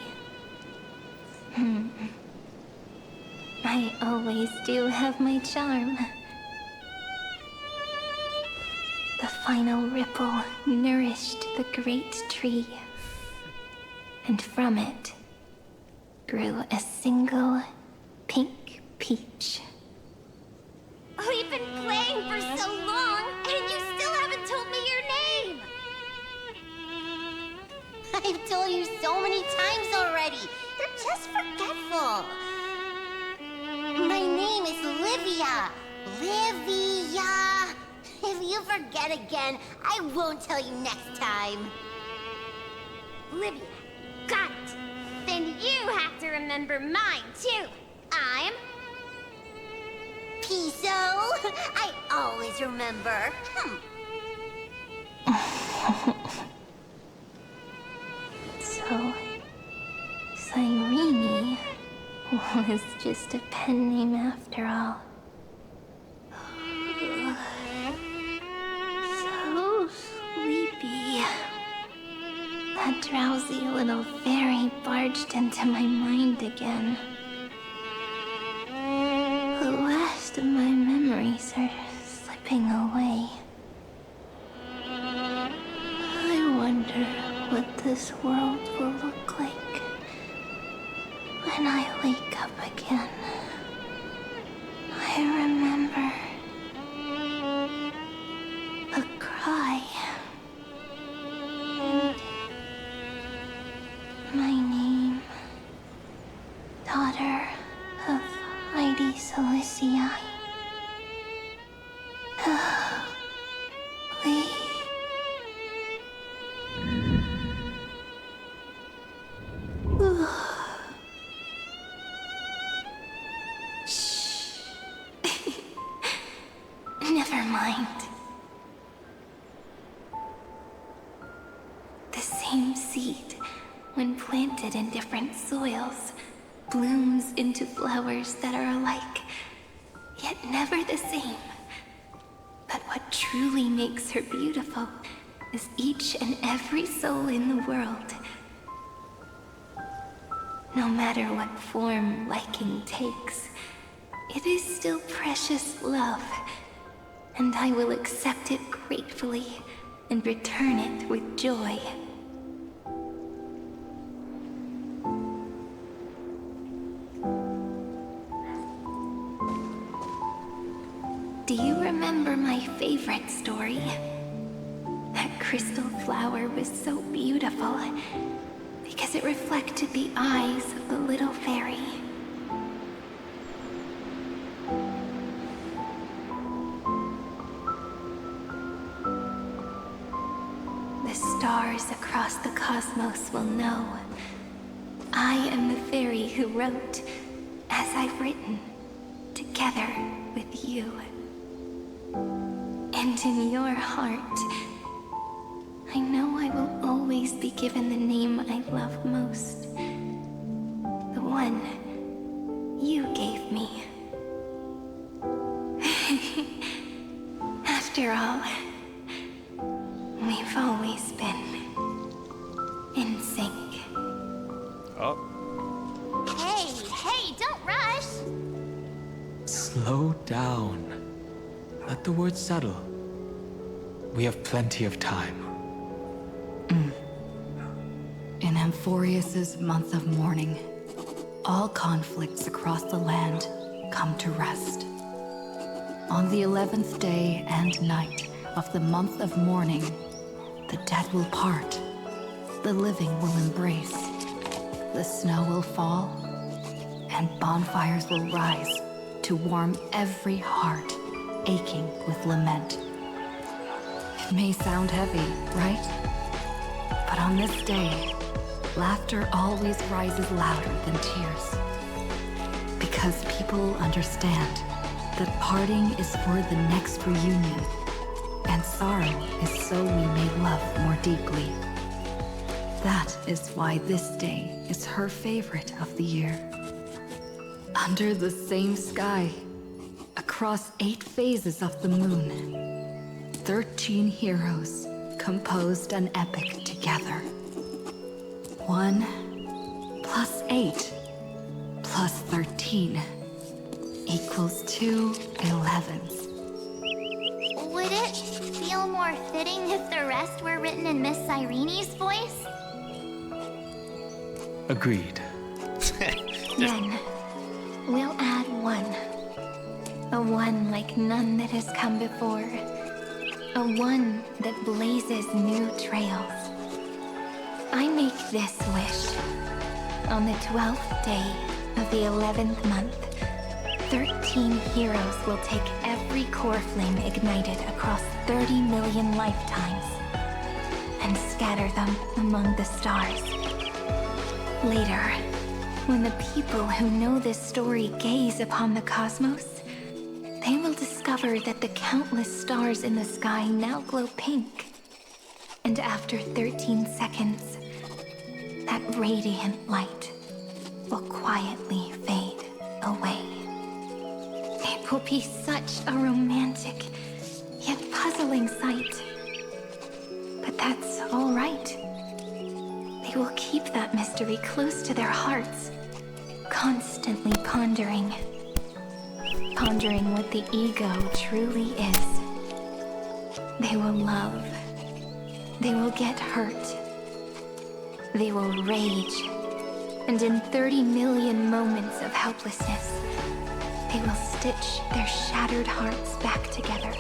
I always do have my charm. The final ripple nourished the great tree, and from it grew a single pink peach. We've been playing for so long, and you still haven't told me your name! I've told you so many times already. You're just forgetful. My name is Livia. Livia. If you forget again, I won't tell you next time. Livia, got it. Then you have to remember mine, too. I'm... Piso. I always remember. So, Cyrene was just a pen name after all. So sleepy. That drowsy little fairy barged into my mind again. The last of my memories are slipping away. I wonder what this world will look like when I wake up again. I remember a cry. My name, daughter of Mighty Celestii. Never mind. The same seed, when planted in different soils, blooms into flowers that are alike, yet never the same. But what truly makes her beautiful is each and every soul in the world. No matter what form liking takes, it is still precious love, and I will accept it gratefully and return it with joy. Do you remember my favorite story? That crystal flower was so beautiful because it reflected the eyes of the little fairy. The stars across the cosmos will know I am the fairy who wrote, as I've written, together with you. And in your heart, I know I will always be given the name I love most. The one you gave me. After all, we've always been in sync. Oh. Hey, don't rush! Slow down. Let the words settle. We have plenty of time. In Amphoreus's month of mourning, all conflicts across the land come to rest. On the 11th day and night of the month of mourning, the dead will part, the living will embrace, the snow will fall, and bonfires will rise to warm every heart aching with lament. It may sound heavy, right? But on this day, laughter always rises louder than tears. Because people understand that parting is for the next reunion, and sorrow is so we may love more deeply. That is why this day is her favorite of the year. Under the same sky, across 8 phases of the moon, 13 heroes composed an epic together. 1 plus 8 plus 13 equals 2 11s. Would it feel more fitting if the rest were written in Miss Irene's voice? Agreed. Then, we'll add 1. A 1 like none that has come before. A 1 that blazes new trails. I make this wish. On the 12th day of the 11th month, 13 heroes will take every core flame ignited across 30 million lifetimes and scatter them among the stars. Later, when the people who know this story gaze upon the cosmos, they will discover that the countless stars in the sky now glow pink. And after 13 seconds, that radiant light will quietly fade away. It will be such a romantic, yet puzzling sight. But that's all right. They will keep that mystery close to their hearts, constantly pondering what the ego truly is. They will love. They will get hurt. They will rage, and in 30 million moments of helplessness, they will stitch their shattered hearts back together,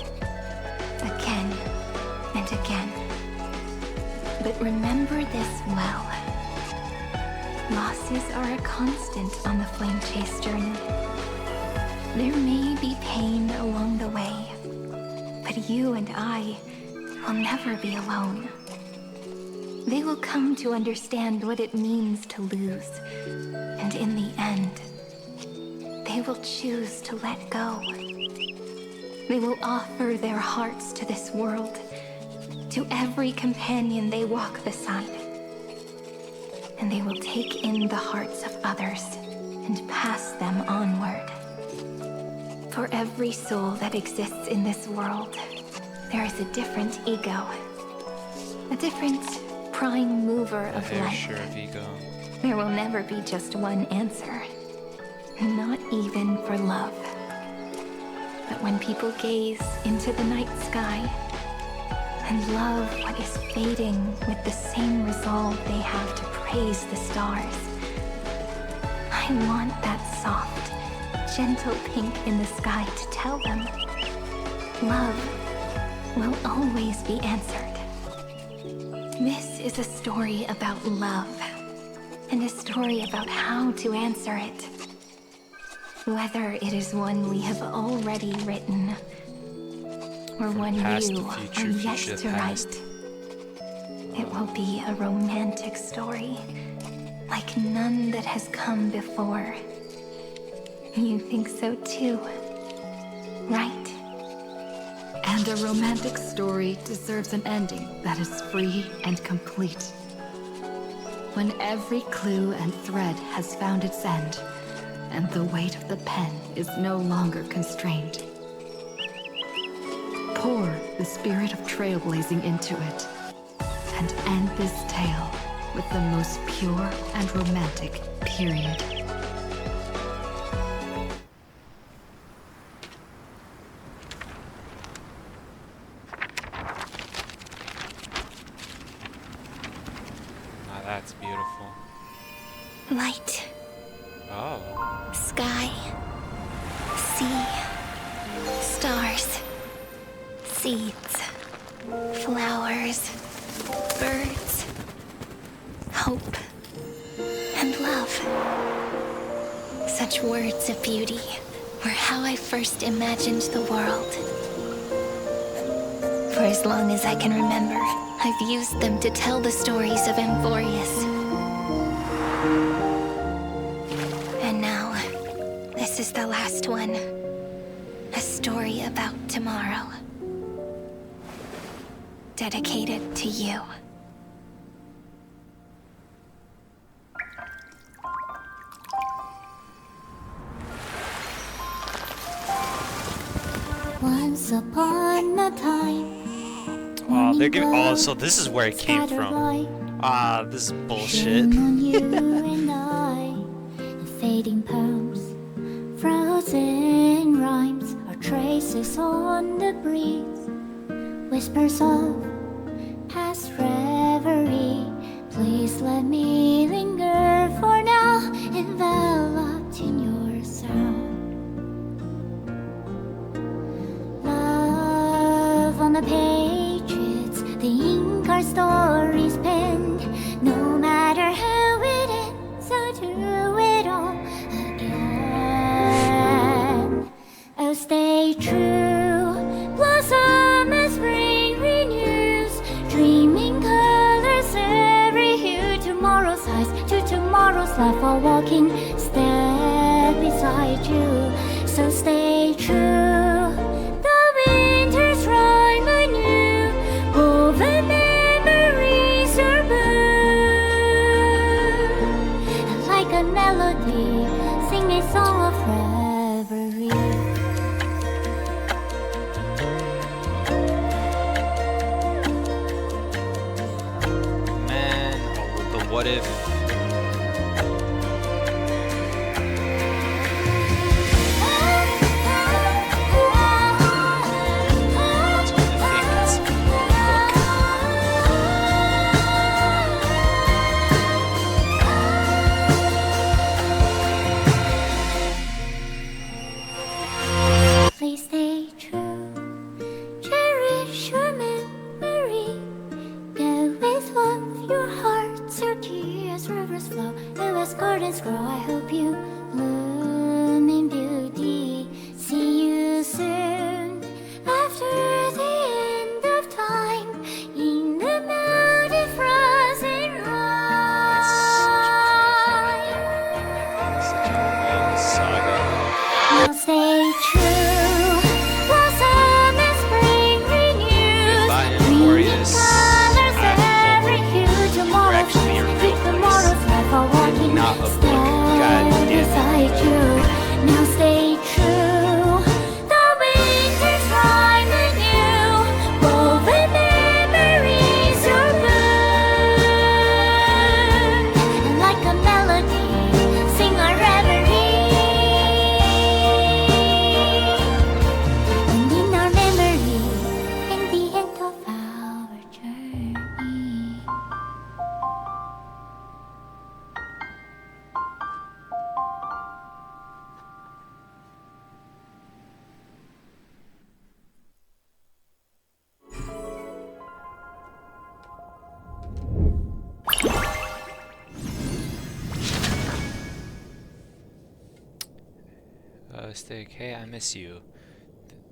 again and again. But remember this well. Losses are a constant on the Flame Chase journey. There may be pain along the way, but you and I will never be alone. They will come to understand what it means to lose, and in the end, they will choose to let go. They will offer their hearts to this world, to every companion they walk beside. And they will take in the hearts of others and pass them onward. For every soul that exists in this world, there is a different ego, a different prime mover of life. Sure of ego. There will never be just one answer, not even for love. But when people gaze into the night sky and love what is fading with the same resolve they have to praise the stars, I want that soft, gentle pink in the sky to tell them love will always be answered. This is a story about love, and a story about how to answer it. Whether it is one we have already written, or one you are yet to write, it will be a romantic story, like none that has come before. You think so too, right? And a romantic story deserves an ending that is free and complete. When every clue and thread has found its end, and the weight of the pen is no longer constrained. Pour the spirit of trailblazing into it, and end this tale with the most pure and romantic period. Now that's beautiful. Light. Oh. Sky. Sea. Stars. Seeds. Flowers. Birds. Hope. And love. Such words of beauty were how I first imagined the world. For as long as I can remember, I've used them to tell the stories of Amphoreus. And now, this is the last one. A story about tomorrow. Dedicated to you. Once upon a time. Oh, they're giving. Oh, so this is where it came from. Ah, this is bullshit. On you and I, fading poems, frozen rhymes, or traces on the breeze, whispers of past reverie. Please let me linger for now, enveloped in your sound. Love on the pages, the ink our stories penned. No matter how it ends, I'll do it all again. Oh, stay true, blossom as spring renews, dreaming colors every hue. Tomorrow's eyes to tomorrow's life, while walking step beside you. So stay true. The winter's rhyme anew, woven memories are blue. And like a melody, sing a song of reverie. Man, oh, the what if. Mystic. Hey, I miss you.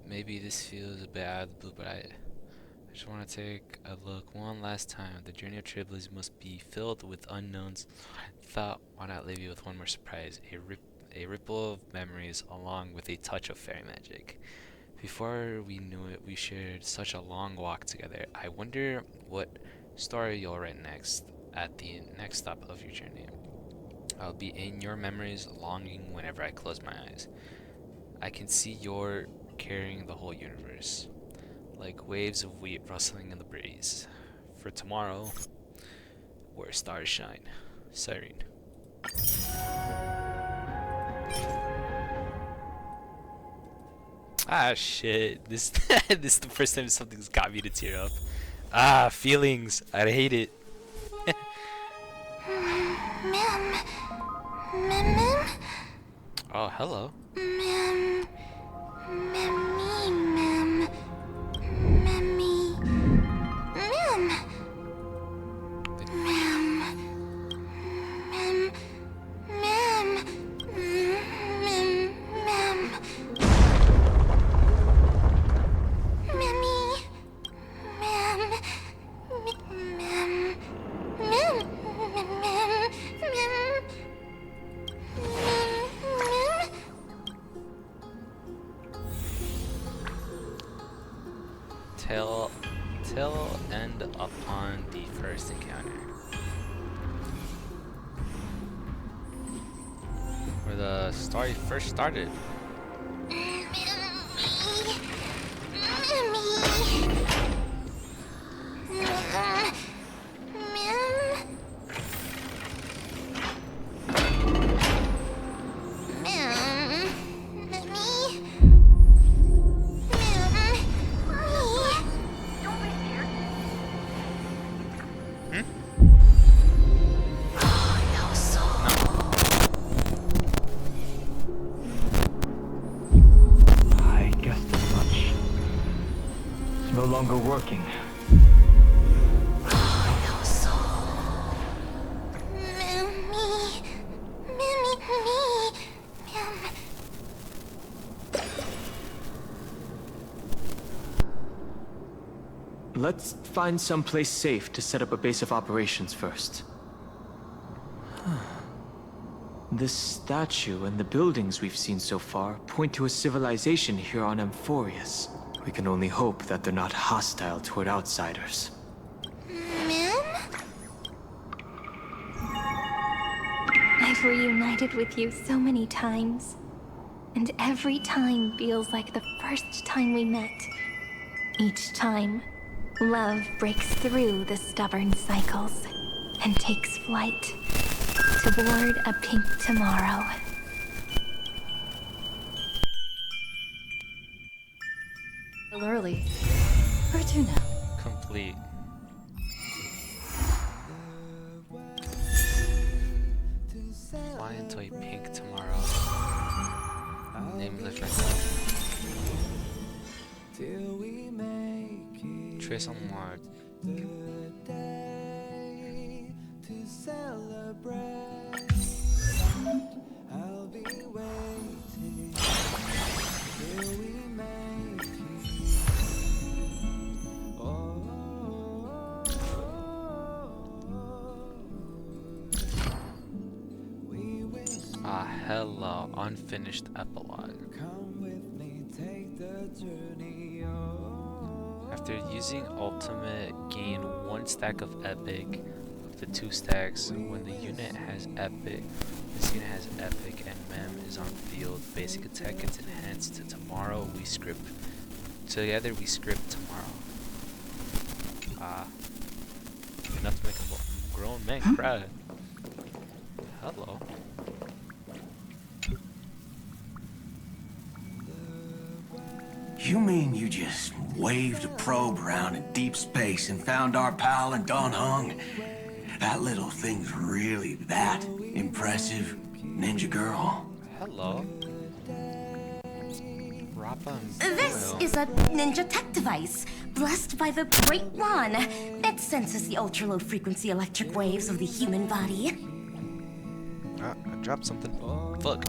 Maybe this feels a bit out of the blue, but I just want to take a look one last time. The journey of travelers must be filled with unknowns. Thought, why not leave you with one more surprise? A ripple of memories along with a touch of fairy magic. Before we knew it, we shared such a long walk together. I wonder what story you'll write next at the next stop of your journey. I'll be in your memories, longing whenever I close my eyes. I can see you're carrying the whole universe, like waves of wheat rustling in the breeze. For tomorrow, where stars shine. Siren. Ah, shit. This is the first time something's got me to tear up. Ah, feelings. I hate it. Oh, hello. Till end upon the first encounter. Where the story first started. No longer working. Let's find some place safe to set up a base of operations first. This statue and the buildings we've seen so far point to a civilization here on Amphoreus. We can only hope that they're not hostile toward outsiders. I've reunited with you so many times, and every time feels like the first time we met. Each time, love breaks through the stubborn cycles and takes flight toward a pink tomorrow. Early. Where to now? Complete. Fly into a pink tomorrow. Nameless record. Trace on mark. I'll be waiting till we make it. Ah, hello, unfinished epilogue. After using ultimate, gain 1 stack of epic, up to 2 stacks. When the unit has epic, this unit has epic and mem is on field. Basic attack gets enhanced to tomorrow. We script together. We script tomorrow. Ah, enough to make a grown man cry. Hello. You mean you just waved a probe around in deep space and found our pal and Don Hung? That little thing's really that impressive, ninja girl? Hello. This is a ninja tech device, blessed by the Great One. It senses the ultra-low frequency electric waves of the human body. I dropped something. Fuck.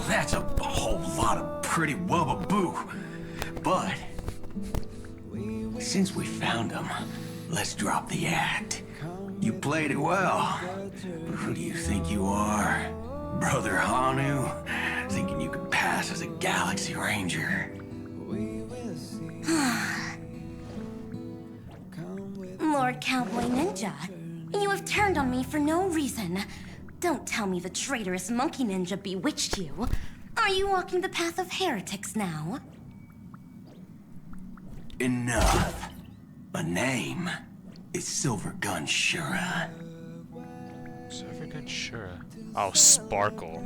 that's a whole lot of pretty wubbaboo. But since we found him, let's drop the act. You played it well. But who do you think you are? Brother Hanu? Thinking you could pass as a Galaxy Ranger? Lord Cowboy Ninja, you have turned on me for no reason. Don't tell me the traitorous monkey ninja bewitched you. Are you walking the path of heretics now? Enough. My name is Silvergun Shura. Silvergun Shura. Oh, Sparkle.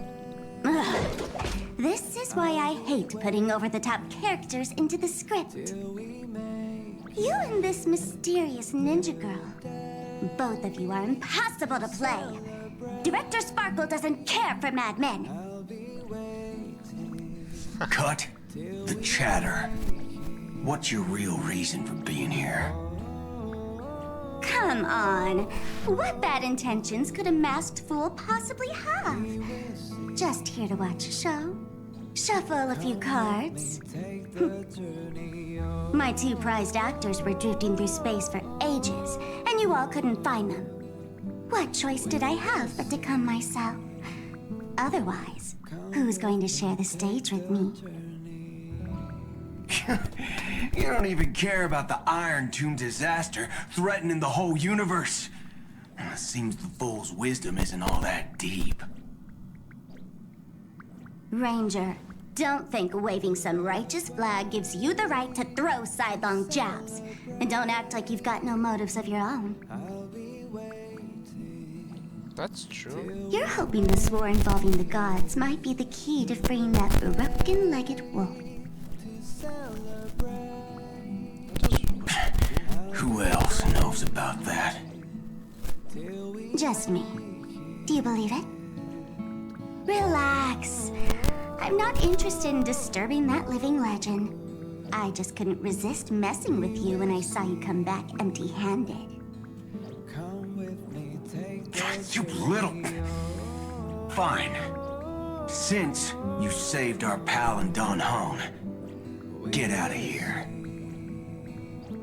Ugh. This is why I hate putting over-the-top characters into the script. You and this mysterious ninja girl, both of you are impossible to play. Director Sparkle doesn't care for madmen. Cut the chatter. What's your real reason for being here? Come on. What bad intentions could a masked fool possibly have? Just here to watch a show. Shuffle a few cards. My two prized actors were drifting through space for ages, and you all couldn't find them. What choice did I have but to come myself? Otherwise, who's going to share the stage with me? You don't even care about the Iron Tomb disaster threatening the whole universe. Seems the fool's wisdom isn't all that deep. Ranger, don't think waving some righteous flag gives you the right to throw sidelong jabs. And don't act like you've got no motives of your own. That's true. You're hoping this war involving the gods might be the key to freeing that broken-legged wolf. Who else knows about that? Just me. Do you believe it? Relax. I'm not interested in disturbing that living legend. I just couldn't resist messing with you when I saw you come back empty-handed. You little... Fine. Since you saved our pal and Don Hong, get out of here.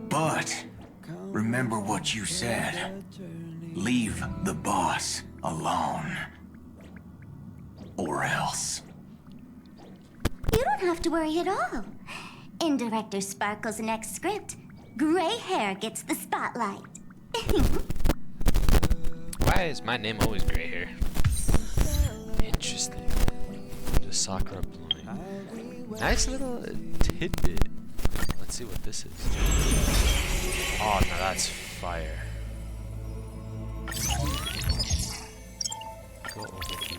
But remember what you said. Leave the boss alone. Or else. You don't have to worry at all. In Director Sparkle's next script, gray hair gets the spotlight. Why is my name always gray hair? Interesting. The Sakura blooming. Nice little tidbit. Let's see what this is. Oh, no, that's fire. Go over here.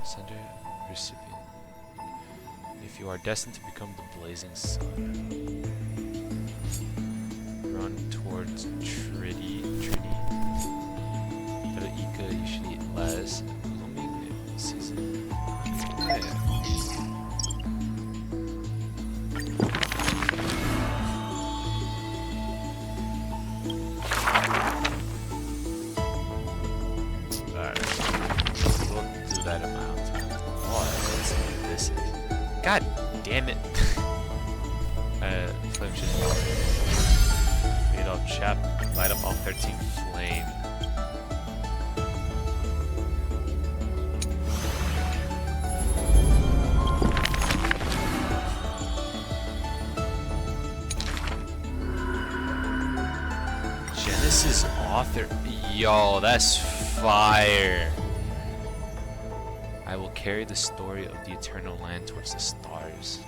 Sender recipient. If you are destined to become the blazing sun, run towards Trini. Pero Ika usually less blooming season. Yeah. That amount. Oh, let's see what this is. God damn it. Flame shooting power. Made all chap, light up all 13 flame. Genesis author. Yo, that's fire. I will carry the story of the eternal land towards the stars.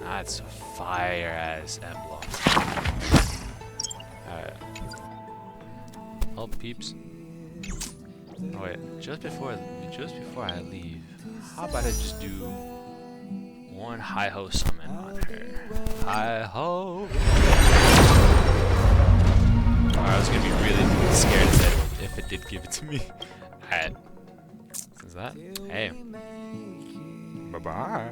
That's a fire-ass emblem. Alright. Oh, peeps. Oh wait, just before I leave, how about I just do one hi-ho summon on her? Hi-ho! Alright, I was gonna be really scared if it did give it to me. Alright. Is that? Hey. Bye-bye.